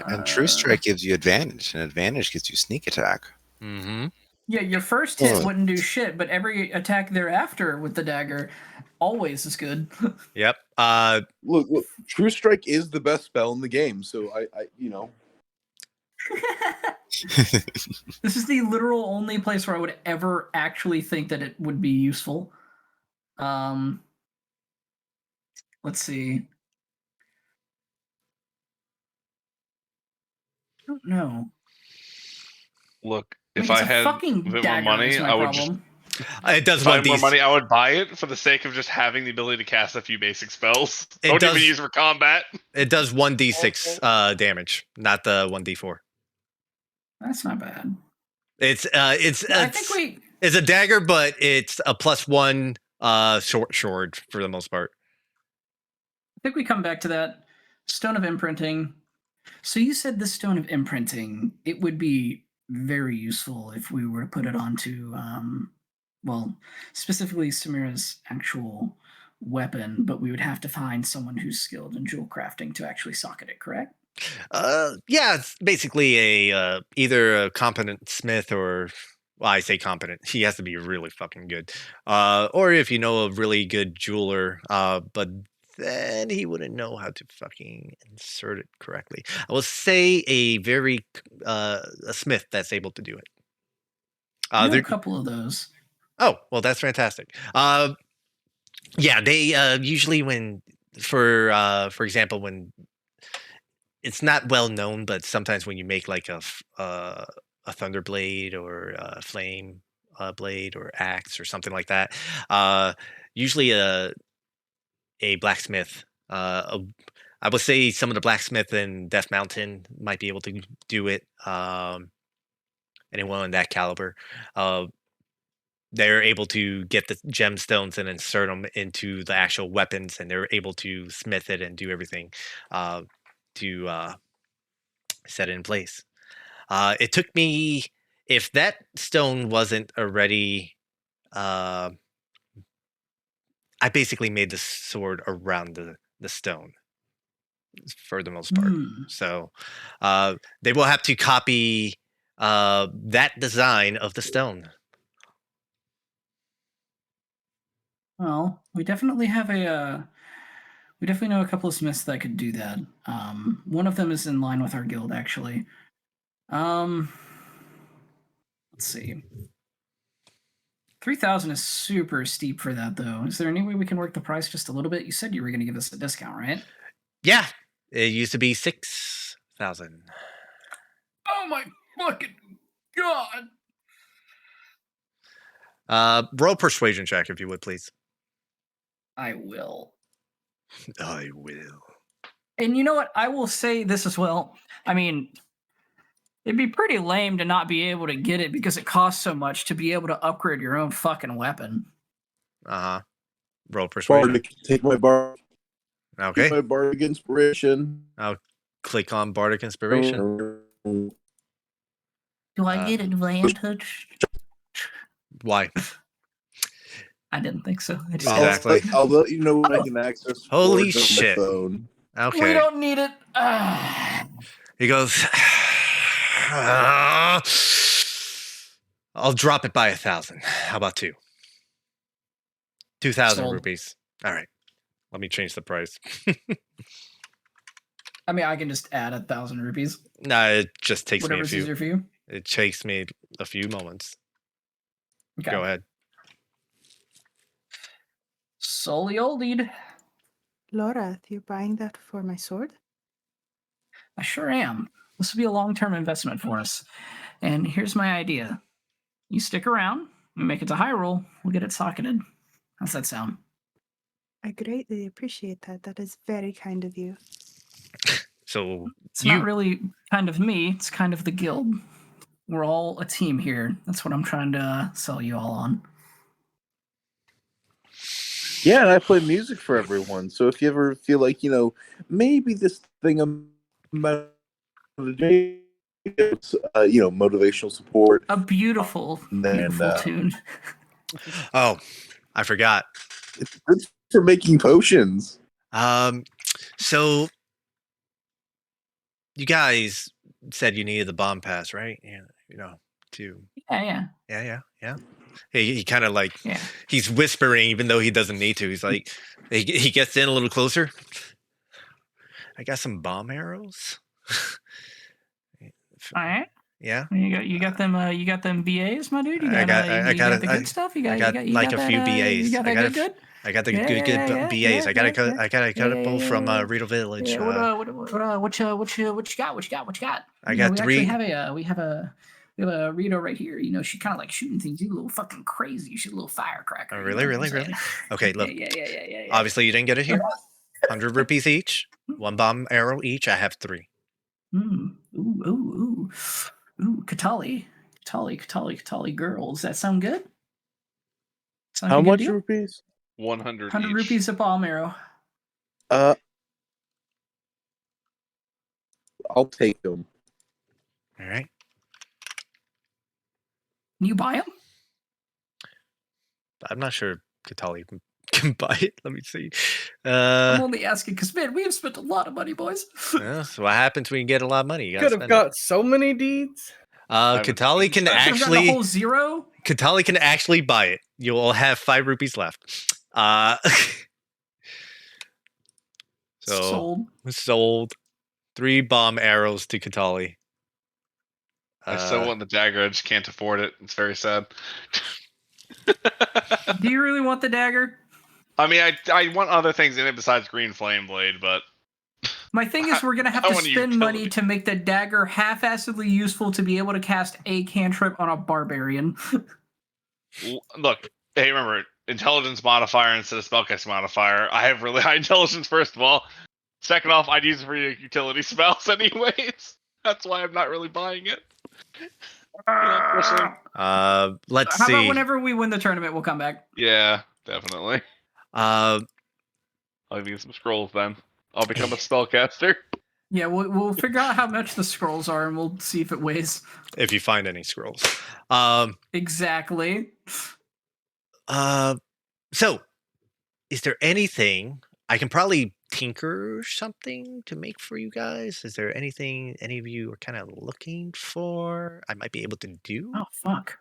And True Strike gives you advantage, and advantage gives you sneak attack. Mm-hmm. Yeah, your first hit wouldn't do shit, but every attack thereafter with the dagger always is good. Yep. Look, True Strike is the best spell in the game, so I This is the literal only place where I would ever actually think that it would be useful. Let's see. I don't know. Look, if I had a bit more money, I would just. It does if I had 1d6. more money, I would buy it for the sake of just having the ability to cast a few basic spells. It Don't does- even use it for combat. It does 1d6 damage, not the 1d4. That's not bad. It's I think we. it's a dagger, but it's a +1 short sword for the most part. I think we come back to that stone of imprinting. So you said the stone of imprinting, it would be very useful if we were to put it onto, well, specifically Samira's actual weapon, but we would have to find someone who's skilled in jewel crafting to actually socket it, correct? Yeah, it's basically a either a competent smith or, well, I say competent. He has to be really fucking good. Or if you know a really good jeweler, but then he wouldn't know how to fucking insert it correctly. I will say a very a smith that's able to do it. I know a couple of those. Oh, well, that's fantastic. Yeah, they usually when for example, when it's not well known, but sometimes when you make like a thunder blade or a flame blade or axe or something like that, usually a blacksmith. I would say some of the blacksmith in Death Mountain might be able to do it. Anyone in that caliber, they're able to get the gemstones and insert them into the actual weapons, and they're able to smith it and do everything to set it in place. It took me, if that stone wasn't already, I basically made the sword around the stone for the most part. So they will have to copy that design of the stone. Well, we definitely have we definitely know a couple of smiths that could do that. One of them is in line with our guild, actually. Let's see. 3,000 is super steep for that, though. Is there any way we can work the price just a little bit? You said you were going to give us a discount, right? Yeah, it used to be 6,000. Oh my fucking god! Roll persuasion check, if you would, please. I will. I will. And you know what? I will say this as well. I mean, it'd be pretty lame to not be able to get it because it costs so much to be able to upgrade your own fucking weapon. Roll persuasion. Bardic, take my bar. Okay. My bardic inspiration. I'll click on bardic inspiration. Do I get advantage? Why? I didn't think so. I just Exactly. I'll let you know when I can access. Holy swords on my shit. phone. Okay. We don't need it. He goes, I'll drop it by 1,000. How about 2,000 Sold. rupees. All right. Let me change the price. I mean, I can just add 1,000 rupees. No, it just takes Whatever's me a easier few. for you. It takes me a few moments. Okay. Go ahead. Solely oldied. Laura, you're buying that for my sword? I sure am. This will be a long-term investment for us. And here's my idea. You stick around, we make it to Hyrule, we'll get it socketed. How's that sound? I greatly appreciate that. That is very kind of you. So It's not really kind of me, it's kind of the guild. We're all a team here. That's what I'm trying to sell you all on. Yeah, and I play music for everyone. So if you ever feel like, maybe this thing about motivational support. A beautiful tune. Oh, I forgot. It's good for making potions. So you guys said you needed the bomb pass, right? Yeah, Yeah. He kind of like, he's whispering even though he doesn't need to. He's like, he gets in a little closer. I got some bomb arrows. All right. Yeah. You got them BAs, my dude. I got the good stuff. You got like a few BAs. You got that good. I got the good BAs. I gotta cut it both from Rito Village. Yeah, what you got? I got 3. We have a Rito right here. She's kind of like shooting things. She's a little fucking crazy. She's a little firecracker. Oh, really? Okay, look. Yeah. Obviously, you didn't get it here. 100 rupees each. 1 bomb arrow each. I have 3. Ooh. Ooh, Katali girl. Does that sound good? Sound How like a good much deal? rupees? 100 100 each. rupees a bomb arrow. I'll take them. All right. Can you buy them? I'm not sure Katali can buy it. Let me see. I'm only asking because, man, we have spent a lot of money, boys. Yeah, so what happens when you get a lot of money? You gotta Could have spend got so many deeds. it. haven't Katali even can spent it. Could've gotten a actually whole 0. Katali can actually buy it. You'll have 5 rupees left. So sold 3 bomb arrows to Katali. I so want the dagger. I just can't afford it. It's very sad. Do you really want the dagger? I mean, I want other things in it besides Green Flame Blade, but My thing is, we're gonna have I to want a spend money utility. to make the dagger half-assedly useful to be able to cast a cantrip on a barbarian. Look, hey, remember, intelligence modifier instead of spellcasting modifier. I have really high intelligence, first of all. Second off, I'd use it for utility spells anyways. That's why I'm not really buying it. Let's How see. about whenever we win the tournament, we'll come back. Yeah, definitely. I'll give you some scrolls then. I'll become a spellcaster. Yeah, we'll figure out how much the scrolls are, and we'll see if it weighs. If you find any scrolls. Exactly. So, is there anything I can probably tinker something to make for you guys? Is there anything any of you are kind of looking for? I might be able to do. Oh fuck.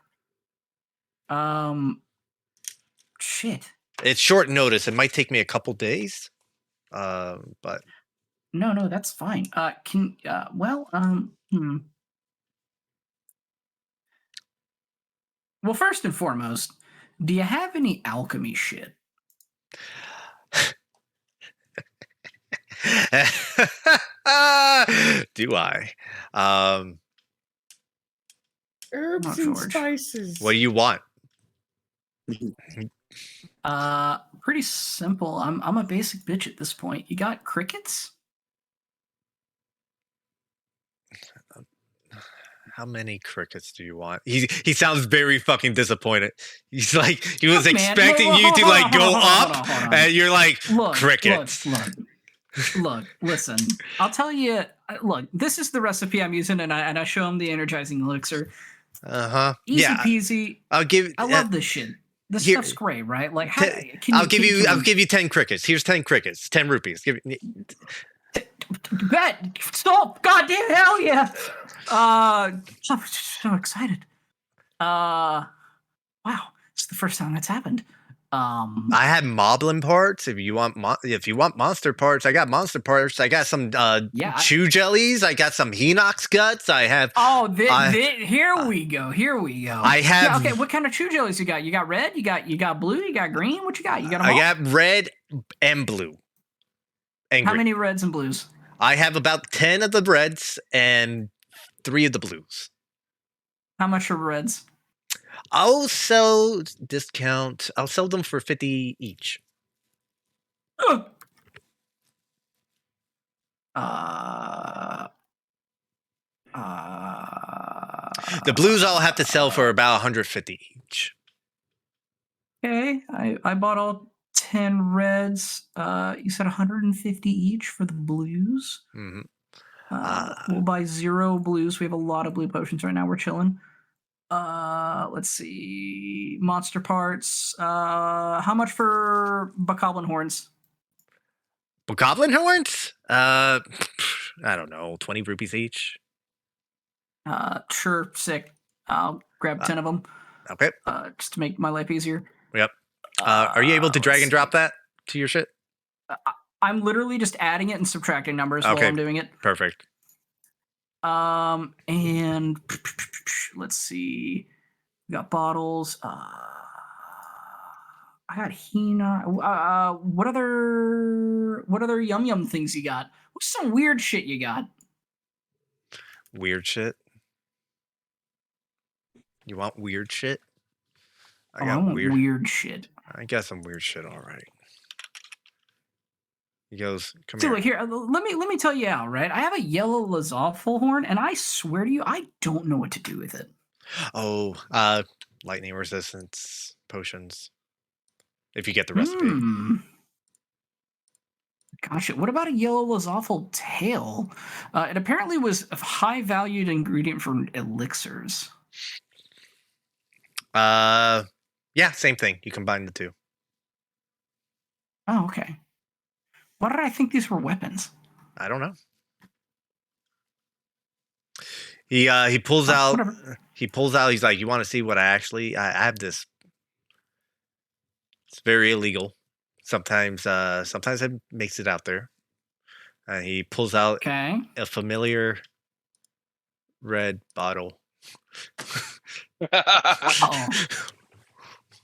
Shit. It's short notice. It might take me a couple days. But No, that's fine. Well, first and foremost, do you have any alchemy shit? do I? Herbs Oh, and George. spices. What do you want? Pretty simple. I'm a basic bitch at this point. You got crickets? How many crickets do you want? He sounds very fucking disappointed. He's like he was Look, man, expecting look, you to hold like on, go hold on, up, hold on. and you're like Look, crickets. Look, listen. I'll tell you. Look, this is the recipe I'm using, and I show him the energizing elixir. Easy peasy. I'll give. I love this shit. This here- stuff's great, right? Like, I'll give you 10 crickets. Here's 10 crickets. 10 rupees. Give me. Bet. Stop. Goddamn hell yeah. I'm so excited. Wow. It's the first time that's happened. I have moblin parts. If you want monster parts, I got monster parts. I got some chew jellies. I got some Hinox guts. I have. Here we go. I have. Yeah, okay, what kind of chew jellies you got? You got red? You got blue? You got green? What you got? You got them all? I got red and blue. And how green. many reds and blues? I have about 10 of the reds and 3 of the blues. How much are reds? I'll sell discount. I'll sell them for 50 each. The blues I'll have to sell for about 150 each. Okay, I bought all 10 reds. You said 150 each for the blues. Mm-hmm. We'll buy 0 blues. We have a lot of blue potions right now. We're chilling. Let's see. Monster parts. How much for Bokoblin horns? Bokoblin horns? I don't know. 20 rupees each. Sure. Sick. I'll grab 10 of them. Okay. Just to make my life easier. Yep. Are you able to drag and drop that to your shit? I'm literally just adding it and subtracting numbers while I'm doing it. Perfect. And let's see. We got bottles. I got Hina. What other yum things you got? What's some weird shit you got? Weird shit? You want weird shit? I want weird shit. I got some weird shit, all right. He goes, "Come So here." look here, let me tell you out, right? I have a yellow Lazoffel horn, and I swear to you, I don't know what to do with it. Oh, lightning resistance potions. If you get the recipe. Gosh, what about a yellow Lazoffel tail? It apparently was a high valued ingredient for elixirs. Yeah, same thing. You combine the two. Oh, okay. Why did I think these were weapons? I don't know. He pulls out. Whatever. He pulls out. He's like, "You want to see what I have this. It's very illegal. Sometimes it makes it out there." He pulls out Okay. a familiar red bottle. Oh.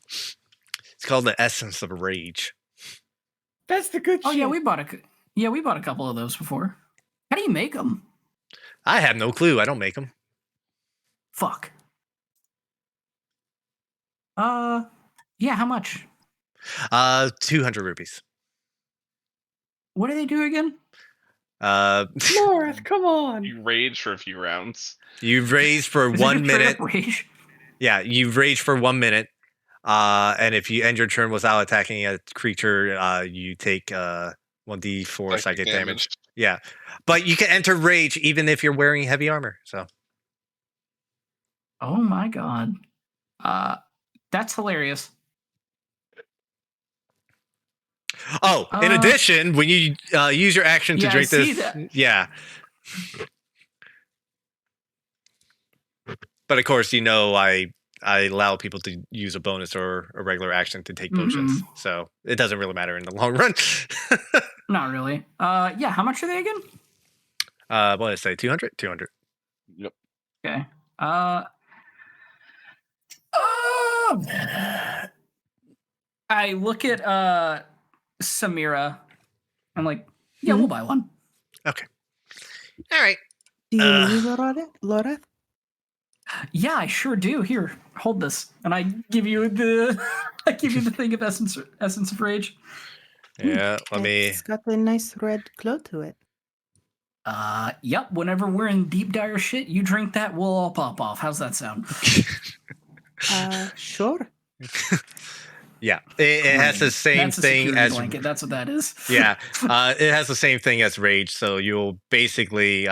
It's called the Essence of Rage. That's the good Oh shit. yeah, we bought a couple of those before. How do you make them? I have no clue. I don't make them. Fuck. Yeah. How much? 200 rupees. What do they do again? Loreth, come on. You rage for a few rounds. You've raged for Is it 1 just straight minute. up rage? Yeah, you've raged for 1 minute. And if you end your turn without attacking a creature, you take 1d4 psychic damage. Yeah, but you can enter rage even if you're wearing heavy armor. So. Oh my god. That's hilarious. Oh, in addition, when you use your action to Yeah, drink I see this, that. yeah. But of course, I allow people to use a bonus or a regular action to take potions, so it doesn't really matter in the long run. Not really. Yeah. How much are they again? What did I say? 200? 200. Yep. Okay. I look at Samira. I'm like, yeah, we'll buy one. Okay. All right. Do you need Loreth? Yeah, I sure do. Here, hold this, and I give you the thing of essence of rage. Yeah, let me. It's got a nice red glow to it. Yep. Whenever we're in deep dire shit, you drink that, we'll all pop off. How's that sound? Sure. Yeah, it has the same That's a thing security as blanket. That's what that is. yeah. It has the same thing as rage, so you'll basically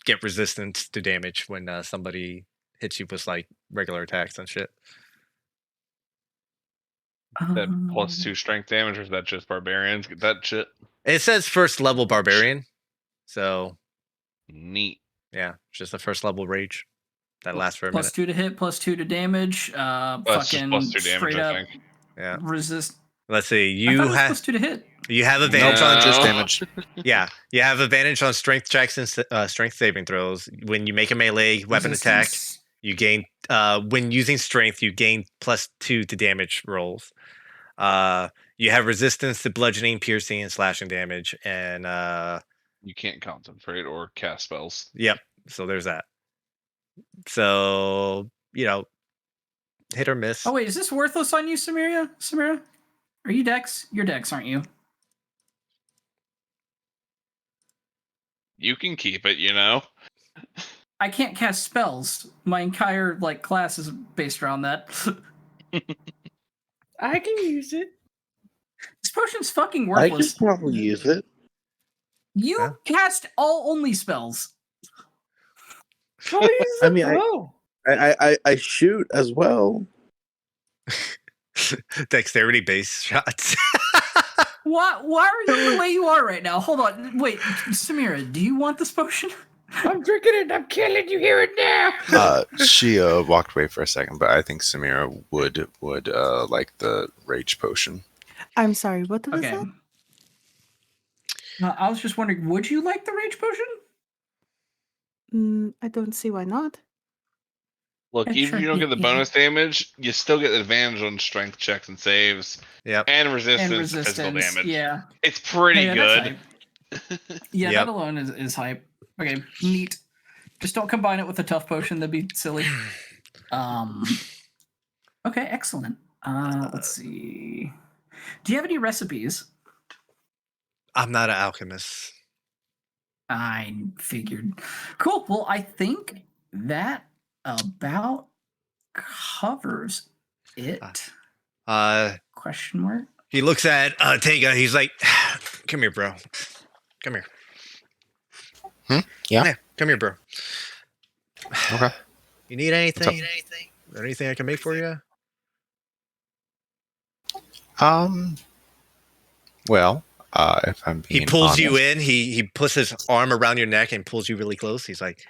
get resistance to damage when somebody hits you with like regular attacks and shit. That +2 strength damage, or is that just barbarians? Get that shit. It says first level barbarian, so Neat. yeah, it's just a first level rage that lasts for a minute. +2 to hit, +2 to damage. Fucking +2 damage, straight I up think. Yeah. resist. Let's see. I You thought it was have +2 to hit. you have advantage No. on Just damage. yeah. You have advantage on strength checks and strength saving throws. When you make a melee weapon attack, Resistance. you gain when using strength, you gain +2 to damage rolls. You have resistance to bludgeoning, piercing, and slashing damage, and You can't concentrate or cast spells. yep. So there's that. So hit or miss. Oh wait, is this worthless on you, Samira? Samira, are you Dex? You're Dex, aren't you? You can keep it, you know. I can't cast spells. My entire class is based around that. I can use it. This potion's fucking I could worthless. probably use it. You Yeah. cast all only spells. How do you use I a mean, bow? I shoot as well. Dexterity based shots. Why are you the way you are right now? Hold on. Wait, Samira, do you want this potion? I'm drinking it. I'm killing you. Hear it now. She walked away for a second, but I think Samira would like the rage potion. I'm sorry, what was Okay. that? I was just wondering, would you like the rage potion? I don't see why not. Look, Yeah, even sure, if you don't get the yeah. bonus damage, you still get advantage on strength checks and saves, Yep. and resistance, And to resistance. physical damage. Yeah. It's pretty Yeah, that's good. hype. Yeah, Yep. that alone is hype. Okay, neat. Just don't combine it with a tough potion. That'd be silly. Okay, excellent. Let's see. Do you have any recipes? I'm not an alchemist. I figured. Cool. Well, I think that about covers it. Question mark. He looks at Tega. He's like, "Come here, bro. Come here. Yeah. Come here, bro. Okay. You need anything? What's Is there anything I can make for you?" Well, if I'm being He pulls you honest- in. He puts his arm around your neck and pulls you really close. He's like,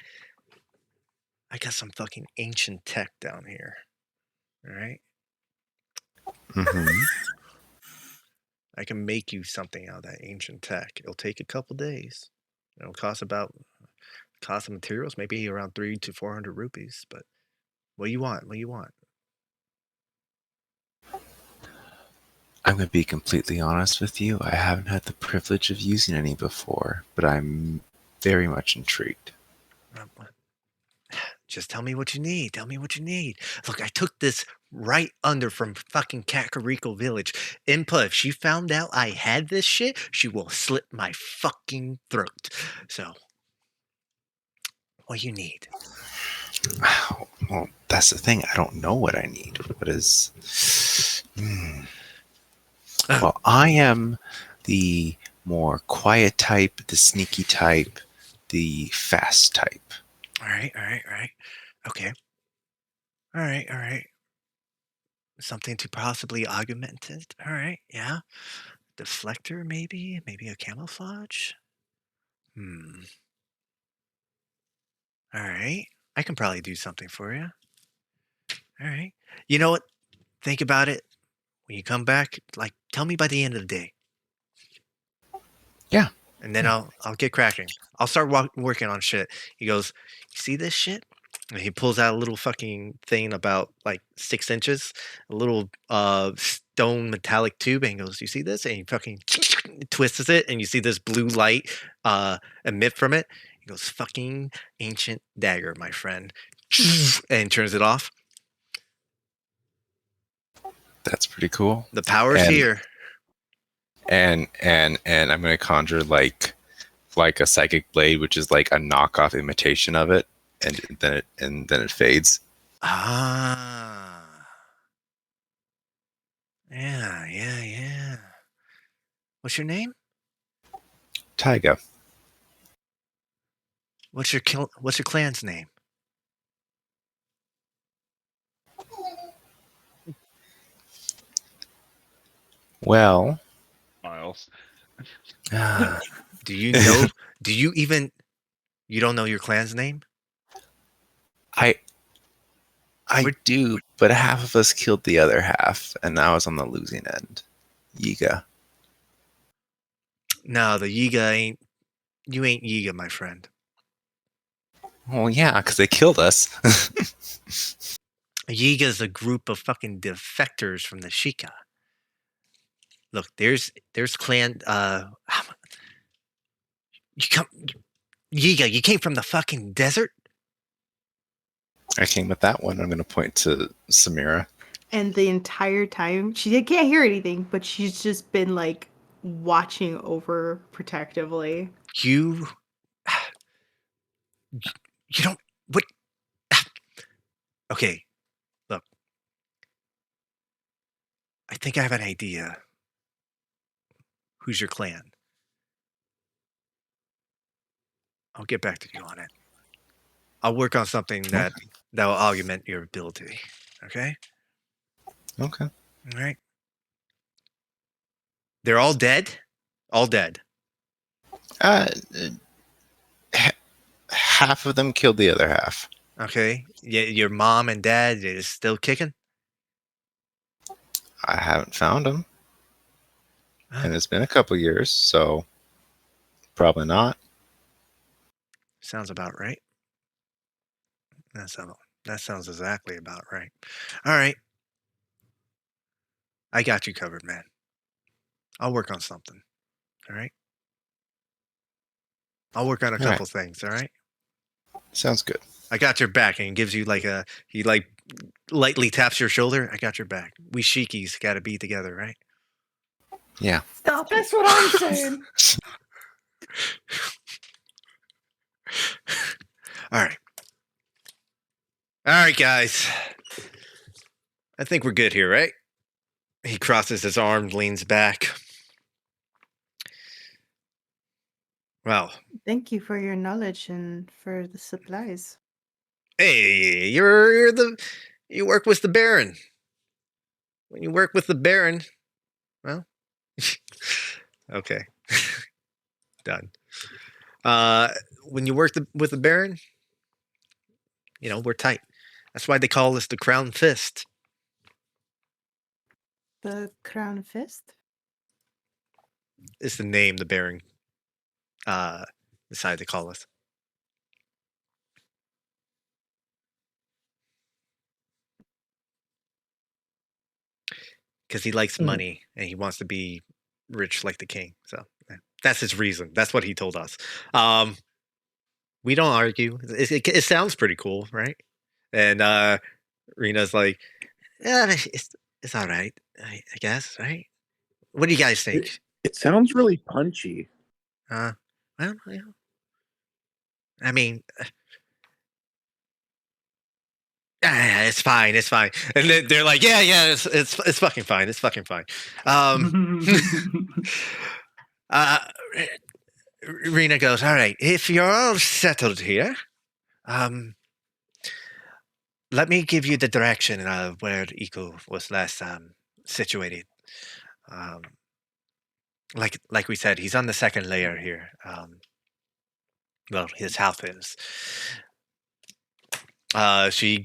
"I got some fucking ancient tech down here. All right, Mhm. I can make you something out of that ancient tech. It'll take a couple days. It'll cost the materials maybe around 300 to 400 rupees. But what do you want? What do you want?" I'm going to be completely honest with you. I haven't had the privilege of using any before, but I'm very much intrigued. Just tell me what you need. Tell me what you need. Look, I took this right under from fucking Kakariko Village. Impa, if she found out I had this shit, she will slit my fucking throat. So, what you need? Well, that's the thing. I don't know what I need. What is... Well, I am the more quiet type, the sneaky type, the fast type. All right. Okay. All right. Something to possibly augment it. All right, yeah. Deflector, maybe? Maybe a camouflage? All right. I can probably do something for you. All right. You know what? Think about it. When you come back, like, tell me by the end of the day. Yeah. And then I'll get cracking. I'll start working on shit. He goes, "You see this shit?" And he pulls out a little fucking thing about like 6 inches, a little stone metallic tube, and he goes, "You see this?" And he fucking twists it, and you see this blue light emit from it. He goes, "Fucking ancient dagger, my friend," and turns it off. That's pretty cool. The power's here. And I'm going to conjure like a psychic blade, which is like a knockoff imitation of it, and then it fades. Ah. Yeah. What's your name? Taiga. What's your clan's name? Well, Miles. Do you know? You don't know your clan's name? I do, but half of us killed the other half, and I was on the losing end. Yiga. No, the Yiga ain't. You ain't Yiga, my friend. Well, yeah, because they killed us. Yiga's a group of fucking defectors from the Sheikah. Look, there's clan. Yiga, you came from the fucking desert. I came with that one. I'm going to point to Samira. And the entire time, she can't hear anything, but she's just been like watching over protectively. You don't. What? Okay, look. I think I have an idea. Who's your clan? I'll get back to you on it. I'll work on something that will augment your ability. Okay? Okay. All right. They're all dead? All dead. Half of them killed the other half. Okay. Your mom and dad is still kicking? I haven't found them. And it's been a couple years, so probably not. Sounds about right. That sounds exactly about right. All right. I got you covered, man. I'll work on something. All right? I'll work on a couple things, all right? Sounds good. I got your back, and he gives you he lightly taps your shoulder. I got your back. We Shikis got to be together, right? Yeah. Stop That's what I'm saying. All right. All right, guys. I think we're good here, right? He crosses his arms, leans back. Well, Thank you for your knowledge and for the supplies. hey, you work with the Baron. When you work with the Baron, well, okay, done. When you work with the Baron, we're tight. That's why they call us the Crown Fist. The Crown Fist? Is the name the Baron decided to call us. Because he likes money and he wants to be rich like the king. So that's his reason. That's what he told us. We don't argue. It sounds pretty cool, right? And Rena's like, yeah, it's all right, I guess, right? What do you guys think? It sounds really punchy. Well, I mean, it's fine, it's fine. And then they're like, yeah, it's fucking fine, it's fucking fine. Rena goes, all right, if you're all settled here, let me give you the direction of where Eco was last situated. Like we said, he's on the second layer here. Well, his house is. She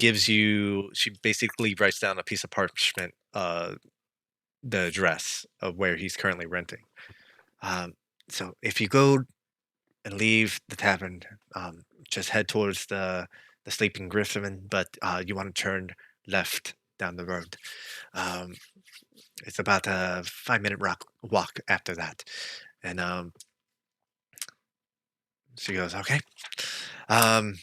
basically writes down a piece of parchment, the address of where he's currently renting. So if you go and leave the tavern, just head towards the Sleeping Griffin, but you want to turn left down the road. It's about a 5-minute walk after that. And she goes, okay. Yeah,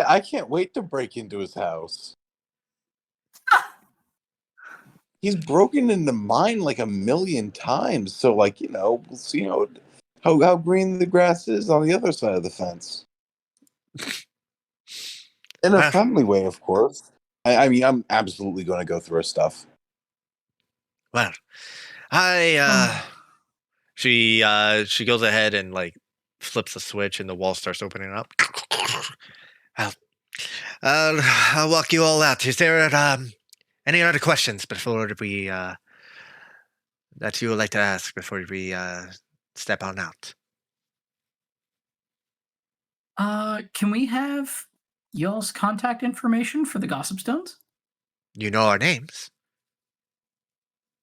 I can't wait to break into his house. He's broken into mine like 1,000,000 times. So, we'll see how green the grass is on the other side of the fence. In a friendly way, of course. I mean, I'm absolutely going to go through his stuff. Well, she goes ahead and flips a switch and the wall starts opening up. I'll walk you all out. Is there any other questions before we that you would like to ask before we step on out? Can we have y'all's contact information for the Gossip Stones? You know our names.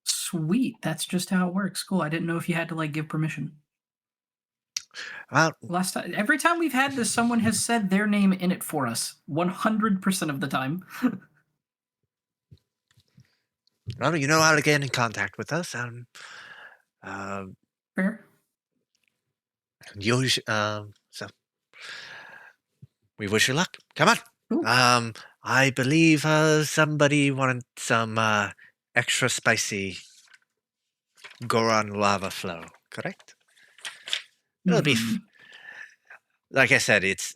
Sweet. That's just how it works. Cool. I didn't know if you had to give permission. Well, last time, every time we've had this, someone has said their name in it for us. 100% of the time. Well, you know how to get in contact with us. Fair. So we wish you luck. Come on. Cool. I believe somebody wanted some extra spicy Goron lava flow. Correct? It'll be like I said. It's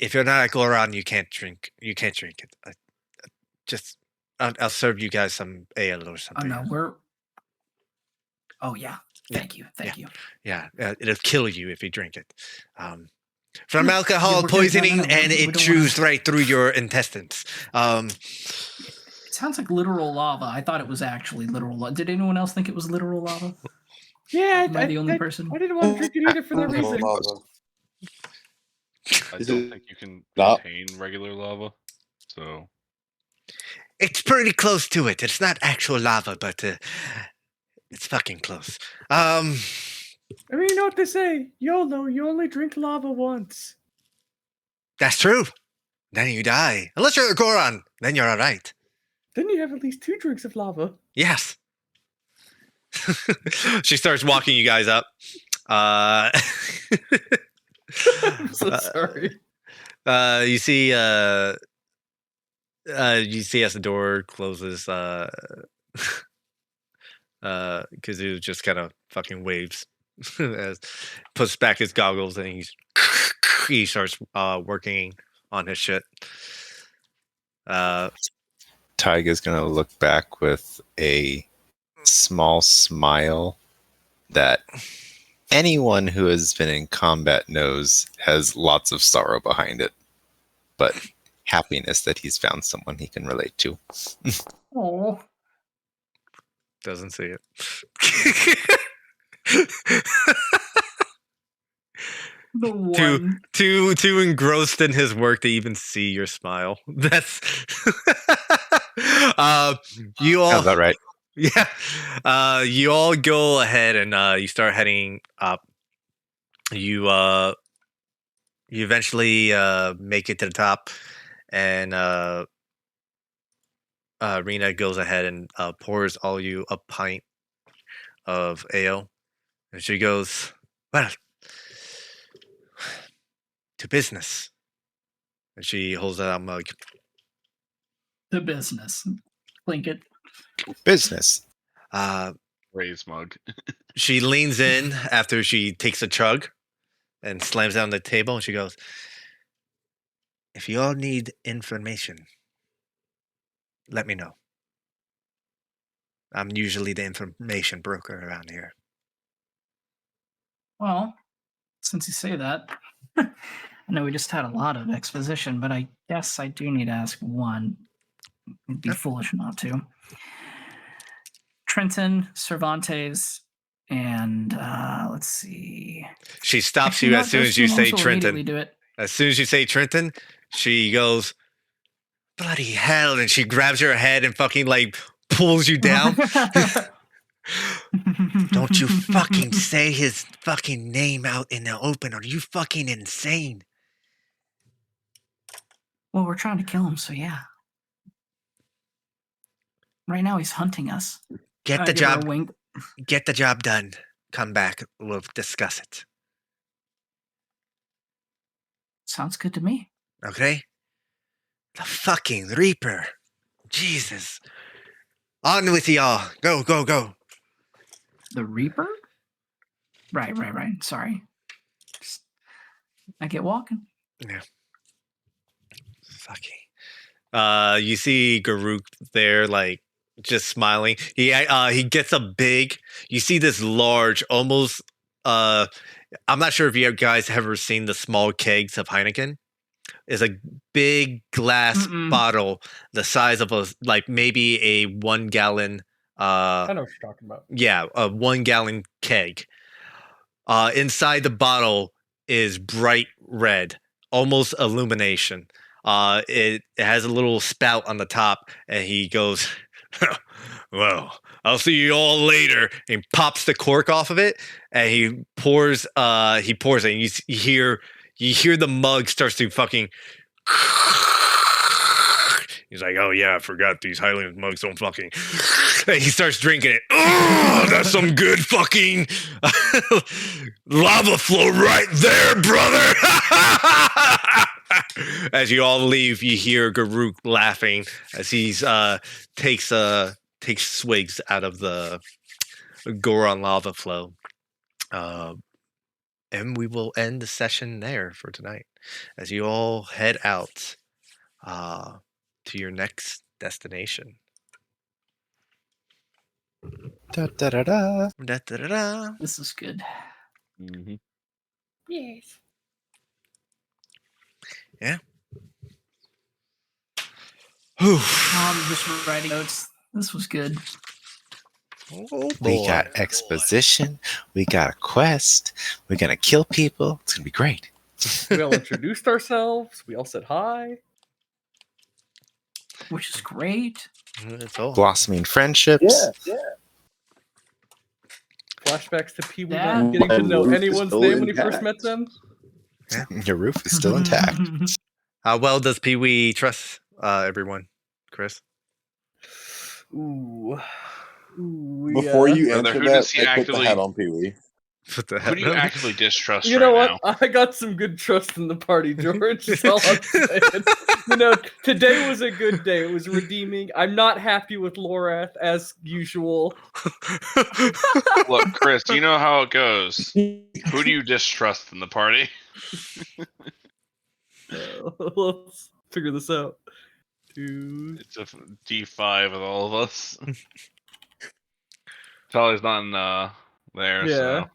if you're not a Goron, you can't drink. You can't drink it. I'll serve you guys some ale or something. Oh no, Oh yeah. Thank you. Yeah, it'll kill you if you drink it. From alcohol poisoning, and it chews right through your intestines. It sounds like literal lava. I thought it was actually literal lava. Did anyone else think it was literal lava? Yeah, Am I the only person? I didn't want to drink it either for that reason. I don't think you can contain regular lava, so it's pretty close to it. It's not actual lava, but it's fucking close. I mean, you know what they say? YOLO, you only drink lava once. That's true. Then you die. Unless you're a Goron, then you're all right. Then you have at least 2 drinks of lava. Yes. She starts walking you guys up. I'm so sorry. You see as the door closes, because he just kind of fucking waves, as puts back his goggles and he starts working on his shit. Tyga's gonna look back with a small smile that anyone who has been in combat knows has lots of sorrow behind it, but happiness that he's found someone he can relate to. Oh, Doesn't see it. the one. Too engrossed in his work to even see your smile. That's you all. Sounds about right. Yeah. You all go ahead and you start heading up. You eventually make it to the top, and Rena goes ahead and pours all you a pint of ale, and she goes, "Well, to business." And she holds out a mug. The business. Clink it. Business. Raise mug. She leans in after she takes a chug and slams down the table, and she goes, "If you all need information, let me know. I'm usually the information broker around here." Well, since you say that, I know we just had a lot of exposition, but I guess I do need to ask one. It'd be foolish not to. Trenton, Cervantes, and let's see. She stops Actually, you no, as soon those as you two say names will immediately Trenton. do it. As soon as you say Trenton, she goes, "Bloody hell," and she grabs your head and fucking like pulls you down. "Don't you fucking say his fucking name out in the open. Are you fucking insane?" Well, we're trying to kill him, so yeah. Right now, he's hunting us. Get I the give her a job. wink. Get the job done. Come back. We'll discuss it. Sounds good to me. Okay? The fucking Reaper. Jesus. On with y'all. Go, go, go. The Reaper? Right. Sorry. I get walking. Yeah. Fucking. You see Garuk there, like, just smiling. He gets a big. You see this large, almost. I'm not sure if you guys have ever seen the small kegs of Heineken. It's a big glass bottle, the size of a maybe a 1 gallon. I know what you're talking about. Yeah, a 1 gallon keg. Inside the bottle is bright red, almost illumination. It has a little spout on the top, and he goes, "Well, I'll see you all later." And he pops the cork off of it, and he pours it. And you hear the mug starts to fucking. He's like, "Oh yeah, I forgot these Highland mugs don't fucking." And he starts drinking it. "Oh, that's some good fucking lava flow right there, brother." As you all leave, you hear Garuk laughing as he's takes swigs out of the Goron lava flow. And we will end the session there for tonight as you all head out to your next destination. Da, da, da, da. Da, da, da, da. This is good. Mm-hmm. Yes. Yeah. Whew. Just writing notes. This was good. Oh, We boy. got exposition. We got a quest. We're gonna kill people. It's gonna be great. We all introduced ourselves. We all said hi. Which is great. It's all. Blossoming friendships. Flashbacks to Pee Wee That- not getting to know Roof is anyone's still name when he first intact. met them. Your roof is still intact. How well does Pee Wee trust everyone, Chris? Ooh. Before you Brother, answer who that, does he I put the actively- hat on Pee Wee. What the Who do you hell? actually distrust You right know what? now? I got some good trust in the party, George. That's all I'm saying. You know, today was a good day. It was redeeming. I'm not happy with Lorath as usual. Look, Chris, you know how it goes. Who do you distrust in the party? Let's figure this out. Two. It's a D5 with all of us. Charlie's not in there, Yeah. so